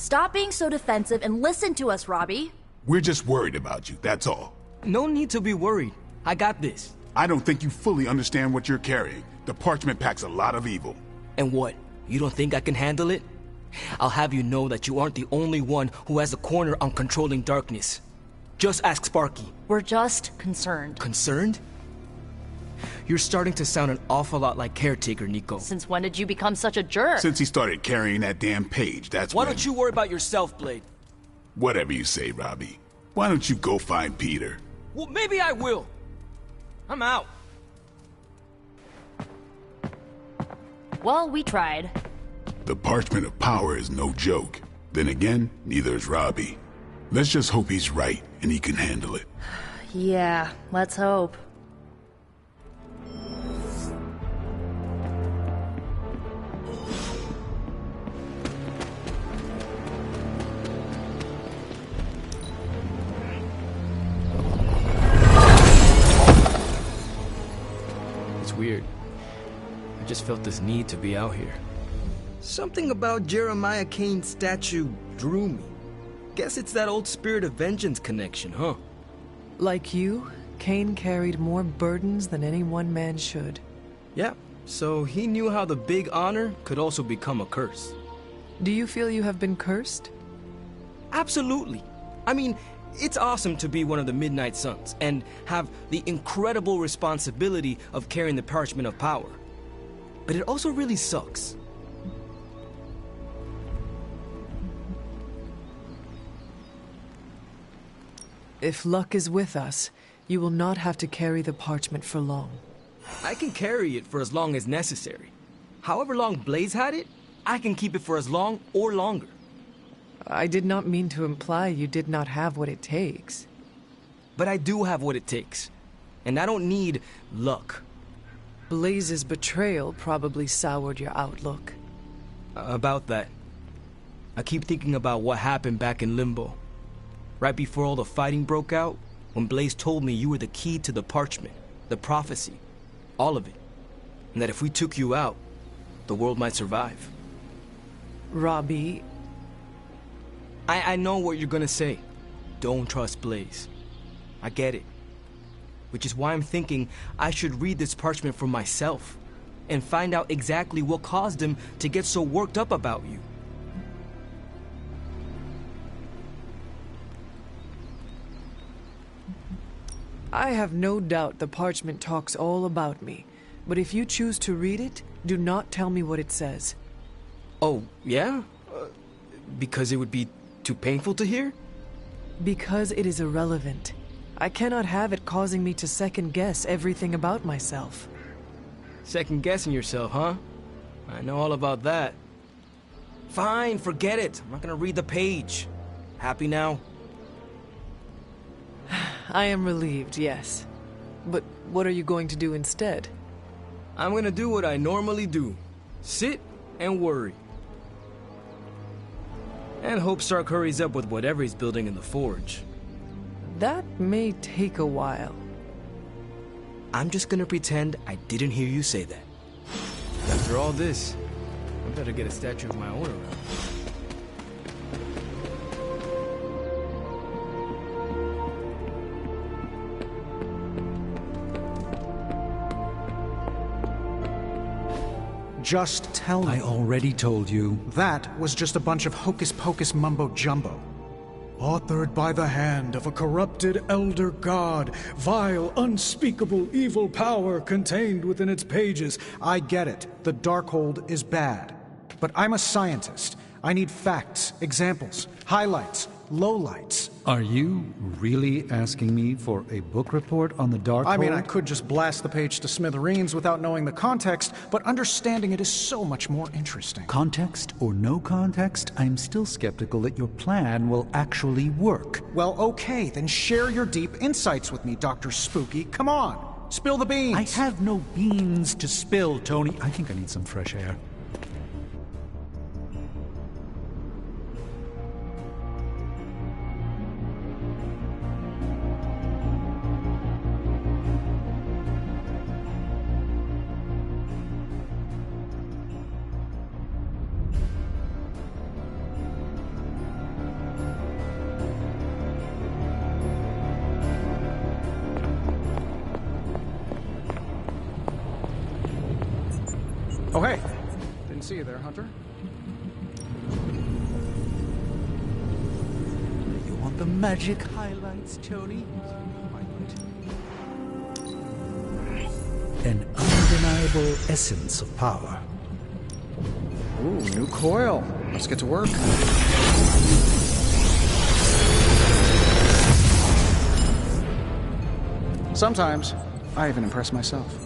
Stop being so defensive and listen to us, Robbie. We're just worried about you, that's all. No need to be worried. I got this. I don't think you fully understand what you're carrying. The parchment packs a lot of evil. And what? You don't think I can handle it? I'll have you know that you aren't the only one who has a corner on controlling darkness. Just ask Sparky. We're just concerned. Concerned? You're starting to sound an awful lot like Caretaker, Nico. Since when did you become such a jerk? Since he started carrying that damn page, that's Why when... don't you worry about yourself, Blade? Whatever you say, Robbie. Why don't you go find Peter? Well, maybe I will. I'm out. Well, we tried. The Parchment of Power is no joke. Then again, neither is Robbie. Let's just hope he's right and he can handle it. Yeah, let's hope. It's weird. I just felt this need to be out here. Something about Jeremiah Kane's statue drew me. Guess it's that old Spirit of Vengeance connection, huh? Like you, Kane carried more burdens than any one man should. Yeah, so he knew how the big honor could also become a curse. Do you feel you have been cursed? Absolutely. I mean, it's awesome to be one of the Midnight Suns and have the incredible responsibility of carrying the Parchment of Power. But it also really sucks. If luck is with us, you will not have to carry the parchment for long. I can carry it for as long as necessary. However long Blaze had it, I can keep it for as long or longer. I did not mean to imply you did not have what it takes. But I do have what it takes. And I don't need luck. Blaze's betrayal probably soured your outlook. About that. I keep thinking about what happened back in Limbo. Right before all the fighting broke out, when Blaze told me you were the key to the parchment, the prophecy, all of it. And that if we took you out, the world might survive. Robbie... I know what you're gonna say. Don't trust Blaze. I get it. Which is why I'm thinking I should read this parchment for myself and find out exactly what caused him to get so worked up about you. I have no doubt the parchment talks all about me, but if you choose to read it, do not tell me what it says. Oh, yeah? Because it would be too painful to hear? Because it is irrelevant. I cannot have it causing me to second-guess everything about myself. Second-guessing yourself, huh? I know all about that. Fine, forget it. I'm not gonna read the page. Happy now? I am relieved, yes. But what are you going to do instead? I'm gonna do what I normally do. Sit and worry. And hope Stark hurries up with whatever he's building in the forge. That may take a while. I'm just gonna pretend I didn't hear you say that. After all this, I better get a statue of my own around. Just tell me. I already told you. That was just a bunch of hocus-pocus mumbo-jumbo. Authored by the hand of a corrupted elder god, vile, unspeakable evil power contained within its pages. I get it. The Darkhold is bad. But I'm a scientist. I need facts, examples, highlights, lowlights. Are you really asking me for a book report on the Darkhold? I mean, I could just blast the page to smithereens without knowing the context, but understanding it is so much more interesting. Context or no context, I'm still skeptical that your plan will actually work. Well, okay, then share your deep insights with me, Dr. Spooky. Come on, spill the beans. I have no beans to spill, Tony. I think I need some fresh air. Oh, hey. Didn't see you there, Hunter. You want the magic highlights, Tony? An undeniable essence of power. Ooh, new coil. Let's get to work. Sometimes, I even impress myself.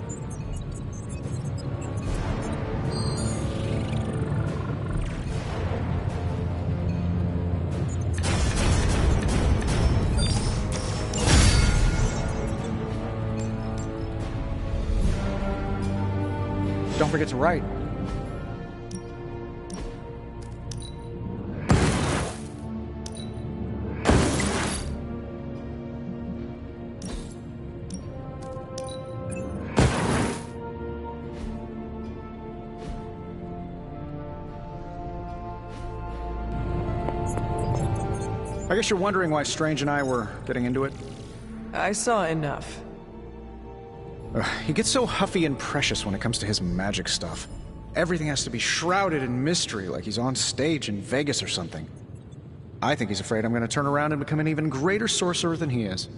Don't forget to write. I guess you're wondering why Strange and I were getting into it? I saw enough. He gets so huffy and precious when it comes to his magic stuff. Everything has to be shrouded in mystery, like he's on stage in Vegas or something. I think he's afraid I'm going to turn around and become an even greater sorcerer than he is.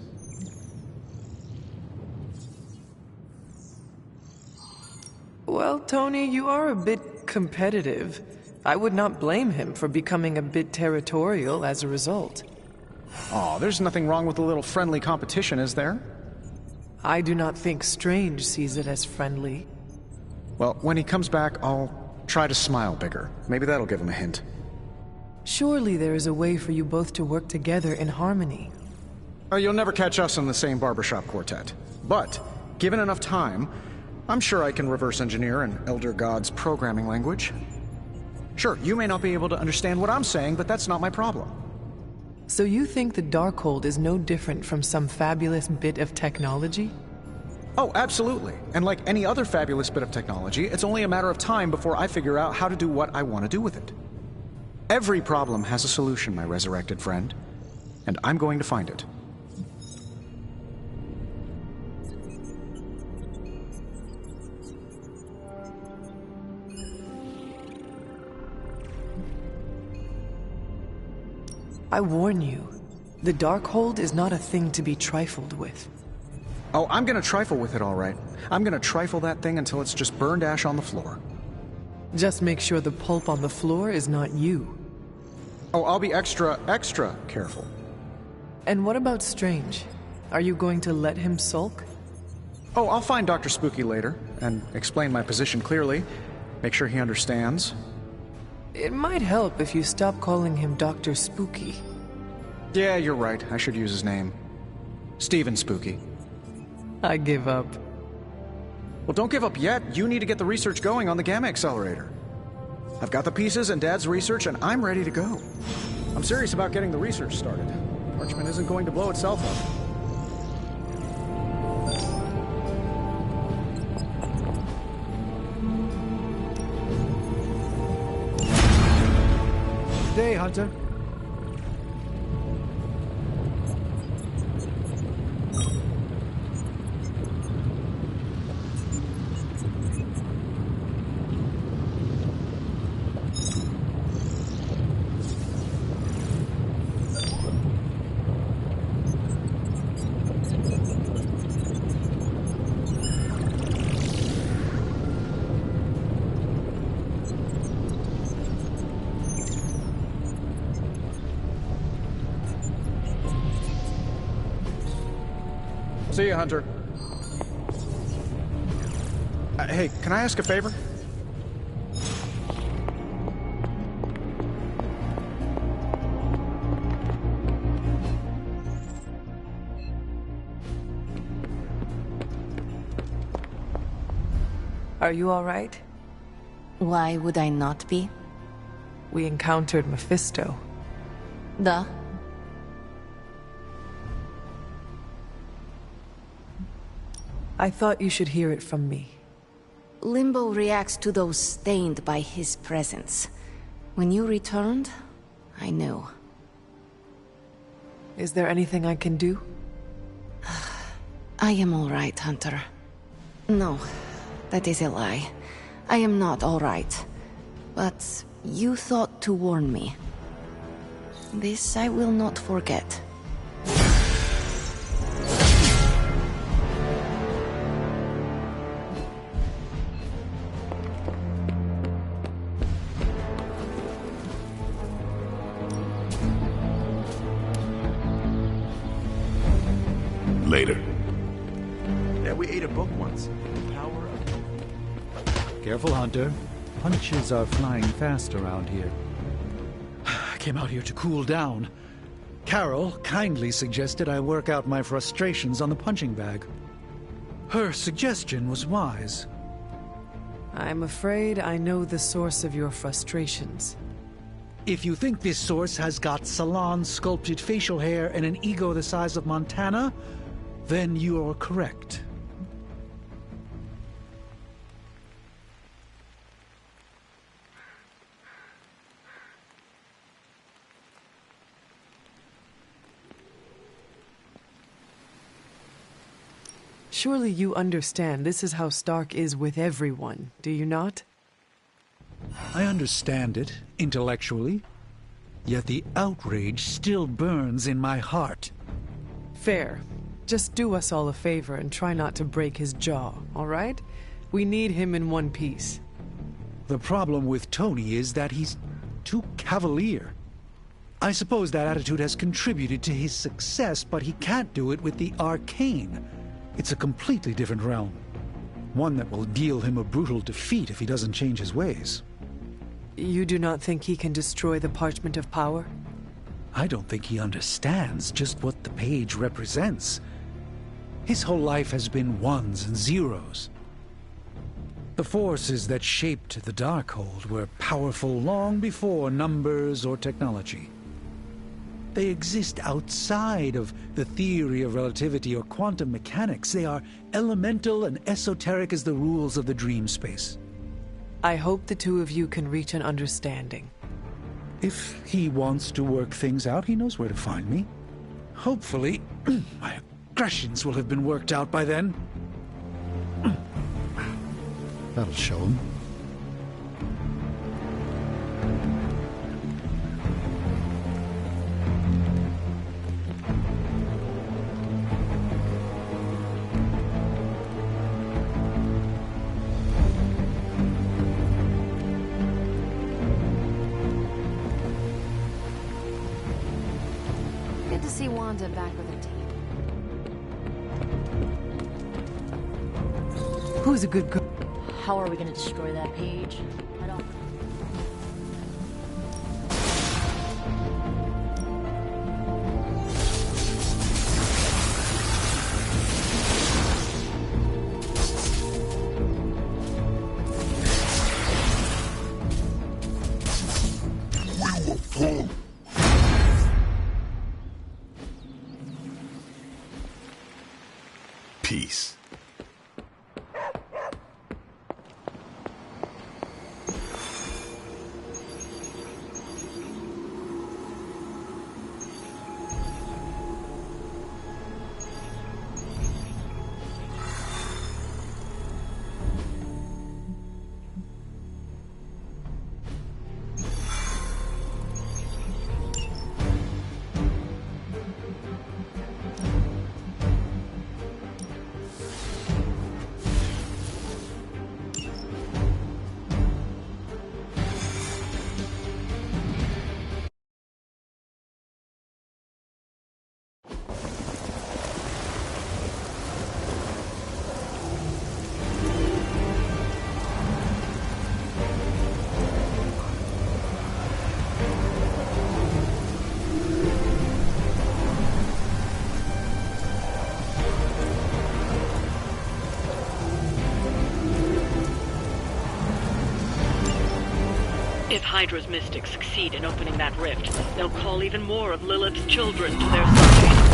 Well, Tony, you are a bit competitive. I would not blame him for becoming a bit territorial as a result. Aw, there's nothing wrong with a little friendly competition, is there? I do not think Strange sees it as friendly. Well, when he comes back, I'll try to smile bigger. Maybe that'll give him a hint. Surely there is a way for you both to work together in harmony. Oh, you'll never catch us in the same barbershop quartet. But, given enough time, I'm sure I can reverse engineer an Elder God's programming language. Sure, you may not be able to understand what I'm saying, but that's not my problem. So you think the Darkhold is no different from some fabulous bit of technology? Oh, absolutely. And like any other fabulous bit of technology, it's only a matter of time before I figure out how to do what I want to do with it. Every problem has a solution, my resurrected friend. And I'm going to find it. I warn you, the Darkhold is not a thing to be trifled with. Oh, I'm gonna trifle with it, all right. I'm gonna trifle that thing until it's just burned ash on the floor. Just make sure the pulp on the floor is not you. Oh, I'll be extra careful. And what about Strange? Are you going to let him sulk? Oh, I'll find Dr. Spooky later, and explain my position clearly. Make sure he understands. It might help if you stop calling him Dr. Spooky. Yeah, you're right. I should use his name. Stephen Spooky. I give up. Well, don't give up yet. You need to get the research going on the Gamma Accelerator. I've got the pieces and Dad's research, and I'm ready to go. I'm serious about getting the research started. Parchment isn't going to blow itself up. Good day, Hunter. See you, Hunter. Hey, can I ask a favor? Are you all right? Why would I not be? We encountered Mephisto. Duh. I thought you should hear it from me. Limbo reacts to those stained by his presence. When you returned, I knew. Is there anything I can do? I am all right, Hunter. No, that is a lie. I am not all right. But you thought to warn me. This I will not forget. Later. Yeah, we ate a book once. The Power of... Careful, Hunter. Punches are flying fast around here. I came out here to cool down. Carol kindly suggested I work out my frustrations on the punching bag. Her suggestion was wise. I'm afraid I know the source of your frustrations. If you think this source has got salon-sculpted facial hair and an ego the size of Montana, then you are correct. Surely you understand this is how Stark is with everyone, do you not? I understand it, intellectually. Yet the outrage still burns in my heart. Fair. Just do us all a favor and try not to break his jaw, all right? We need him in one piece. The problem with Tony is that he's too cavalier. I suppose that attitude has contributed to his success, but he can't do it with the arcane. It's a completely different realm. One that will deal him a brutal defeat if he doesn't change his ways. You do not think he can destroy the Parchment of Power? I don't think he understands just what the page represents. His whole life has been ones and zeros. The forces that shaped the Darkhold were powerful long before numbers or technology. They exist outside of the theory of relativity or quantum mechanics. They are elemental and esoteric as the rules of the dream space. I hope the two of you can reach an understanding. If he wants to work things out, he knows where to find me. Hopefully, my aggressions will have been worked out by then. That'll show him. Good to see Wanda back with her team. Who's a good girl? How are we gonna destroy that page? I don't... Peace. If Hydra's mystics succeed in opening that rift, they'll call even more of Lilith's children to their side.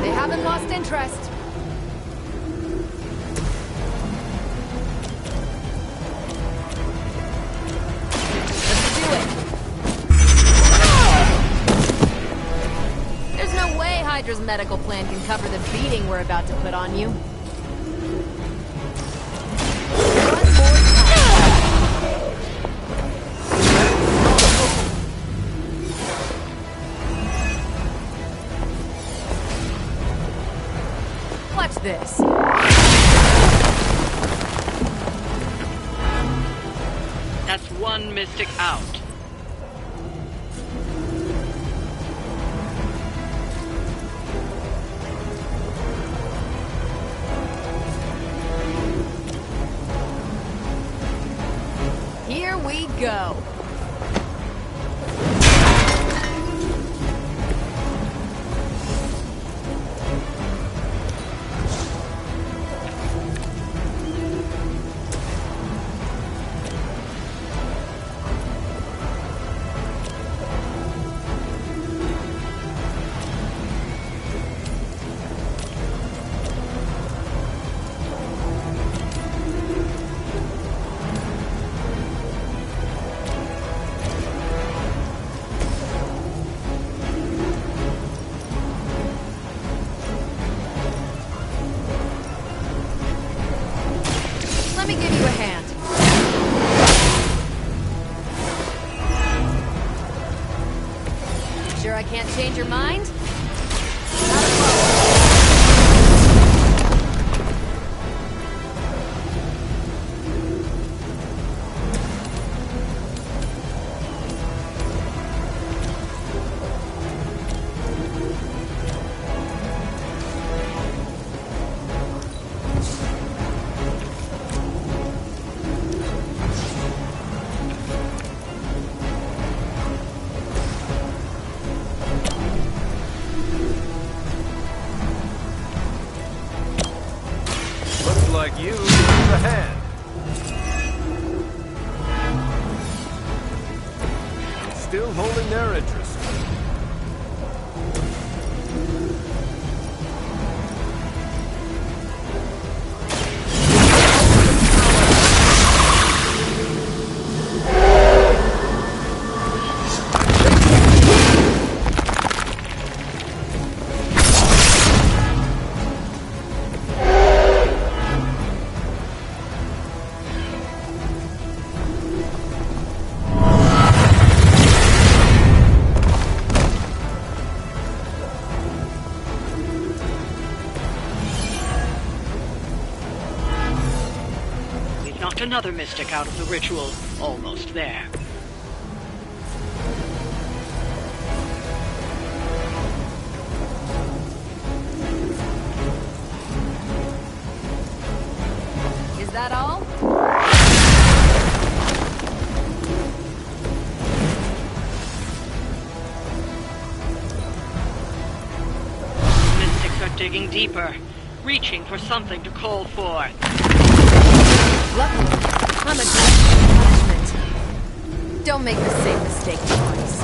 They haven't lost interest. Let's do it. medical plan can cover the beating we're about to put on you. One more time. Watch this. That's one mystic out. Here we go. Let me give you a hand. Sure I can't change your mind? Not a problem. Looks like you need a hand. Still holding their interest. We've knocked another mystic out of the ritual. Almost there. Is that all? Mystics are digging deeper, reaching for something to call for. Luckily, I'm a glutton for punishment. Don't make the same mistake twice.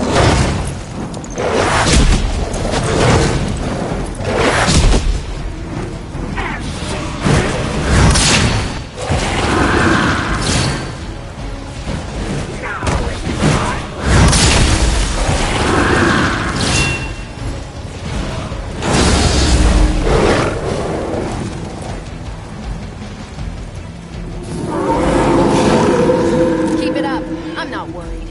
Keep it up. I'm not worried.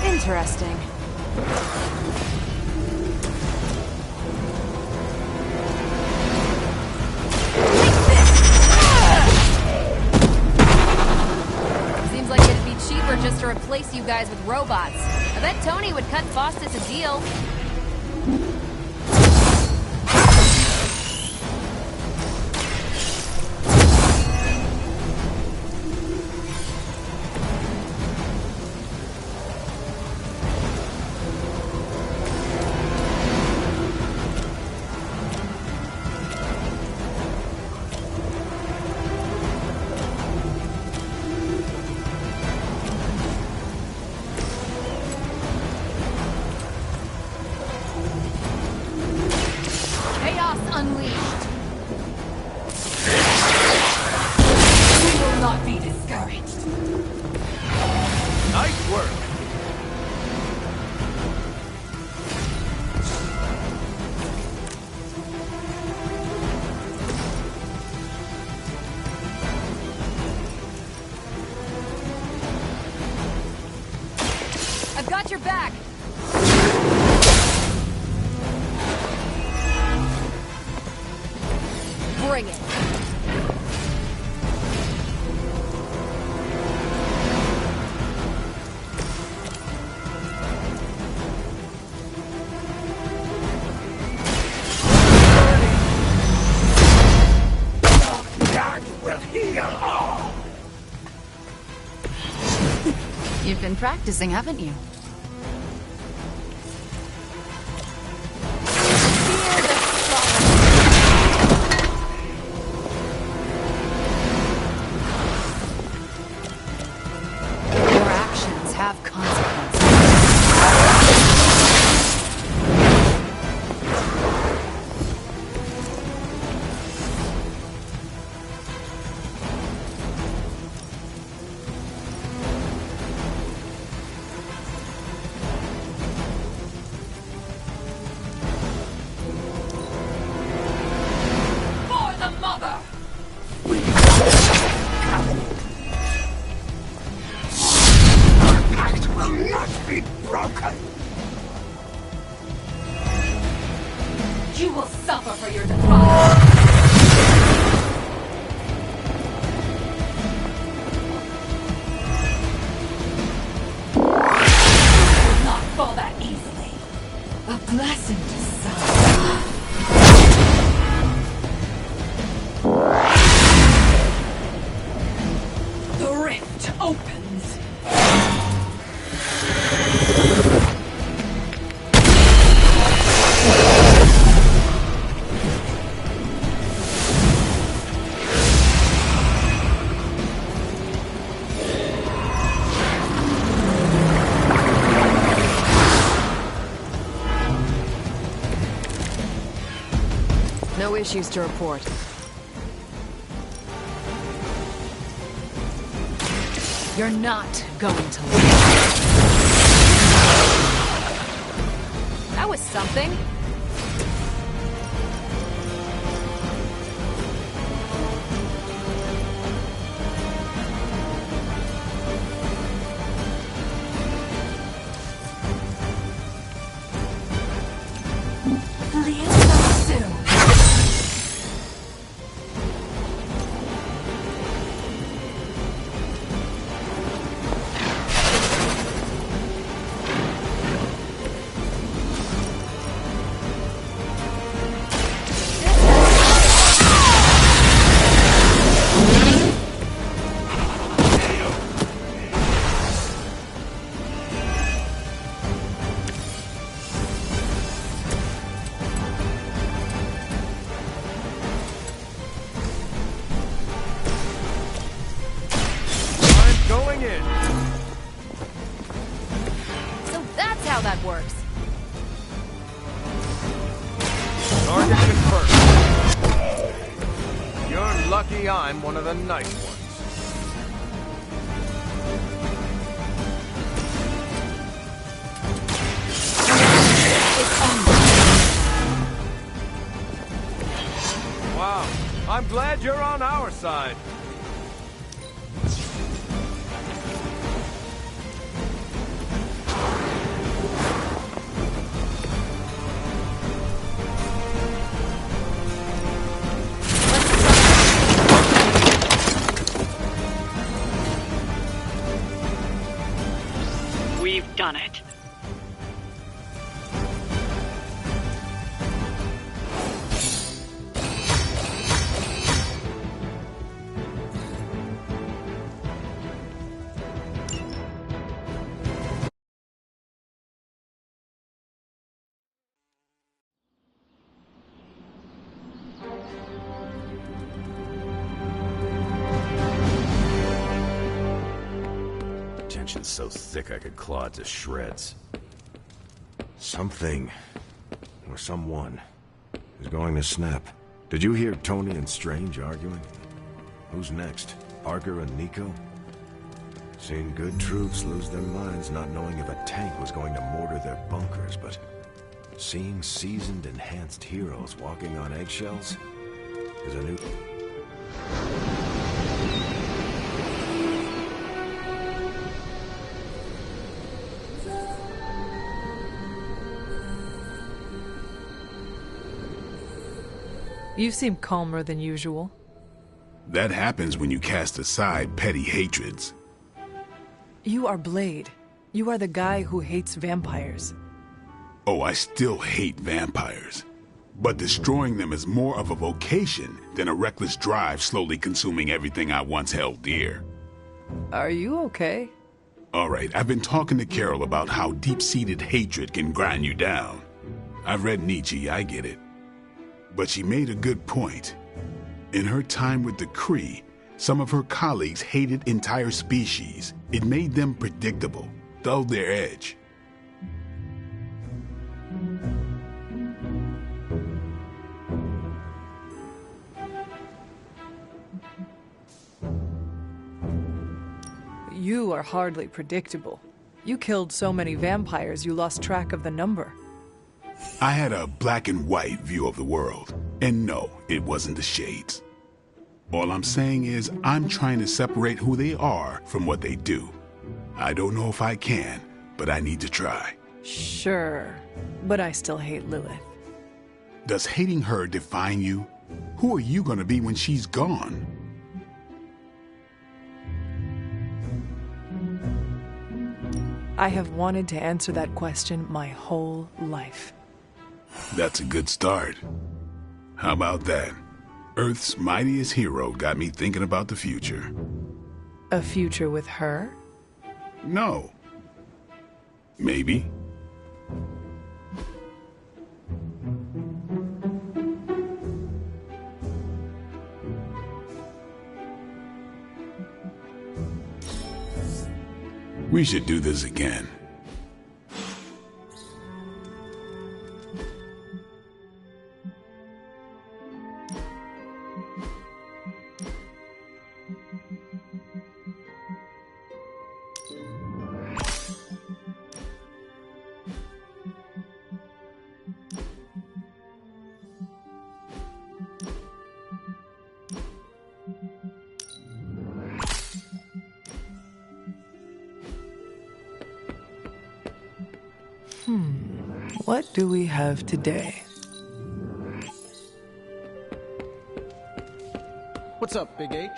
Interesting. Seems like it'd be cheaper just to replace you guys with robots. I bet Tony would cut Faustus a deal. Chaos unleashed! We will not be discouraged. Nice work. I've got your back! Bring it! You've been practicing, haven't you? Your actions have consequences. You will suffer for your defiance! Will not fall that easily. A blessing to some. The rift opens. No issues to report. You're not going to live. That was something. Leave so soon. Going in. So that's how that works. Target confirmed. You're lucky I'm one of the nice ones. Wow, I'm glad you're on our side. We've done it. Tension's so thick I could claw it to shreds. Something, or someone, is going to snap. Did you hear Tony and Strange arguing? Who's next? Parker and Nico? Seen good troops lose their minds not knowing if a tank was going to mortar their bunkers, but seeing seasoned, enhanced heroes walking on eggshells is a new... You seem calmer than usual. That happens when you cast aside petty hatreds. You are Blade. You are the guy who hates vampires. Oh, I still hate vampires. But destroying them is more of a vocation than a reckless drive slowly consuming everything I once held dear. Are you okay? All right, I've been talking to Carol about how deep-seated hatred can grind you down. I've read Nietzsche, I get it. But she made a good point. In her time with the Kree, some of her colleagues hated entire species. It made them predictable, dulled their edge. You are hardly predictable. You killed so many vampires you lost track of the number. I had a black and white view of the world. And no, it wasn't the shades. All I'm saying is I'm trying to separate who they are from what they do. I don't know if I can, but I need to try. Sure, but I still hate Lilith. Does hating her define you? Who are you gonna be when she's gone? I have wanted to answer that question my whole life. That's a good start. How about that? Earth's mightiest hero got me thinking about the future. A future with her? No. Maybe. We should do this again. What do we have today? What's up, Big H?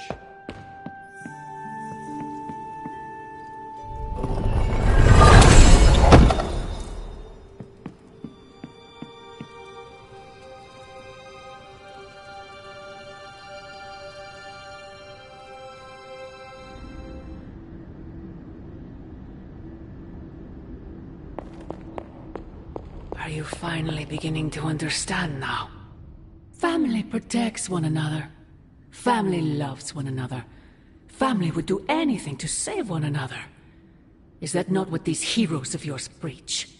Are you finally beginning to understand now? Family protects one another. Family loves one another. Family would do anything to save one another. Is that not what these heroes of yours preach?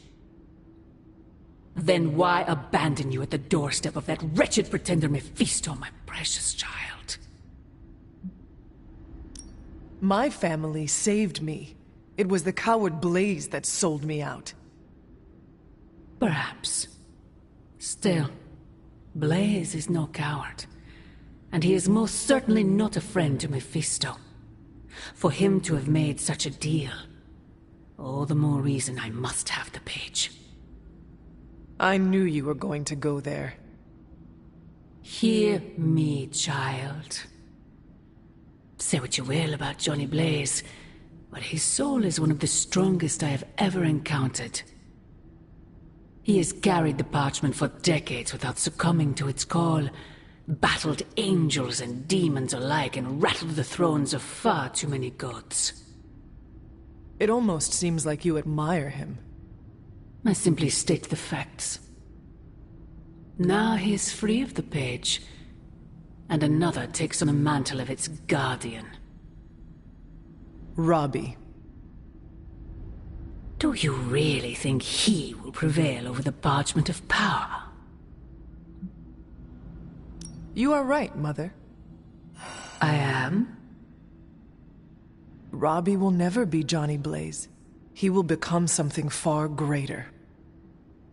Then why abandon you at the doorstep of that wretched pretender Mephisto, my precious child? My family saved me. It was the coward Blaze that sold me out. Perhaps. Still, Blaze is no coward. And he is most certainly not a friend to Mephisto. For him to have made such a deal, all the more reason I must have the page. I knew you were going to go there. Hear me, child. Say what you will about Johnny Blaze, but his soul is one of the strongest I have ever encountered. He has carried the parchment for decades without succumbing to its call, battled angels and demons alike, and rattled the thrones of far too many gods. It almost seems like you admire him. I simply state the facts. Now he is free of the page, and another takes on the mantle of its guardian. Robbie. Do you really think he will prevail over the parchment of power? You are right, Mother. I am? Robbie will never be Johnny Blaze. He will become something far greater.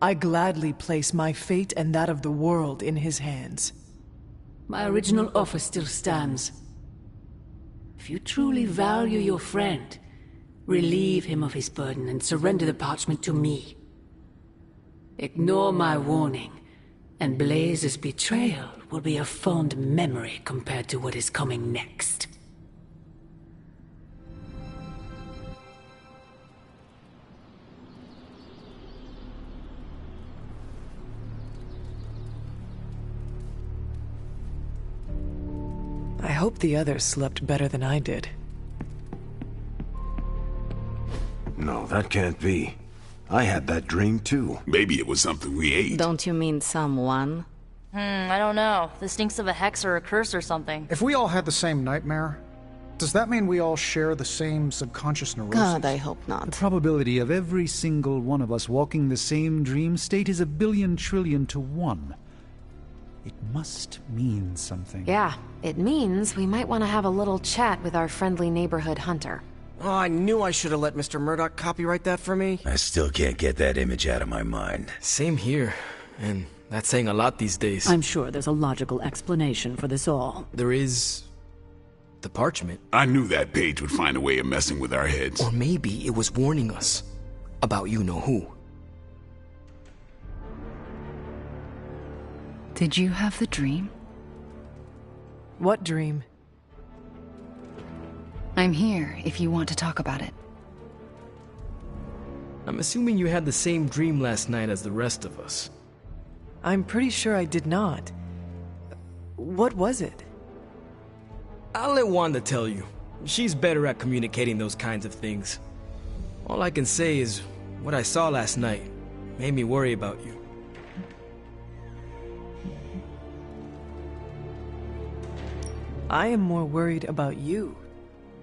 I gladly place my fate and that of the world in his hands. My original offer still stands. If you truly value your friend, relieve him of his burden and surrender the parchment to me. Ignore my warning, and Blaze's betrayal will be a fond memory compared to what is coming next. I hope the others slept better than I did. No, that can't be. I had that dream too. Maybe it was something we ate. Don't you mean someone? I don't know. This stinks of a hex or a curse or something. If we all had the same nightmare, does that mean we all share the same subconscious neurosis? God, I hope The not. probability of every single one of us walking the same dream state is 1,000,000,000,000 to 1. It must mean something. Yeah, it means we might want to have a little chat with our friendly neighborhood hunter. Oh, I knew I should have let Mr. Murdoch copyright that for me. I still can't get that image out of my mind. Same here, and that's saying a lot these days. I'm sure there's a logical explanation for this all. There is... the parchment. I knew that page would find a way of messing with our heads. Or maybe it was warning us about you-know-who. Did you have the dream? What dream? I'm here if you want to talk about it. I'm assuming you had the same dream last night as the rest of us. I'm pretty sure I did not. What was it? I'll let Wanda tell you. She's better at communicating those kinds of things. All I can say is, what I saw last night made me worry about you. I am more worried about you.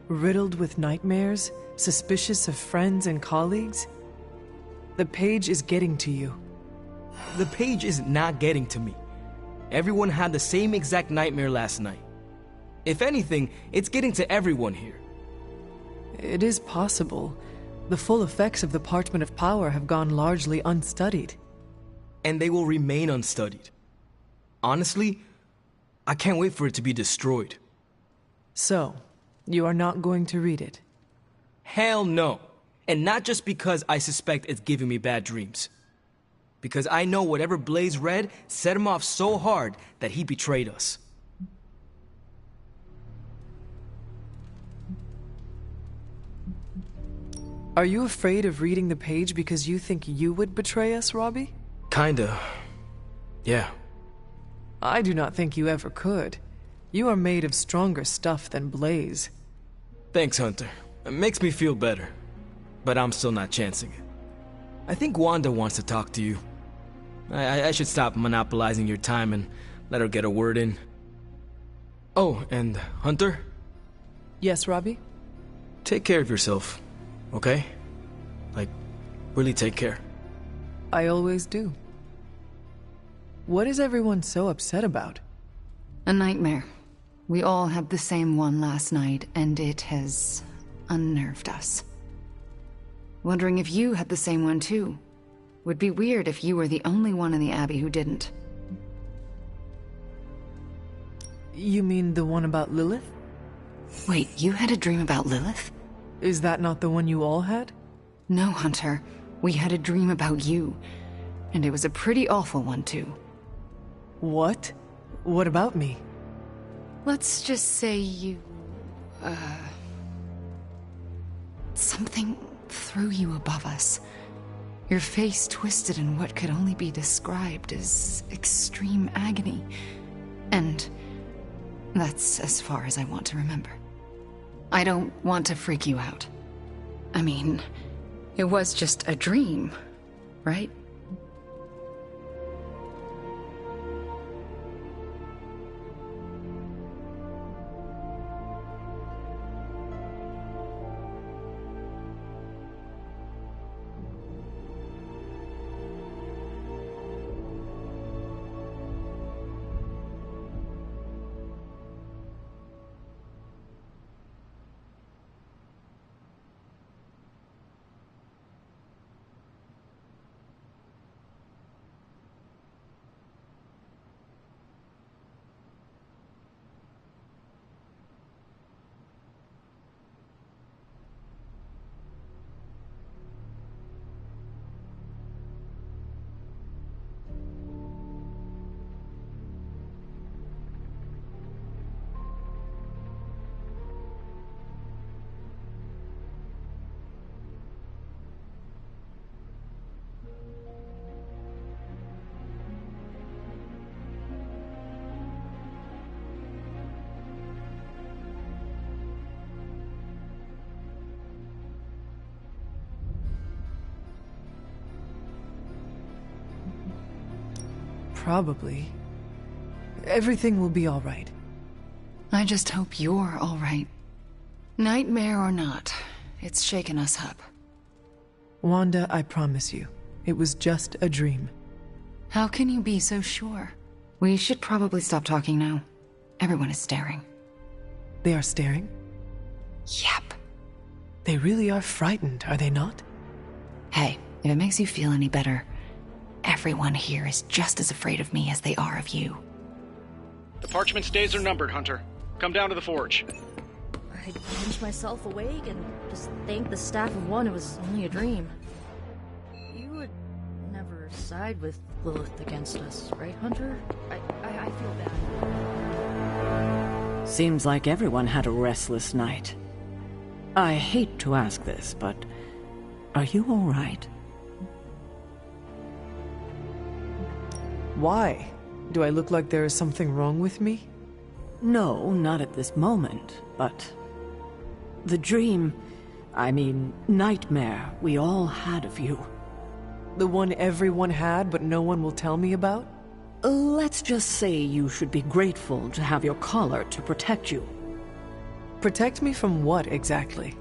Riddled with nightmares, suspicious of friends and colleagues. The page is getting to you. The page is not getting to me. Everyone had the same exact nightmare last night. If anything, it's getting to everyone here. It is possible. The full effects of the Parchment of Power have gone largely unstudied. And they will remain unstudied. Honestly, I can't wait for it to be destroyed. So, you are not going to read it? Hell no. And not just because I suspect it's giving me bad dreams. Because I know whatever Blaze read set him off so hard that he betrayed us. Are you afraid of reading the page because you think you would betray us, Robbie? Kinda. Yeah. I do not think you ever could. You are made of stronger stuff than Blaze. Thanks, Hunter. It makes me feel better. But I'm still not chancing it. I think Wanda wants to talk to you. I should stop monopolizing your time and let her get a word in. Oh, and Hunter? Yes, Robbie? Take care of yourself, okay? Like, really take care. I always do. What is everyone so upset about? A nightmare. We all had the same one last night, and it has unnerved us. Wondering if you had the same one too. Would be weird if you were the only one in the Abbey who didn't. You mean the one about Lilith? Wait, you had a dream about Lilith? Is that not the one you all had? No, Hunter. We had a dream about you. And it was a pretty awful one too. What? What about me? Let's just say you... something threw you above us. Your face twisted in what could only be described as extreme agony. And that's as far as I want to remember. I don't want to freak you out. I mean, it was just a dream, right? Probably. Everything will be all right. I just hope you're all right. Nightmare or not, it's shaken us up. Wanda, I promise you, it was just a dream. How can you be so sure? We should probably stop talking now. Everyone is staring. They are staring? Yep. They really are frightened, are they not? Hey, if it makes you feel any better, everyone here is just as afraid of me as they are of you. The parchment's days are numbered, Hunter. Come down to the forge. I punched myself awake and just thanked the staff of one it was only a dream. You would never side with Lilith against us, right, Hunter? I feel bad. Seems like everyone had a restless night. I hate to ask this, but are you all right? Why? Do I look like there is something wrong with me? No, not at this moment, but the dream, nightmare we all had of you. The one everyone had, but no one will tell me about? Let's just say you should be grateful to have your collar to protect you. Protect me from what, exactly?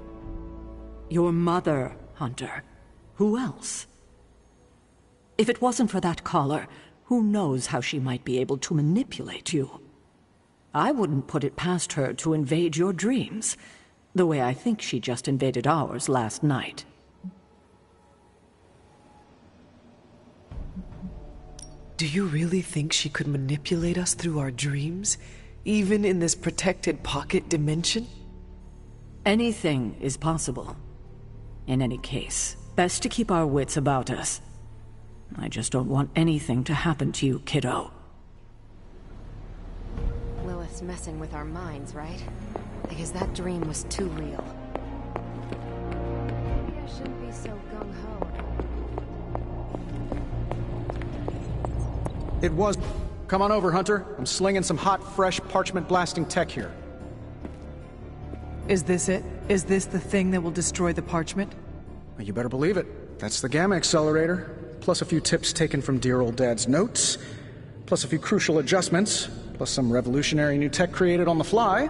Your mother, Hunter. Who else? If it wasn't for that collar, who knows how she might be able to manipulate you? I wouldn't put it past her to invade your dreams, the way I think she just invaded ours last night. Do you really think she could manipulate us through our dreams, even in this protected pocket dimension? Anything is possible. In any case, best to keep our wits about us. I just don't want anything to happen to you, kiddo. Lilith's messing with our minds, right? Because that dream was too real. Maybe I shouldn't be so gung-ho. It was... Come on over, Hunter. I'm slinging some hot, fresh, parchment-blasting tech here. Is this it? Is this the thing that will destroy the parchment? Well, you better believe it. That's the Gamma Accelerator. Plus a few tips taken from dear old Dad's notes. Plus a few crucial adjustments. Plus some revolutionary new tech created on the fly.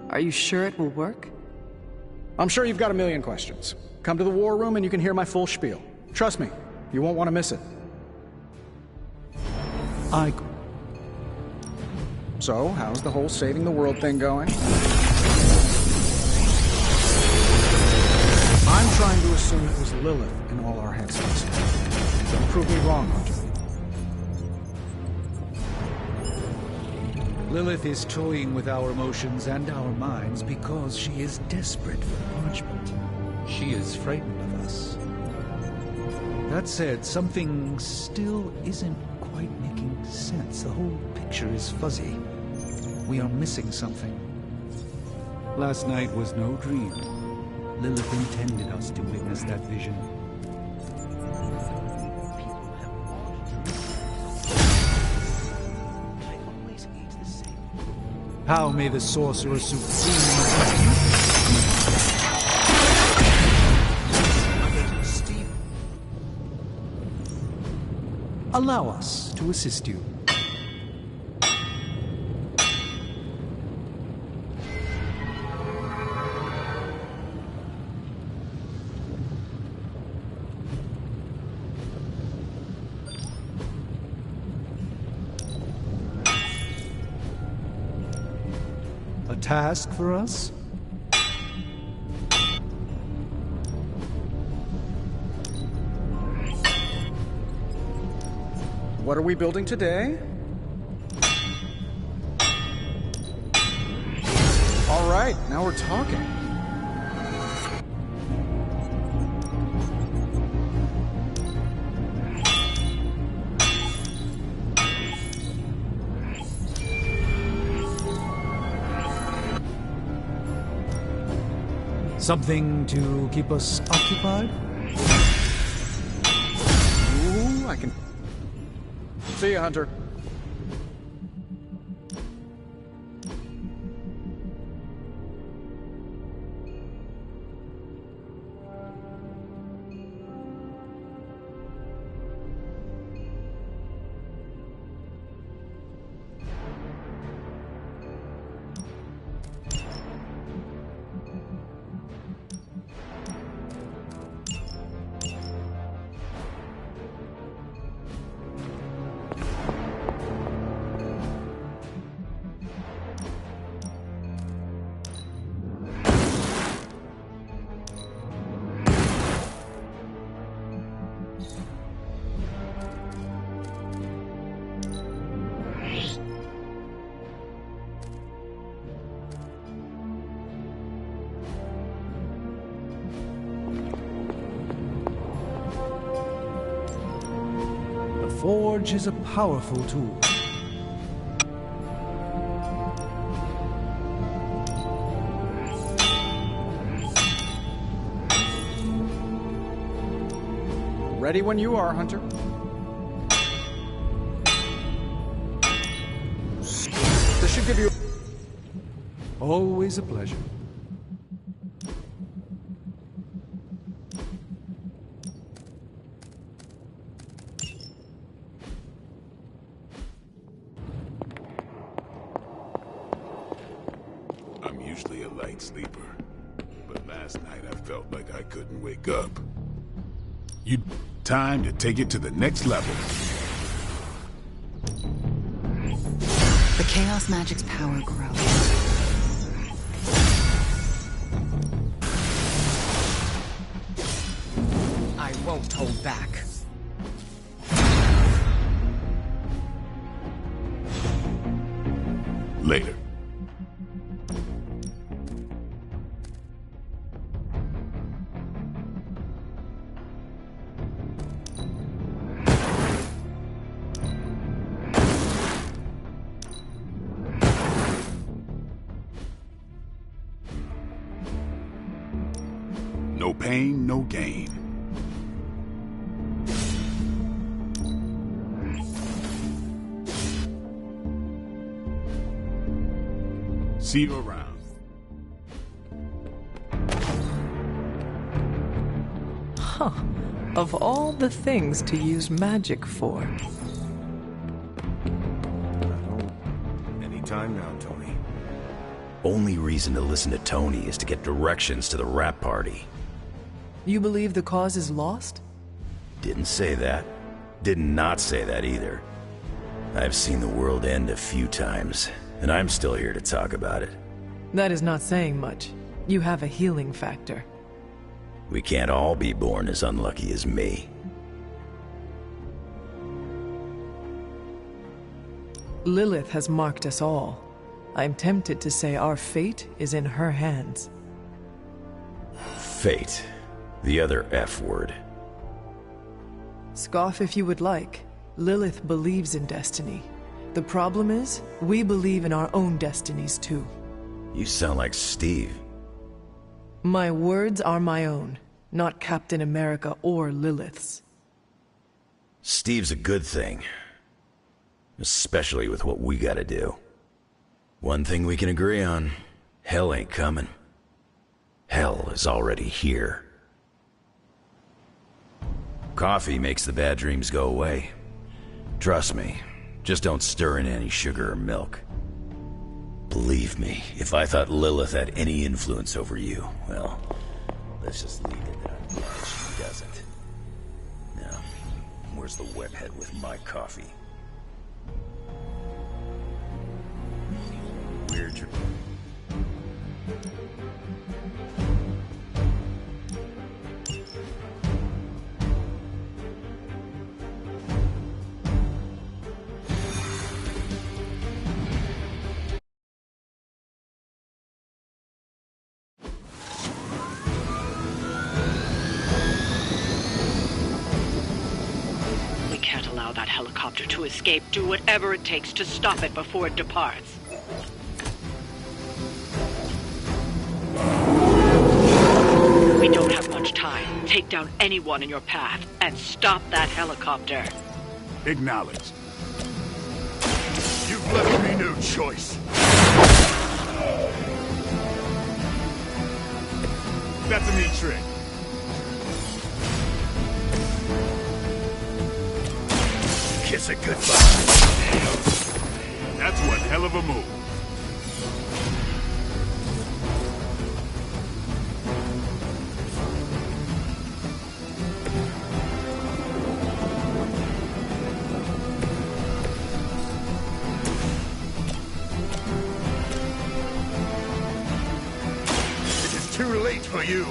Are you sure it will work? I'm sure you've got a million questions. Come to the war room and you can hear my full spiel. Trust me, you won't want to miss it. So, how's the whole saving the world thing going? I'm trying to assume it was Lilith in all our headspace. Don't prove me wrong, Hunter. Lilith is toying with our emotions and our minds because she is desperate for parchment. She is frightened of us. That said, something still isn't quite making sense. The whole picture is fuzzy. We are missing something. Last night was no dream. Lilith intended us to witness that vision. How may the Sorcerer Supreme... Allow us to assist you. A task for us? What are we building today? All right, now we're talking. Something to keep us occupied? Ooh, I can... See ya, Hunter. forge is a powerful tool. Ready when you are, Hunter. This should give you... Always a pleasure. I'm usually a light sleeper, but last night I felt like I couldn't wake up. Time to take it to the next level. The Chaos Magic's power grows. I won't hold back. Later. No pain, no gain. See you around. Huh. Of all the things to use magic for. Anytime now, Tony. Only reason to listen to Tony is to get directions to the rap party. You believe the cause is lost? Didn't say that. Did not say that either. I've seen the world end a few times, and I'm still here to talk about it. That is not saying much. You have a healing factor. We can't all be born as unlucky as me. Lilith has marked us all. I'm tempted to say our fate is in her hands. Fate. The other F word. Scoff if you would like. Lilith believes in destiny. The problem is, we believe in our own destinies too. You sound like Steve. My words are my own, not Captain America or Lilith's. Steve's a good thing. Especially with what we gotta do. One thing we can agree on, hell ain't coming. Hell is already here. Coffee makes the bad dreams go away. Trust me, just don't stir in any sugar or milk. Believe me, if I thought Lilith had any influence over you, well, let's just leave it that I'm glad she doesn't. Now, where's the webhead with my coffee? Weird. We can't allow that helicopter to escape. Do whatever it takes to stop it before it departs. We don't have much time. Take down anyone in your path and stop that helicopter. Acknowledged. You've left me no choice. That's a neat trick. Kiss it goodbye. That's one hell of a move. Too late for you.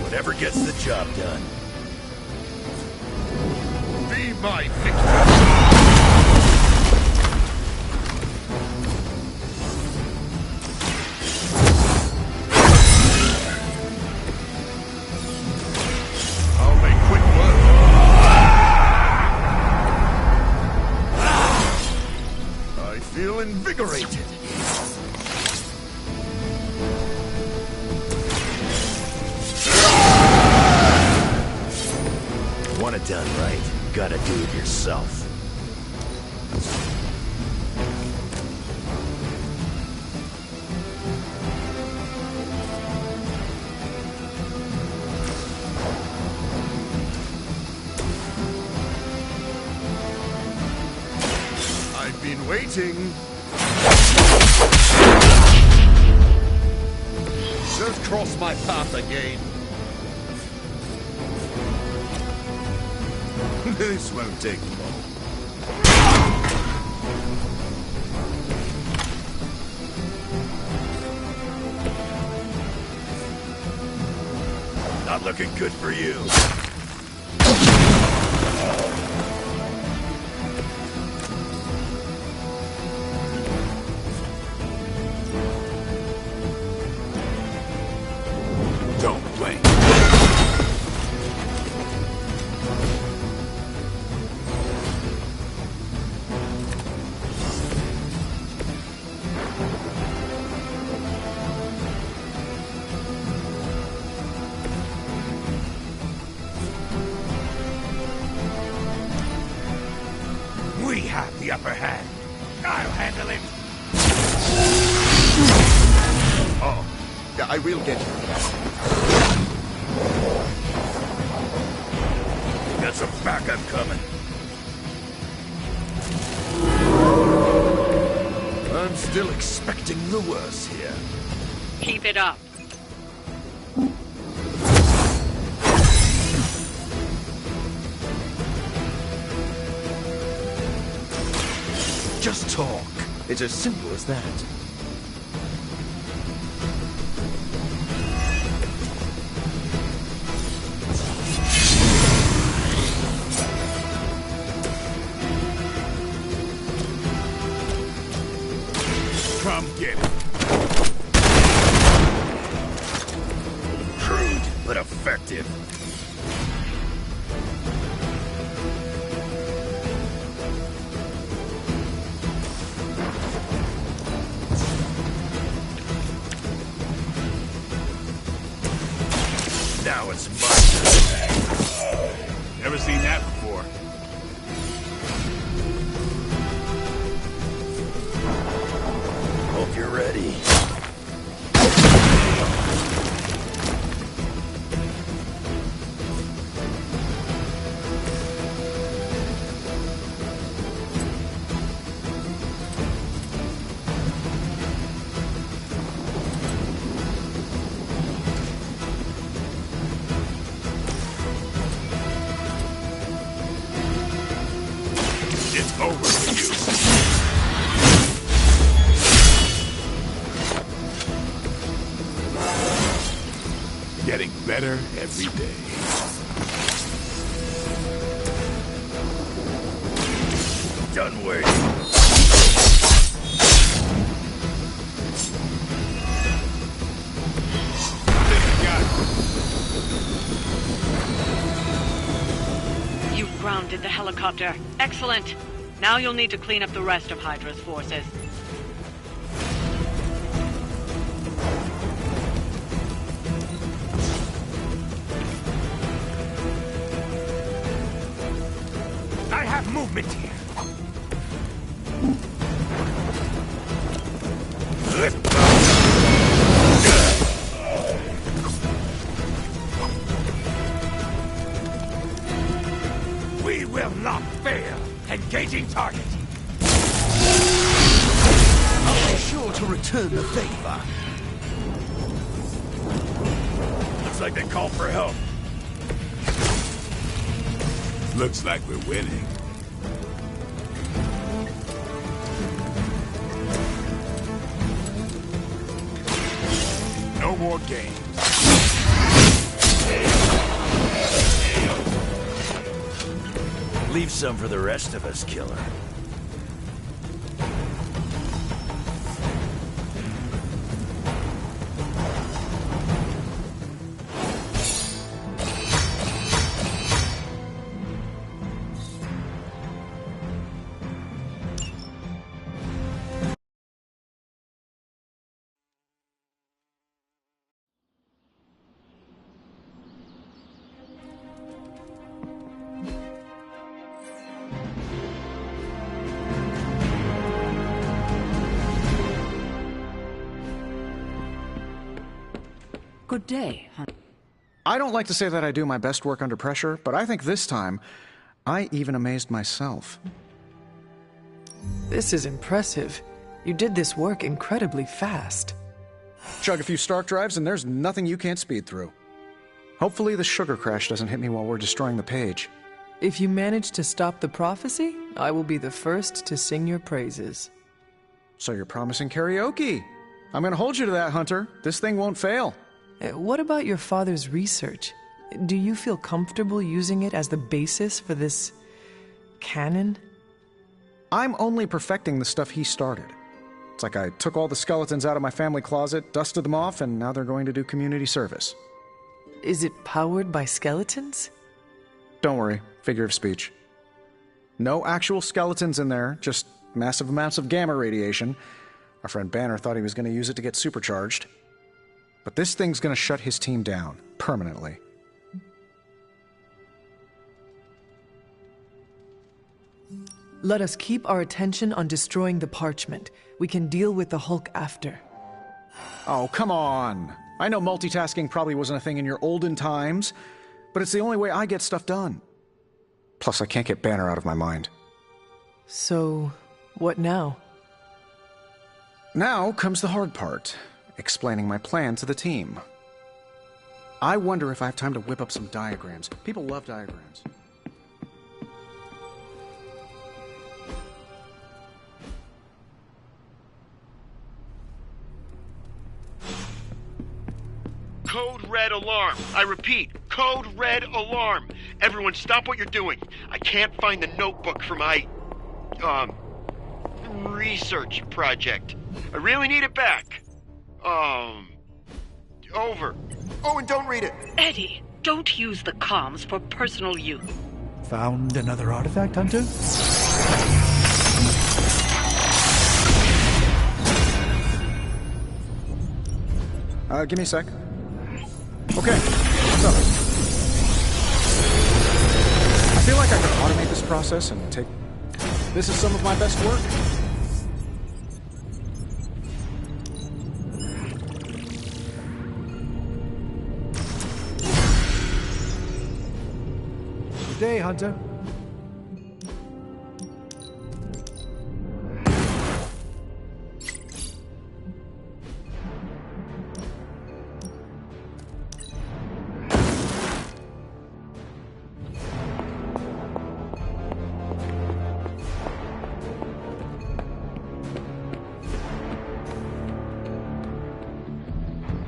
Whatever gets the job done. Be my victim. done right, you gotta do it yourself. I've been waiting. Just cross my path again. This won't take long. Not looking good for you. Don't blink. We have the upper hand. I'll handle it. Oh, yeah, I will get you. Got some backup coming. I'm still expecting the worst here. Keep it up. Just talk. It's as simple as that. Come get it. Crude, but effective. Now it's my turn. Never seen that before. Hope you're ready. It's over for you. Getting better every day. Done waiting. You've grounded the helicopter. Excellent. Now you'll need to clean up the rest of Hydra's forces. I have movement here. We will not fail. Engaging target. I'll be sure to return the favor. Looks like they call for help. Looks like we're winning. No more games. Leave some for the rest of us, killer. Good day, Hunter. I don't like to say that I do my best work under pressure, but I think this time, I even amazed myself. This is impressive. You did this work incredibly fast. Chug a few Stark drives and there's nothing you can't speed through. Hopefully the sugar crash doesn't hit me while we're destroying the page. If you manage to stop the prophecy, I will be the first to sing your praises. So you're promising karaoke. I'm gonna hold you to that, Hunter. This thing won't fail. What about your father's research? Do you feel comfortable using it as the basis for this canon? I'm only perfecting the stuff he started. It's like I took all the skeletons out of my family closet, dusted them off, and now they're going to do community service. Is it powered by skeletons? Don't worry, figure of speech. No actual skeletons in there, just massive amounts of gamma radiation. Our friend Banner thought he was going to use it to get supercharged. But this thing's going to shut his team down, permanently. Let us keep our attention on destroying the parchment. We can deal with the Hulk after. Oh, come on! I know multitasking probably wasn't a thing in your olden times, but it's the only way I get stuff done. Plus, I can't get Banner out of my mind. So, what now? Now comes the hard part, explaining my plan to the team. I wonder if I have time to whip up some diagrams. People love diagrams. Code Red Alarm. I repeat, Code Red Alarm. Everyone stop what you're doing. I can't find the notebook for my, research project. I really need it back. Over. Oh, and don't read it. Eddie, don't use the comms for personal use. Found another artifact, Hunter? Give me a sec. Okay, what's up? I feel like I could automate this process and take... This is some of my best work. Good day, Hunter.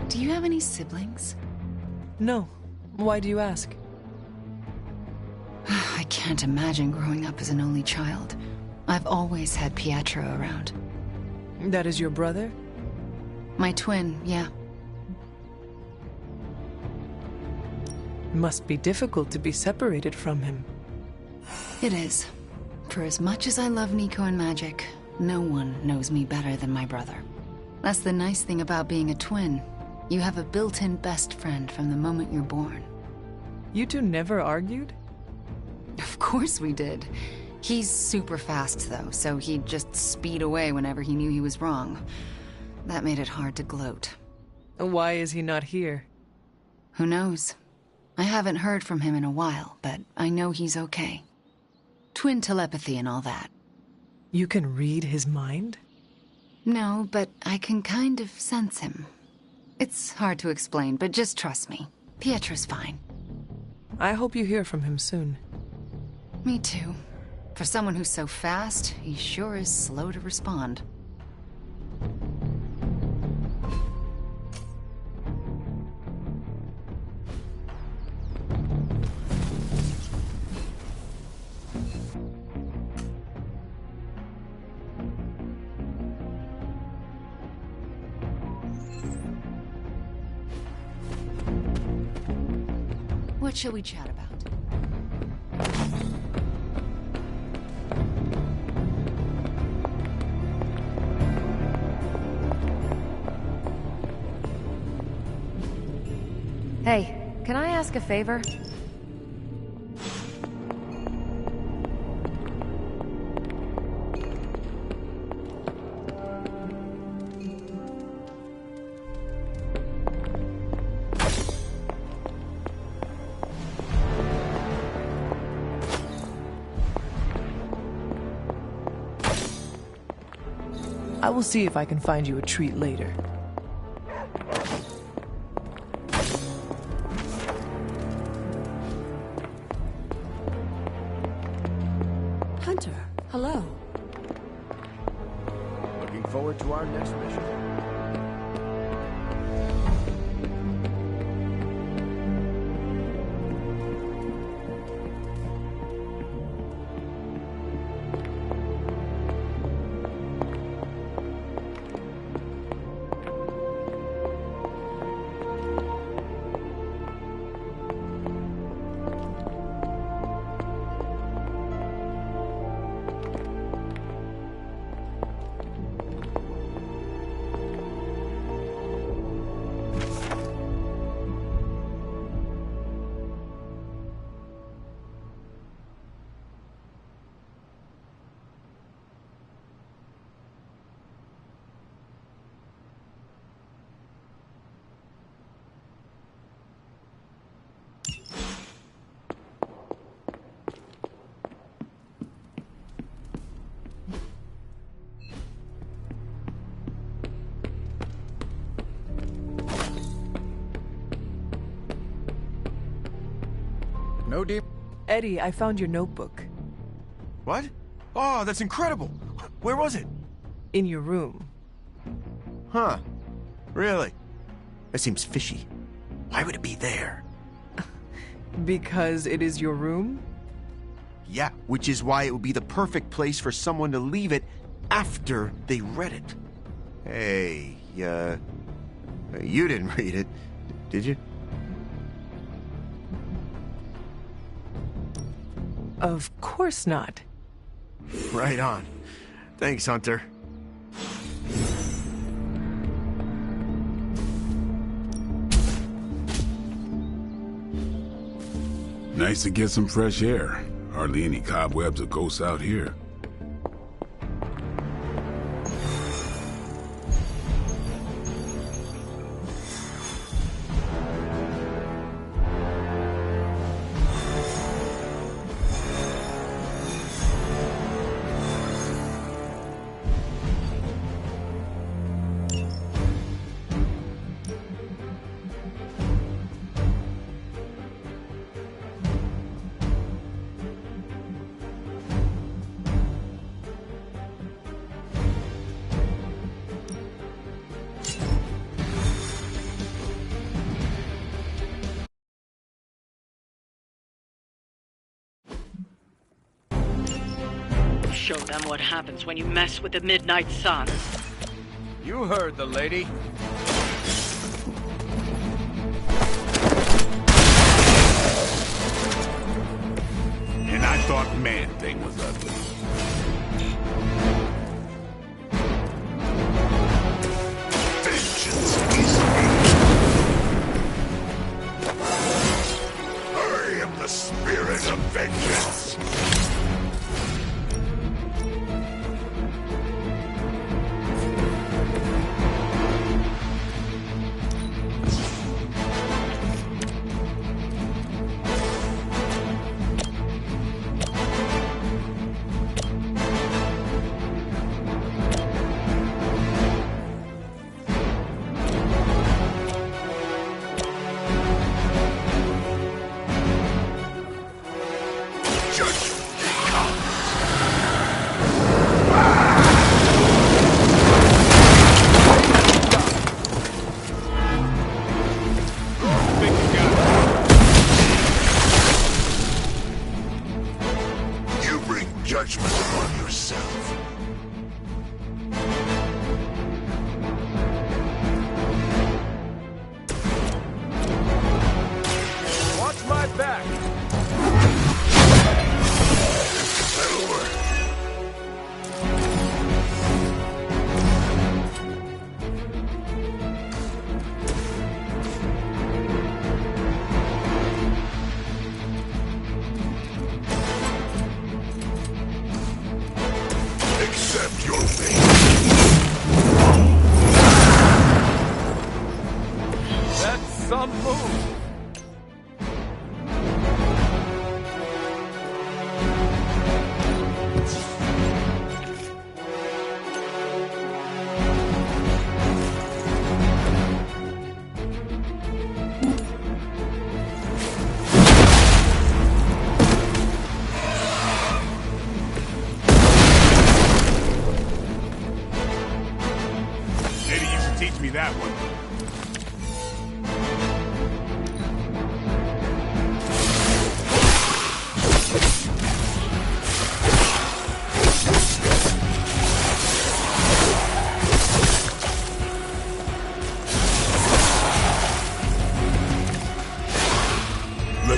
Do you have any siblings? No. Why do you ask? I can't imagine growing up as an only child. I've always had Pietro around. That is your brother? My twin, yeah. Must be difficult to be separated from him. It is. For as much as I love Nico and magic, no one knows me better than my brother. That's the nice thing about being a twin. You have a built-in best friend from the moment you're born. You two never argued? Of course we did. He's super fast, though, so he'd just speed away whenever he knew he was wrong. That made it hard to gloat. Why is he not here? Who knows? I haven't heard from him in a while, but I know he's okay. Twin telepathy and all that. You can read his mind? No, but I can kind of sense him. It's hard to explain, but just trust me. Pietro's fine. I hope you hear from him soon. Me too. For someone who's so fast, he sure is slow to respond. What shall we chat about? Hey, can I ask a favor? I will see if I can find you a treat later. Hunter, hello. Looking forward to our next mission. No deep. Eddie, I found your notebook. What? Oh, that's incredible. Where was it? In your room. Huh. Really? That seems fishy. Why would it be there? Because it is your room? Yeah, which is why it would be the perfect place for someone to leave it after they read it. Hey, you didn't read it, did you? Of course not. Right on. Thanks, Hunter. Nice to get some fresh air. Hardly any cobwebs or ghosts out here. Show them what happens when you mess with the Midnight Sun. You heard the lady. And I thought Man-Thing was ugly. Vengeance is me. I am the spirit of vengeance. Judgment upon yourself. Watch my back. That'll work. Accept your fate. That's some move.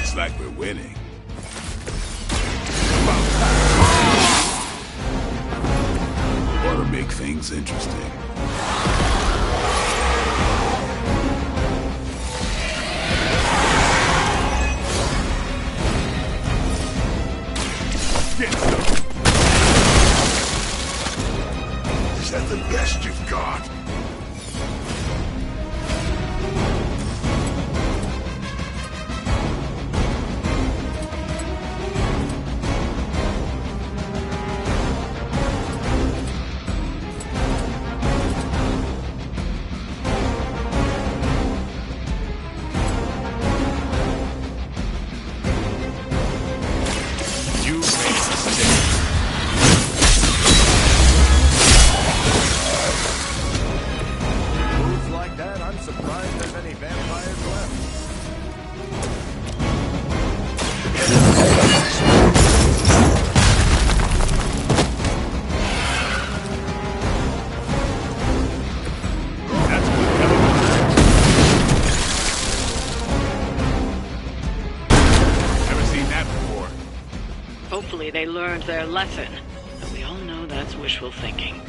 Looks like we're winning. Ought to make things interesting. Get some. Is that the best you've got? Hopefully they learned their lesson, but we all know that's wishful thinking.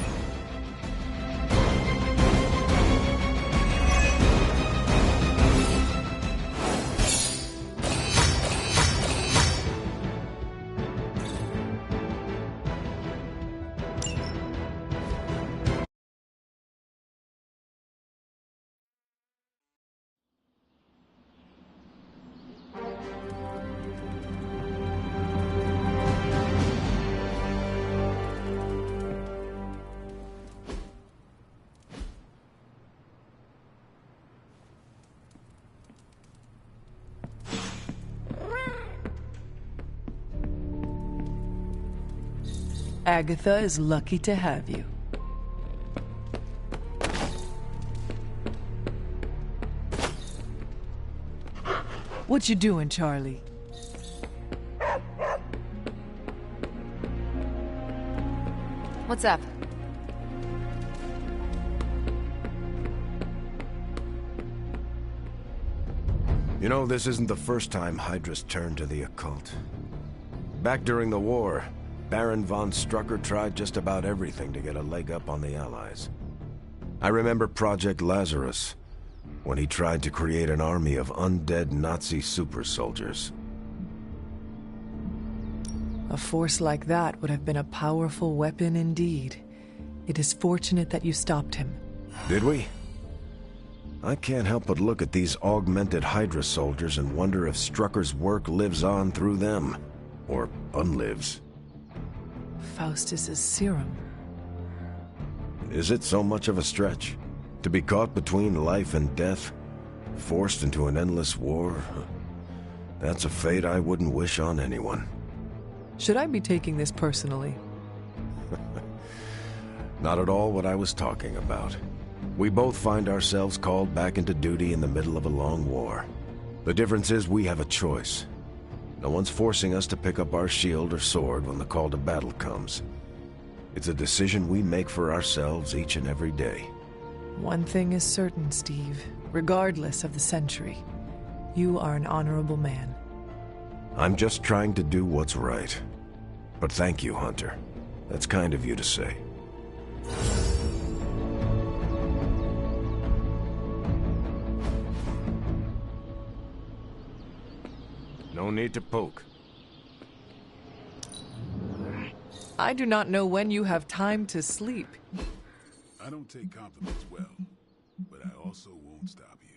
Agatha is lucky to have you. What you doing, Charlie? What's up? You know, this isn't the first time Hydra's turned to the occult. Back during the war, Baron von Strucker tried just about everything to get a leg up on the Allies. I remember Project Lazarus, when he tried to create an army of undead Nazi super soldiers. A force like that would have been a powerful weapon indeed. It is fortunate that you stopped him. Did we? I can't help but look at these augmented Hydra soldiers and wonder if Strucker's work lives on through them, or unlives. Faustus's serum. Is it so much of a stretch? To be caught between life and death? Forced into an endless war? That's a fate I wouldn't wish on anyone. Should I be taking this personally? Not at all what I was talking about. We both find ourselves called back into duty in the middle of a long war. The difference is we have a choice. No one's forcing us to pick up our shield or sword when the call to battle comes. It's a decision we make for ourselves each and every day. One thing is certain, Steve. Regardless of the century, you are an honorable man. I'm just trying to do what's right. But thank you, Hunter. That's kind of you to say. No need to poke. I do not know when you have time to sleep. I don't take compliments well, but I also won't stop you.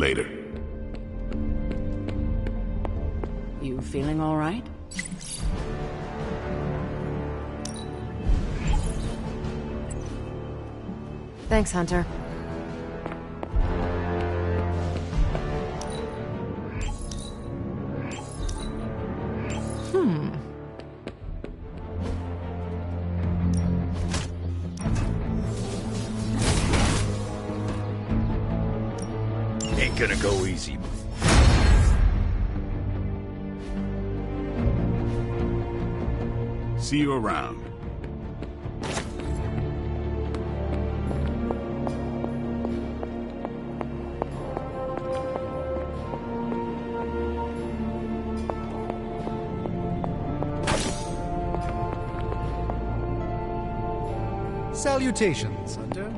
Later. You feeling all right? Thanks, Hunter. Ain't gonna go easy. See you around. Salutations, Hunter.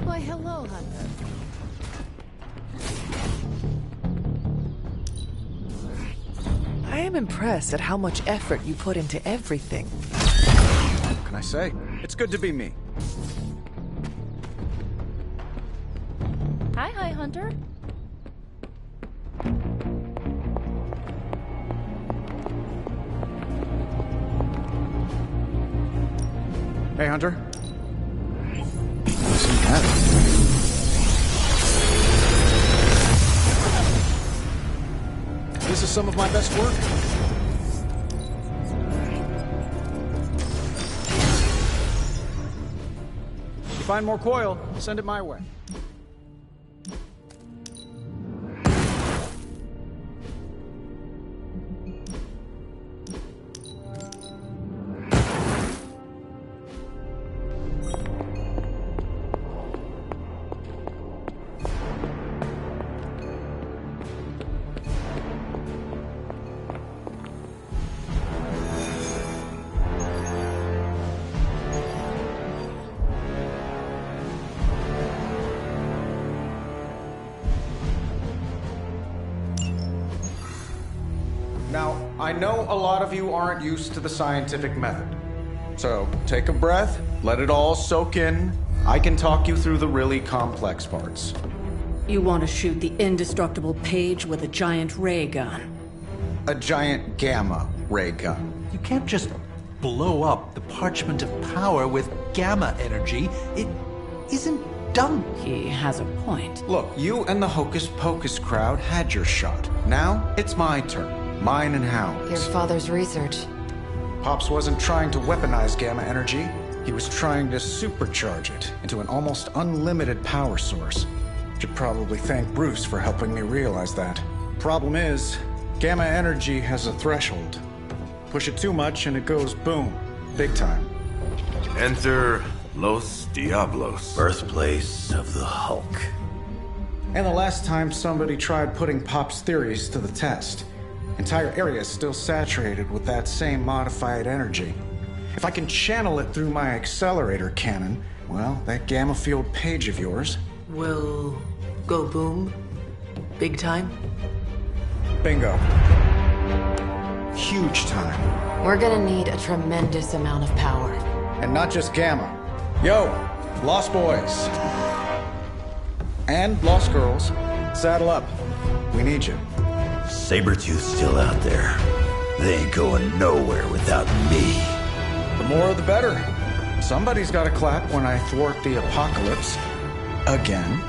Why, hello, Hunter. I am impressed at how much effort you put into everything. What can I say? It's good to be me. Hi, Hunter. Hey, Hunter. This is some of my best work. If you find more coil, send it my way. Now, I know a lot of you aren't used to the scientific method. So, take a breath, let it all soak in. I can talk you through the really complex parts. You want to shoot the indestructible Page with a giant ray gun? A giant gamma ray gun. You can't just blow up the Parchment of Power with gamma energy. It isn't done. He has a point. Look, you and the Hocus Pocus crowd had your shot. Now, it's my turn. Mine and Hound's. Your father's research. Pops wasn't trying to weaponize gamma energy. He was trying to supercharge it into an almost unlimited power source. Should probably thank Bruce for helping me realize that. Problem is, gamma energy has a threshold. Push it too much and it goes boom. Big time. Enter Los Diablos. Birthplace of the Hulk. And the last time somebody tried putting Pop's theories to the test. Entire area is still saturated with that same modified energy. If I can channel it through my accelerator cannon, well, that gamma field Page of yours will go boom? Big time? Bingo. Huge time. We're gonna need a tremendous amount of power. And not just gamma. Yo, Lost Boys. And Lost Girls, saddle up. We need you. Sabretooth's still out there. They ain't going nowhere without me. The more the better. Somebody's gotta clap when I thwart the apocalypse. Again.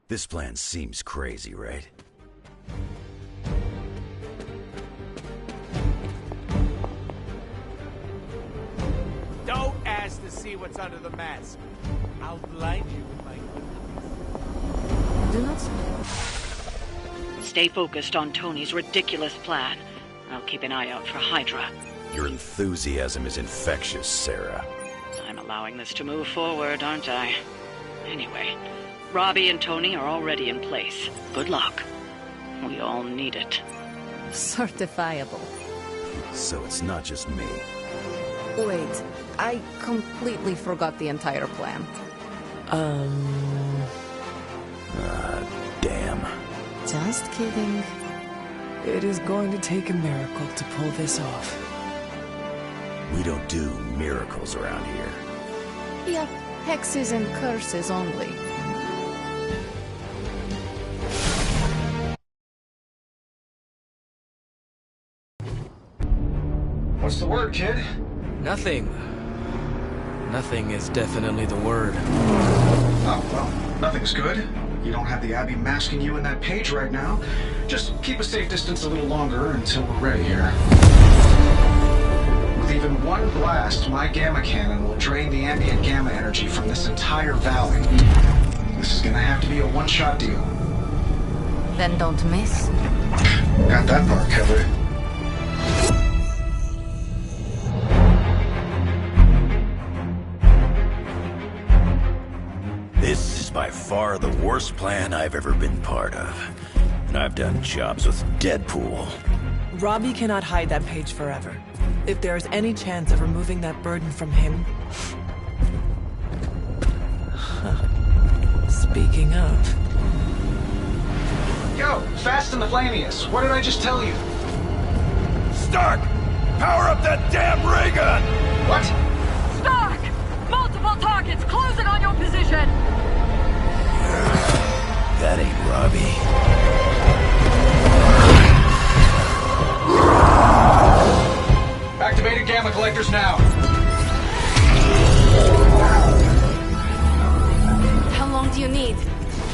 This plan seems crazy, right? Don't ask to see what's under the mask. I'll blind you with my goodness. Do not. Stay focused on Tony's ridiculous plan. I'll keep an eye out for Hydra. Your enthusiasm is infectious, Sarah. I'm allowing this to move forward, aren't I? Anyway, Robbie and Tony are already in place. Good luck. We all need it. Certifiable. So it's not just me. Wait, I completely forgot the entire plan. Damn. Just kidding. It is going to take a miracle to pull this off. We don't do miracles around here. Yep, hexes and curses only. What's the word, kid? Nothing. Nothing is definitely the word. Oh, well, nothing's good. You don't have the Abbey masking you in that page right now. Just keep a safe distance a little longer until we're ready here. With even one blast, my gamma cannon will drain the ambient gamma energy from this entire valley. This is gonna have to be a one-shot deal. Then don't miss. Got that part covered. This is by far the worst plan I've ever been part of. And I've done jobs with Deadpool. Robbie cannot hide that page forever. If there is any chance of removing that burden from him... Speaking of... Yo, Fast and the Flamius, what did I just tell you? Stark! Power up that damn ray gun! What? Stark! Multiple targets closing on your position! That ain't Robbie. Activated gamma collectors now. How long do you need?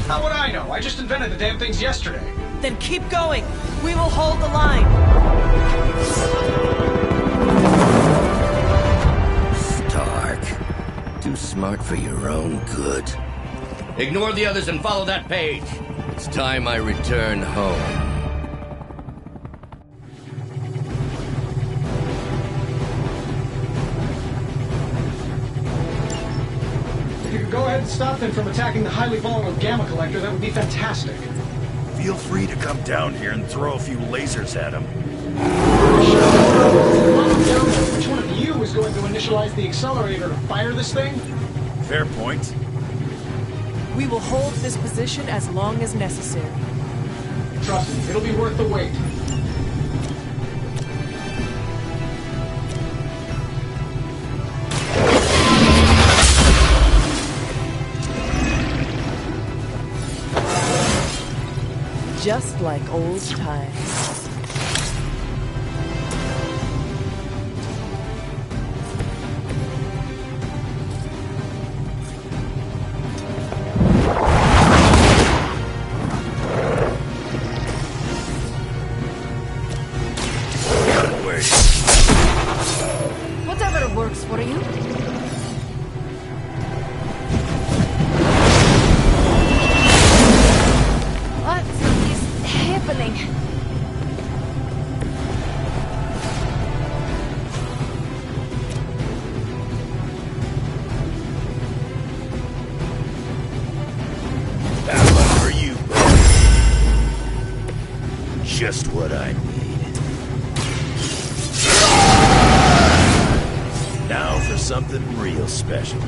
How would I know? I just invented the damn things yesterday. Then keep going. We will hold the line. Stark. Too smart for your own good. Ignore the others and follow that page. It's time I return home. If you could go ahead and stop them from attacking the highly volatile gamma collector, that would be fantastic. Feel free to come down here and throw a few lasers at him. Which one of you is going to initialize the accelerator to fire this thing? Fair point. We will hold this position as long as necessary. Trust me, it'll be worth the wait. Just like old times. Whatever works for you. What is happening? That one for you, bro. Just what I need. Now for something real special.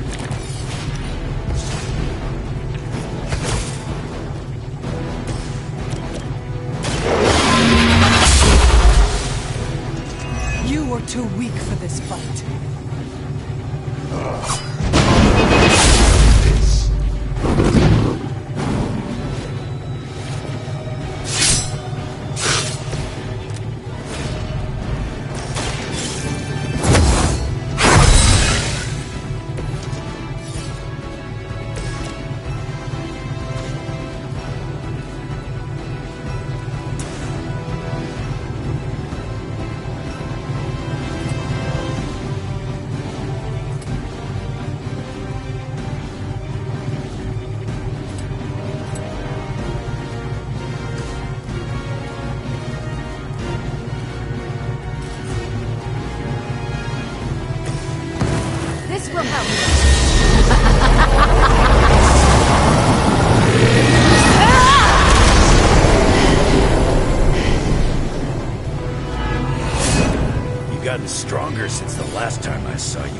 You were too weak for this fight. This will help. You've gotten stronger since the last time I saw you.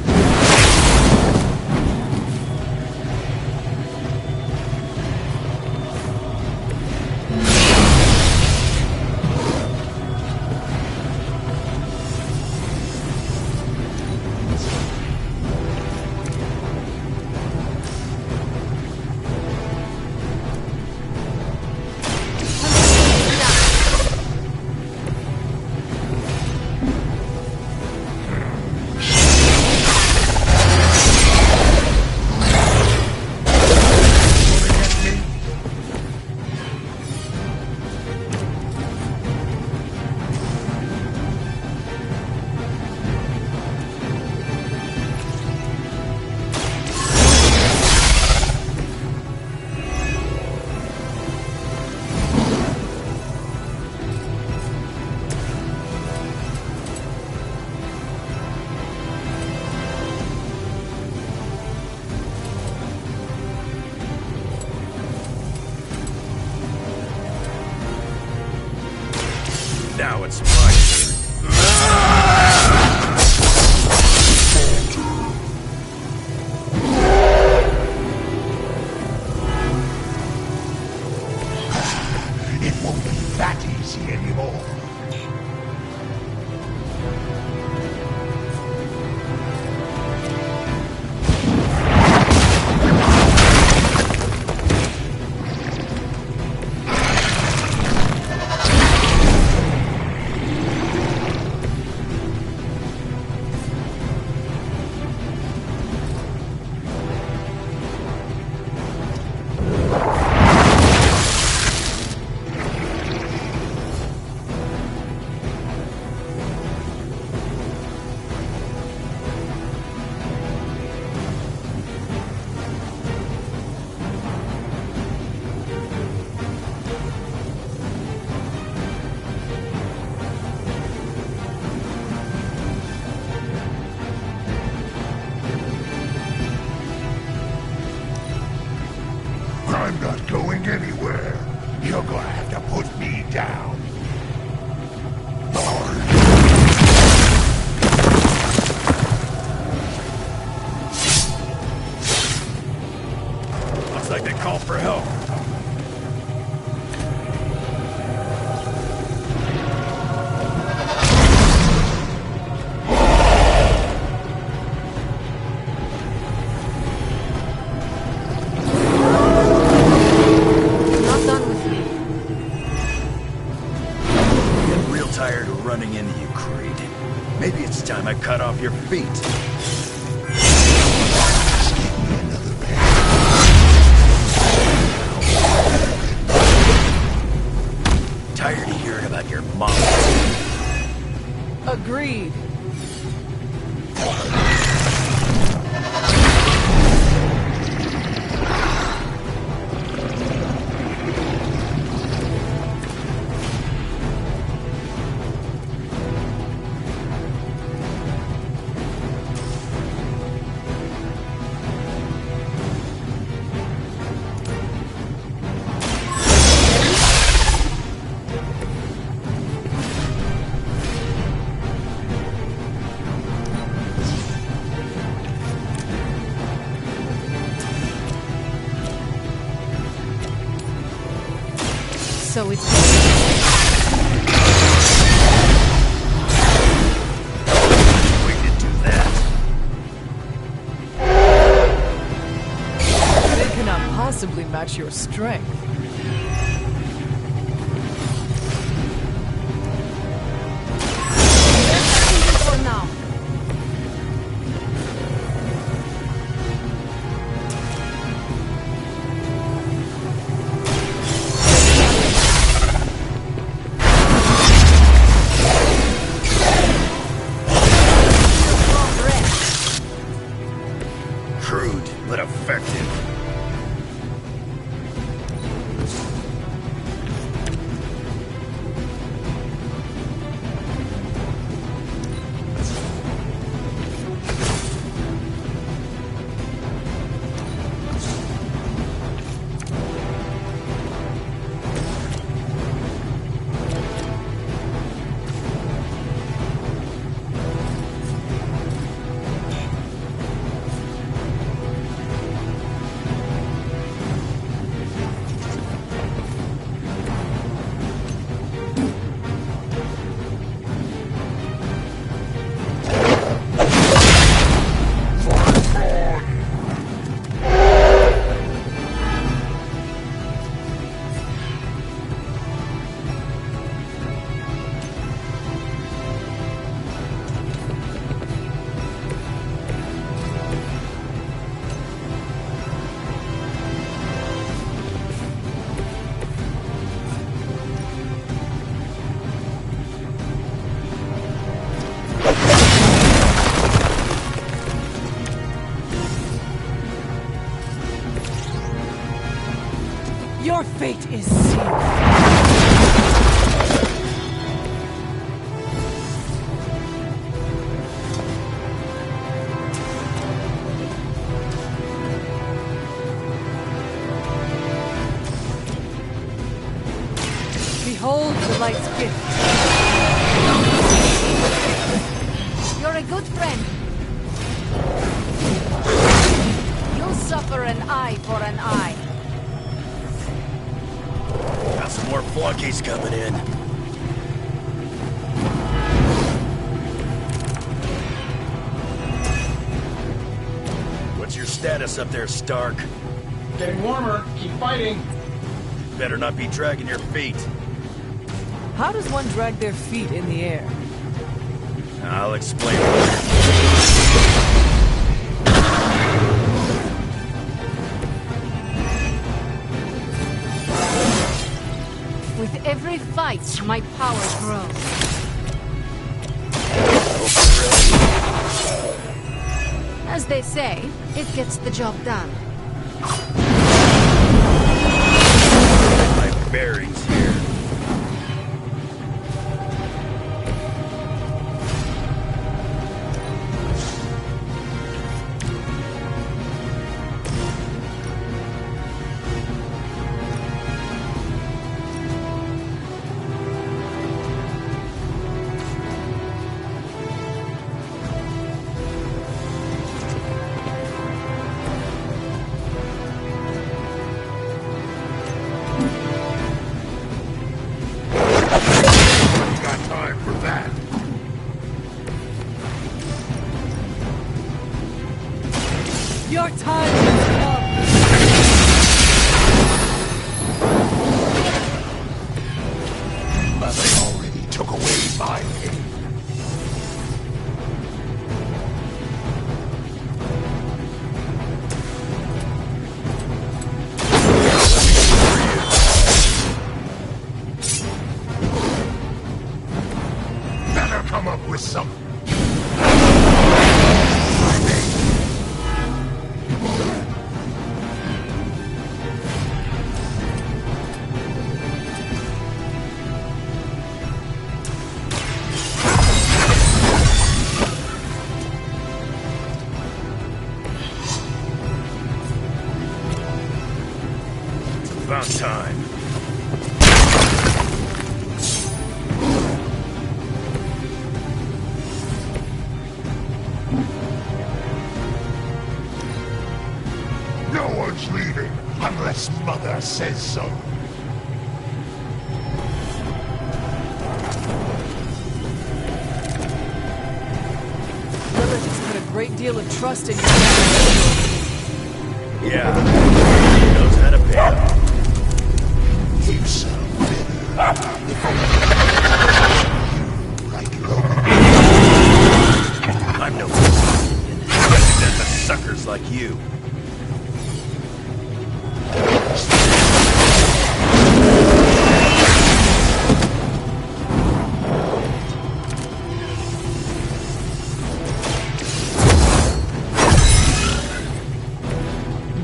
Now it's my turn. It won't be that easy anymore. I'm not going anywhere. You're gonna have to put me down. Looks like they called for help. Not done with me. I'm real tired of running into you, Creed. Maybe it's time I cut off your feet. Tired of hearing about your mom. Agreed. So it's... We can do that. They cannot possibly match your strength. For now. Crude, but effective. Your fate is sealed. Behold the light's gift. You're a good friend. You'll suffer an eye for an eye. Got some more flunkies coming in. What's your status up there, Stark? Getting warmer. Keep fighting. Better not be dragging your feet. How does one drag their feet in the air? I'll explain. With every fight, my power grows. As they say, it gets the job done. My bearings here. Your time has come. But they already took away my pain. Better come up with some. About time. No one's leaving unless Mother says so. Lilith has put a great deal of trust in you. Yeah. He knows how to pay off. Keep so I'm no than the suckers like you.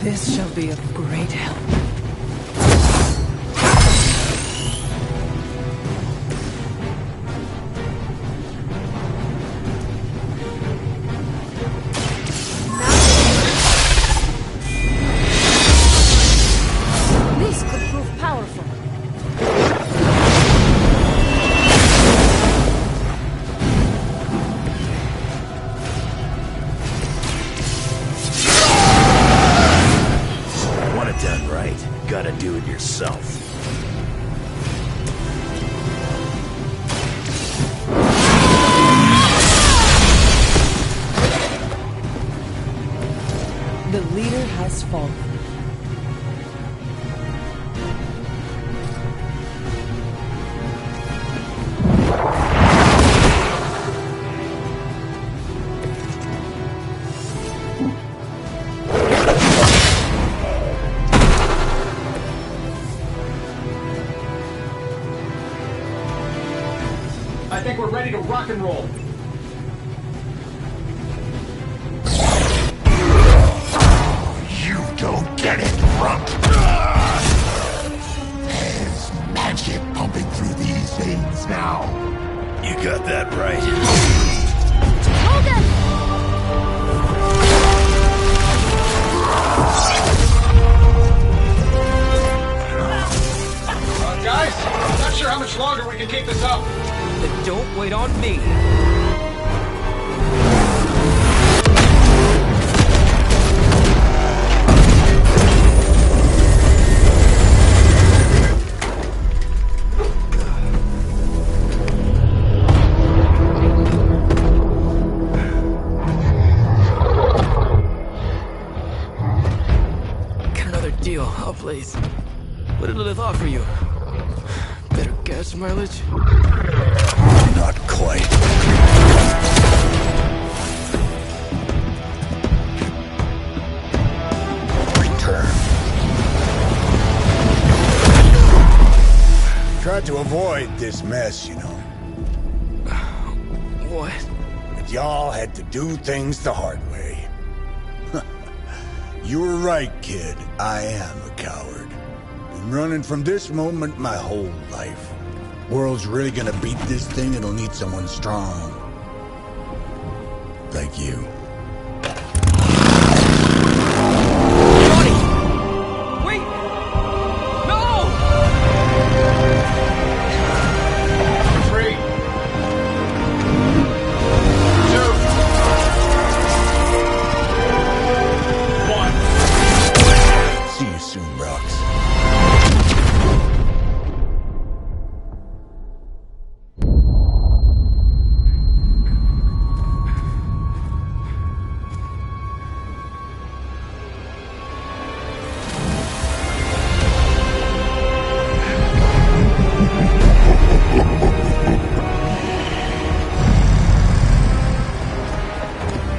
This shall be of great help. This could prove powerful. Want it done right, gotta do it yourself. The leader has fallen. I think we're ready to rock and roll. You don't get it, Rump. place. What did Lilith offer you? Better gas mileage? Not quite. Return. Tried to avoid this mess, you know. What? But y'all had to do things the hard way. You were right, kid. I am a coward. Been running from this moment my whole life. World's really gonna beat this thing, it'll need someone strong. Like you. Wait! No! 3, 2. See you soon, Brox.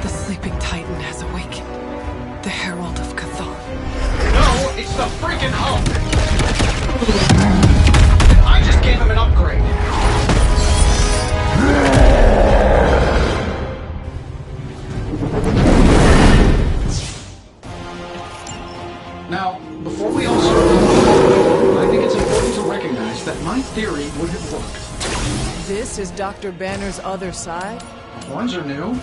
The sleeping Titan has awakened. The Herald of Cathal. No, it's the freaking Hulk! I just gave him an upgrade. Now, before we all start, I think it's important to recognize that my theory would have worked. This is Dr. Banner's other side? Horns are new.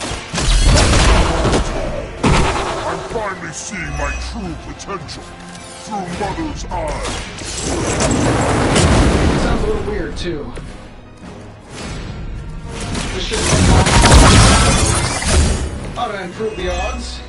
I'm finally seeing my true potential through Mother's eyes. It sounds a little weird, too. This should ought to improve the odds.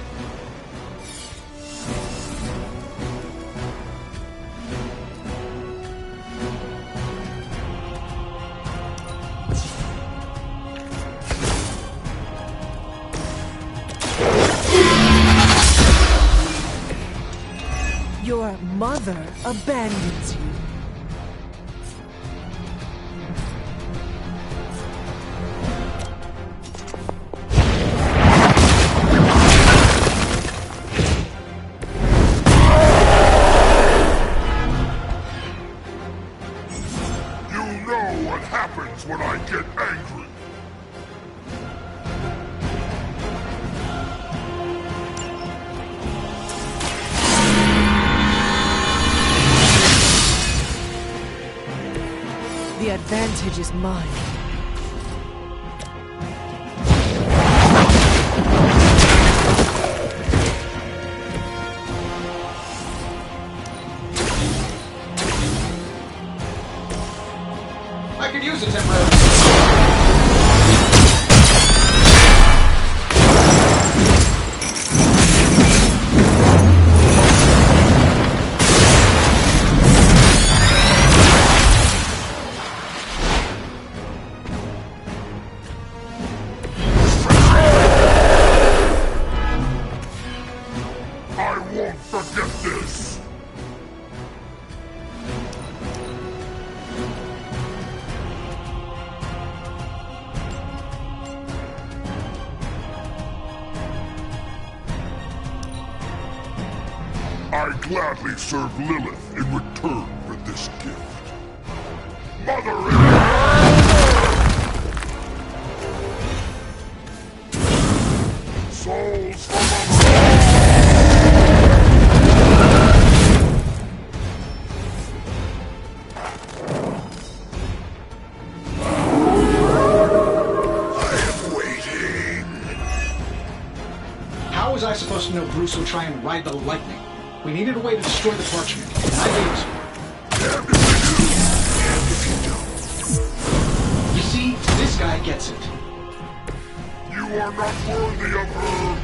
Your mother abandons you. You know what happens when I get angry. The advantage is mine. I could use a temporary. I won't forget this. I gladly serve Lilith in return for this gift. Souls from How was I supposed to know Bruce would try and ride the lightning? We needed a way to destroy the parchment, and I gave it to him. You see, this guy gets it. You are not worthy of her.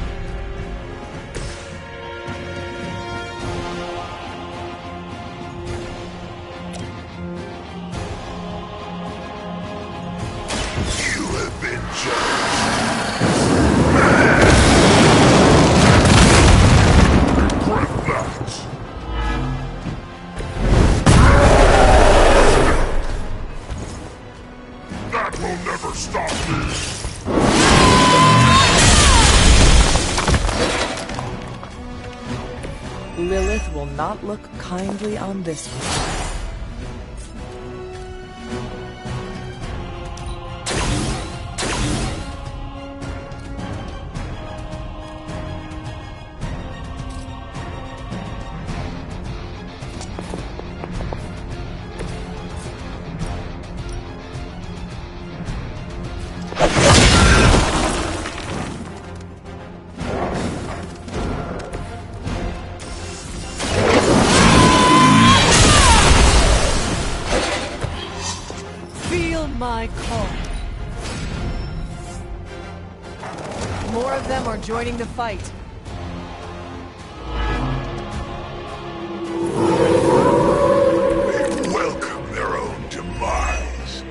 You have been judged. Regret that. Lilith will not look kindly on this one. My call. More of them are joining the fight. They welcome their own demise.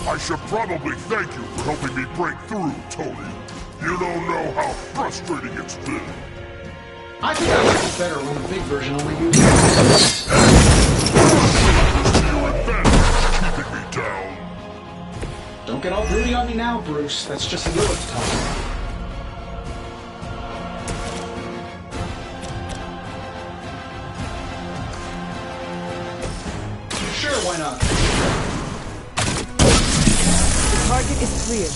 I should probably thank you for helping me break through, Tony. You don't know how frustrating it's been. I think I like it better when the big version only uses Keeping me down. Don't get all broody on me now, Bruce. That's just Lilith talking. Sure, why not? The target is clear.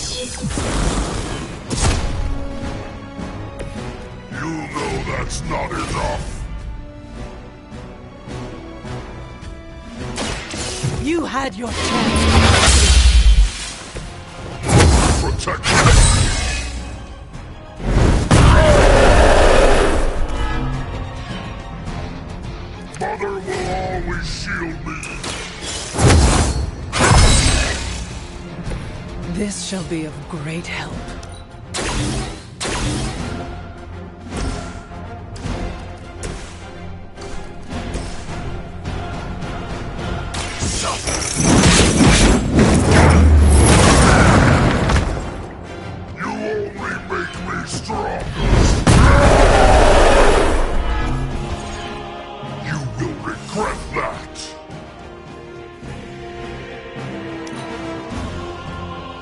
You know that's not enough. You had your chance. Protect me. Mother will always shield me. This shall be of great help.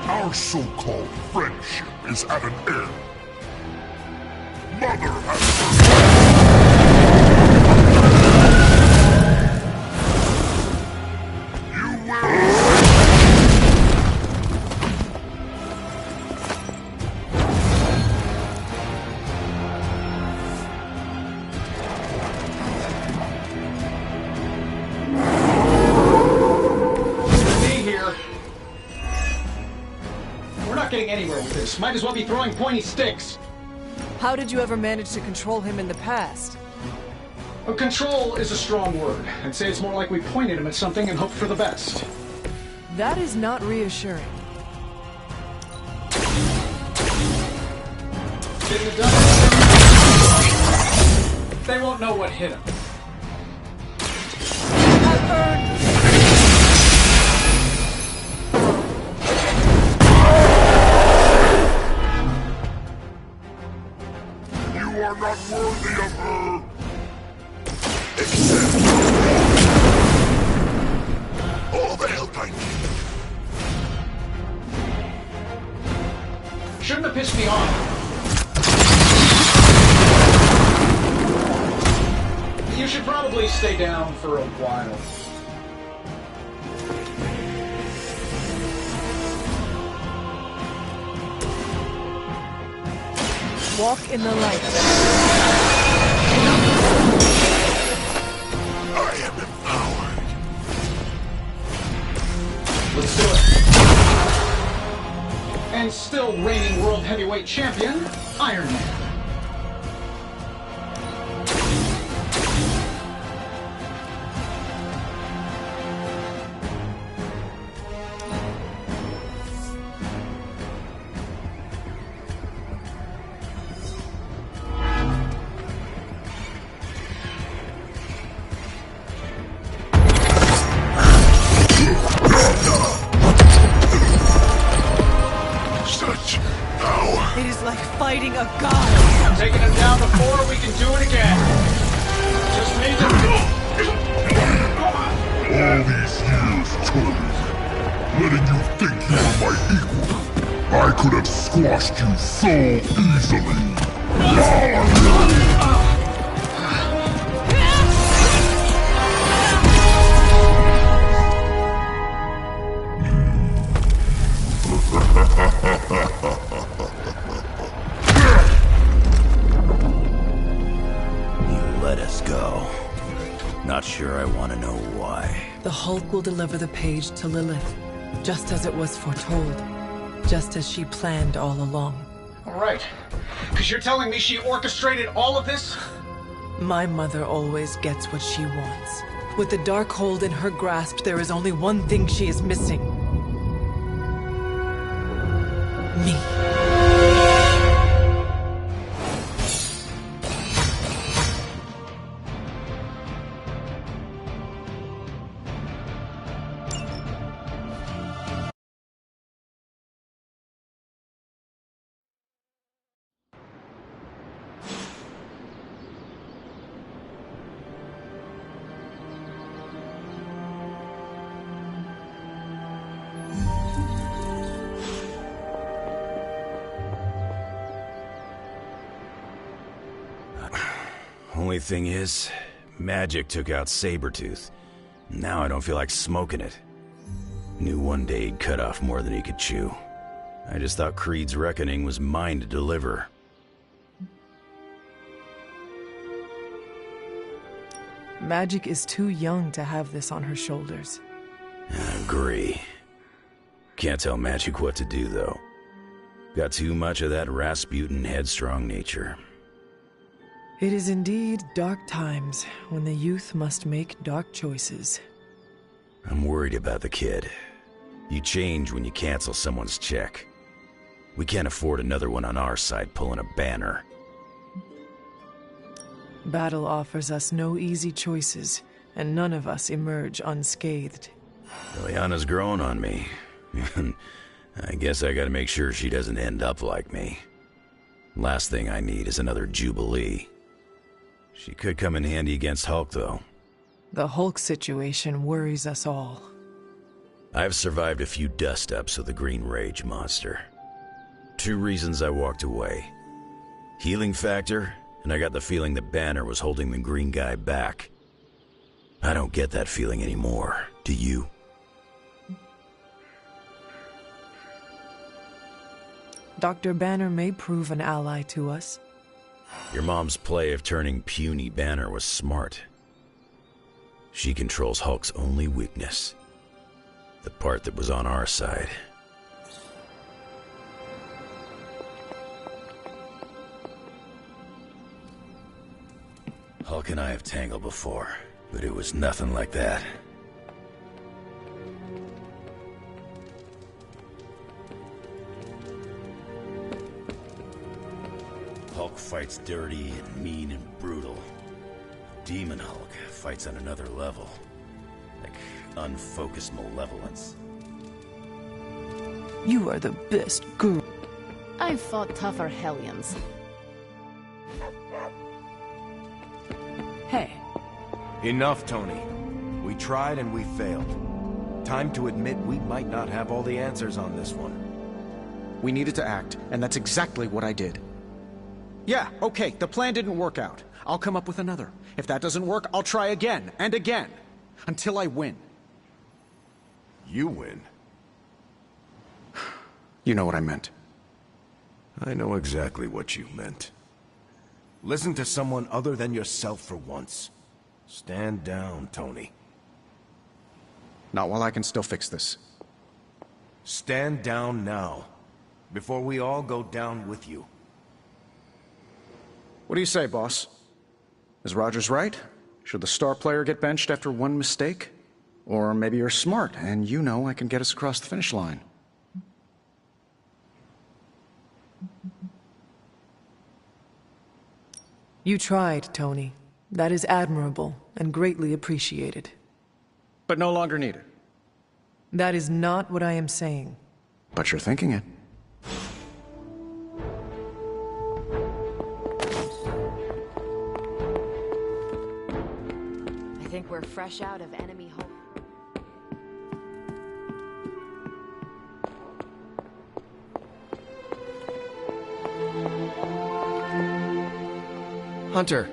Our so-called friendship is at an end. Mother getting anywhere with this. Might as well be throwing pointy sticks. How did you ever manage to control him in the past? Well, control is a strong word. I'd say it's more like we pointed him at something and hoped for the best. That is not reassuring. Didn't have done it. They won't know what hit him. You are not worthy of her. Accept all the help I need. Shouldn't have pissed me off. You should probably stay down for a while. Walk in the light. I am empowered. Let's do it. And still reigning World Heavyweight Champion, Iron Man. It is like fighting a god. Taking him down before, we can do it again. Just need to... All these years, Tony, letting you think you were my equal, I could have squashed you so easily. go. Not sure I want to know why. The Hulk will deliver the page to Lilith, just as it was foretold, just as she planned all along. All right. Because you're telling me she orchestrated all of this? My mother always gets what she wants. With the Darkhold in her grasp, there is only one thing she is missing. Me. Only thing is, magic took out Sabretooth. Now I don't feel like smoking it. Knew one day he'd cut off more than he could chew. I just thought Creed's reckoning was mine to deliver. Magic is too young to have this on her shoulders. I agree. Can't tell Magic what to do, though. Got too much of that Rasputin headstrong nature. It is indeed dark times when the youth must make dark choices. I'm worried about the kid. You change when you cancel someone's check. We can't afford another one on our side pulling a Banner. Battle offers us no easy choices, and none of us emerge unscathed. Liliana's growing on me. I guess I gotta make sure she doesn't end up like me. Last thing I need is another Jubilee. She could come in handy against Hulk, though. The Hulk situation worries us all. I've survived a few dust-ups with the Green Rage monster. 2 reasons I walked away. Healing factor, and I got the feeling that Banner was holding the green guy back. I don't get that feeling anymore, do you? Dr. Banner may prove an ally to us. Your mom's play of turning puny Banner was smart. She controls Hulk's only weakness. The part that was on our side. Hulk and I have tangled before, but it was nothing like that. Hulk fights dirty and mean and brutal. Demon Hulk fights on another level. Like unfocused malevolence. You are the best girl. I've fought tougher Hellions. Hey. Enough, Tony. We tried and we failed. Time to admit we might not have all the answers on this one. We needed to act, and that's exactly what I did. Yeah, okay, the plan didn't work out. I'll come up with another. If that doesn't work, I'll try again and again. Until I win. You win? You know what I meant. I know exactly what you meant. Listen to someone other than yourself for once. Stand down, Tony. Not while I can still fix this. Stand down now, before we all go down with you. What do you say, boss? Is Rogers right? Should the star player get benched after one mistake? Or maybe you're smart, and you know I can get us across the finish line. You tried, Tony. That is admirable and greatly appreciated. But no longer needed. That is not what I am saying. But you're thinking it. I think we're fresh out of enemy home. Hunter,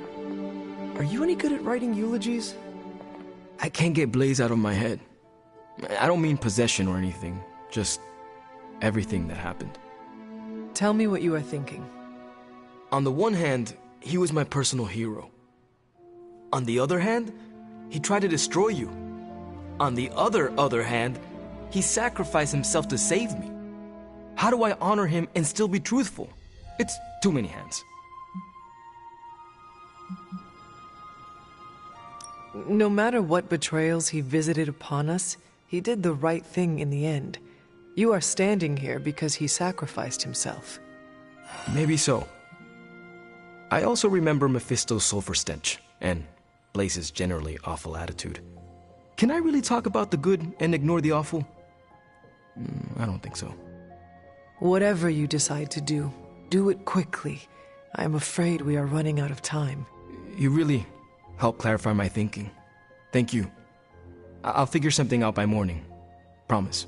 are you any good at writing eulogies? I can't get Blaze out of my head. I don't mean possession or anything, just everything that happened. Tell me what you are thinking. On the one hand, he was my personal hero. On the other hand, he tried to destroy you. On the other hand, he sacrificed himself to save me. How do I honor him and still be truthful? It's too many hands. No matter what betrayals he visited upon us, he did the right thing in the end. You are standing here because he sacrificed himself. Maybe so. I also remember Mephisto's sulfur stench, and Blaze's generally awful attitude. Can I really talk about the good and ignore the awful? I don't think so. Whatever you decide to do, do it quickly. I am afraid we are running out of time. You really helped clarify my thinking. Thank you. I'll figure something out by morning. Promise.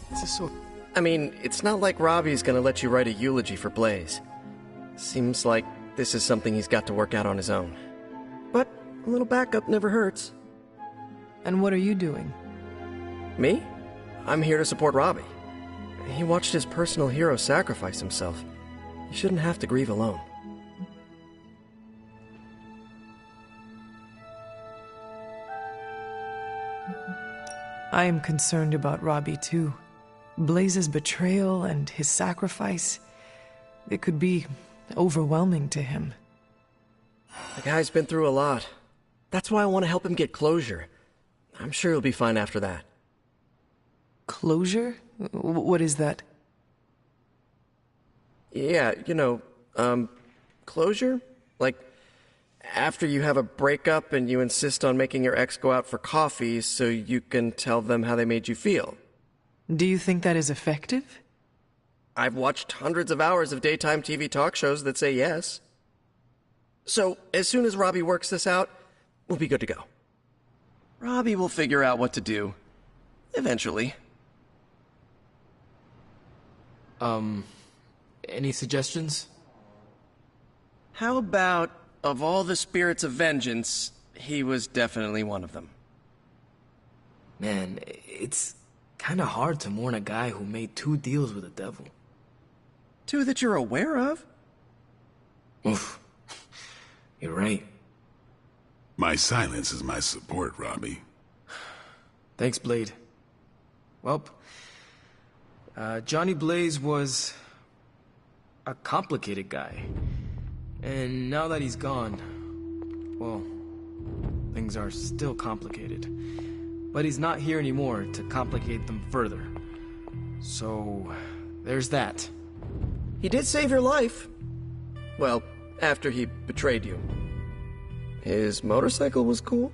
This is so... I mean, it's not like Robbie's gonna let you write a eulogy for Blaze. Seems like this is something he's got to work out on his own. But a little backup never hurts. And what are you doing? Me? I'm here to support Robbie. He watched his personal hero sacrifice himself. He shouldn't have to grieve alone. I am concerned about Robbie too. Blaze's betrayal and his sacrifice, it could be overwhelming to him. The guy's been through a lot. That's why I want to help him get closure. I'm sure he'll be fine after that. Closure? What is that? Yeah, closure? Like, after you have a breakup and you insist on making your ex go out for coffee so you can tell them how they made you feel. Do you think that is effective? I've watched hundreds of hours of daytime TV talk shows that say yes. So, as soon as Robbie works this out, we'll be good to go. Robbie will figure out what to do. Eventually. Any suggestions? How about, of all the spirits of vengeance, he was definitely one of them. Man, it's kinda hard to mourn a guy who made 2 deals with the devil. 2 that you're aware of? Oof. You're right. My silence is my support, Robbie. Thanks, Blade. Well, Johnny Blaze was a complicated guy. And now that he's gone, well, things are still complicated. But he's not here anymore to complicate them further. So, there's that. He did save your life. Well, after he betrayed you. His motorcycle was cool.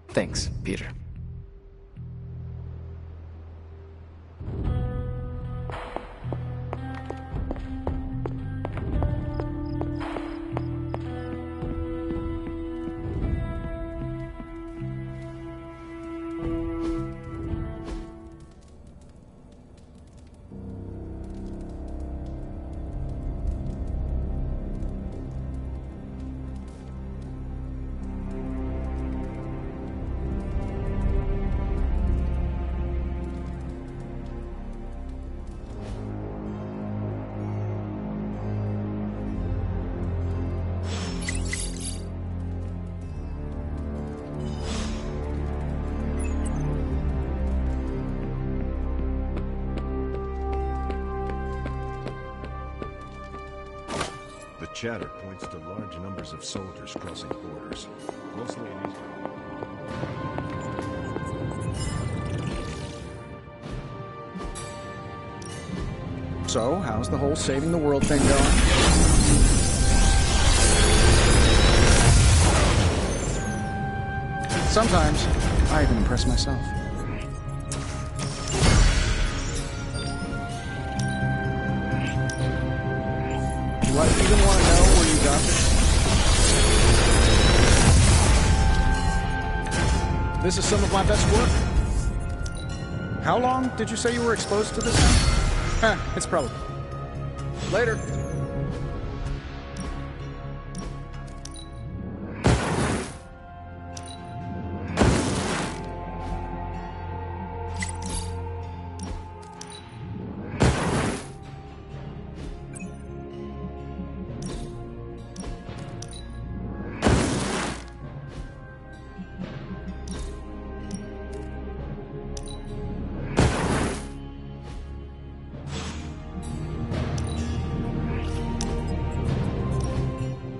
Thanks, Peter. Chatter points to large numbers of soldiers crossing borders, mostly in Eastern. So, how's the whole saving the world thing going? Sometimes, I even impress myself. Do I even want to know where you got this? This is some of my best work. How long did you say you were exposed to this thing? It's probably... Later.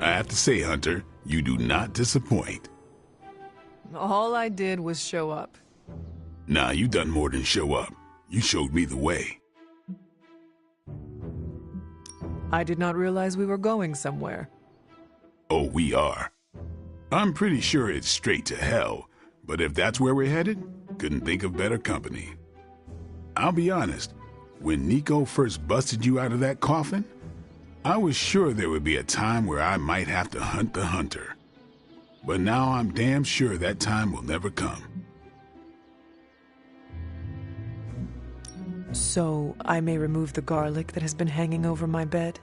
I have to say, Hunter, you do not disappoint. All I did was show up. Nah, you done more than show up. You showed me the way. I did not realize we were going somewhere. Oh, we are. I'm pretty sure it's straight to hell, but if that's where we're headed, couldn't think of better company. I'll be honest, when Nico first busted you out of that coffin, I was sure there would be a time where I might have to hunt the hunter. But now I'm damn sure that time will never come. So, I may remove the garlic that has been hanging over my bed?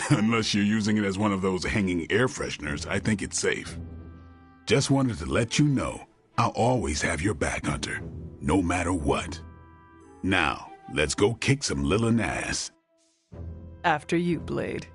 Unless you're using it as one of those hanging air fresheners, I think it's safe. Just wanted to let you know, I'll always have your back, Hunter, no matter what. Now, let's go kick some Lilin ass. After you, Blade.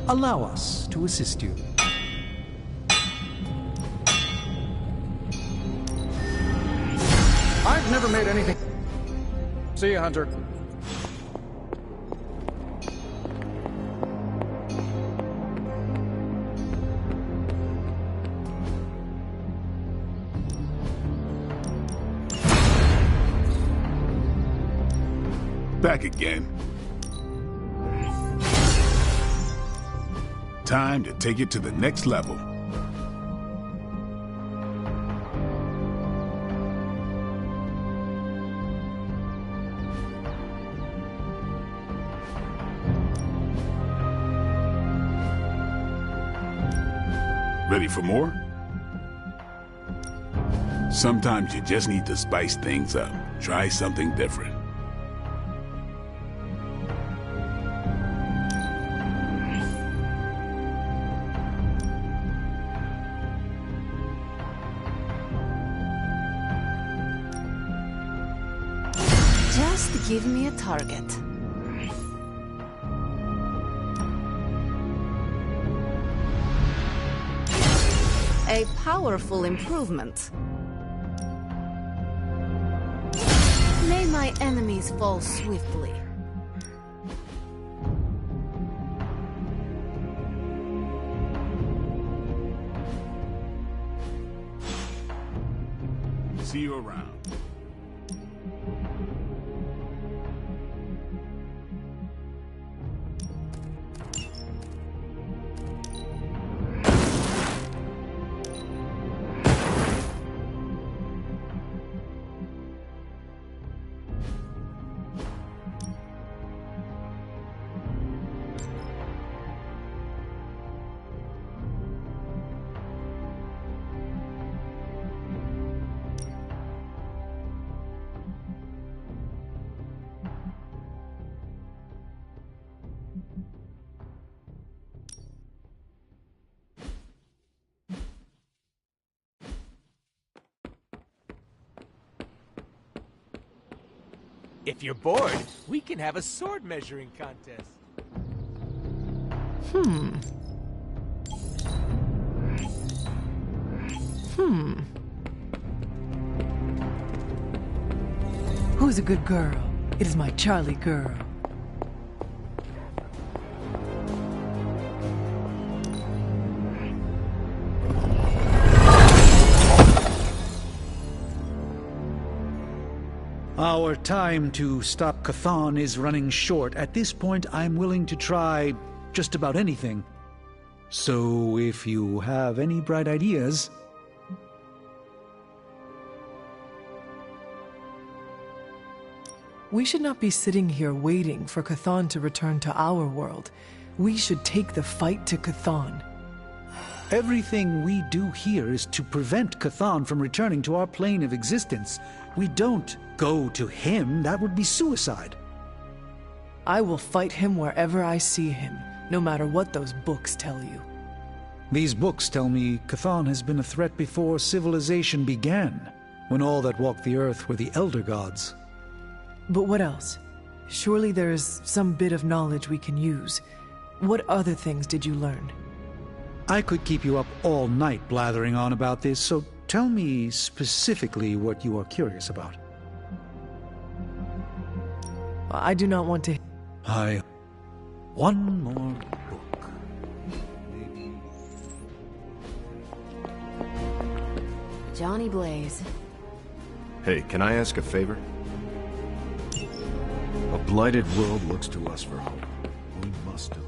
Allow us to assist you. I've never made anything... See you, Hunter. Back again. Time to take it to the next level. Ready for more? Sometimes you just need to spice things up. Try something different. Just give me a target. A powerful improvement. May my enemies fall swiftly. See you around. If you're bored, we can have a sword measuring contest. Who's a good girl? It is my Charlie girl. Our time to stop Chthon is running short. At this point, I'm willing to try just about anything. So if you have any bright ideas... We should not be sitting here waiting for Chthon to return to our world. We should take the fight to Chthon. Everything we do here is to prevent Chthon from returning to our plane of existence. We don't go to him. That would be suicide. I will fight him wherever I see him, no matter what those books tell you. These books tell me Chthon has been a threat before civilization began, when all that walked the earth were the Elder Gods. But what else? Surely there is some bit of knowledge we can use. What other things did you learn? I could keep you up all night blathering on about this, so tell me specifically what you are curious about. I do not want to... One more book. Johnny Blaze. Hey, can I ask a favor? A blighted world looks to us for hope. We must deliver.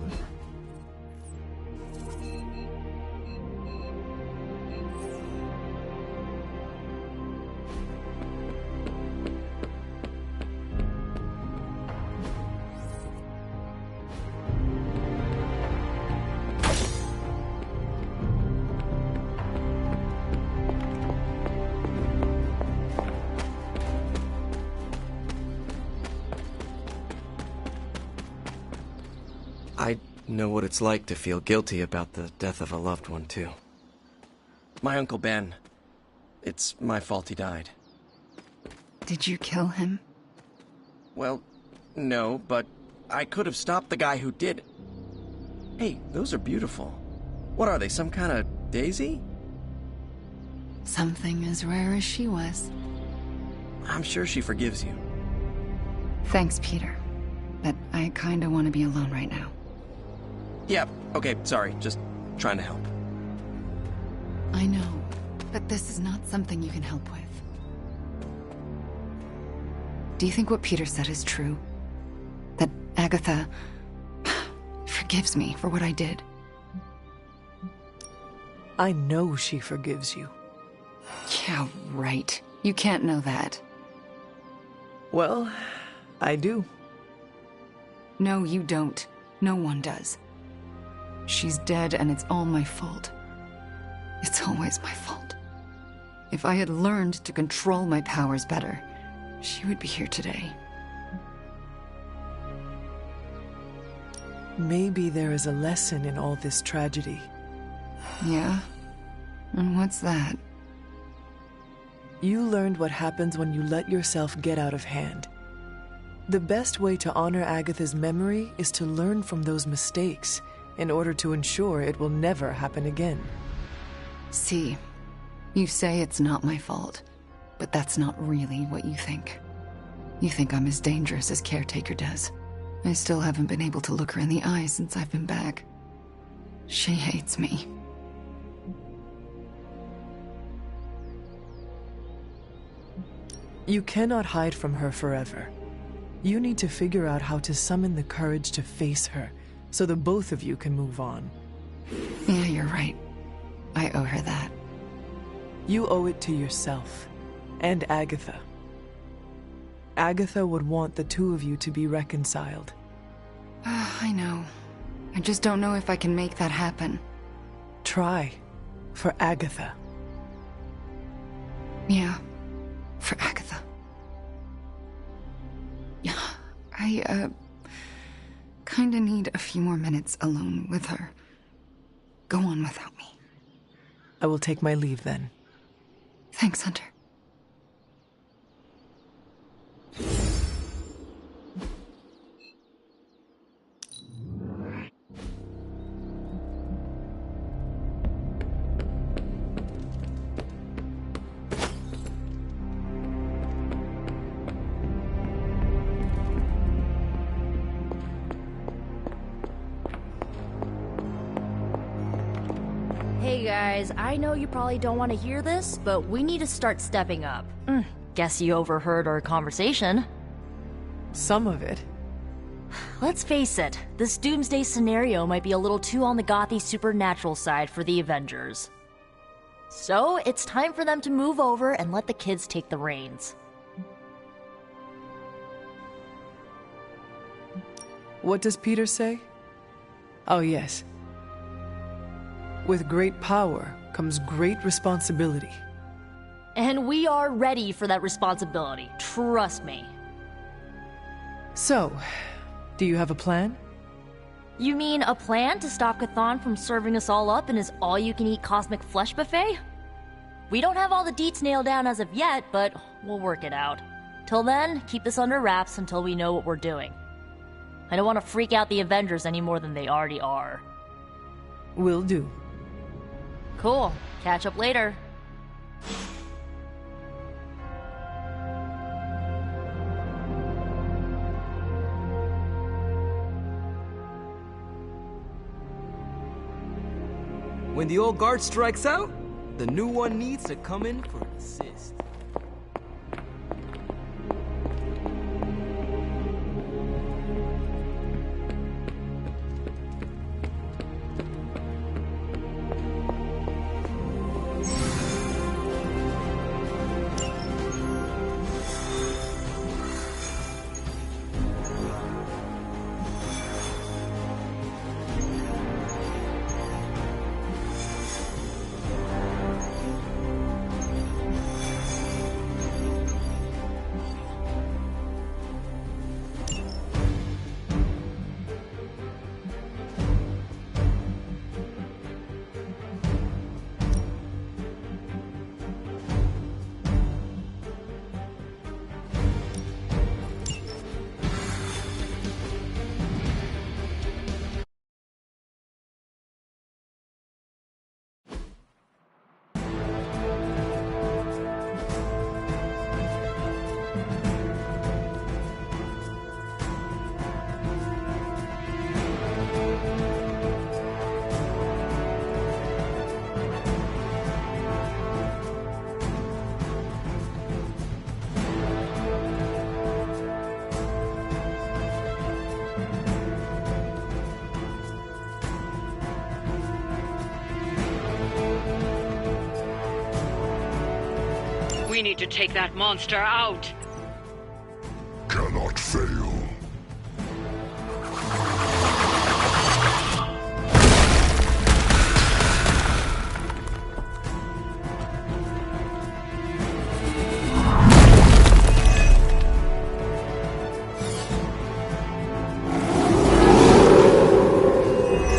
I know what it's like to feel guilty about the death of a loved one, too. My Uncle Ben. It's my fault he died. Did you kill him? Well, no, but I could have stopped the guy who did. Hey, those are beautiful. What are they, some kind of daisy? Something as rare as she was. I'm sure she forgives you. Thanks, Peter. But I kinda want to be alone right now. Yeah, okay, sorry. Just trying to help. I know, but this is not something you can help with. Do you think what Peter said is true? That Agatha forgives me for what I did? I know she forgives you. Yeah, right. You can't know that. Well, I do. No, you don't. No one does. She's dead and it's all my fault. It's always my fault. If I had learned to control my powers better, she would be here today. Maybe there is a lesson in all this tragedy. Yeah? And what's that? You learned what happens when you let yourself get out of hand. The best way to honor Agatha's memory is to learn from those mistakes in order to ensure it will never happen again. See, you say it's not my fault, but that's not really what you think. You think I'm as dangerous as Caretaker does. I still haven't been able to look her in the eye since I've been back. She hates me. You cannot hide from her forever. You need to figure out how to summon the courage to face her, so the both of you can move on. Yeah, you're right. I owe her that. You owe it to yourself, and Agatha. Agatha would want the two of you to be reconciled. I know. I just don't know if I can make that happen. Try. For Agatha. Yeah. For Agatha. I, kinda need a few more minutes alone with her. Go on without me. I will take my leave then. Thanks, Hunter. Hey guys, I know you probably don't want to hear this, but we need to start stepping up. Guess you overheard our conversation. Some of it. Let's face it, this doomsday scenario might be a little too on the gothy supernatural side for the Avengers. So, it's time for them to move over and let the kids take the reins. What does Peter say? Oh, yes. With great power comes great responsibility. And we are ready for that responsibility, trust me. So, do you have a plan? You mean a plan to stop Chthon from serving us all up in his all-you-can-eat cosmic flesh buffet? We don't have all the deets nailed down as of yet, but we'll work it out. Till then, keep this under wraps until we know what we're doing. I don't want to freak out the Avengers any more than they already are. Will do. Cool. Catch up later. When the old guard strikes out, the new one needs to come in for an assist. We need to take that monster out. Cannot fail.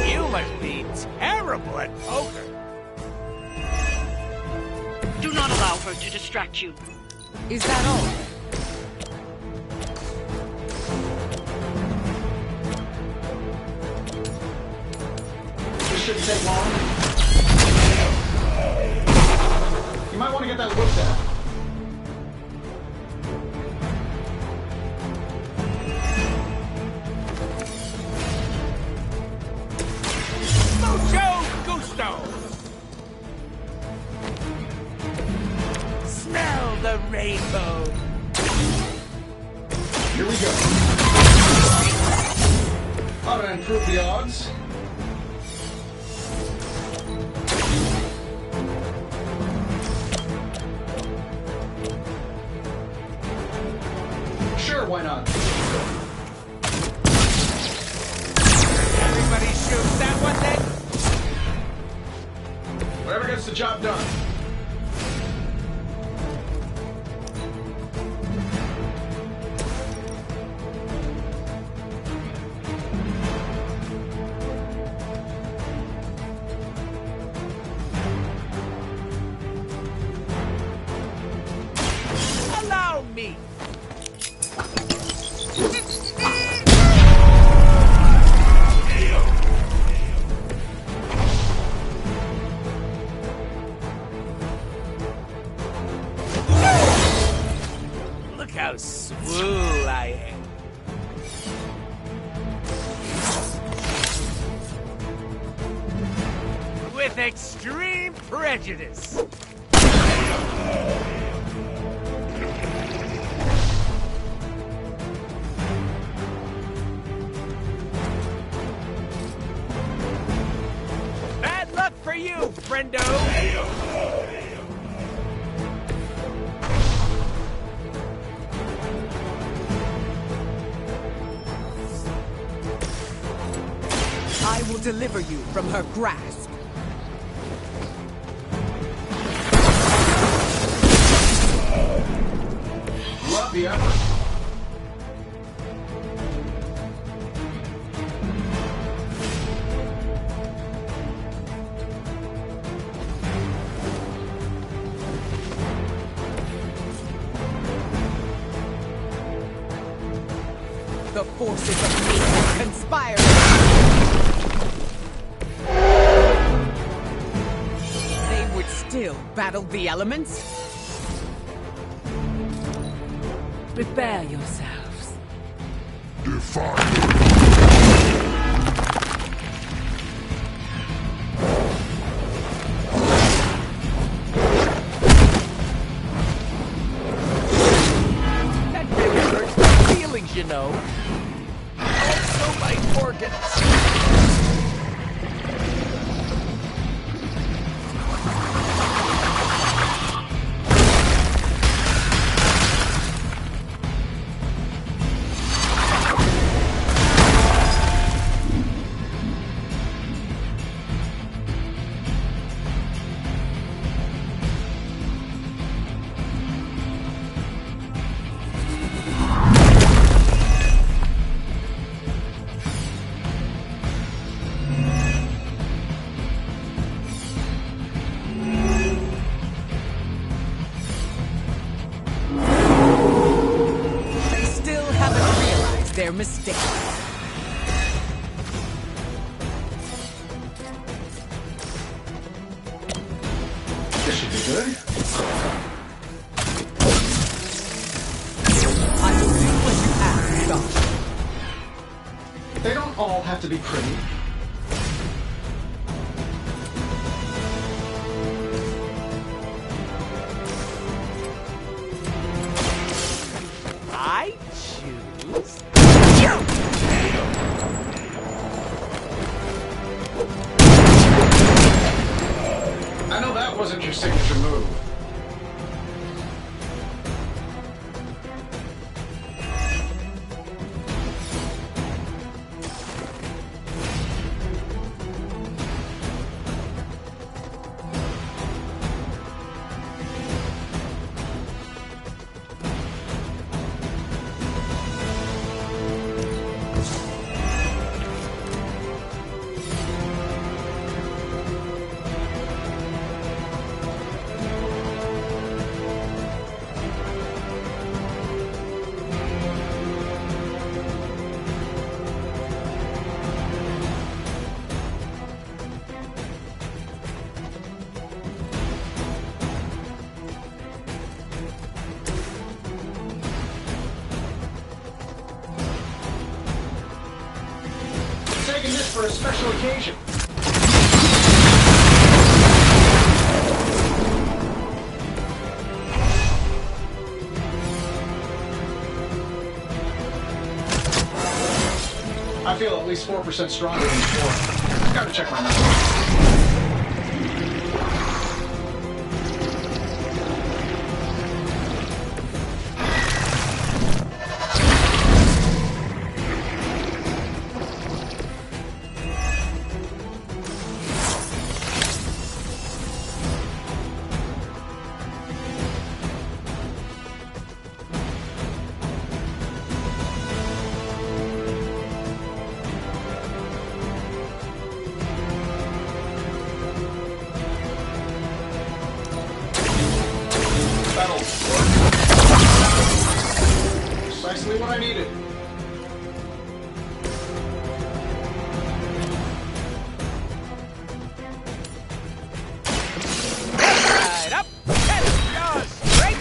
You must be terrible at poker. Do not allow her to distract you. Is that all? This shouldn't take long. You might want to get that looked at. Mucho gusto! Smell the rainbow! Here we go. How to improve the odds? Sure, why not? Everybody shoots that one then? Whatever gets the job done. Allow me! Look how swole I am. With extreme prejudice. Bad luck for you, friendo! I will deliver you from her grasp. Love the effort. The forces of nature conspire. They would still battle the elements? Prepare yourselves. That really hurts my feelings, you know. Also my organs. They still haven't realized their mistake. This should be good. I will do what you ask, Doctor. They don't all have to be pretty. I choose I know that wasn't your signature move. for a special occasion. I feel at least 4% stronger than before. Gotta check my numbers. Precisely what I needed. Right up, and yours straight.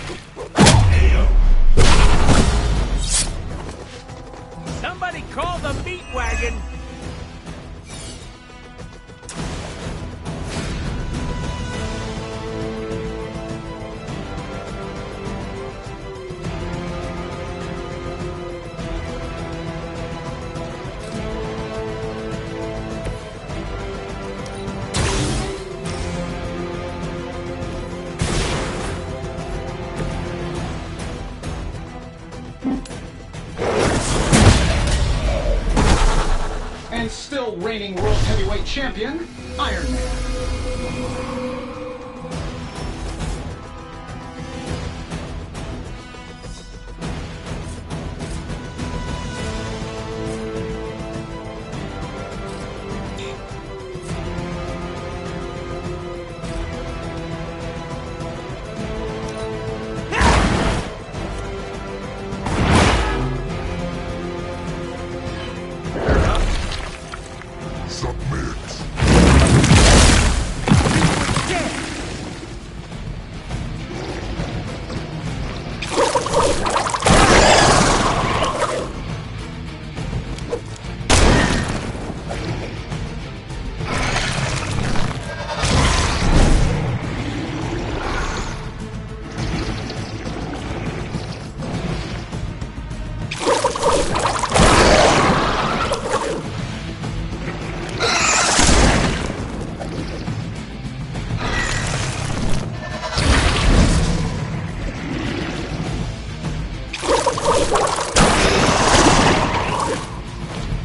Somebody call the meat wagon. And still reigning World Heavyweight Champion, Iron Man.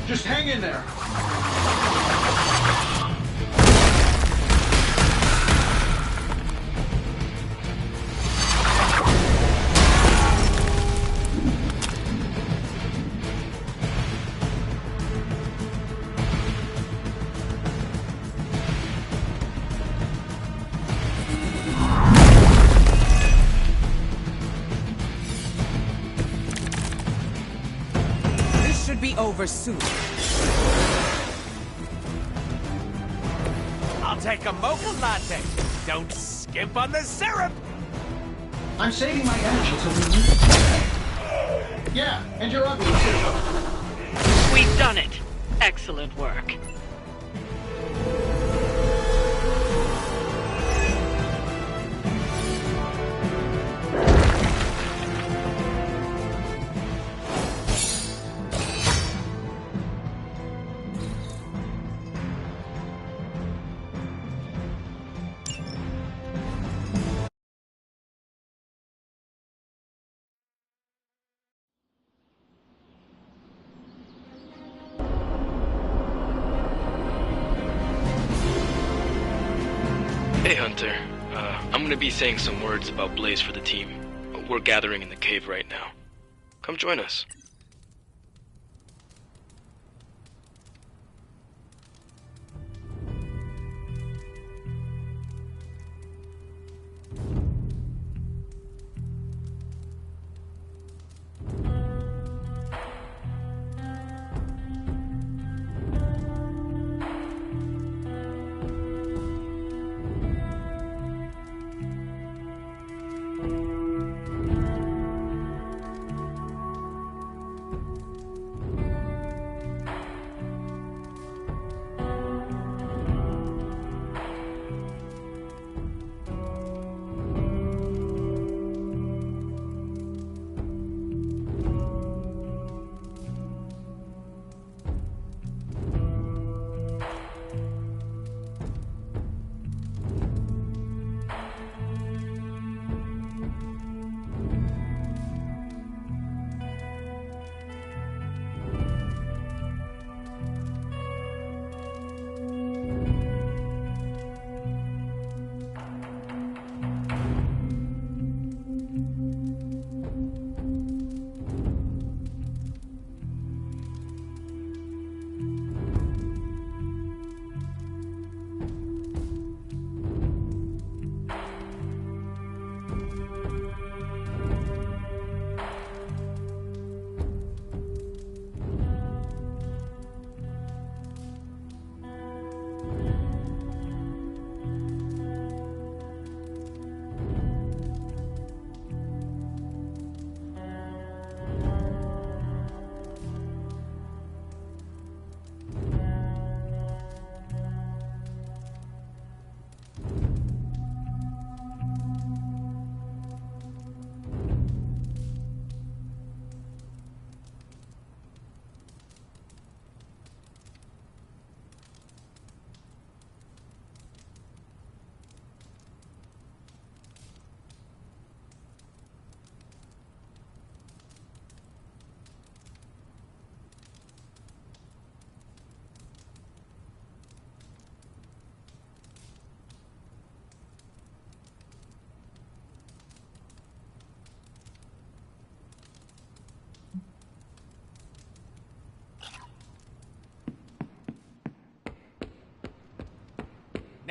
Just hang in there. This should be over soon. I'll take a mocha latte. Don't skimp on the syrup. I'm saving my energy till we meet. Yeah, and you're ugly too. We've done it. Excellent work. Hey Hunter, I'm gonna be saying some words about Blaze for the team. We're gathering in the cave right now. Come join us.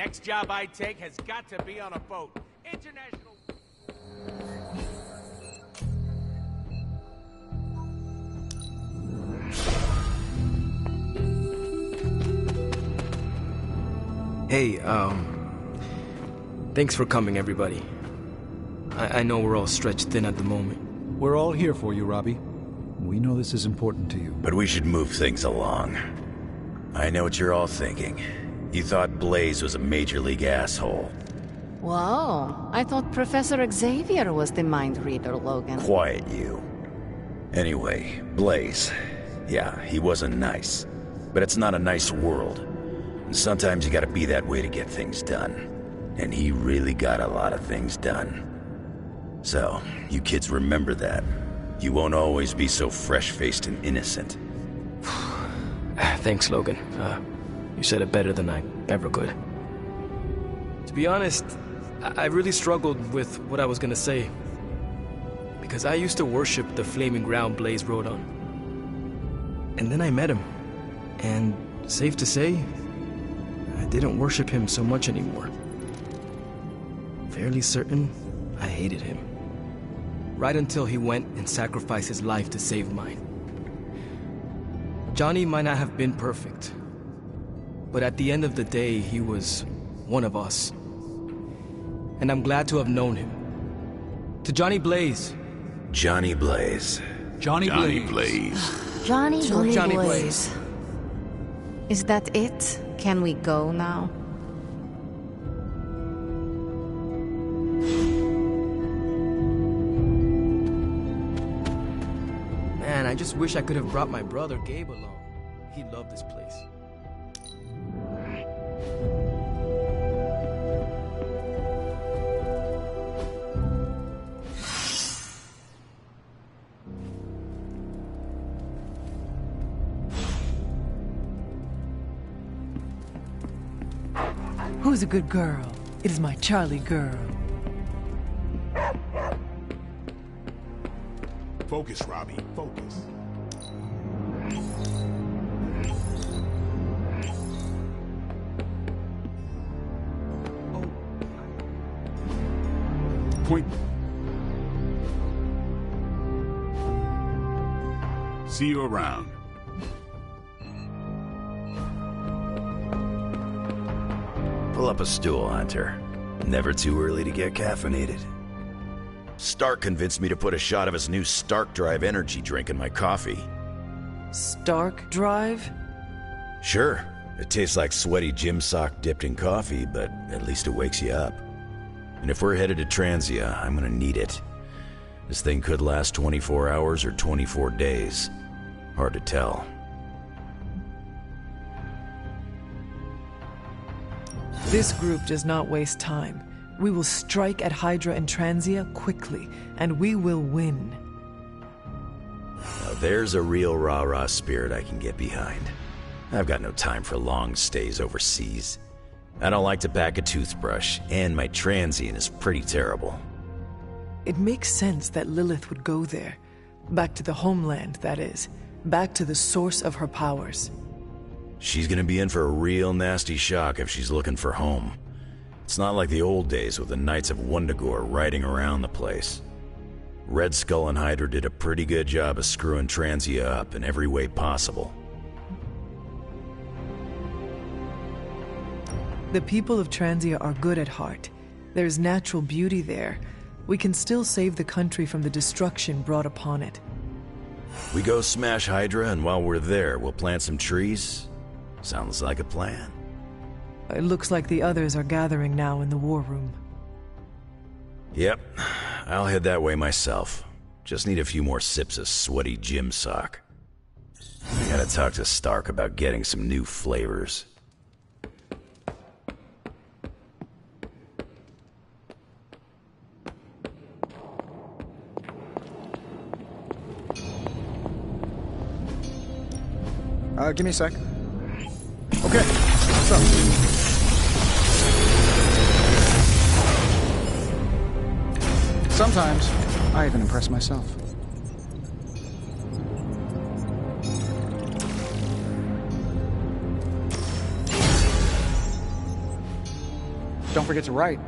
Next job I take has got to be on a boat. International... Hey, thanks for coming, everybody. I know we're all stretched thin at the moment. We're all here for you, Robbie. We know this is important to you. But we should move things along. I know what you're all thinking. You thought Blaze was a major league asshole. Whoa, I thought Professor Xavier was the mind reader, Logan. Quiet, you. Anyway, Blaze. Yeah, he wasn't nice. But it's not a nice world. And sometimes you gotta be that way to get things done. And he really got a lot of things done. So, you kids remember that. You won't always be so fresh-faced and innocent. Thanks, Logan. You said it better than I ever could. To be honest, I really struggled with what I was gonna say. Because I used to worship the flaming ground Blaze rode on. And then I met him. And safe to say, I didn't worship him so much anymore. Fairly certain I hated him. Right until he went and sacrificed his life to save mine. Johnny might not have been perfect, but at the end of the day, he was one of us. And I'm glad to have known him. To Johnny Blaze. Johnny Blaze. Johnny Blaze. Johnny Blaze. Is that it? Can we go now? Man, I just wish I could have brought my brother Gabe along. He loved this place. Who's a good girl? It is my Charlie girl. Focus, Robbie. Focus. Point. See you around. Pull up a stool, Hunter. Never too early to get caffeinated. Stark convinced me to put a shot of his new Stark Drive energy drink in my coffee. Stark Drive? Sure. It tastes like sweaty gym sock dipped in coffee, but at least it wakes you up. And if we're headed to Transia, I'm gonna need it. This thing could last 24 hours or 24 days. Hard to tell. This group does not waste time. We will strike at Hydra and Transia quickly, and we will win. Now there's a real rah-rah spirit I can get behind. I've got no time for long stays overseas. I don't like to pack a toothbrush, and my transient is pretty terrible. It makes sense that Lilith would go there. Back to the homeland, that is. Back to the source of her powers. She's gonna be in for a real nasty shock if she's looking for home. It's not like the old days with the Knights of Wundagore riding around the place. Red Skull and Hydra did a pretty good job of screwing Transia up in every way possible. The people of Transia are good at heart. There's natural beauty there. We can still save the country from the destruction brought upon it. We go smash Hydra, and while we're there, we'll plant some trees? Sounds like a plan. It looks like the others are gathering now in the war room. Yep, I'll head that way myself. Just need a few more sips of sweaty gym sock. I gotta talk to Stark about getting some new flavors. Give me a sec. Okay, what's up? Sometimes, I even impress myself. Don't forget to write.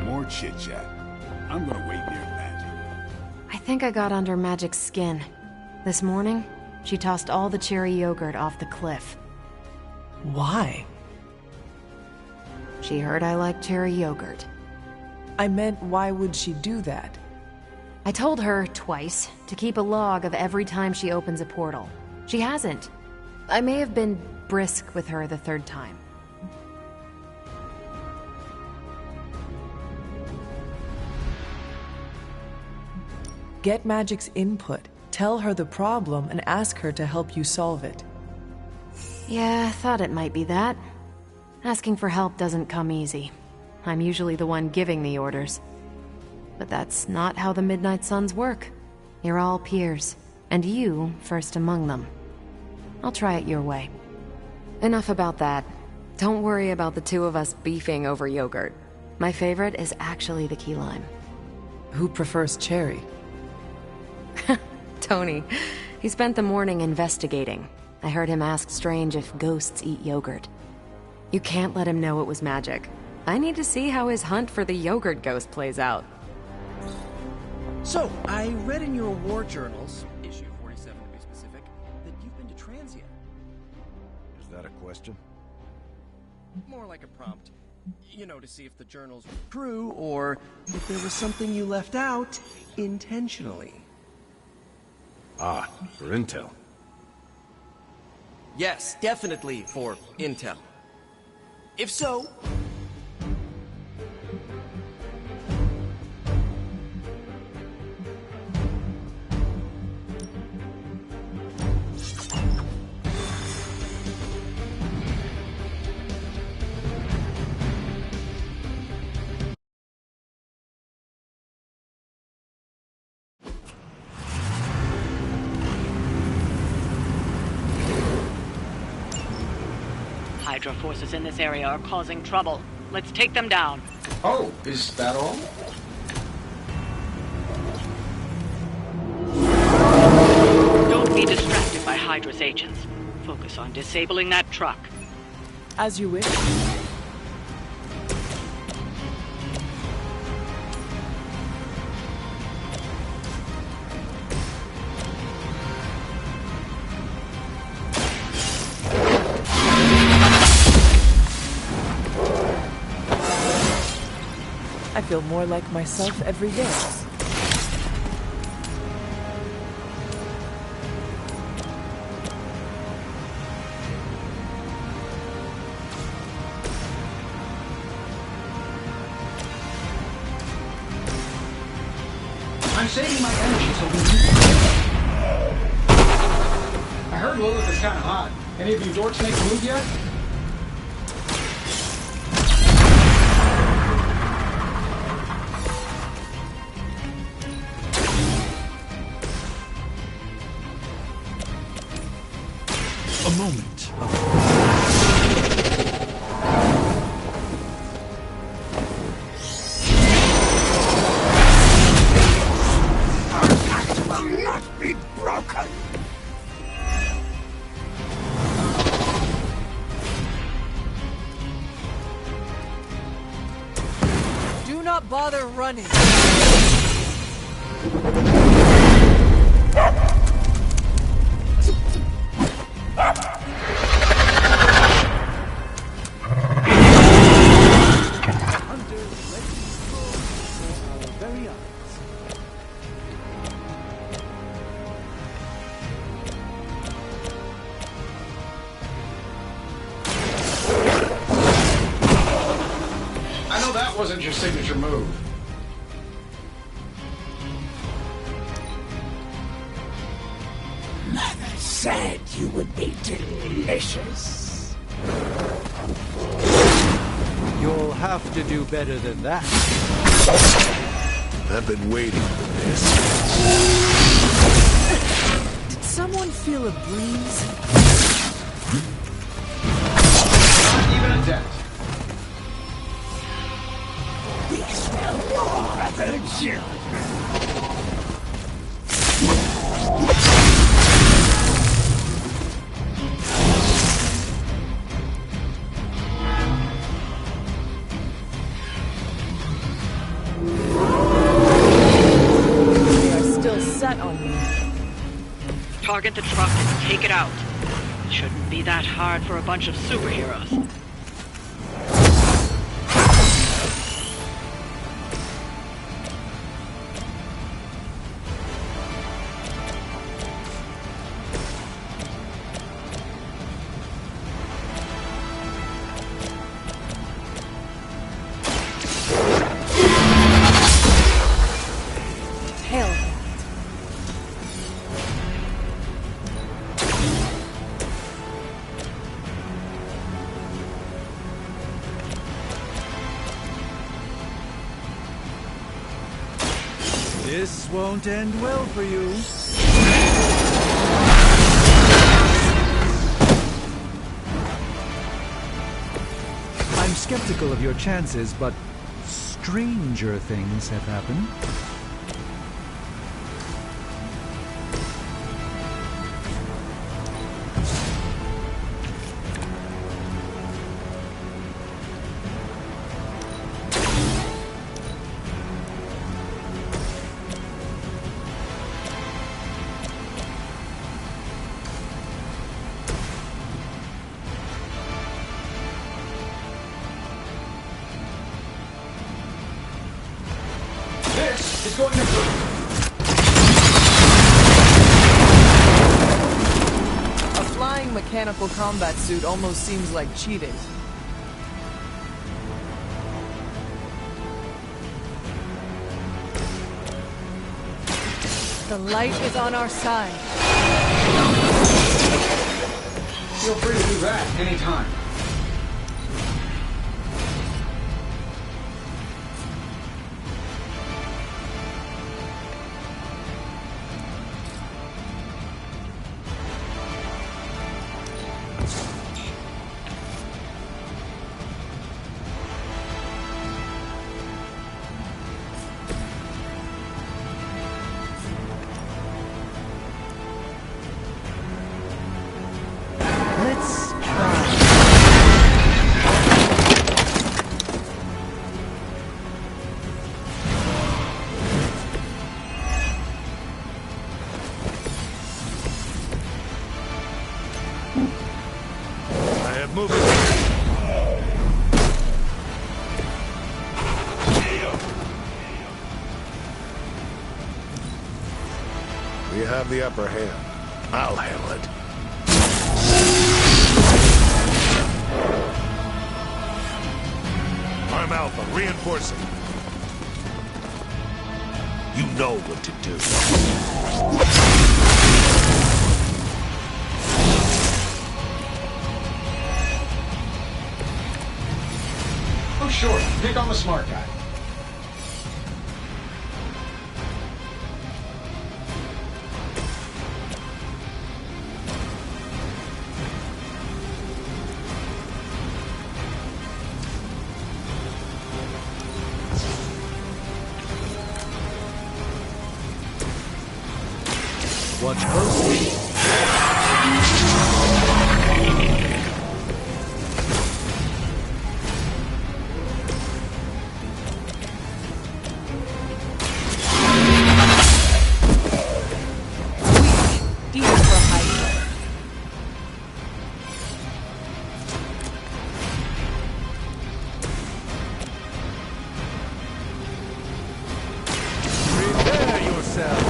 More chit-chat. I'm gonna wait near Magic. I think I got under Magic's skin. This morning, she tossed all the cherry yogurt off the cliff. Why? She heard I like cherry yogurt. I meant, why would she do that? I told her twice to keep a log of every time she opens a portal. She hasn't. I may have been brisk with her the third time. Get Magic's input. Tell her the problem and ask her to help you solve it. Yeah, thought it might be that. Asking for help doesn't come easy. I'm usually the one giving the orders. But that's not how the Midnight Suns work. You're all peers, and you first among them. I'll try it your way. Enough about that. Don't worry about the two of us beefing over yogurt. My favorite is actually the key lime. Who prefers cherry? Tony. He spent the morning investigating. I heard him ask Strange if ghosts eat yogurt. You can't let him know it was magic. I need to see how his hunt for the yogurt ghost plays out. So, I read in your war journals, issue 47 to be specific, that you've been to Transia. Is that a question? More like a prompt. You know, to see if the journals were true, or if there was something you left out intentionally. Ah, for intel. Yes, definitely for intel. If so... Hydra forces in this area are causing trouble. Let's take them down. Oh, is that all? Don't be distracted by Hydra's agents. Focus on disabling that truck. As you wish. I feel more like myself every day. I'm saving my energy so we can... I heard Lilith is kind of hot. Any of you dorks make a move yet? A moment of... will not be broken. Do not bother running. I know that wasn't your signature move. Mother said you would be delicious. You'll have to do better than that. I've been waiting for this. someone feel a breeze? Not even a dent. They are still set on me. Target the truck and take it out. Shouldn't be that hard for a bunch of superheroes. This won't end well for you. I'm skeptical of your chances, but stranger things have happened. This is going to A flying mechanical combat suit almost seems like cheating. The light is on our side. Feel free to do that anytime. Let's try. I have movement. We have the upper hand. I'll handle it. I'm Alpha, reinforcing. You know what to do. Oh, sure. Pick on the smart guy. Watch closely. Deep for Hydra. Prepare yourself.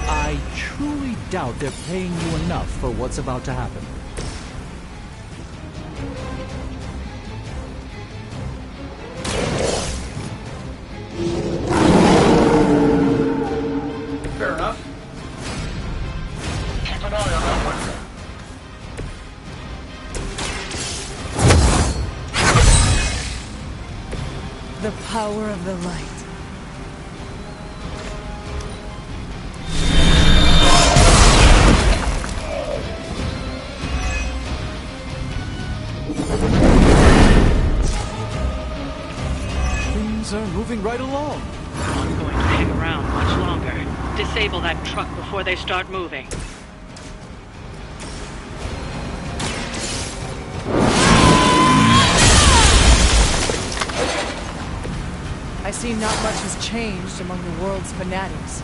I truly doubt they're paying you enough for what's about to happen. Fair enough. Keep an eye on that one. The power of the light. Things are moving right along. I'm going to hang around much longer. Disable that truck before they start moving. I see not much has changed among the world's fanatics.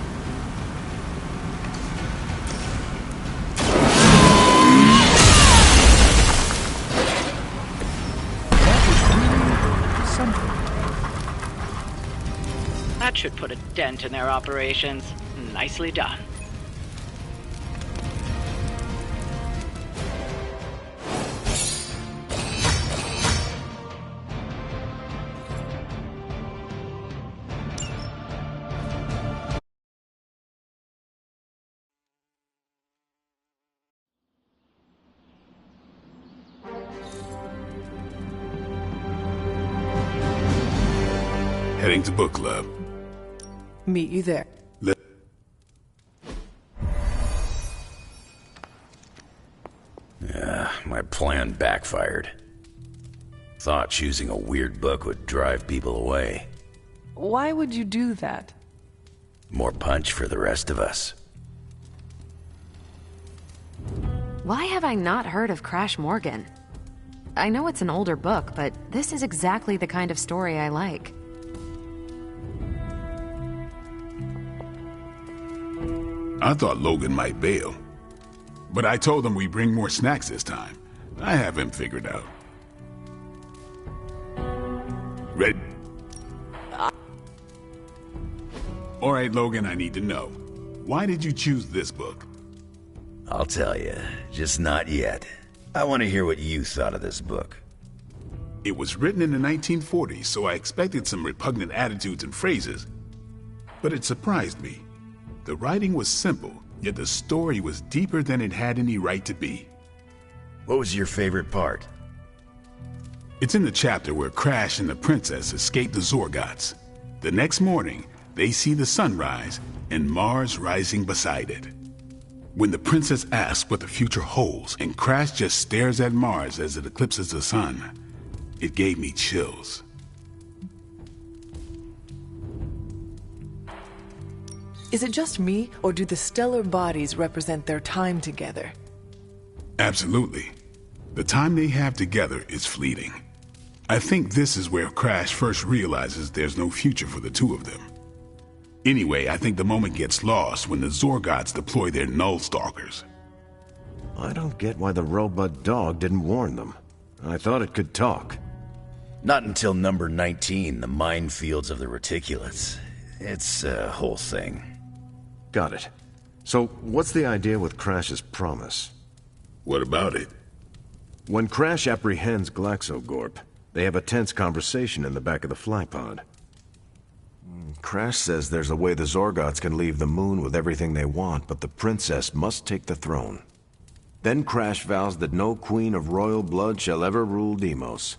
That should put a dent in their operations. Nicely done. Heading to book club. Meet you there. My plan backfired. Thought choosing a weird book would drive people away. Why would you do that? More punch for the rest of us. Why have I not heard of Crash Morgan? I know it's an older book, but this is exactly the kind of story I like. I thought Logan might bail. But I told him we bring more snacks this time. I have him figured out. Ready? All right, Logan, I need to know. Why did you choose this book? I'll tell you, just not yet. I want to hear what you thought of this book. It was written in the 1940s, so I expected some repugnant attitudes and phrases. But it surprised me. The writing was simple, yet the story was deeper than it had any right to be. What was your favorite part? It's in the chapter where Crash and the princess escape the Zorgots. The next morning, they see the sun rise and Mars rising beside it. When the princess asks what the future holds and Crash just stares at Mars as it eclipses the sun, it gave me chills. Is it just me, or do the stellar bodies represent their time together? Absolutely. The time they have together is fleeting. I think this is where Crash first realizes there's no future for the two of them. Anyway, I think the moment gets lost when the Zorgots deploy their Null Stalkers. I don't get why the robot dog didn't warn them. I thought it could talk. Not until number 19, the minefields of the reticulates. It's a whole thing. Got it. So, what's the idea with Crash's promise? What about it? When Crash apprehends Glaxogorp, they have a tense conversation in the back of the flypod. Crash says there's a way the Zorgots can leave the moon with everything they want, but the princess must take the throne. Then Crash vows that no queen of royal blood shall ever rule Deimos.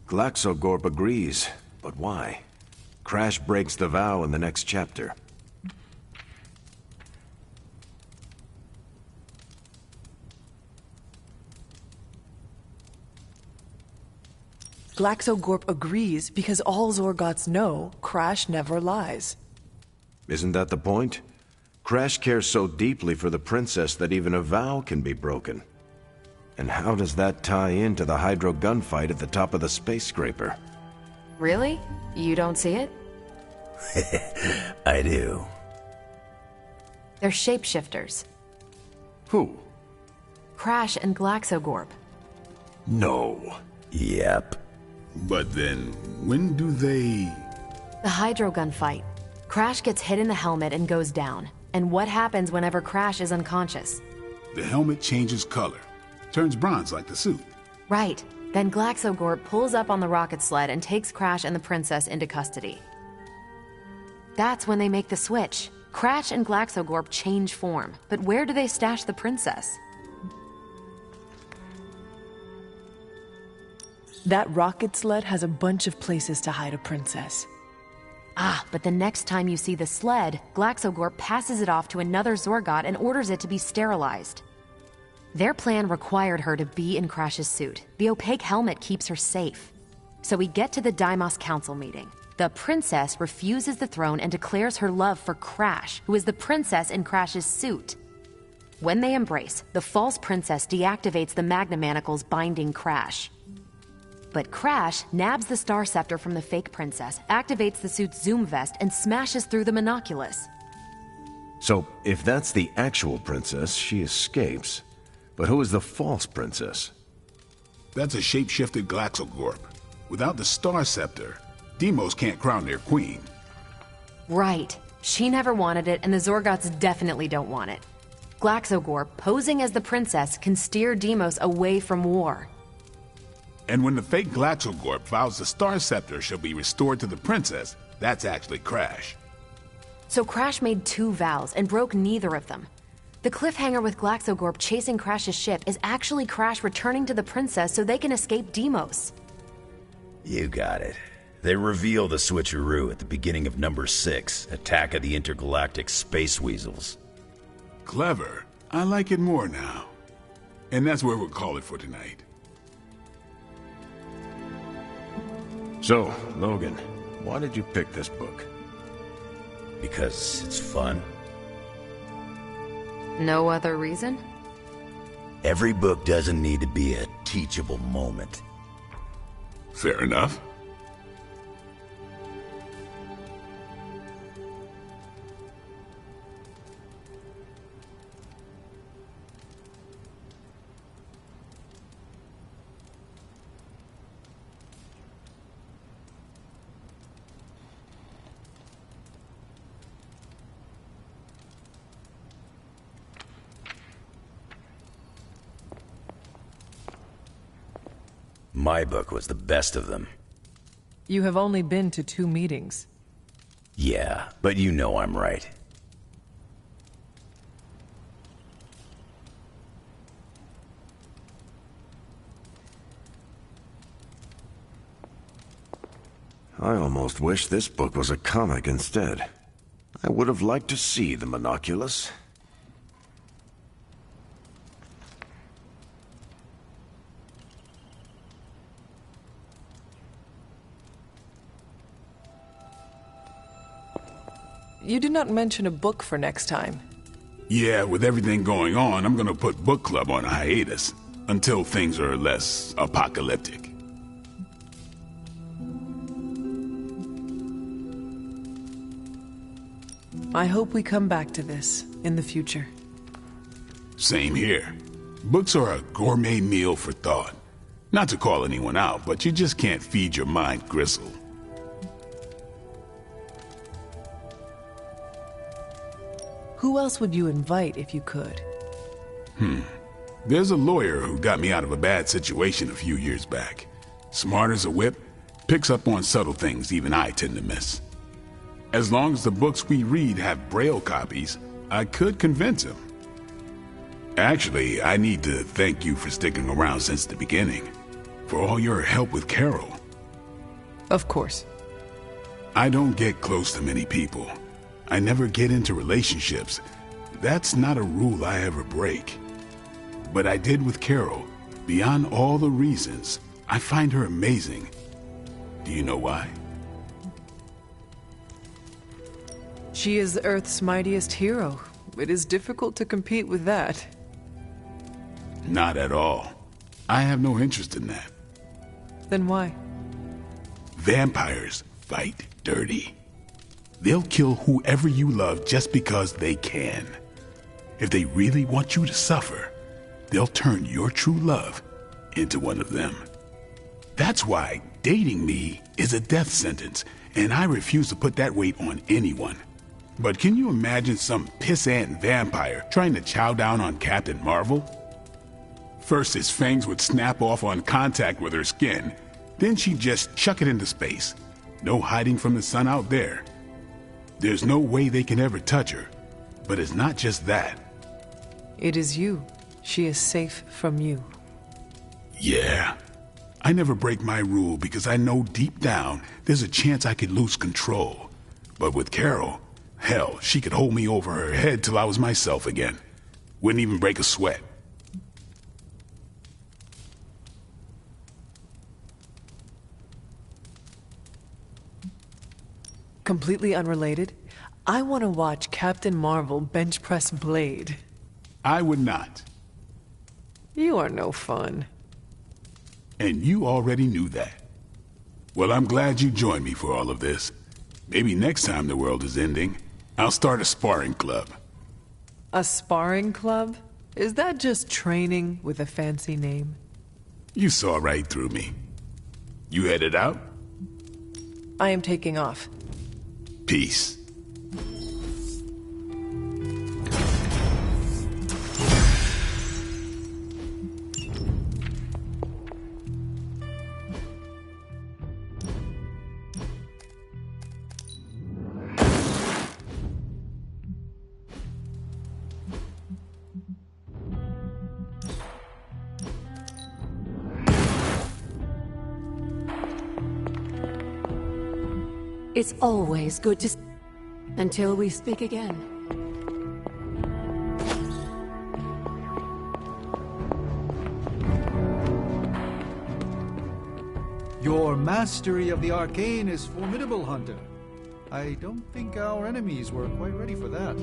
Glaxogorp agrees, but why? Crash breaks the vow in the next chapter. Glaxogorp agrees because all Zorgots know Crash never lies. Isn't that the point? Crash cares so deeply for the princess that even a vow can be broken. And how does that tie into the Hydro gunfight at the top of the space scraper? Really? You don't see it? I do. They're shapeshifters. Who? Crash and Glaxogorp. No. Yep. But then, when do they... The Hydro gunfight. Crash gets hit in the helmet and goes down. And what happens whenever Crash is unconscious? The helmet changes color. Turns bronze like the suit. Right. Then Glaxogorp pulls up on the rocket sled and takes Crash and the princess into custody. That's when they make the switch. Crash and Glaxogorp change form. But where do they stash the princess? That rocket sled has a bunch of places to hide a princess. Ah, but the next time you see the sled, Glaxogorp passes it off to another Zorgot and orders it to be sterilized. Their plan required her to be in Crash's suit. The opaque helmet keeps her safe. So we get to the Deimos Council meeting. The princess refuses the throne and declares her love for Crash, who is the princess in Crash's suit. When they embrace, the false princess deactivates the Magna Manacles binding Crash. But Crash nabs the Star Scepter from the fake princess, activates the suit's Zoom vest, and smashes through the Monoculus. So, if that's the actual princess, she escapes. But who is the false princess? That's a shape-shifted Glaxogorp. Without the Star Scepter, Deimos can't crown their queen. Right. She never wanted it, and the Zorgots definitely don't want it. Glaxogorp, posing as the princess, can steer Deimos away from war. And when the fake Glaxogorp vows the Star Scepter shall be restored to the princess, that's actually Crash. So Crash made 2 vows and broke neither of them. The cliffhanger with Glaxogorp chasing Crash's ship is actually Crash returning to the princess so they can escape Deimos. You got it. They reveal the switcheroo at the beginning of number 6, Attack of the Intergalactic Space Weasels. Clever. I like it more now. And that's where we'll call it for tonight. So, Logan, why did you pick this book? Because it's fun. No other reason? Every book doesn't need to be a teachable moment. Fair enough. My book was the best of them. You have only been to 2 meetings. Yeah, but you know I'm right. I almost wish this book was a comic instead. I would have liked to see the Monoculus. You did not mention a book for next time. Yeah, with everything going on, I'm gonna put book club on a hiatus until things are less apocalyptic. I hope we come back to this in the future. Same here. Books are a gourmet meal for thought. Not to call anyone out, but you just can't feed your mind gristle. Who else would you invite if you could? There's a lawyer who got me out of a bad situation a few years back. Smart as a whip, picks up on subtle things even I tend to miss. As long as the books we read have Braille copies, I could convince him. Actually, I need to thank you for sticking around since the beginning. For all your help with Carol. Of course. I don't get close to many people. I never get into relationships. That's not a rule I ever break. But I did with Carol. Beyond all the reasons, I find her amazing. Do you know why? She is Earth's mightiest hero. It is difficult to compete with that. Not at all. I have no interest in that. Then why? Vampires fight dirty. They'll kill whoever you love just because they can. If they really want you to suffer, they'll turn your true love into one of them. That's why dating me is a death sentence, and I refuse to put that weight on anyone. But can you imagine some pissant vampire trying to chow down on Captain Marvel? First his fangs would snap off on contact with her skin, then she'd just chuck it into space. No hiding from the sun out there. There's no way they can ever touch her. But it's not just that. It is you. She is safe from you. Yeah. I never break my rule because I know deep down there's a chance I could lose control. But with Carol, hell, she could hold me over her head till I was myself again. Wouldn't even break a sweat. Completely unrelated, I want to watch Captain Marvel bench press Blade. I would not. You are no fun. And you already knew that. Well, I'm glad you joined me for all of this. Maybe next time the world is ending, I'll start a sparring club. A sparring club? Is that just training with a fancy name? You saw right through me. You headed out? I am taking off. Peace. It's always good to... Until we speak again. Your mastery of the arcane is formidable, Hunter. I don't think our enemies were quite ready for that.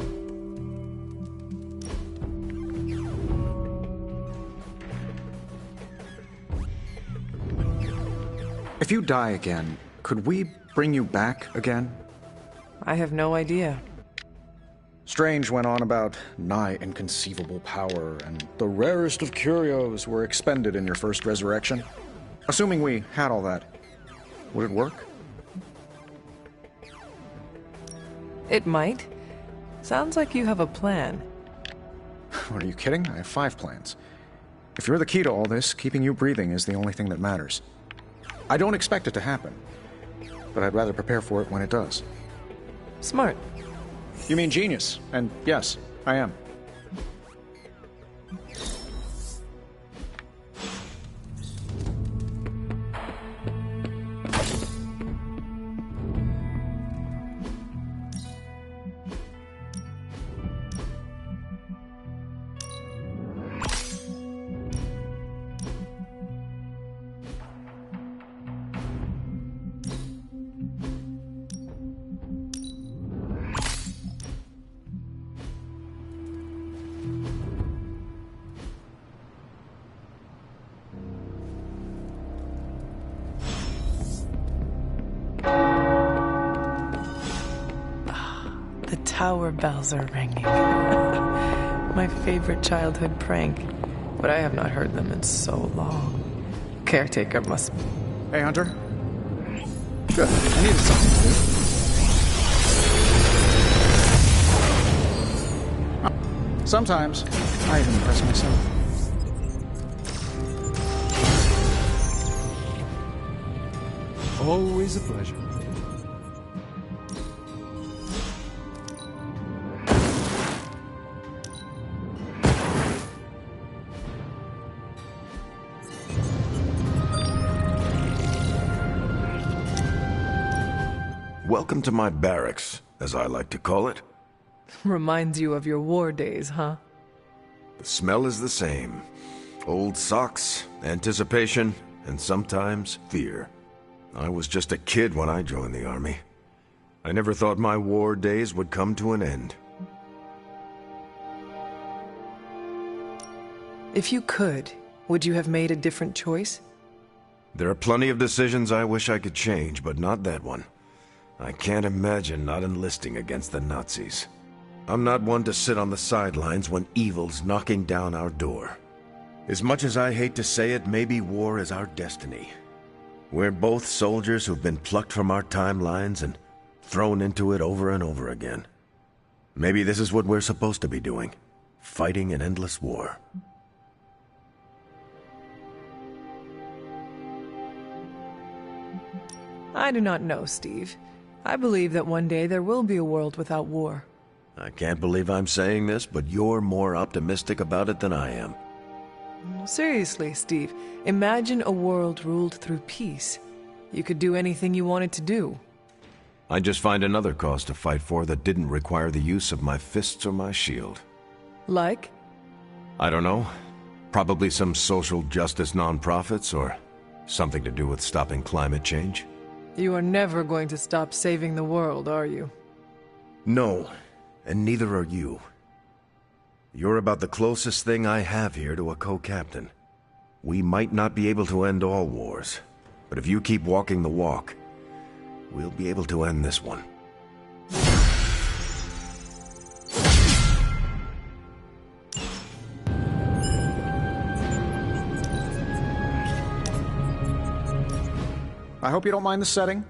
If you die again, could we bring you back again? I have no idea. Strange went on about nigh inconceivable power, and the rarest of curios were expended in your first resurrection. Assuming we had all that, would it work? It might. Sounds like you have a plan. What, are you kidding? I have 5 plans. If you're the key to all this, keeping you breathing is the only thing that matters. I don't expect it to happen, but I'd rather prepare for it when it does. Smart. You mean genius, and yes, I am. Tower bells are ringing. My favorite childhood prank, but I have not heard them in so long. Caretaker must... Hey, Hunter. Good. I needed something to do. Sometimes, I even impress myself. Always a pleasure. Welcome to my barracks, as I like to call it. Reminds you of your war days, huh? The smell is the same. Old socks, anticipation, and sometimes fear. I was just a kid when I joined the army. I never thought my war days would come to an end. If you could, would you have made a different choice? There are plenty of decisions I wish I could change, but not that one. I can't imagine not enlisting against the Nazis. I'm not one to sit on the sidelines when evil's knocking down our door. As much as I hate to say it, maybe war is our destiny. We're both soldiers who've been plucked from our timelines and thrown into it over and over again. Maybe this is what we're supposed to be doing, fighting an endless war. I do not know, Steve. I believe that one day there will be a world without war. I can't believe I'm saying this, but you're more optimistic about it than I am. Seriously, Steve, imagine a world ruled through peace. You could do anything you wanted to do. I'd just find another cause to fight for that didn't require the use of my fists or my shield. Like? I don't know. Probably some social justice nonprofits or something to do with stopping climate change. You are never going to stop saving the world, are you? No, and neither are you. You're about the closest thing I have here to a co-captain. We might not be able to end all wars, but if you keep walking the walk, we'll be able to end this one. I hope you don't mind the setting.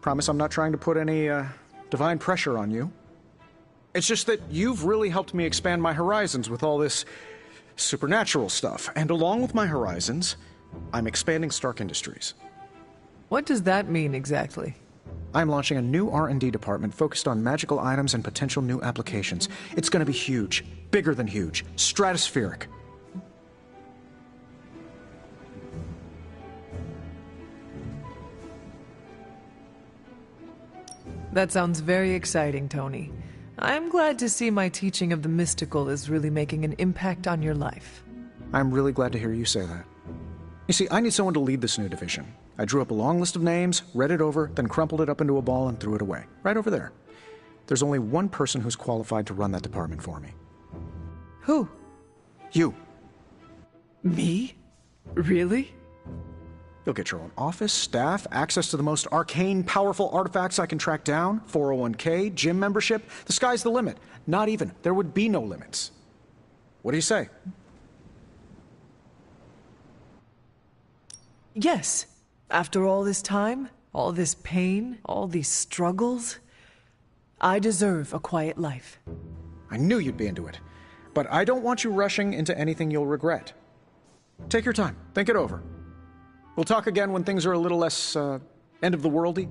Promise I'm not trying to put any, divine pressure on you. It's just that you've really helped me expand my horizons with all this supernatural stuff. And along with my horizons, I'm expanding Stark Industries. What does that mean exactly? I'm launching a new R&D department focused on magical items and potential new applications. It's going to be huge. Bigger than huge. Stratospheric. That sounds very exciting, Tony. I'm glad to see my teaching of the mystical is really making an impact on your life. I'm really glad to hear you say that. You see, I need someone to lead this new division. I drew up a long list of names, read it over, then crumpled it up into a ball and threw it away. Right over there. There's only one person who's qualified to run that department for me. Who? You. Me? Really? You'll get your own office, staff, access to the most arcane, powerful artifacts I can track down, 401k, gym membership. The sky's the limit. Not even. There would be no limits. What do you say? Yes. After all this time, all this pain, all these struggles, I deserve a quiet life. I knew you'd be into it. But I don't want you rushing into anything you'll regret. Take your time. Think it over. We'll talk again when things are a little less, end-of-the-worldy.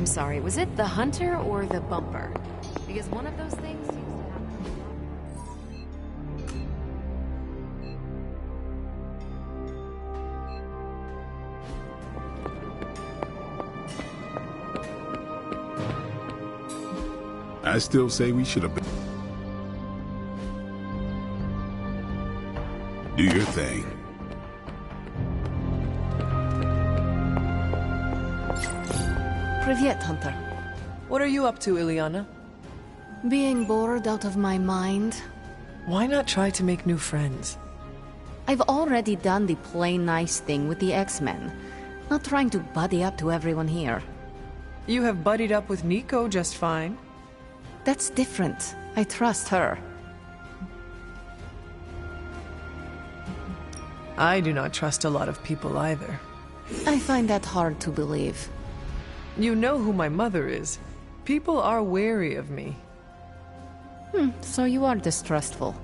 sorry, was it the hunter or the bumper? Because one of those things seems to happen. I still say we should have been. Do your thing. Privyet, Hunter. What are you up to, Ilyana? Being bored out of my mind. Why not try to make new friends? I've already done the plain nice thing with the X-Men. Not trying to buddy up to everyone here. You have buddied up with Nico just fine. That's different. I trust her. I do not trust a lot of people either. I find that hard to believe. You know who my mother is. People are wary of me. So you are distrustful.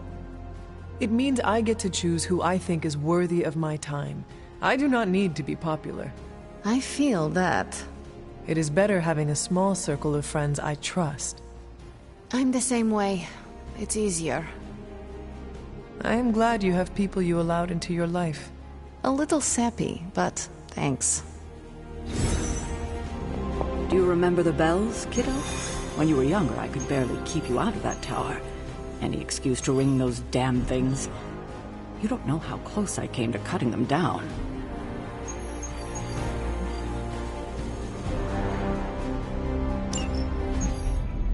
It means I get to choose who I think is worthy of my time. I do not need to be popular. I feel that. It is better having a small circle of friends I trust. I'm the same way. It's easier. I am glad you have people you allowed into your life. A little sappy, but thanks. Do you remember the bells, kiddo? When you were younger, I could barely keep you out of that tower. Any excuse to ring those damn things. You don't know how close I came to cutting them down.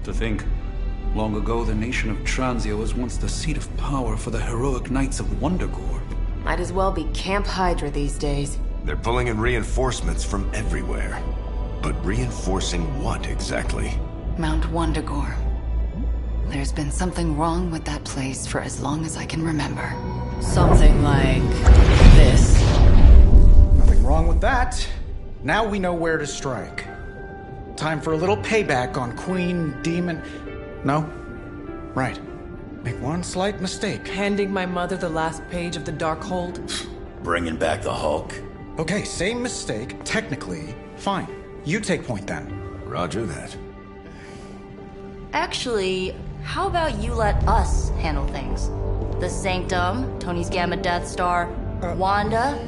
To think, long ago the nation of Transia was once the seat of power for the heroic knights of Wundagore. Might as well be Camp Hydra these days. They're pulling in reinforcements from everywhere. But reinforcing what exactly? Mount Wundagore. There's been something wrong with that place for as long as I can remember. Something like this. Nothing wrong with that. Now we know where to strike. Time for a little payback on Queen Demon... No? Right. Make one slight mistake. Handing my mother the last page of the Darkhold? Bringing back the Hulk. Okay, same mistake. Technically, fine. You take point then. Roger that. Actually, how about you let us handle things? The Sanctum, Tony's Gamma Death Star, Wanda.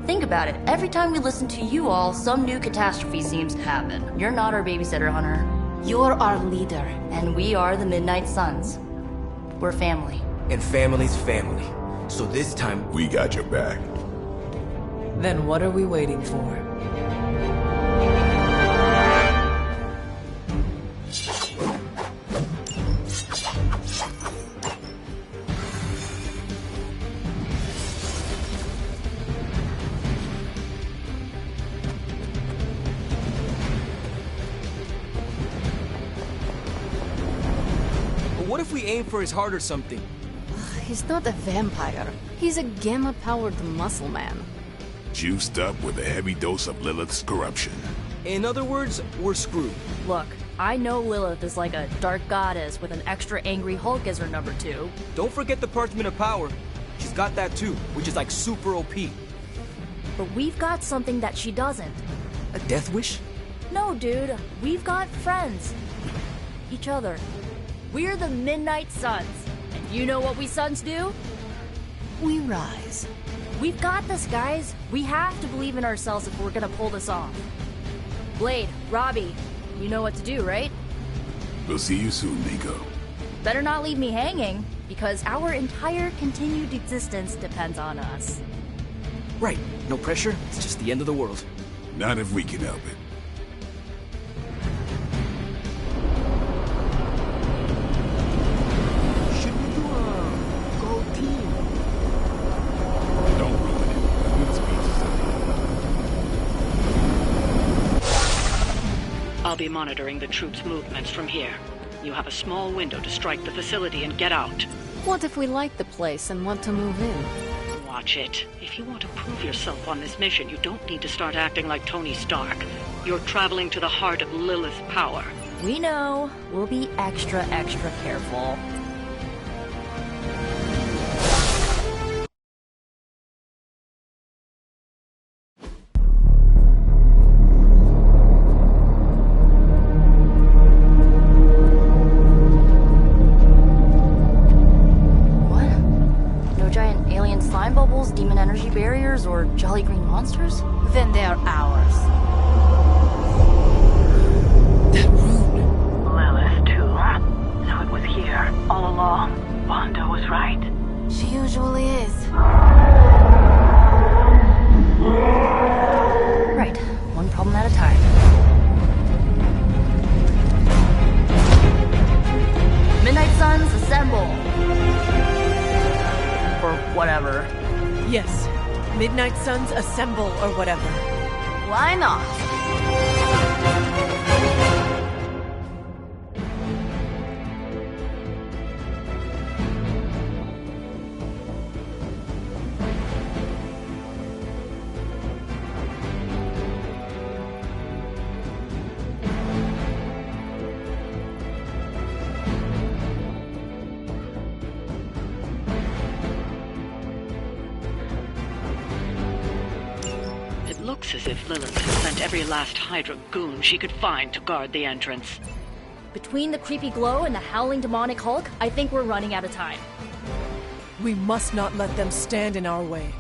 Think about it. Every time we listen to you all, some new catastrophe seems to happen. You're not our babysitter, Hunter. You're our leader, and we are the Midnight Suns. We're family. And family's family. So this time... We got your back. Then what are we waiting for? What if we aim for his heart or something? He's not a vampire. He's a gamma-powered muscle man. Juiced up with a heavy dose of Lilith's corruption. In other words, we're screwed. Look, I know Lilith is like a dark goddess with an extra angry Hulk as her number 2. Don't forget the Parchment of Power. She's got that too, which is like super OP. But we've got something that she doesn't. A death wish? No, dude. We've got friends. Each other. We're the Midnight Suns. And you know what we Suns do? We rise. We've got this, guys. We have to believe in ourselves if we're gonna pull this off. Blade, Robbie, you know what to do, right? We'll see you soon, Nico. Better not leave me hanging, because our entire continued existence depends on us. Right. No pressure. It's just the end of the world. Not if we can help it. I'll be monitoring the troops' movements from here. You have a small window to strike the facility and get out. What if we like the place and want to move in? Watch it. If you want to prove yourself on this mission, you don't need to start acting like Tony Stark. You're traveling to the heart of Lilith's power. We know. We'll be extra careful. were jolly green monsters? Then they're ours. Lilith, too. So it was here, all along. Wanda was right. She usually is. Right, one problem at a time. Midnight Suns, assemble! Or whatever. Yes. Midnight Suns, assemble, or whatever. Why not? Looks as if Lilith has sent every last Hydra goon she could find to guard the entrance. Between the creepy glow and the howling demonic Hulk, I think we're running out of time. We must not let them stand in our way.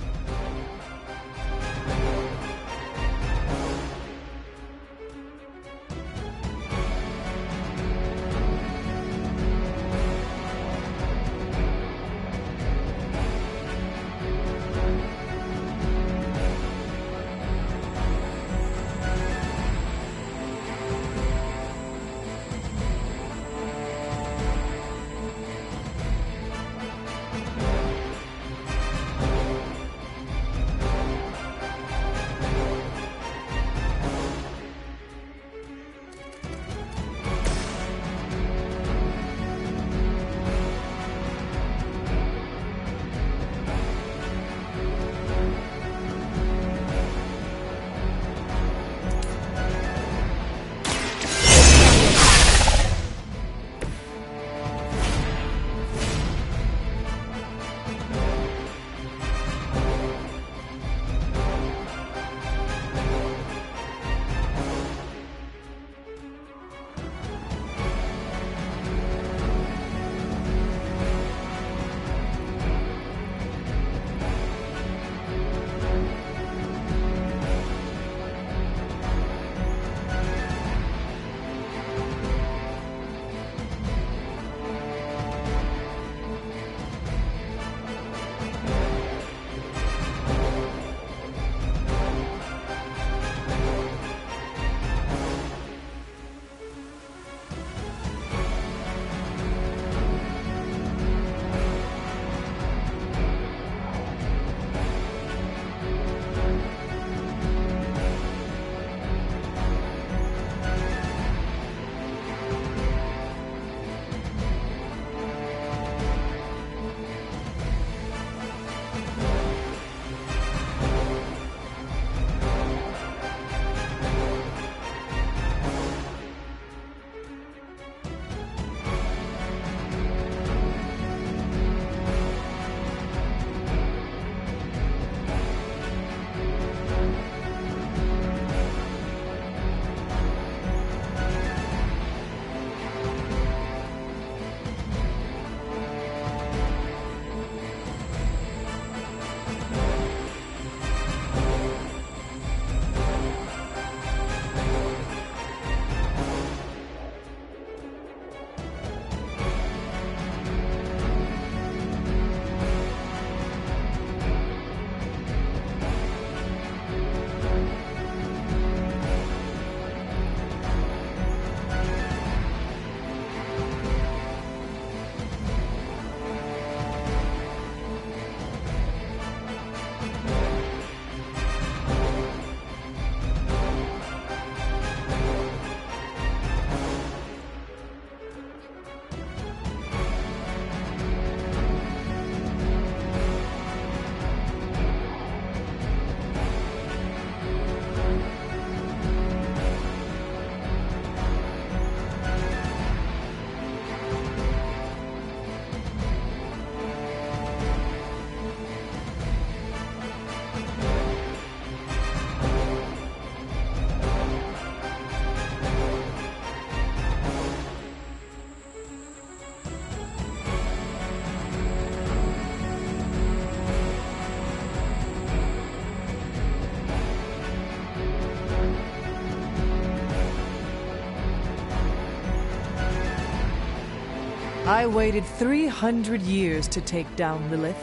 I waited 300 years to take down Lilith.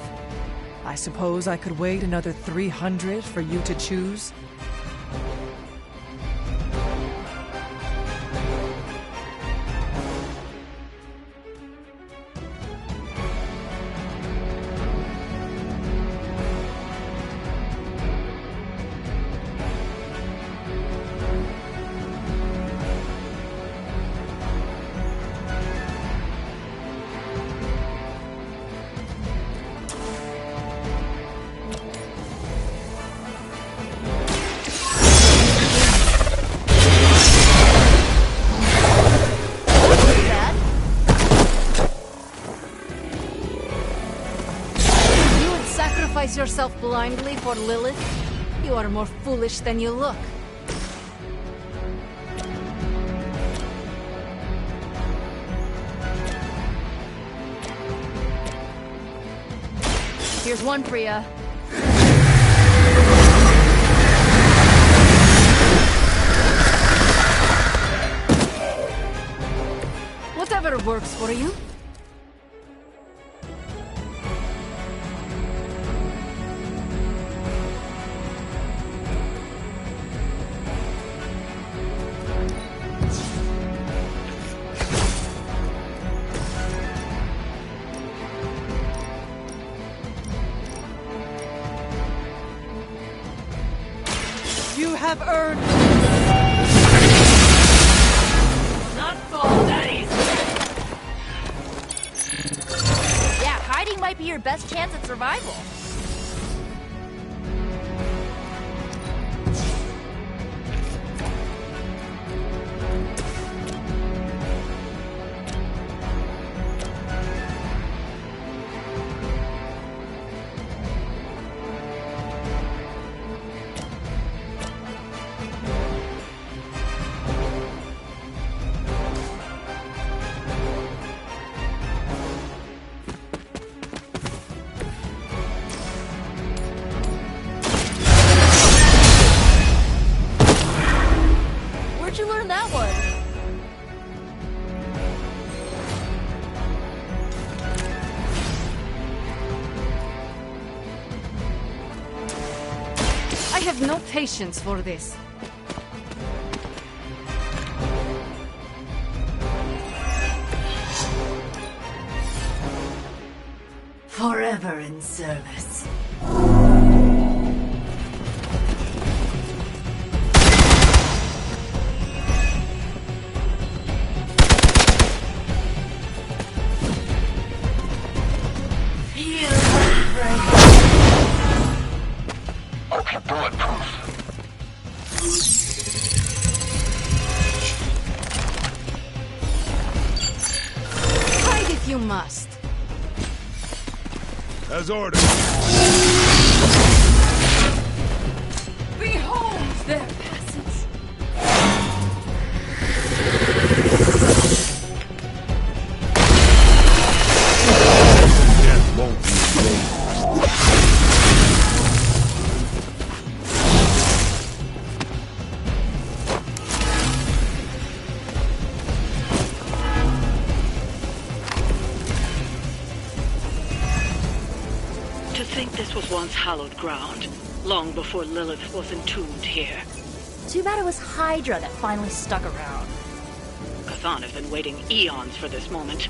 I suppose I could wait another 300 for you to choose? Sacrifice yourself blindly for Lilith? You are more foolish than you look. Here's one for ya. Whatever works for you. You have earned... Not fall that easy. Yeah, hiding might be your best chance at survival. Where'd you learn that one? I have no patience for this. Forever in service. Hide if you must. As ordered. Behold their passage. Death won't be delayed. To think this was once hallowed ground, long before Lilith was entombed here. Too bad it was Hydra that finally stuck around. Kazan has been waiting eons for this moment.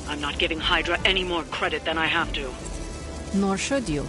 I'm not giving Hydra any more credit than I have to. Nor should you.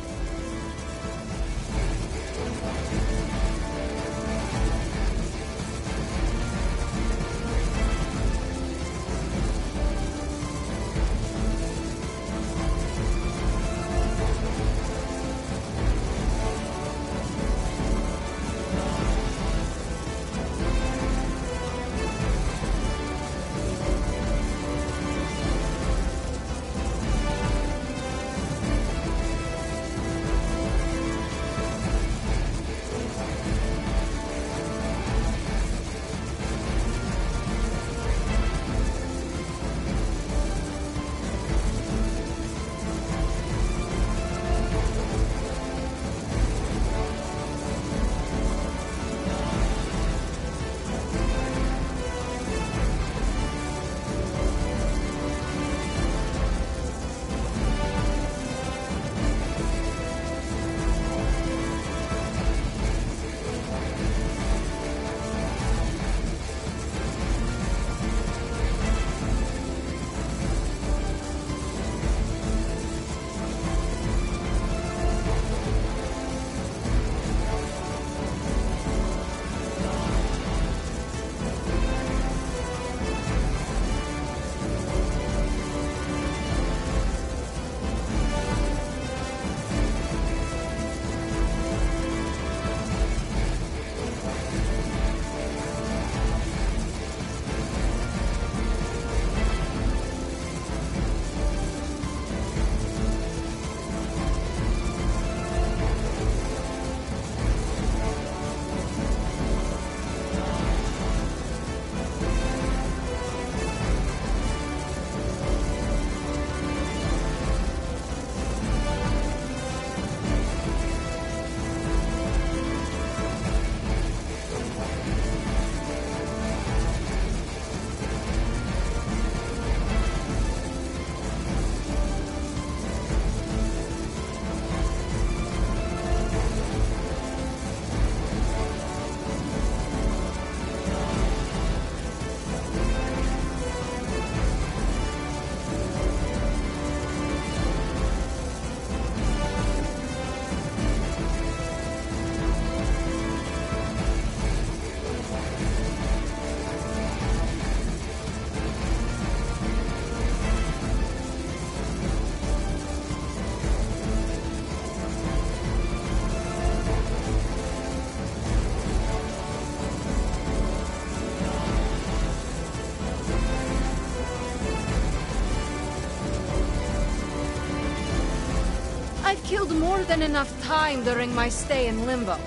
killed more than enough time during my stay in Limbo.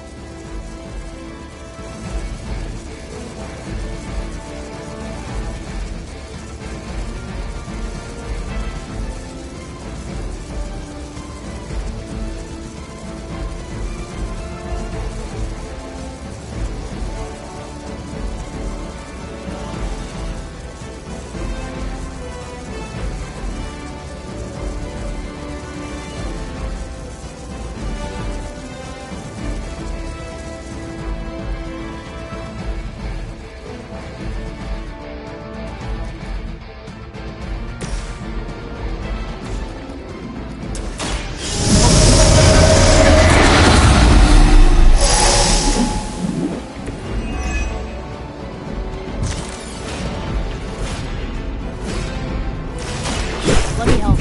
Let me help.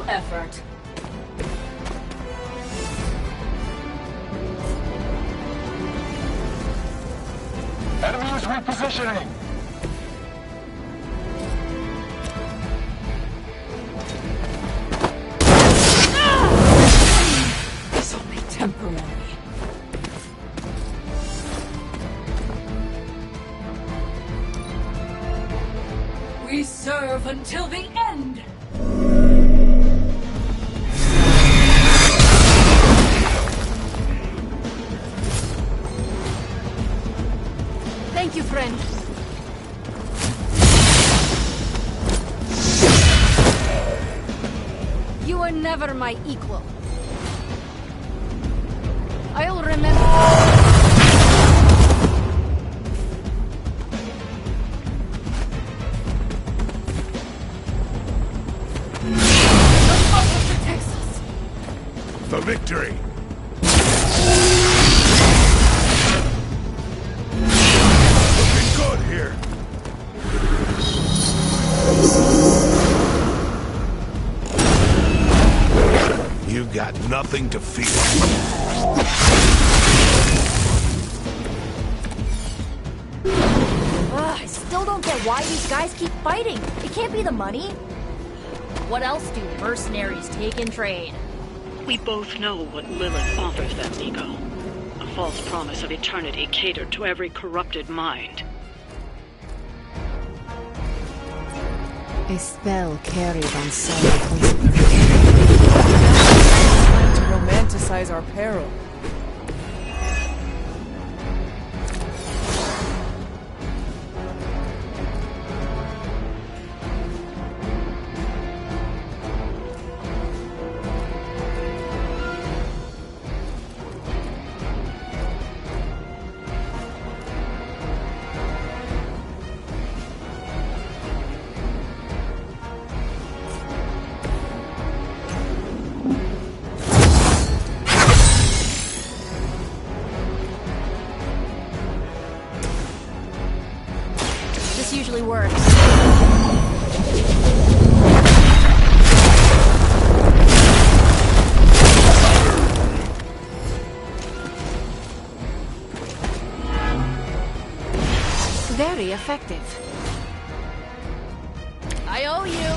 Effort. Enemies repositioning! It's only temporary. We serve until the end! Thank you, friend. You were never my equal. I'll remember. For victory! Looking good here. You got nothing to fear. I still don't get why these guys keep fighting. It can't be the money. What else do mercenaries take in trade? We both know what Lilith offers them, Nico. A false promise of eternity catered to every corrupted mind. A spell carried on silent whisper. Trying to romanticize our peril. effective. I owe you.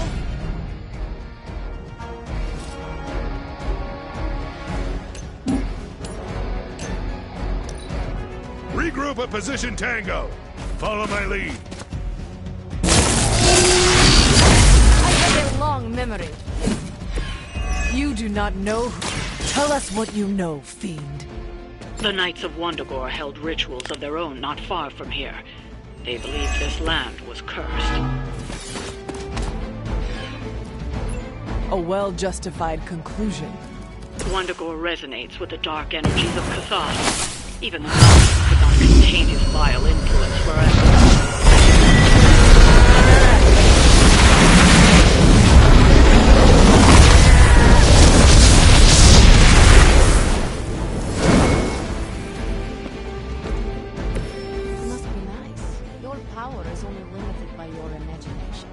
Regroup at position Tango. Follow my lead. I have a long memory. You do not know. Tell us what you know, fiend. The Knights of Wundagore held rituals of their own not far from here. They believed this land was cursed. A well-justified conclusion. Wundagore resonates with the dark energies of Cathar. Even the gods could not contain his vile influence forever. It must be nice. Your power is only limited by your imagination.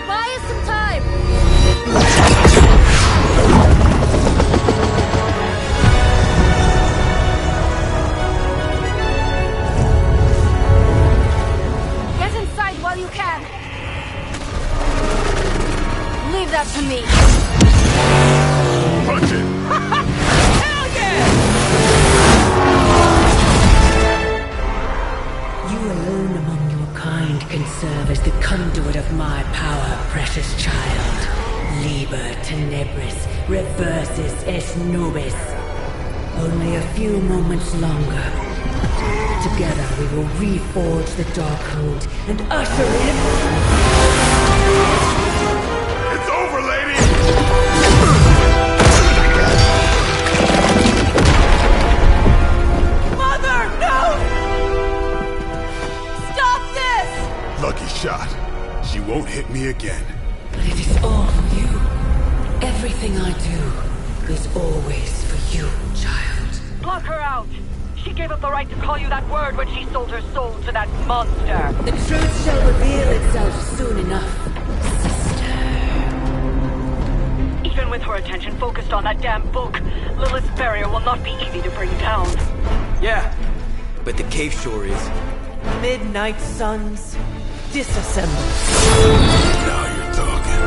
Buy us some time! Get inside while you can. Leave that to me. Punch it! Hell yeah! You alone among your kind can serve as the conduit of my power, precious child. Liber tenebris reversus es nubis. Only a few moments longer. Together we will reforge the Darkhold and usher in... It's over, lady! Mother, no! Stop this! Lucky shot. She won't hit me again. But it is all for you. Everything I do is always for you, child. Block her out! She gave up the right to call you that word when she sold her soul to that monster. The truth shall reveal itself soon enough. Even with her attention focused on that damn book, Lilith's barrier will not be easy to bring down. Yeah, but the cave sure is. Midnight Suns, disassemble. Now you're talking.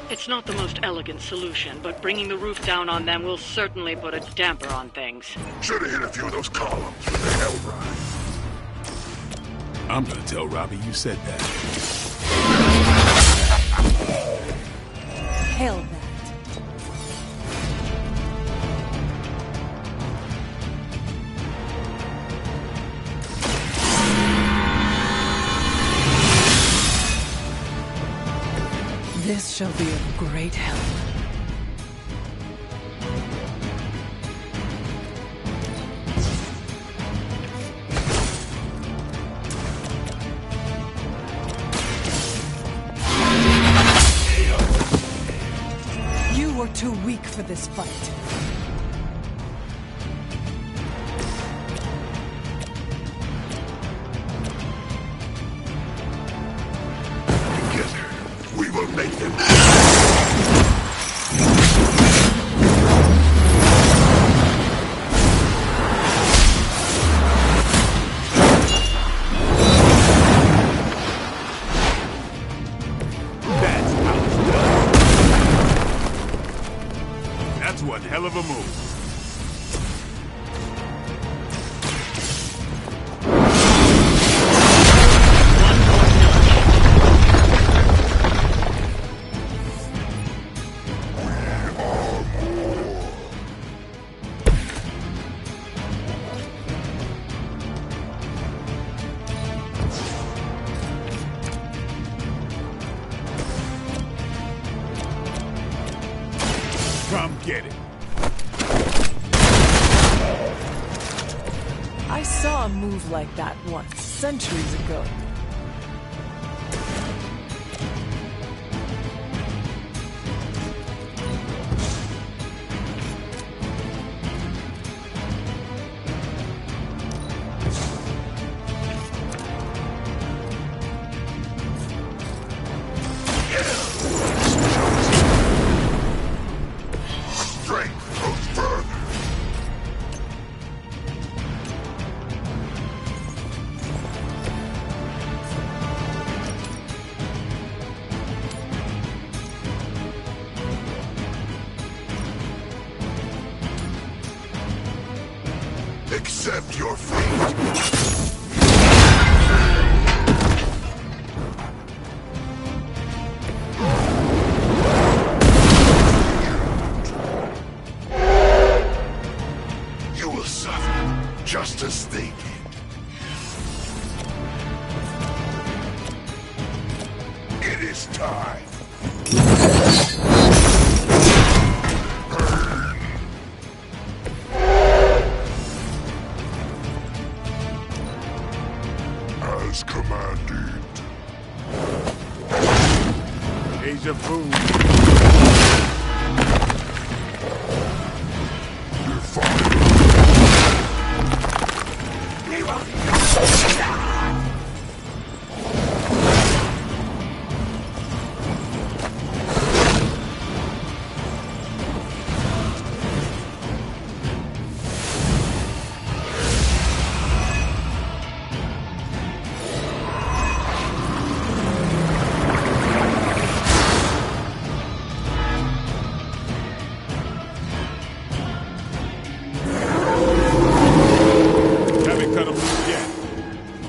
It's not the most elegant solution, but bringing the roof down on them will certainly put a damper on things. Should have hit a few of those columns with the hell ride. I'm gonna tell Robbie you said that. Hell that. This shall be of great help. You were too weak for this fight. We will make them. That's how it's done. That's one hell of a move. Come get it. I saw a move like that once, centuries ago. accept your fate. You will suffer just as they did. It is time. As commanded. Deja vu.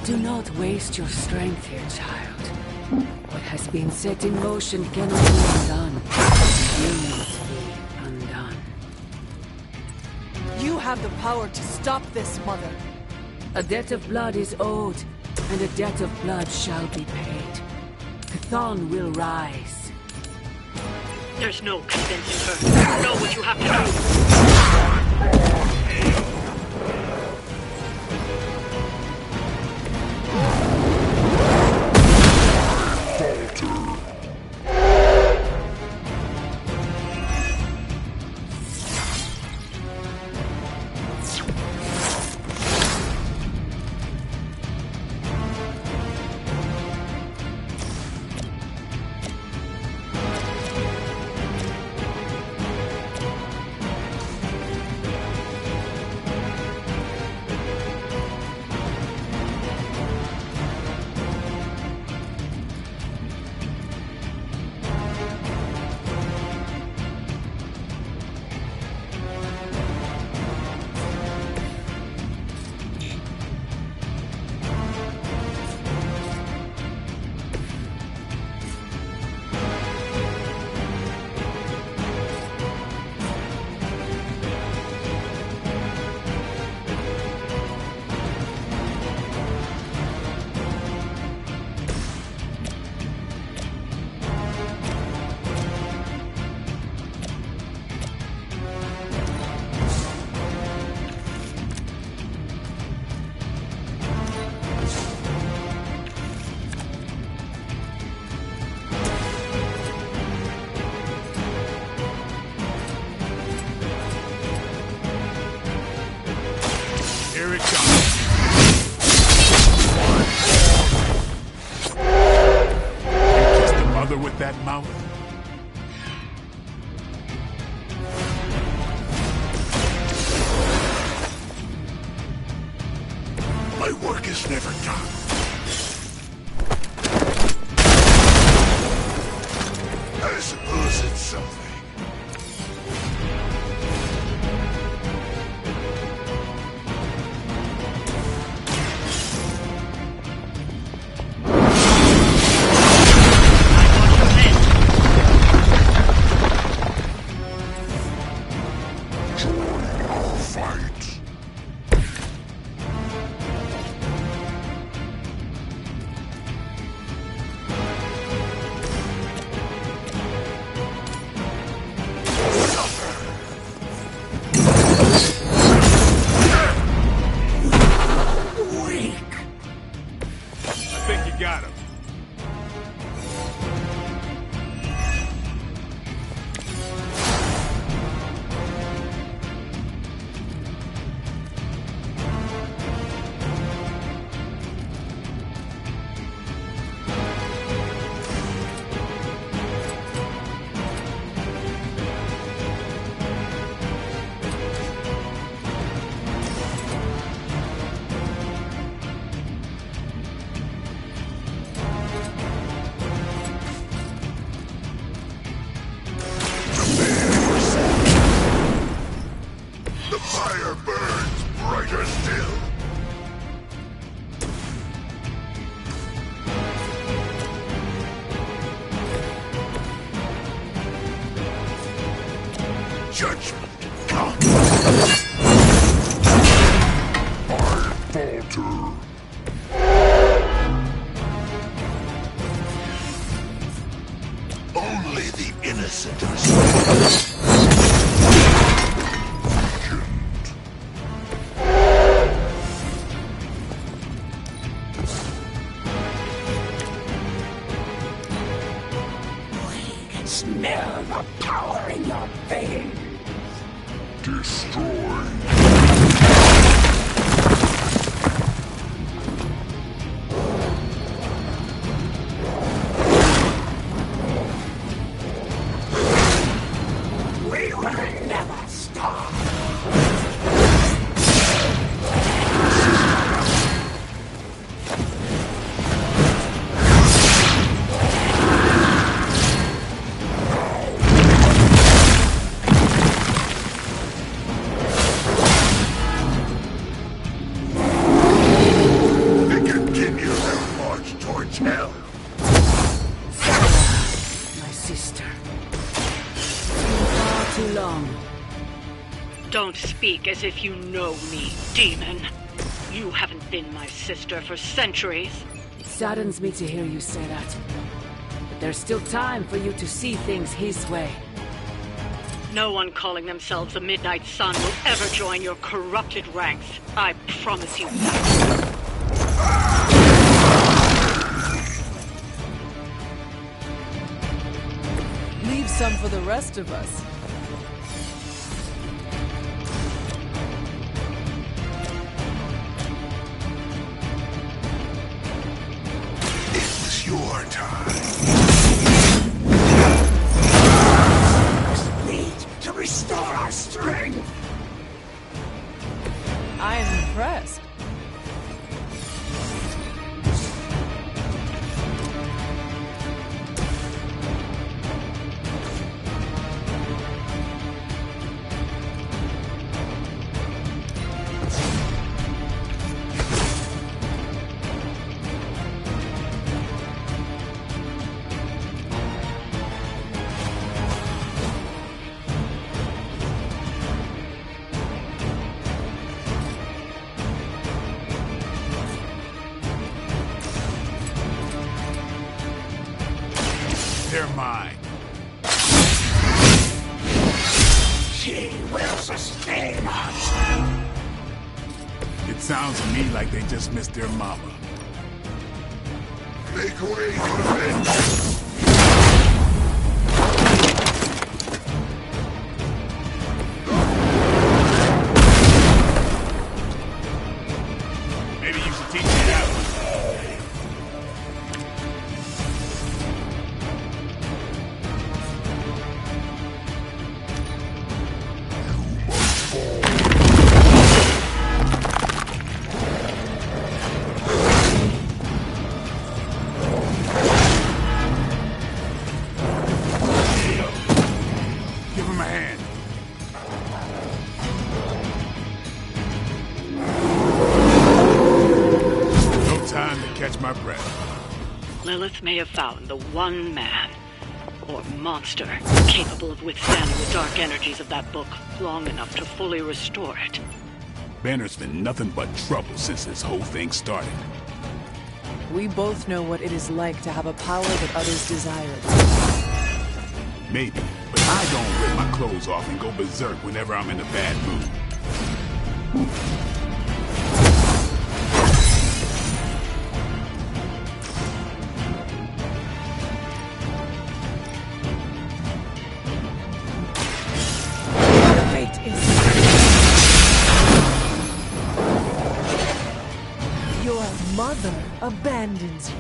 Do not waste your strength here, child. What has been set in motion cannot be undone. You must be undone. You have the power to stop this, Mother. A debt of blood is owed, and a debt of blood shall be paid. Chthon will rise. There's no convincing her. You know what you have to do. Here it comes. You kiss the mother with that mouth? My work is never done. I suppose it's something. Got him. judgment comes. I falter. Only the innocent are spared. Smell the power in your veins. Destroy. We will never stop. Hell. My sister. Far too long. Don't speak as if you know me, demon. You haven't been my sister for centuries. It saddens me to hear you say that. But there's still time for you to see things his way. No one calling themselves the Midnight Sun will ever join your corrupted ranks. I promise you that. Leave some for the rest of us. It was your time. Need to restore our strength. I am impressed. They're mine. She will sustain us. It sounds to me like they just missed their mama. Make way for the men. Maybe you should teach me that one. Give him a hand. No time to catch my breath. Lilith may have found the one man, or monster, capable of withstanding the dark energies of that book long enough to fully restore it. Banner's been nothing but trouble since this whole thing started. We both know what it is like to have a power that others desire. Maybe, but I don't rip my clothes off and go berserk whenever I'm in a bad mood. Fate is... Your mother abandons you.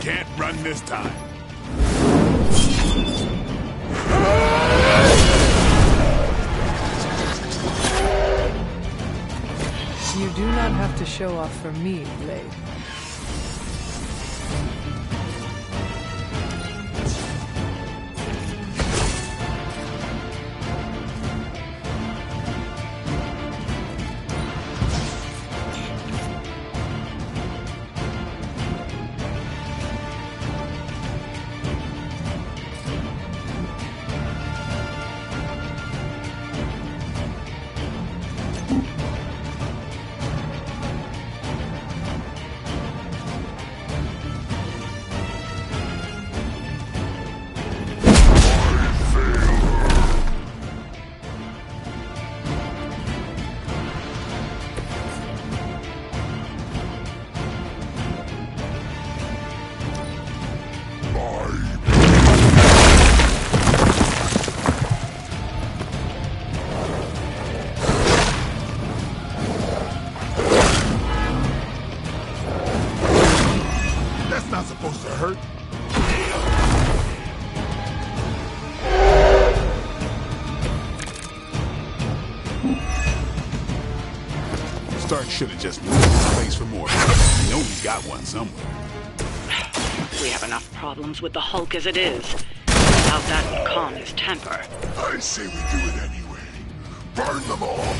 Can't run this time. You do not have to show off for me, Blade. not supposed to hurt. Stark should have just moved his place for more. I know he's got one somewhere. We have enough problems with the Hulk as it is. Without that would calm his temper. I say we do it anyway. Burn them all.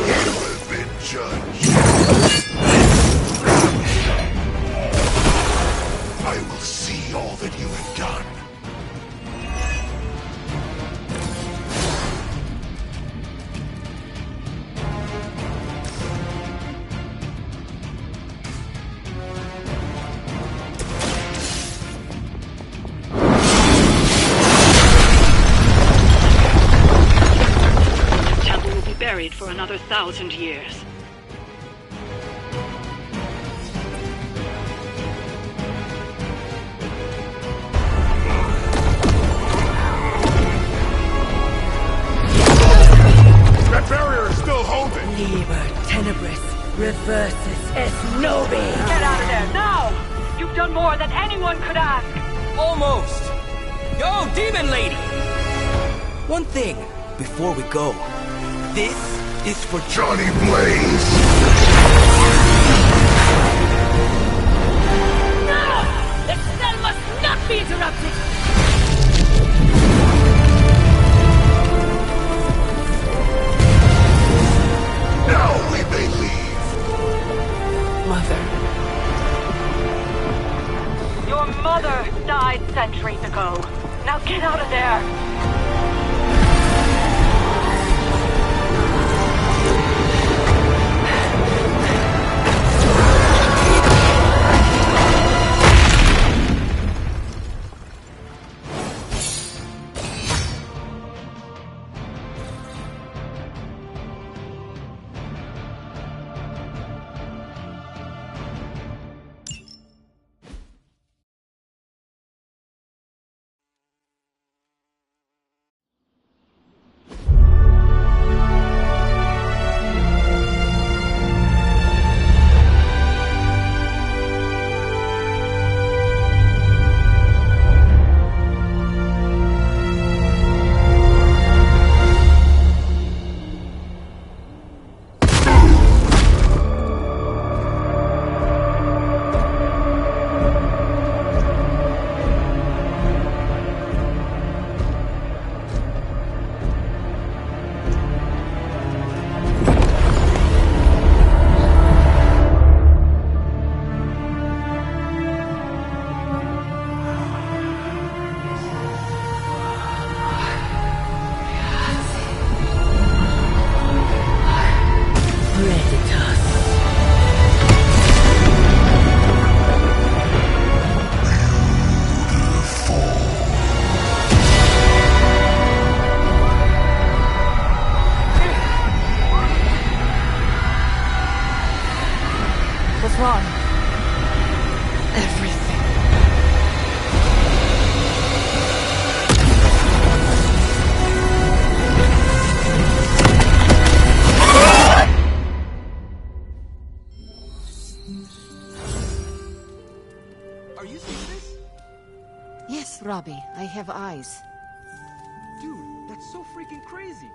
You have been judged. I will see all that you have done. Buried for another 1,000 years. That barrier is still holding. Liber tenebris reversus es nobi. Get out of there, now! You've done more than anyone could ask. Almost. Yo, Demon Lady! One thing before we go. This is for Johnny Blaze! No! The sun must not be interrupted! Now we may leave. Mother. Your mother died centuries ago. Now get out of there! wrong? Everything. Are you seeing this? Yes, Robbie, I have eyes. Dude, that's so freaking crazy.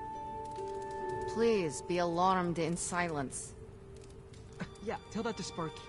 Please be alarmed in silence. Yeah, tell that to Sparky.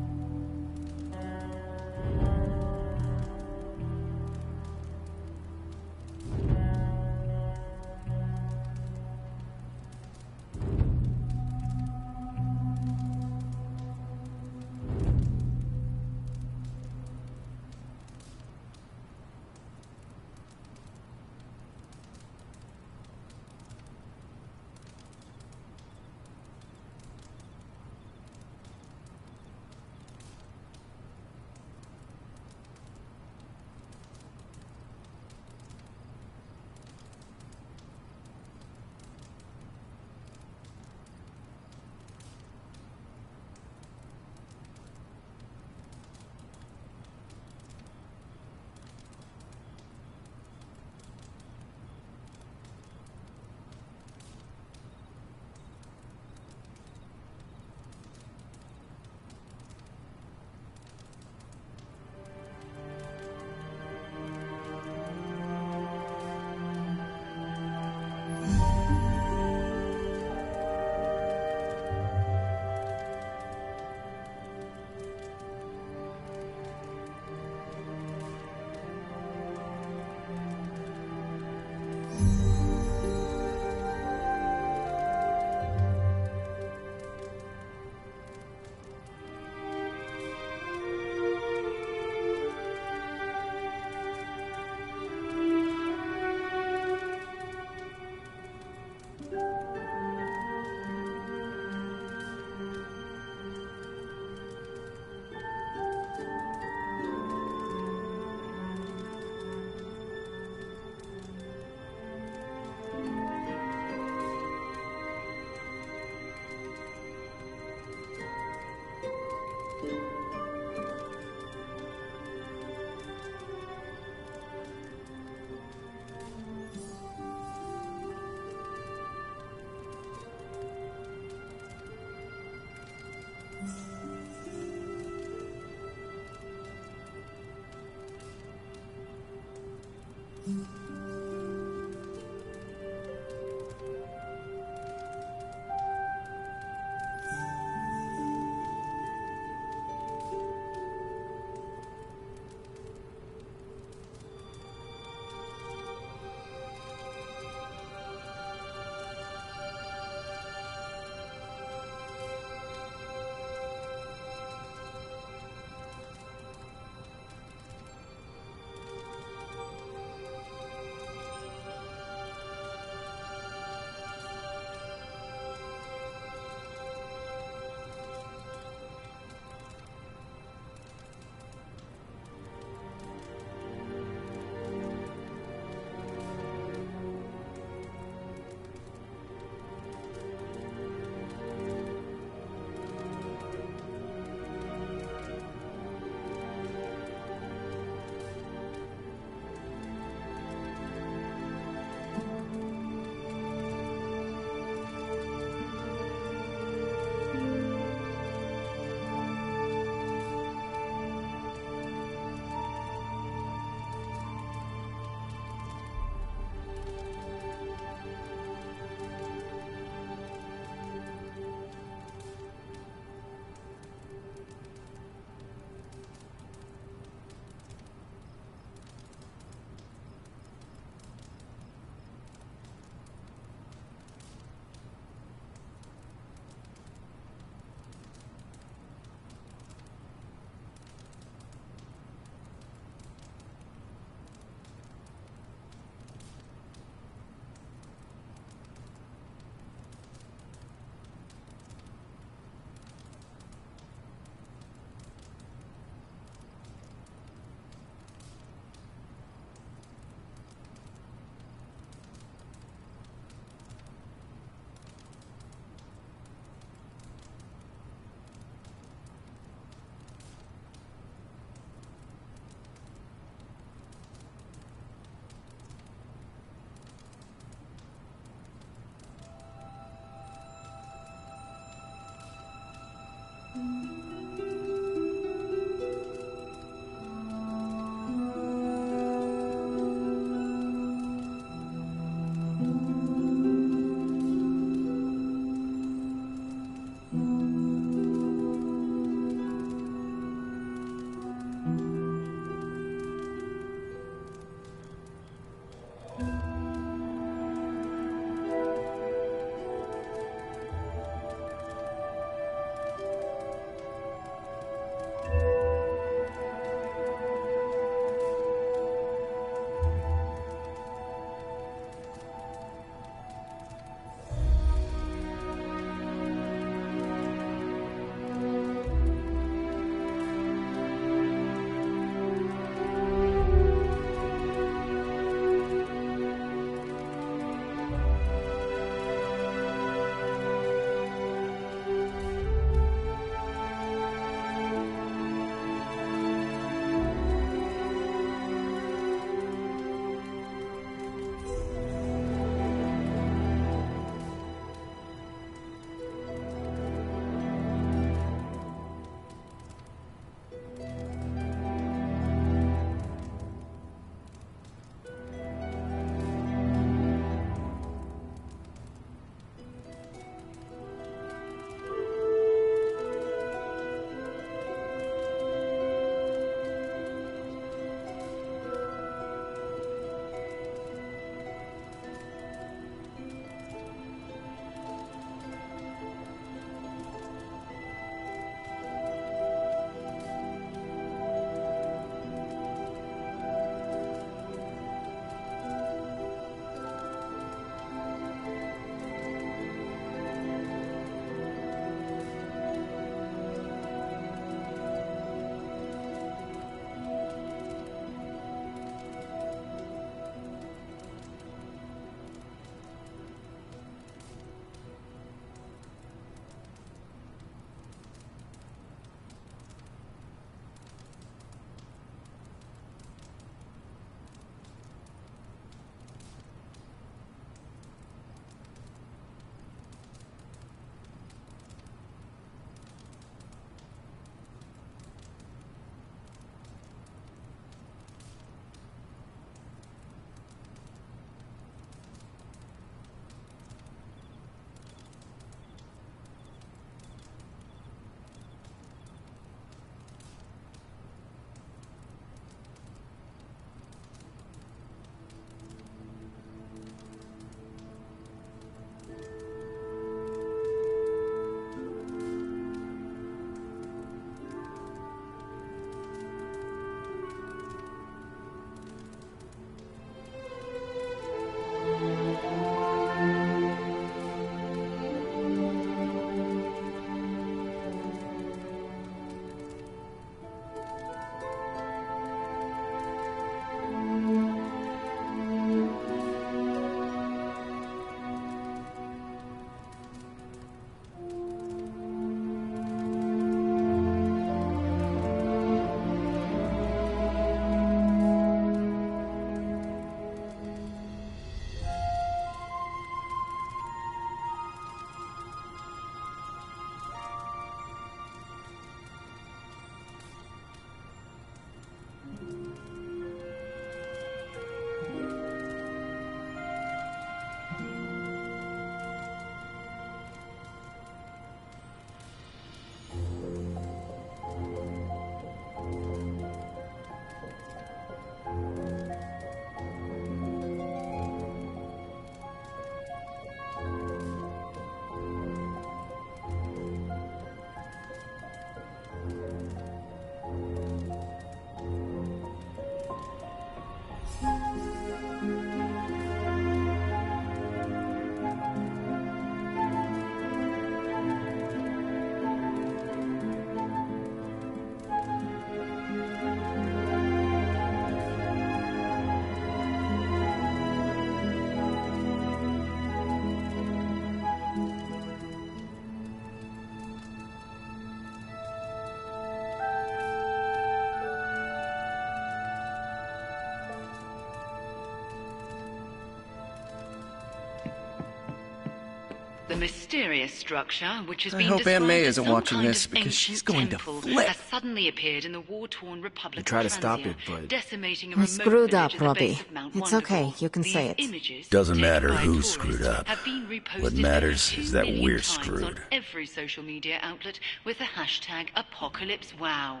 The mysterious structure, which has I been hope described Aunt May as isn't some watching kind this, of because she's ancient going to temple, flip. has suddenly appeared in the war-torn Republic You try to of stop Franzia, it, but... decimating a I remote screwed up, village at the Robbie. base of Mount It's Wonderful. okay, you can These say it. images, Doesn't taken matter by who tourists, screwed up. have been reposted What over matters 2 is that million we're times screwed. on every social media outlet with the hashtag #ApocalypseWow.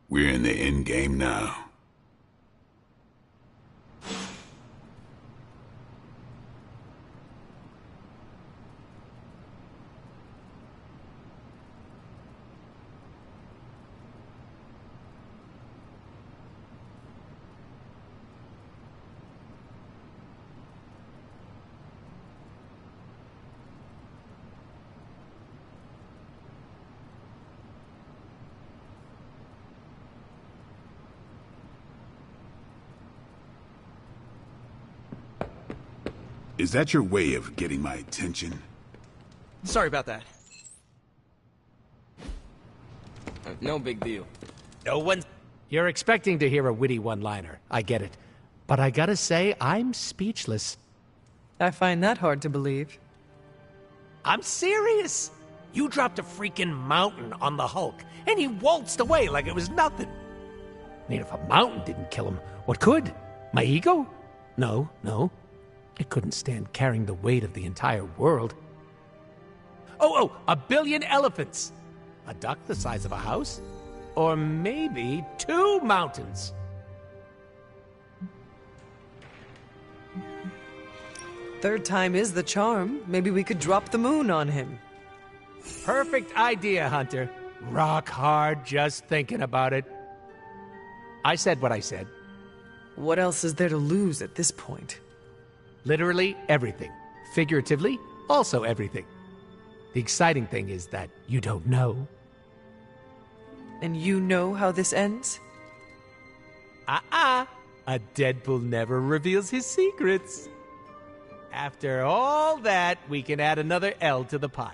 We're in the end game now. Is that your way of getting my attention? Sorry about that. No big deal. No one... You're expecting to hear a witty one-liner. I get it. But I gotta say, I'm speechless. I find that hard to believe. I'm serious. You dropped a freaking mountain on the Hulk, and he waltzed away like it was nothing. I mean, if a mountain didn't kill him, what could? My ego? No. It couldn't stand carrying the weight of the entire world. Oh, 1 billion elephants. A duck the size of a house? Or maybe 2 mountains. Third time is the charm. Maybe we could drop the moon on him. Perfect idea, Hunter. Rock hard just thinking about it. I said what I said. What else is there to lose at this point? Literally everything. Figuratively, also everything. The exciting thing is that you don't know. And you know how this ends? A Deadpool never reveals his secrets. After all that, we can add another L to the pile.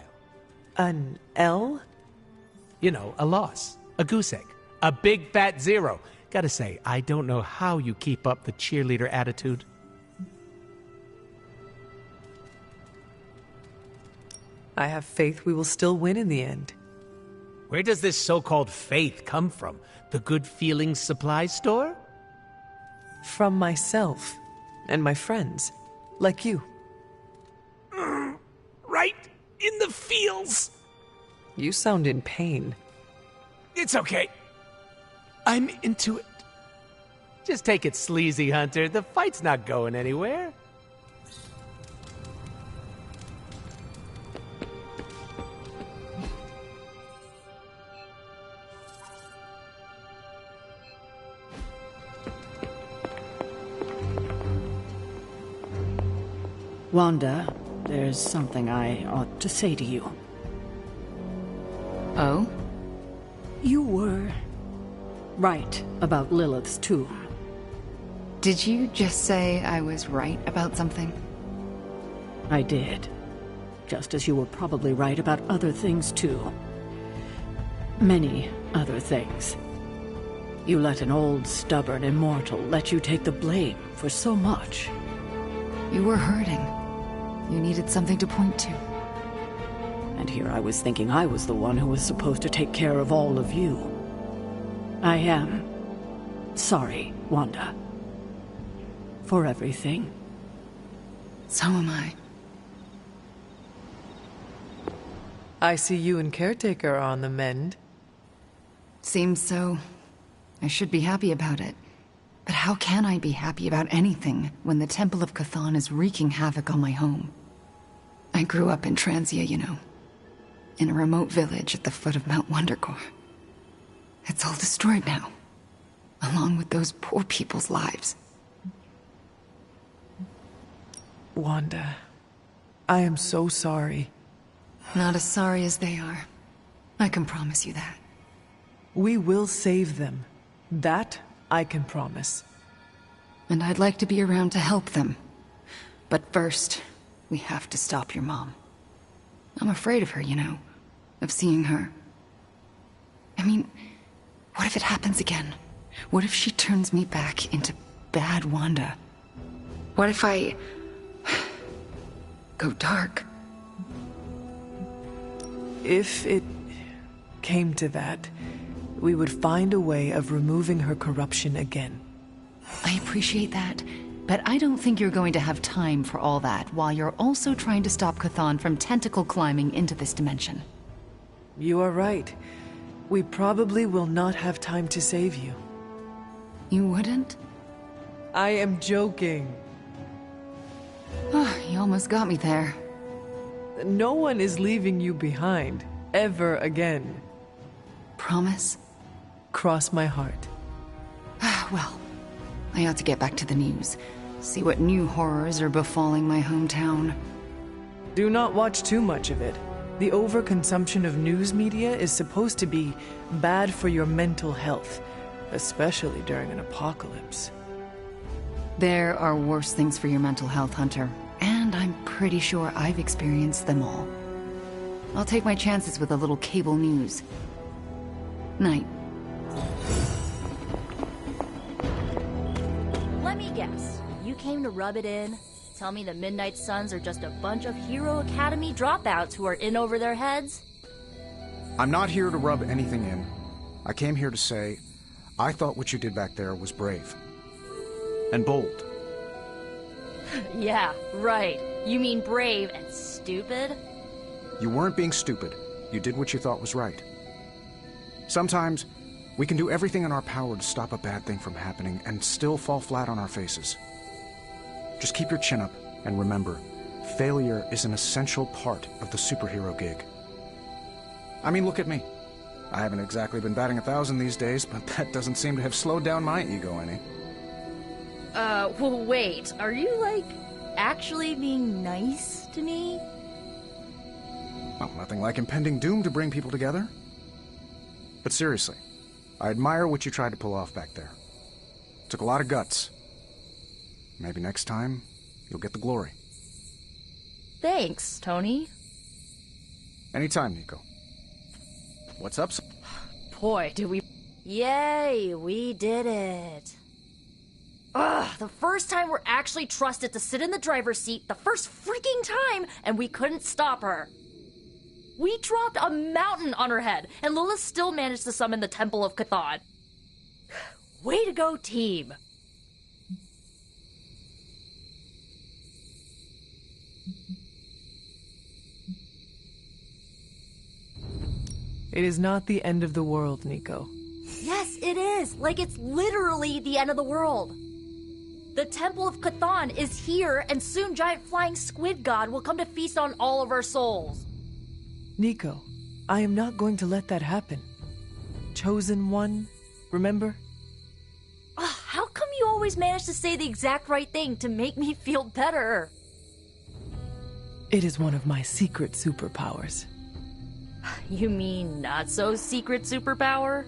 An L? You know, a loss. A goose egg. A big fat 0. Gotta say, I don't know how you keep up the cheerleader attitude. I have faith we will still win in the end. Where does this so-called faith come from? The Good Feelings supply store? From myself and my friends, like you. Right in the feels. You sound in pain. It's okay. I'm into it. Just take it sleazy, Hunter. The fight's not going anywhere. Wanda, there's something I ought to say to you. Oh? You were right about Lilith's tomb. Did you just say I was right about something? I did. Just as you were probably right about other things, too. Many other things. You let an old, stubborn immortal let you take the blame for so much. You were hurting. You needed something to point to. And here I was thinking I was the one who was supposed to take care of all of you. I am sorry, Wanda. For everything. So am I. I see you and Caretaker are on the mend. Seems so. I should be happy about it. But how can I be happy about anything when the Temple of Cthon is wreaking havoc on my home? I grew up in Franzia, you know. In a remote village at the foot of Mount Wondercore. It's all destroyed now. Along with those poor people's lives. Wanda, I am so sorry. Not as sorry as they are. I can promise you that. We will save them. That I can promise. And I'd like to be around to help them. But first, we have to stop your mom. I'm afraid of her, you know. Of seeing her. I mean, what if it happens again? What if she turns me back into bad Wanda? What if I go dark? If it came to that, we would find a way of removing her corruption again. I appreciate that, but I don't think you're going to have time for all that while you're also trying to stop Chthon from tentacle climbing into this dimension. You are right. We probably will not have time to save you. You wouldn't? I am joking. You almost got me there. No one is leaving you behind, ever again. Promise? Cross my heart. Well, I ought to get back to the news. See what new horrors are befalling my hometown. Do not watch too much of it. The overconsumption of news media is supposed to be bad for your mental health, especially during an apocalypse. There are worse things for your mental health, Hunter, and I'm pretty sure I've experienced them all. I'll take my chances with a little cable news. Night. Let me guess. You came to rub it in? Tell me the Midnight Suns are just a bunch of Hero Academy dropouts who are in over their heads? I'm not here to rub anything in. I came here to say, I thought what you did back there was brave. And bold. Yeah, right. You mean brave and stupid? You weren't being stupid. You did what you thought was right. Sometimes, we can do everything in our power to stop a bad thing from happening and still fall flat on our faces. Just keep your chin up and remember, failure is an essential part of the superhero gig. I mean, look at me. I haven't exactly been batting 1,000 these days, but that doesn't seem to have slowed down my ego any. Well, wait. Are you, like, actually being nice to me? Well, nothing like impending doom to bring people together. But seriously, I admire what you tried to pull off back there. Took a lot of guts. Maybe next time, you'll get the glory. Thanks, Tony. Anytime, Nico. What's up? Boy, did we... Yay, we did it. Ugh, the first time we're actually trusted to sit in the driver's seat, the first freaking time, and we couldn't stop her. We dropped a mountain on her head, and Lilith still managed to summon the Temple of Chthon. Way to go, team. It is not the end of the world, Nico. Yes, it is. Like it's literally the end of the world. The Temple of Chthon is here, and soon Giant Flying Squid God will come to feast on all of our souls. Nico, I am not going to let that happen. Chosen one, remember? How come you always manage to say the exact right thing to make me feel better? It is one of my secret superpowers. You mean not so secret superpower?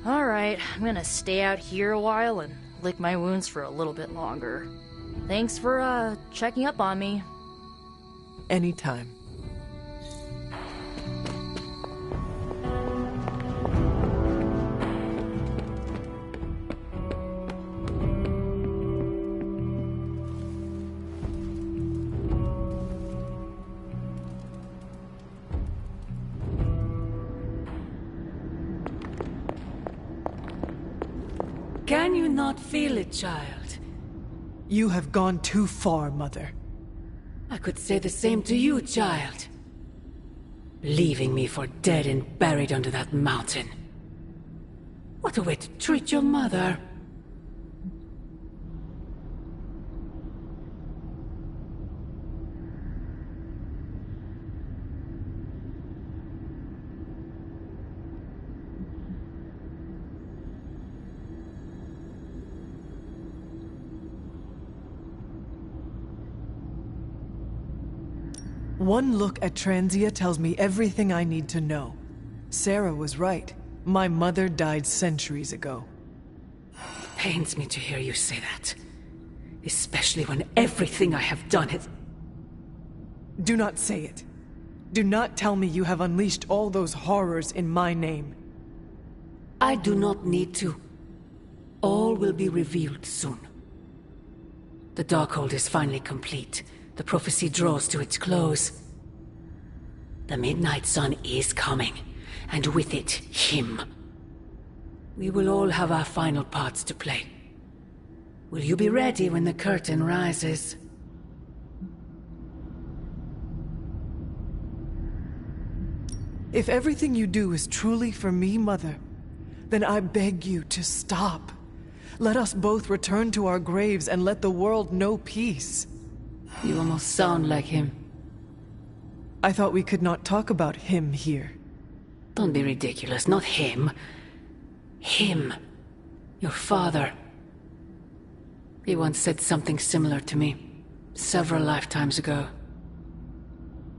Alright, I'm gonna stay out here a while and lick my wounds for a little bit longer. Thanks for, checking up on me. Anytime. Can you not feel it, child? You have gone too far, Mother. I could say the same to you, child. Leaving me for dead and buried under that mountain. What a way to treat your mother. One look at Transia tells me everything I need to know. Sarah was right. My mother died centuries ago. It pains me to hear you say that. Especially when everything I have done has... Do not say it. Do not tell me you have unleashed all those horrors in my name. I do not need to. All will be revealed soon. The Darkhold is finally complete. The prophecy draws to its close. The Midnight Sun is coming, and with it, him. We will all have our final parts to play. Will you be ready when the curtain rises? If everything you do is truly for me, Mother, then I beg you to stop. Let us both return to our graves and let the world know peace. You almost sound like him. I thought we could not talk about him here. Don't be ridiculous, not him. Him. Your father. He once said something similar to me, several lifetimes ago.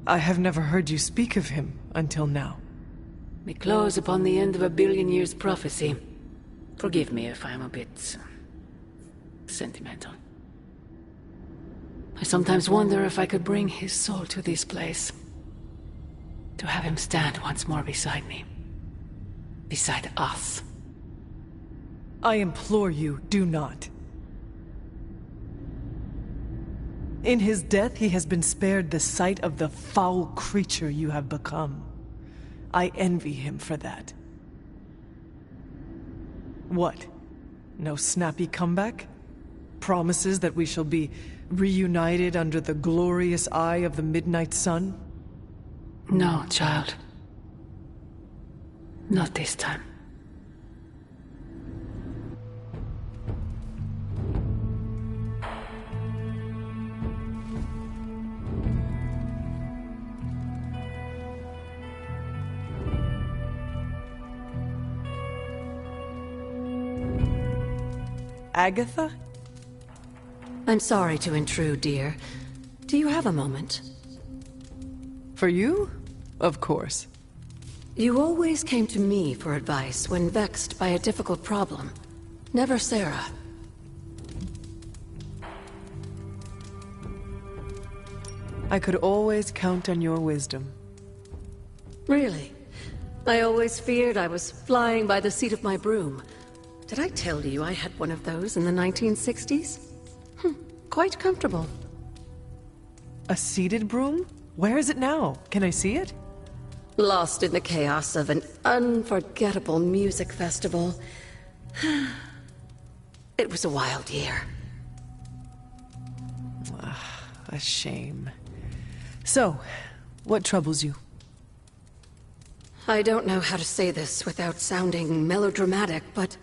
I have never heard you speak of him until now. We close upon the end of a billion years prophecy. Forgive me if I'm a bit sentimental. I sometimes wonder if I could bring his soul to this place. To have him stand once more beside me. Beside us. I implore you, do not. In his death, he has been spared the sight of the foul creature you have become. I envy him for that. What? No snappy comeback? Promises that we shall be reunited under the glorious eye of the Midnight Sun? No, child. Not this time. Agatha? I'm sorry to intrude, dear. Do you have a moment? For you? Of course. You always came to me for advice when vexed by a difficult problem. Never Sarah. I could always count on your wisdom. Really? I always feared I was flying by the seat of my broom. Did I tell you I had one of those in the 1960s? Quite comfortable. A seated broom? Where is it now? Can I see it? Lost in the chaos of an unforgettable music festival. It was a wild year. A shame. So, what troubles you? I don't know how to say this without sounding melodramatic, but...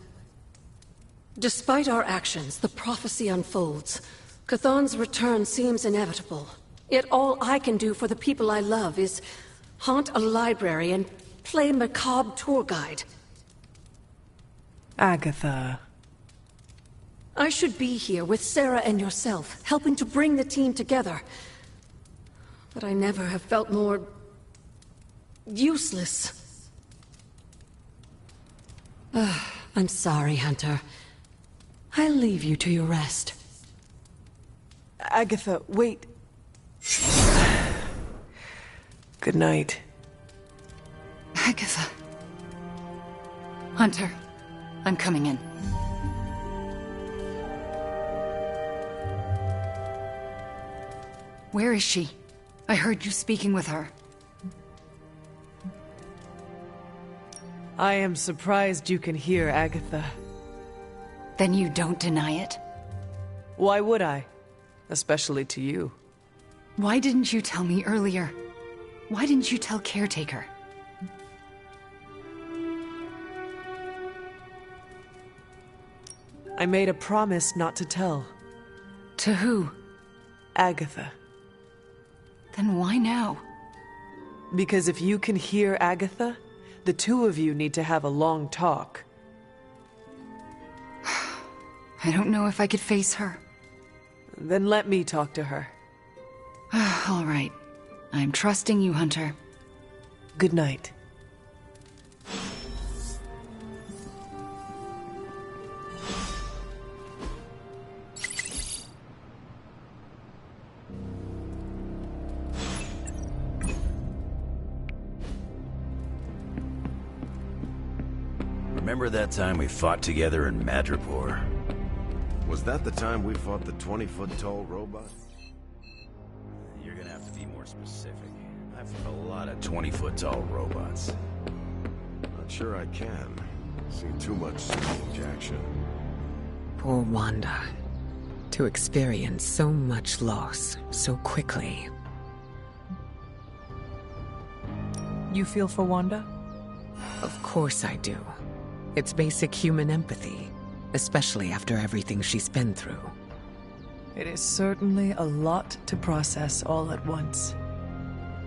despite our actions, the prophecy unfolds. Chthon's return seems inevitable. Yet all I can do for the people I love is haunt a library and play macabre tour guide. Agatha. I should be here with Sarah and yourself, helping to bring the team together. But I never have felt more... useless. I'm sorry, Hunter. I'll leave you to your rest. Agatha, wait. Good night. Agatha. Hunter, I'm coming in. Where is she? I heard you speaking with her. I am surprised you can hear, Agatha. Then you don't deny it? Why would I? Especially to you. Why didn't you tell me earlier? Why didn't you tell Caretaker? I made a promise not to tell. To who? Agatha. Then why now? Because if you can hear Agatha, the two of you need to have a long talk. I don't know if I could face her. Then let me talk to her. All right. I'm trusting you, Hunter. Good night. Remember that time we fought together in Madripoor? Was that the time we fought the 20-foot tall robot? You're gonna have to be more specific. I've heard a lot of 20-foot tall robots. Not sure I can. Seen too much strange action. Poor Wanda. To experience so much loss so quickly. You feel for Wanda? Of course I do. It's basic human empathy, especially after everything she's been through. It is certainly a lot to process all at once.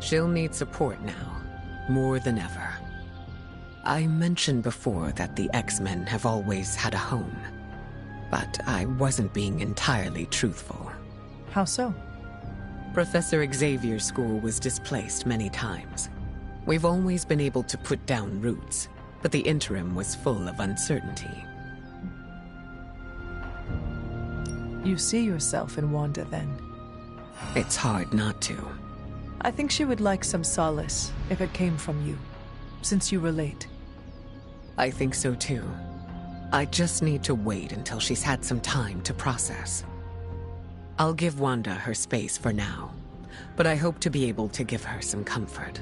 She'll need support now, more than ever. I mentioned before that the X-Men have always had a home, but I wasn't being entirely truthful. How so? Professor Xavier's school was displaced many times. We've always been able to put down roots, but the interim was full of uncertainty. You see yourself in Wanda, then? It's hard not to. I think she would like some solace if it came from you, since you relate. I think so too. I just need to wait until she's had some time to process. I'll give Wanda her space for now, but I hope to be able to give her some comfort.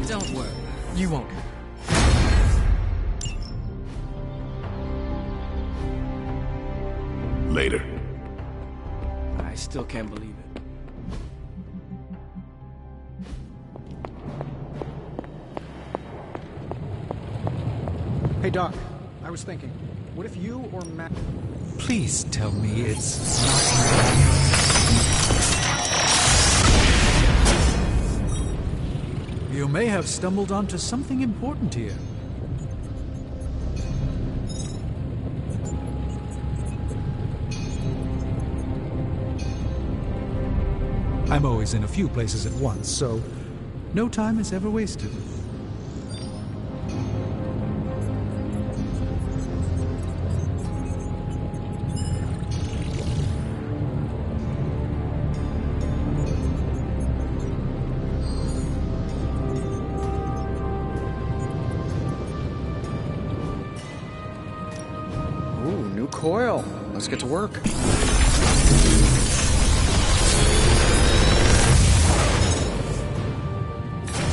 Don't worry, you won't. Later. I still can't believe it. Hey, Doc. I was thinking, what if you or Matt... Please tell me it's not... You may have stumbled onto something important here. I'm always in a few places at once, so no time is ever wasted. Ooh, new coil. Let's get to work.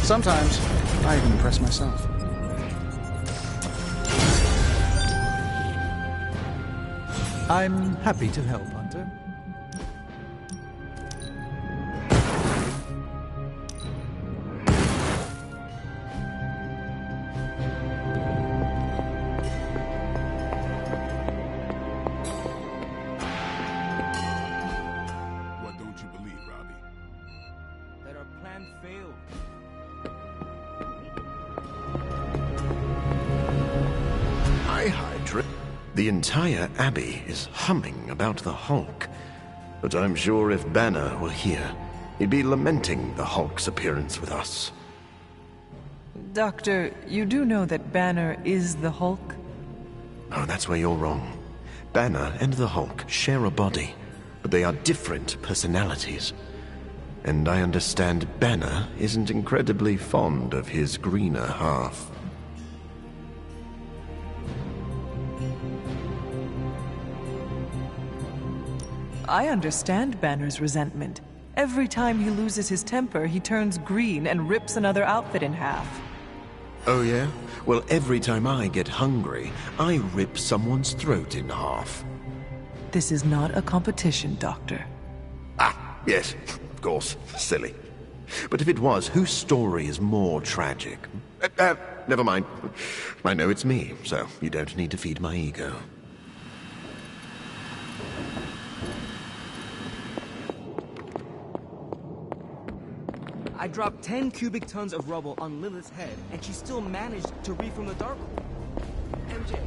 Sometimes, I even impress myself. I'm happy to help, Hunter. What don't you believe, Robbie? That our plan failed. Hi, Hydra. The entire Abbey is humming about the Hulk. But I'm sure if Banner were here, he'd be lamenting the Hulk's appearance with us. Doctor, you do know that Banner is the Hulk? Oh, that's where you're wrong. Banner and the Hulk share a body, but they are different personalities. And I understand Banner isn't incredibly fond of his greener half. I understand Banner's resentment. Every time he loses his temper, he turns green and rips another outfit in half. Oh yeah? Well, every time I get hungry, I rip someone's throat in half. This is not a competition, Doctor. Ah, yes, of course. Silly. But if it was, whose story is more tragic? Never mind. I know it's me, so you don't need to feed my ego. I dropped 10 cubic tons of rubble on Lilith's head, and she still managed to reform the Darkhold. MJ,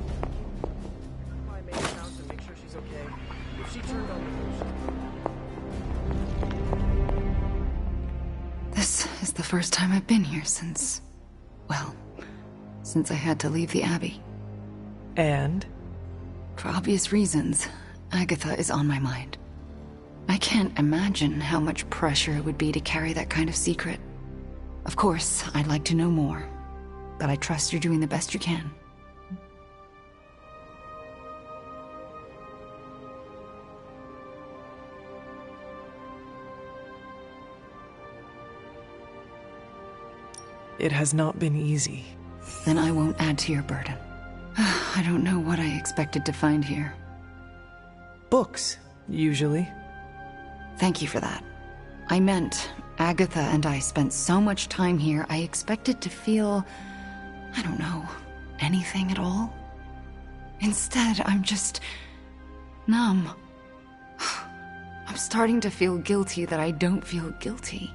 I made rounds to make sure she's okay. If she turned on This is the first time I've been here since... well, since I had to leave the Abbey. And? For obvious reasons, Agatha is on my mind. I can't imagine how much pressure it would be to carry that kind of secret. Of course, I'd like to know more, but I trust you're doing the best you can. It has not been easy. Then I won't add to your burden. I don't know what I expected to find here. Books, usually. Thank you for that. I meant, Agatha and I spent so much time here, I expected to feel, I don't know, anything at all. Instead, I'm just numb. I'm starting to feel guilty that I don't feel guilty.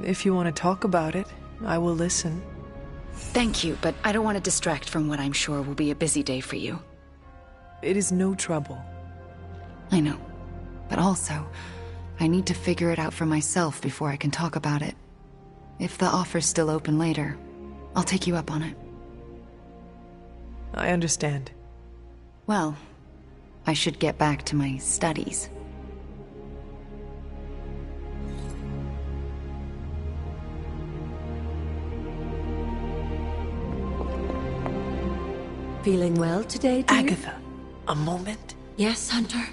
If you want to talk about it, I will listen. Thank you, but I don't want to distract from what I'm sure will be a busy day for you. It is no trouble. I know. But also, I need to figure it out for myself before I can talk about it. If the offer's still open later, I'll take you up on it. I understand. Well, I should get back to my studies. Feeling well today, dear? Agatha, a moment? Yes, Hunter.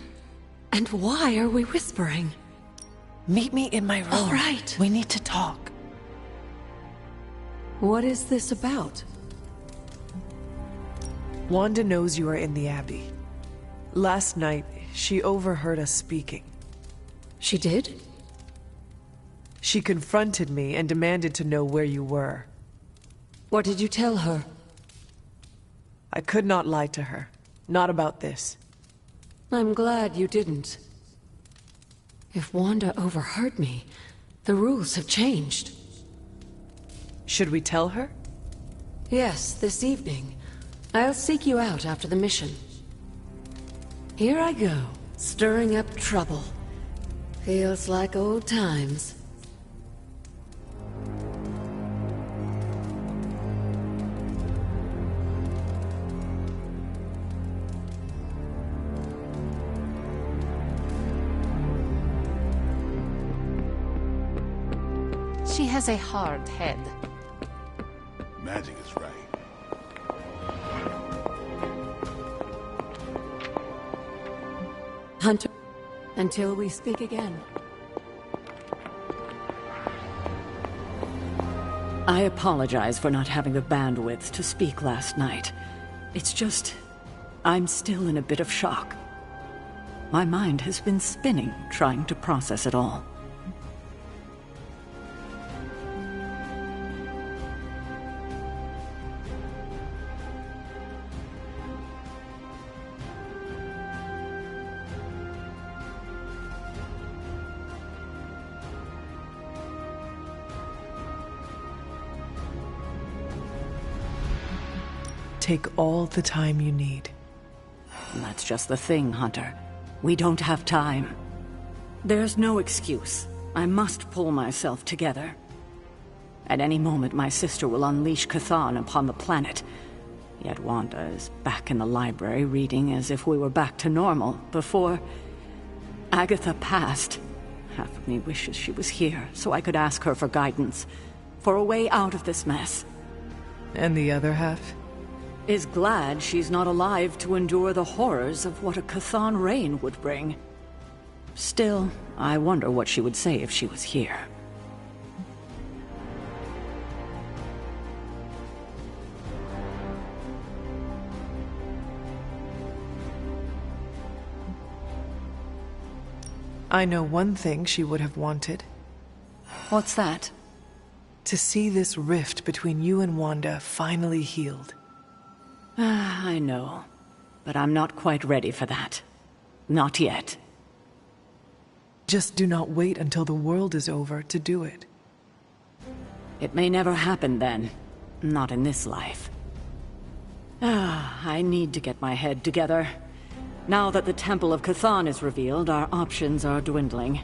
And why are we whispering? Meet me in my room. All right. We need to talk. What is this about? Wanda knows you are in the Abbey. Last night, she overheard us speaking. She did? She confronted me and demanded to know where you were. What did you tell her? I could not lie to her. Not about this. I'm glad you didn't. If Wanda overheard me, the rules have changed. Should we tell her? Yes, this evening. I'll seek you out after the mission. Here I go, stirring up trouble. Feels like old times. She has a hard head. Magic is right. Hunter, until we speak again. I apologize for not having the bandwidth to speak last night. It's just, I'm still in a bit of shock. My mind has been spinning, trying to process it all. Take all the time you need. That's just the thing, Hunter. We don't have time. There's no excuse. I must pull myself together. At any moment, my sister will unleash Chthon upon the planet. Yet Wanda is back in the library reading as if we were back to normal before Agatha passed. Half of me wishes she was here so I could ask her for guidance, for a way out of this mess. And the other half? Is glad she's not alive to endure the horrors of what a Chthon reign would bring. Still, I wonder what she would say if she was here. I know one thing she would have wanted. What's that? To see this rift between you and Wanda finally healed. I know, but I'm not quite ready for that. Not yet. Just do not wait until the world is over to do it. It may never happen then. Not in this life. I need to get my head together. Now that the Temple of Chthon is revealed, our options are dwindling.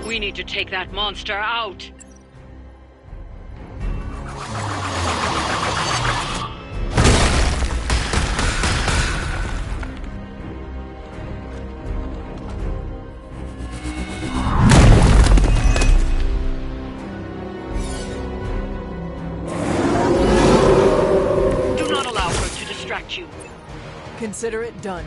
We need to take that monster out. Do not allow her to distract you. Consider it done.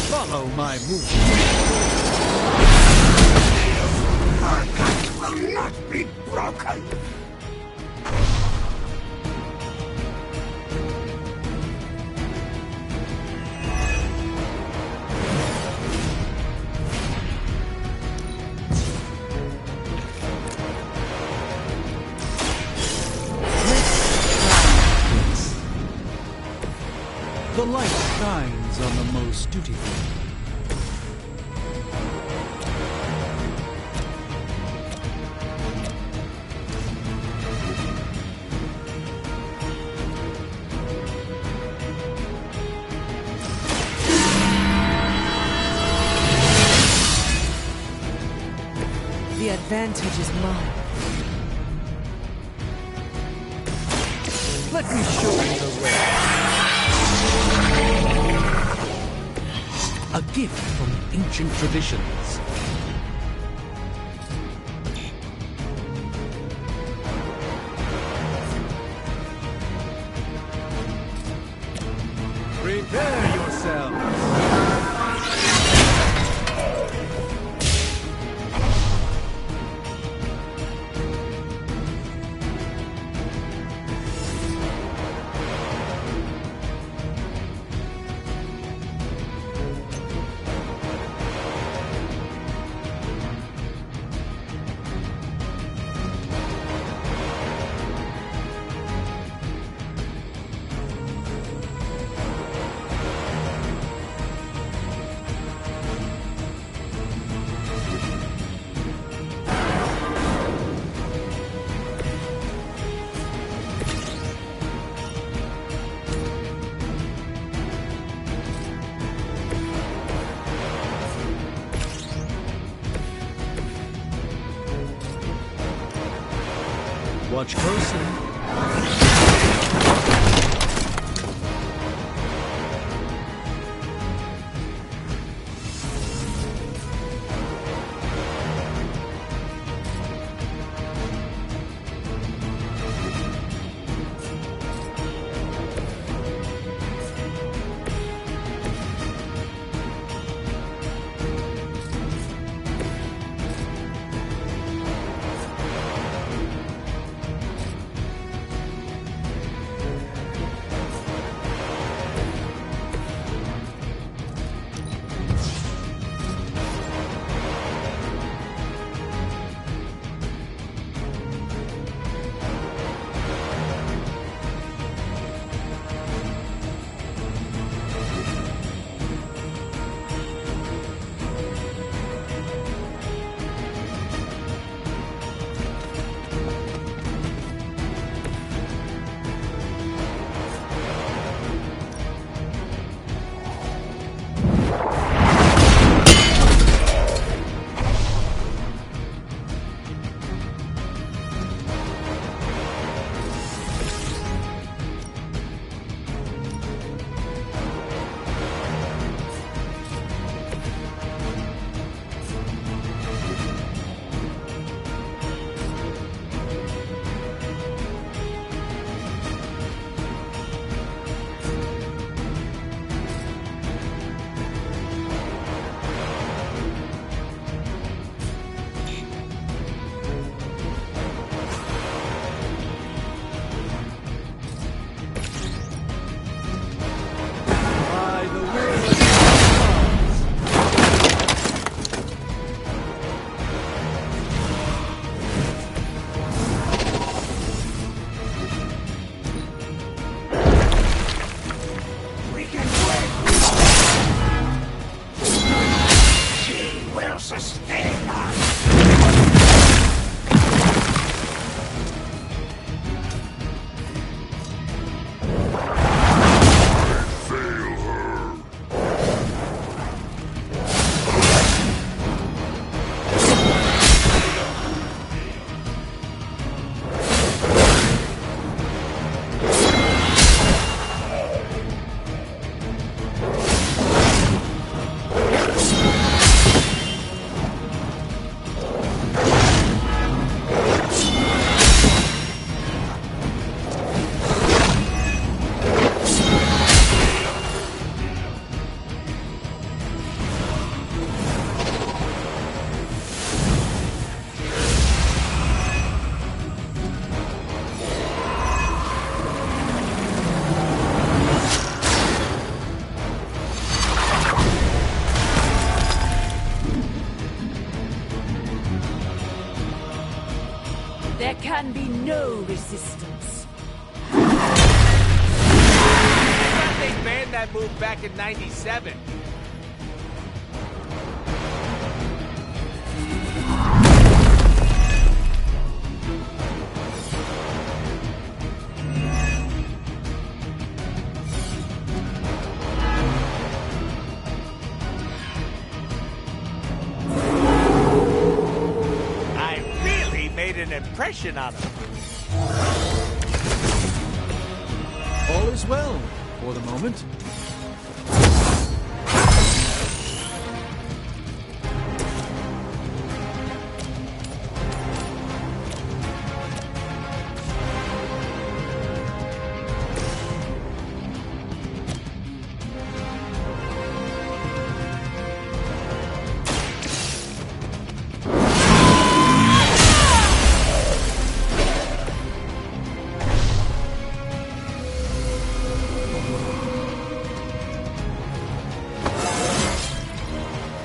Follow my move. Archive will not be broken. The light shines on the most dutiful. The advantage is mine. Let me show you the way. A gift from ancient traditions. Prepare yourselves. Watch closely. There can be no resistance. I thought they banned that move back in '97. An impression on him. All is well, for the moment.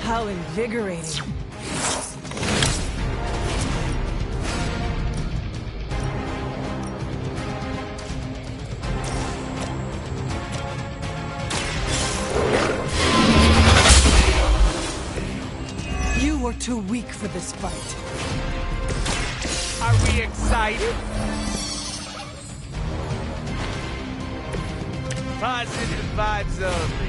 How invigorating. You were too weak for this fight. Are we excited? Positive vibes only.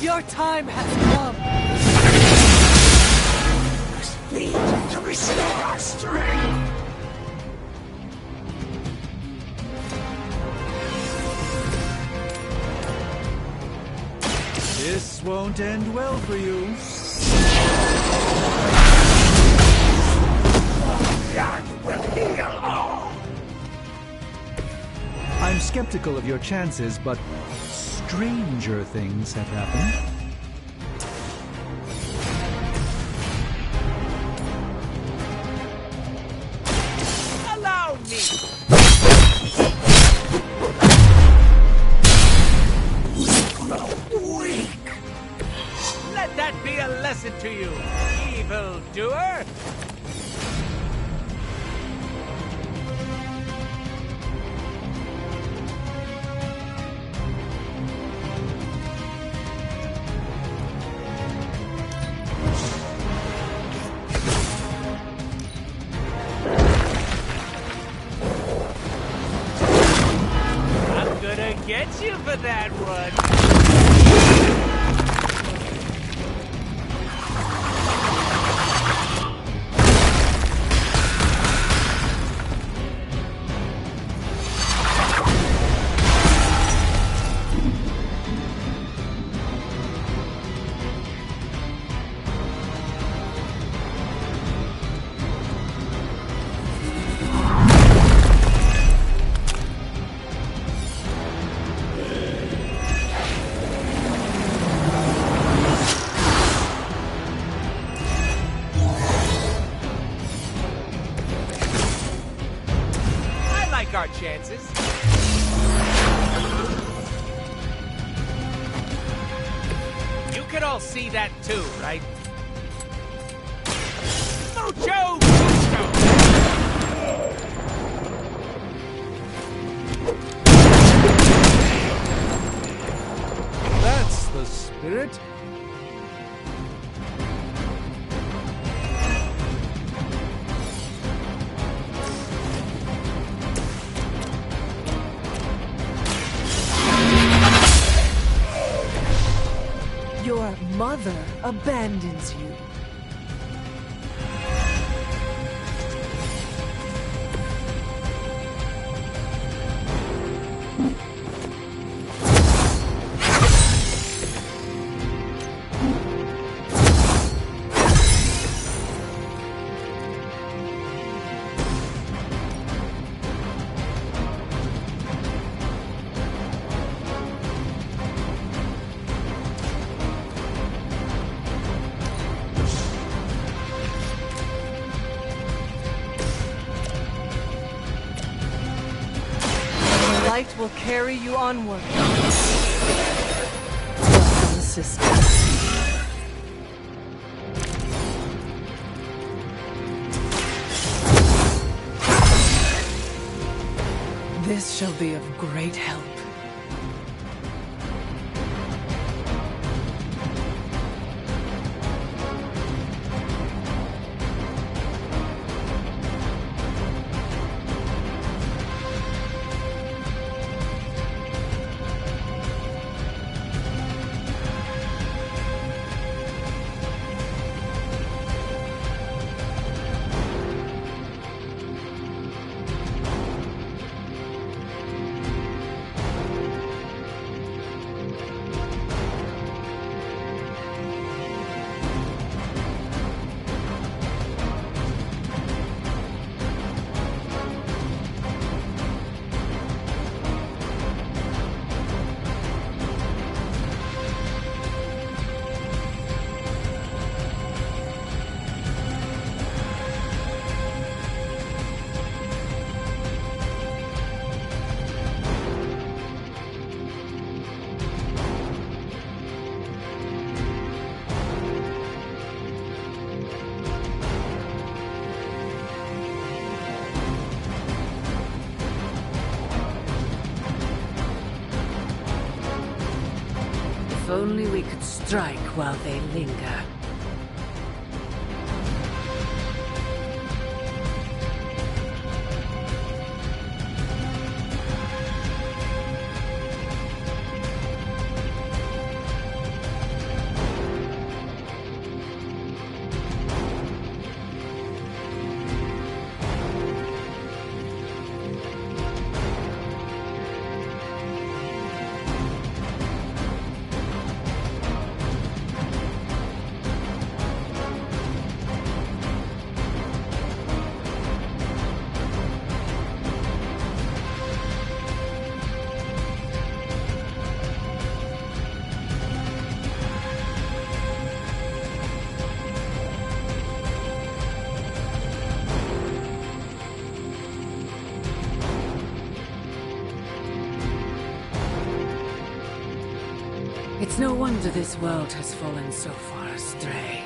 Your time has come. Need to restore our strength. This won't end well for you. God will heal all. I'm skeptical of your chances, but stranger things have happened. Allow me. Weak. Let that be a lesson to you, evil doer. Get you for that one. Our chances. You can all see that too, right? Mucho gusto! That's the spirit. Your mother abandons you. light will carry you onward. Welcome, sister. This shall be of great help. If only we could strike while they linger. It's no wonder this world has fallen so far astray.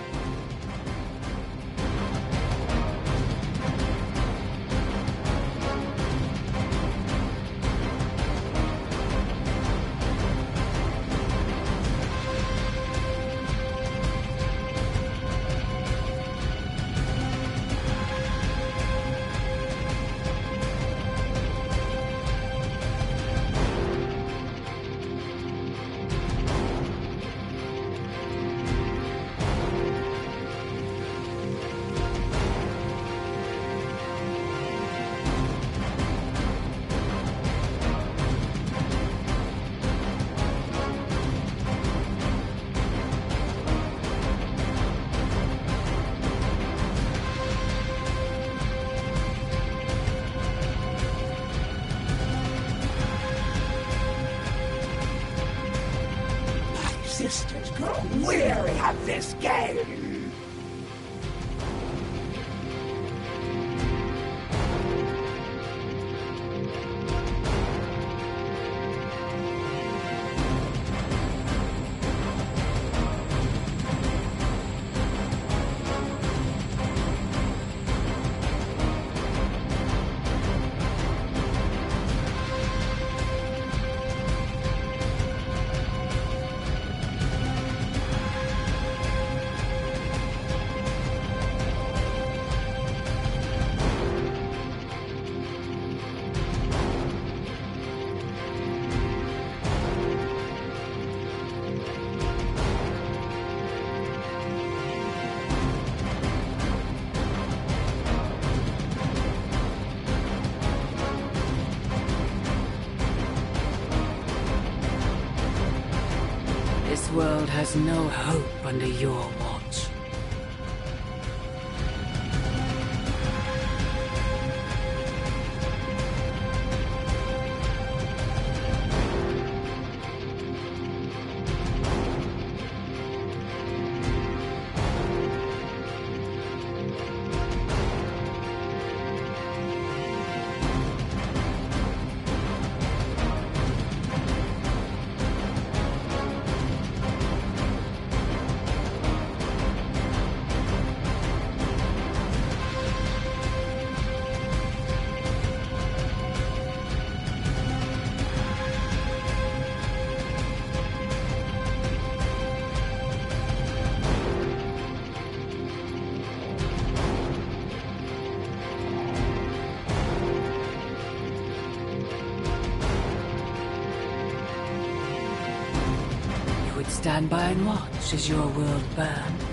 Sisters grow weary of this game. This world has no hope under your watch. stand by and watch as your world burns.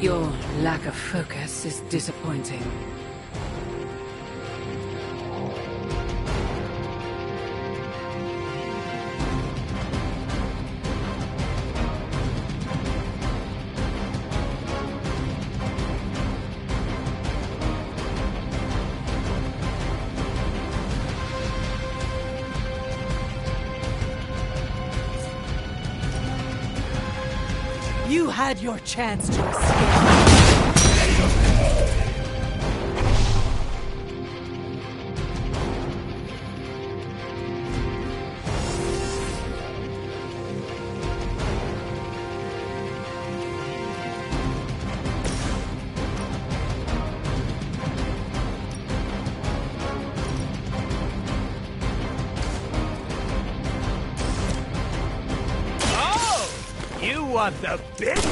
Your lack of focus is disappointing. You had your chance to escape. You want the big one?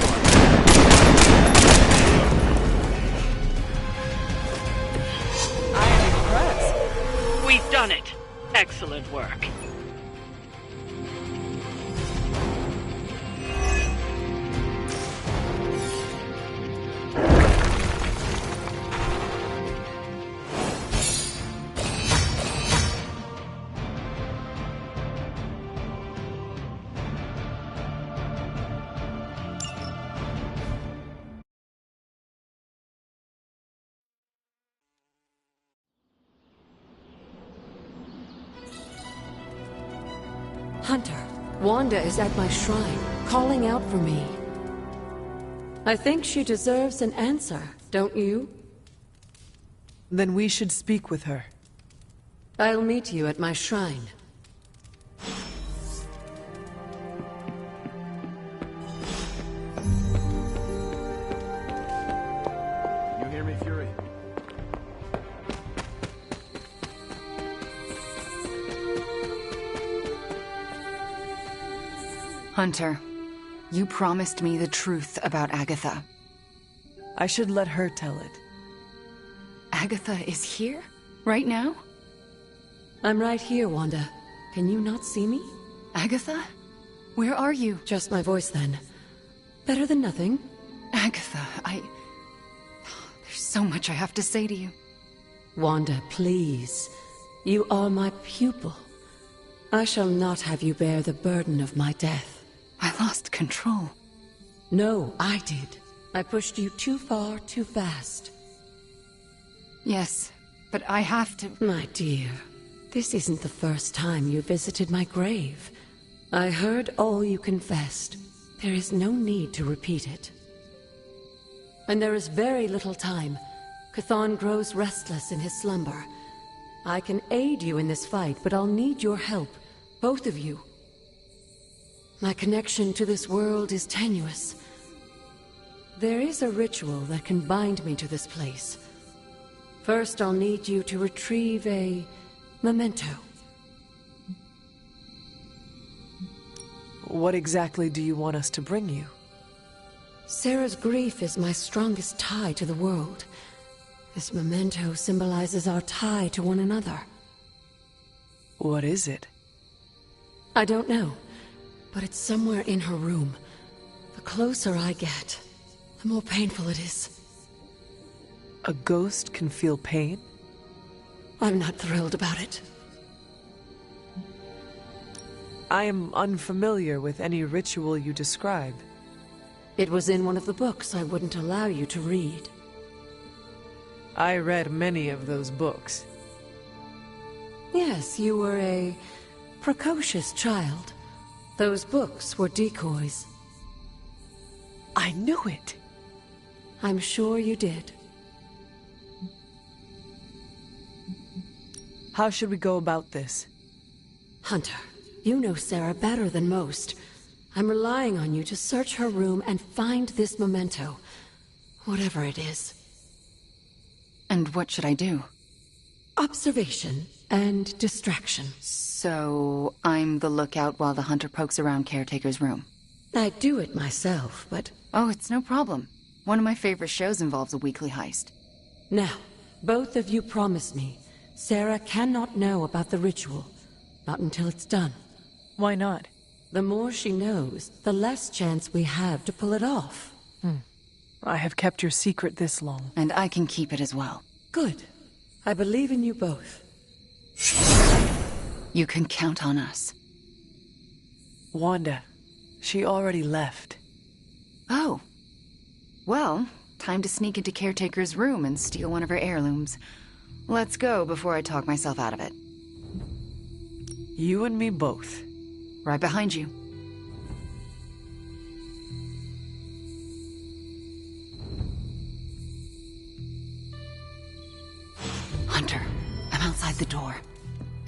I am impressed. We've done it. Excellent work. Hunter, Wanda is at my shrine, calling out for me. I think she deserves an answer, don't you? Then we should speak with her. I'll meet you at my shrine. You hear me, Fury? Hunter, you promised me the truth about Agatha. I should let her tell it. Agatha is here? Right now? I'm right here, Wanda. Can you not see me? Agatha? Where are you? Just my voice, then. Better than nothing. Agatha, there's so much I have to say to you. Wanda, please. You are my pupil. I shall not have you bear the burden of my death. I lost control. No, I did. I pushed you too far, too fast. Yes, but I have to... My dear, this isn't the first time you visited my grave. I heard all you confessed. There is no need to repeat it. And there is very little time. Chthon grows restless in his slumber. I can aid you in this fight, but I'll need your help. Both of you. My connection to this world is tenuous. There is a ritual that can bind me to this place. First, I'll need you to retrieve a memento. What exactly do you want us to bring you? Sarah's grief is my strongest tie to the world. This memento symbolizes our tie to one another. What is it? I don't know, but it's somewhere in her room. The closer I get, the more painful it is. A ghost can feel pain? I'm not thrilled about it. I am unfamiliar with any ritual you describe. It was in one of the books I wouldn't allow you to read. I read many of those books. Yes, you were a precocious child. Those books were decoys. I knew it. I'm sure you did. How should we go about this? Hunter, you know Sarah better than most. I'm relying on you to search her room and find this memento. Whatever it is. And what should I do? Observation and distraction. So, I'm the lookout while the hunter pokes around Caretaker's room. I'd do it myself, but... Oh, it's no problem. One of my favorite shows involves a weekly heist. Now, both of you promise me Sarah cannot know about the ritual. Not until it's done. Why not? The more she knows, the less chance we have to pull it off. I have kept your secret this long. And I can keep it as well. Good. I believe in you both. You can count on us. Wanda, she already left. Oh. Well, time to sneak into Caretaker's room and steal one of her heirlooms. Let's go before I talk myself out of it. You and me both. Right behind you. Hunter, I'm outside the door.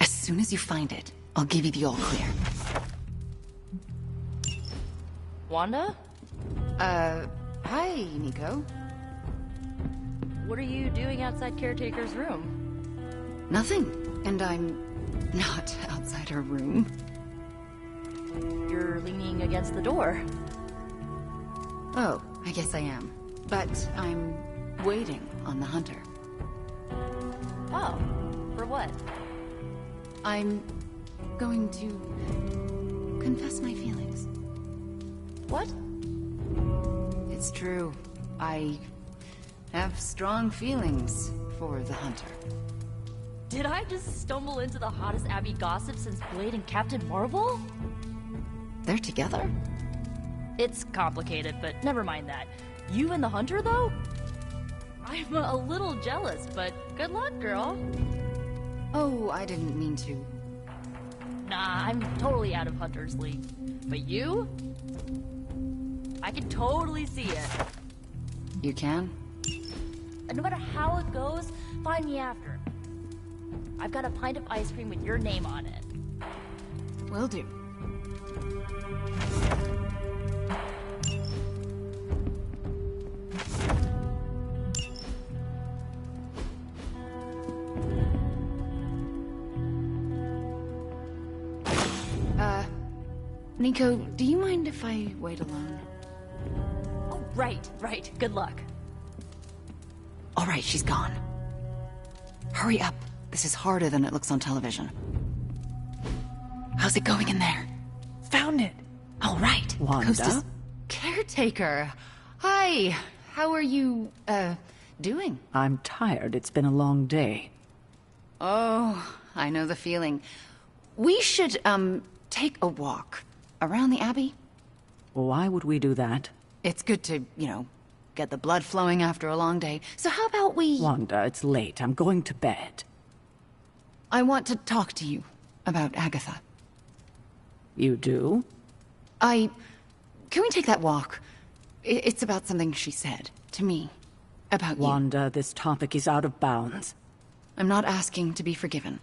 As soon as you find it, I'll give you the all clear. Wanda? Hi, Nico. What are you doing outside Caretaker's room? Nothing. And I'm not outside her room. You're leaning against the door. Oh, I guess I am. But I'm waiting on the hunter. Oh, for what? I'm going to confess my feelings. What? It's true. I have strong feelings for the hunter. Did I just stumble into the hottest Abby gossip since Blade and Captain Marvel? They're together? It's complicated, but never mind that. You and the hunter, though? I'm a little jealous, but good luck, girl. Oh, I didn't mean to. Nah, I'm totally out of Hunter's league. But you? I can totally see it. You can? And no matter how it goes, find me after. I've got a pint of ice cream with your name on it. Will do. Nico, do you mind if I wait alone? Oh, right. Good luck. All right, she's gone. Hurry up. This is harder than it looks on television. How's it going in there? Found it. All right. Wanda? Coast is Caretaker. Hi. How are you, doing? I'm tired. It's been a long day. Oh, I know the feeling. We should, take a walk around the Abbey. Why would we do that? It's good to, get the blood flowing after a long day. So how about we... Wanda, it's late. I'm going to bed. I want to talk to you about Agatha. You do? Can we take that walk? It's about something she said to me. About Wanda, this topic is out of bounds. I'm not asking to be forgiven.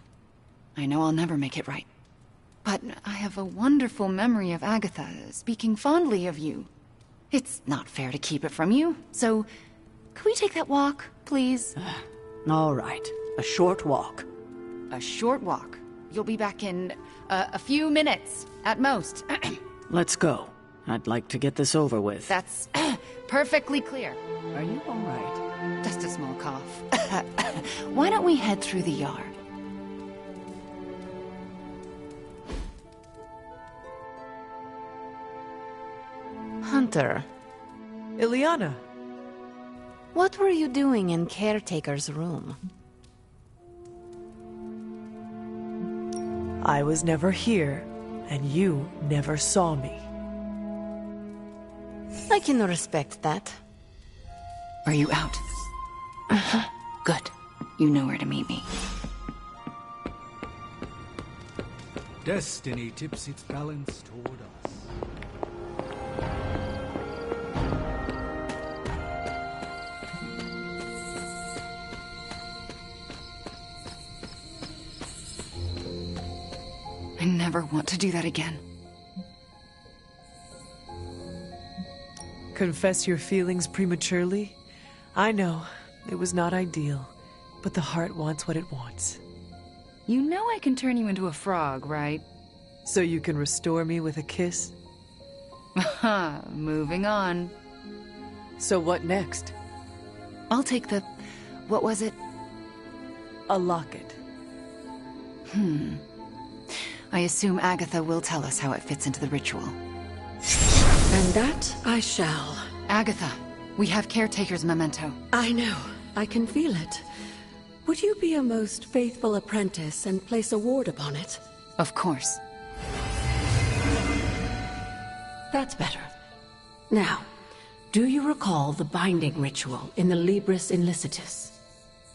I know I'll never make it right. But I have a wonderful memory of Agatha speaking fondly of you. It's not fair to keep it from you, so could we take that walk, please? All right. A short walk. A short walk. You'll be back in a few minutes, at most. Let's go. I'd like to get this over with. That's perfectly clear. Are you all right? Just a small cough. Why don't we head through the yard? Hunter. Ileana. What were you doing in Caretaker's room? I was never here, and you never saw me. I can respect that. Are you out? Good. You know where to meet me. Destiny tips its balance toward us. I never want to do that again. Confess your feelings prematurely? I know, it was not ideal, but the heart wants what it wants. You know I can turn you into a frog, right? So you can restore me with a kiss? Moving on. So what next? I'll take the... what was it? A locket. I assume Agatha will tell us how it fits into the ritual. And that I shall. Agatha, we have Caretaker's memento. I know. I can feel it. Would you be a most faithful apprentice and place a ward upon it? Of course. That's better. Now, do you recall the binding ritual in the Libris Inlicitus?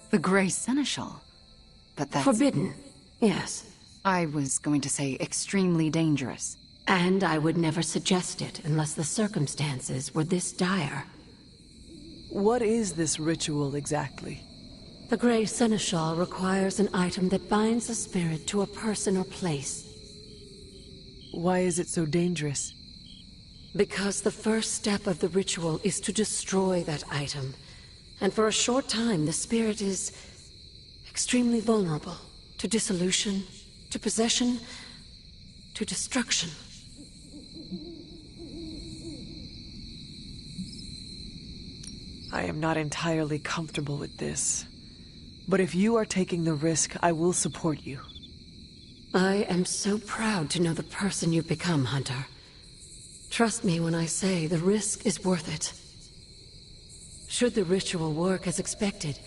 The Grey Seneschal? But that's... Forbidden, yes. I was going to say extremely dangerous. And I would never suggest it unless the circumstances were this dire. What is this ritual exactly? The Grey Seneschal requires an item that binds a spirit to a person or place. Why is it so dangerous? Because the first step of the ritual is to destroy that item. And for a short time, the spirit is extremely vulnerable to dissolution, to possession, to destruction. I am not entirely comfortable with this. But if you are taking the risk, I will support you. I am so proud to know the person you've become, Hunter. Trust me when I say the risk is worth it. Should the ritual work as expected,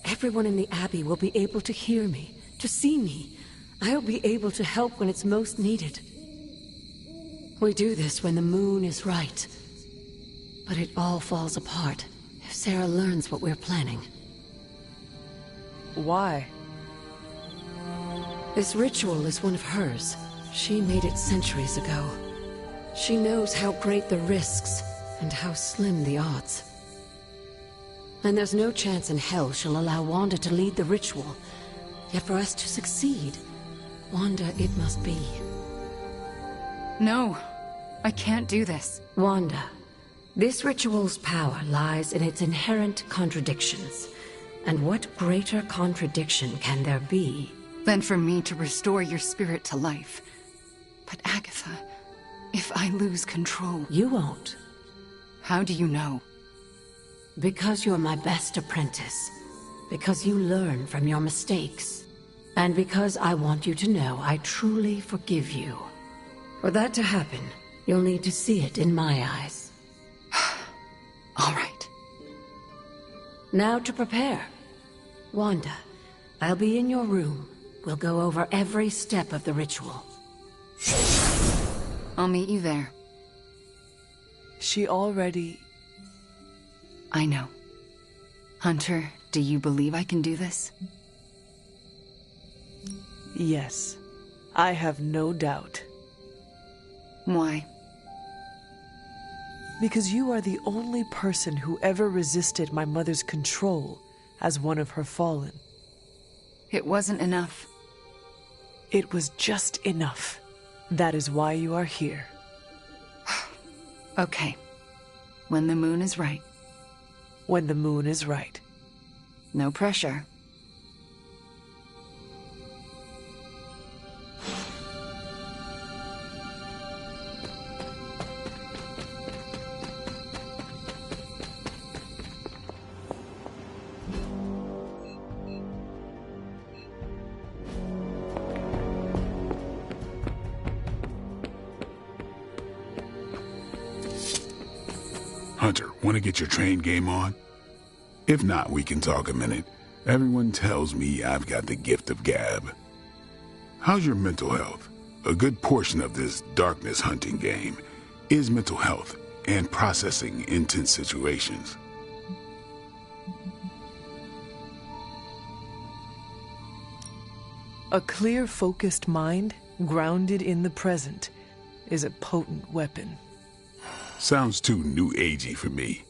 everyone in the Abbey will be able to hear me, to see me. I'll be able to help when it's most needed. We do this when the moon is right. But it all falls apart if Sarah learns what we're planning. Why? This ritual is one of hers. She made it centuries ago. She knows how great the risks and how slim the odds. And there's no chance in hell she'll allow Wanda to lead the ritual. Yet for us to succeed, Wanda it must be. No, I can't do this. Wanda, this ritual's power lies in its inherent contradictions. And what greater contradiction can there be than for me to restore your spirit to life? But Agatha, if I lose control... You won't. How do you know? Because you're my best apprentice. Because you learn from your mistakes. And because I want you to know I truly forgive you. For that to happen, you'll need to see it in my eyes. All right. Now to prepare. Wanda, I'll be in your room. We'll go over every step of the ritual. I'll meet you there. She already... I know. Hunter, do you believe I can do this? Yes. I have no doubt. Why? Because you are the only person who ever resisted my mother's control as one of her fallen. It wasn't enough. It was just enough. That is why you are here. Okay. When the moon is right. When the moon is right. No pressure. Hunter, want to get your train game on? If not, we can talk a minute. Everyone tells me I've got the gift of gab. How's your mental health? A good portion of this darkness hunting game is mental health. and processing intense situations. A clear, focused mind, grounded in the present, is a potent weapon. Sounds too new agey for me.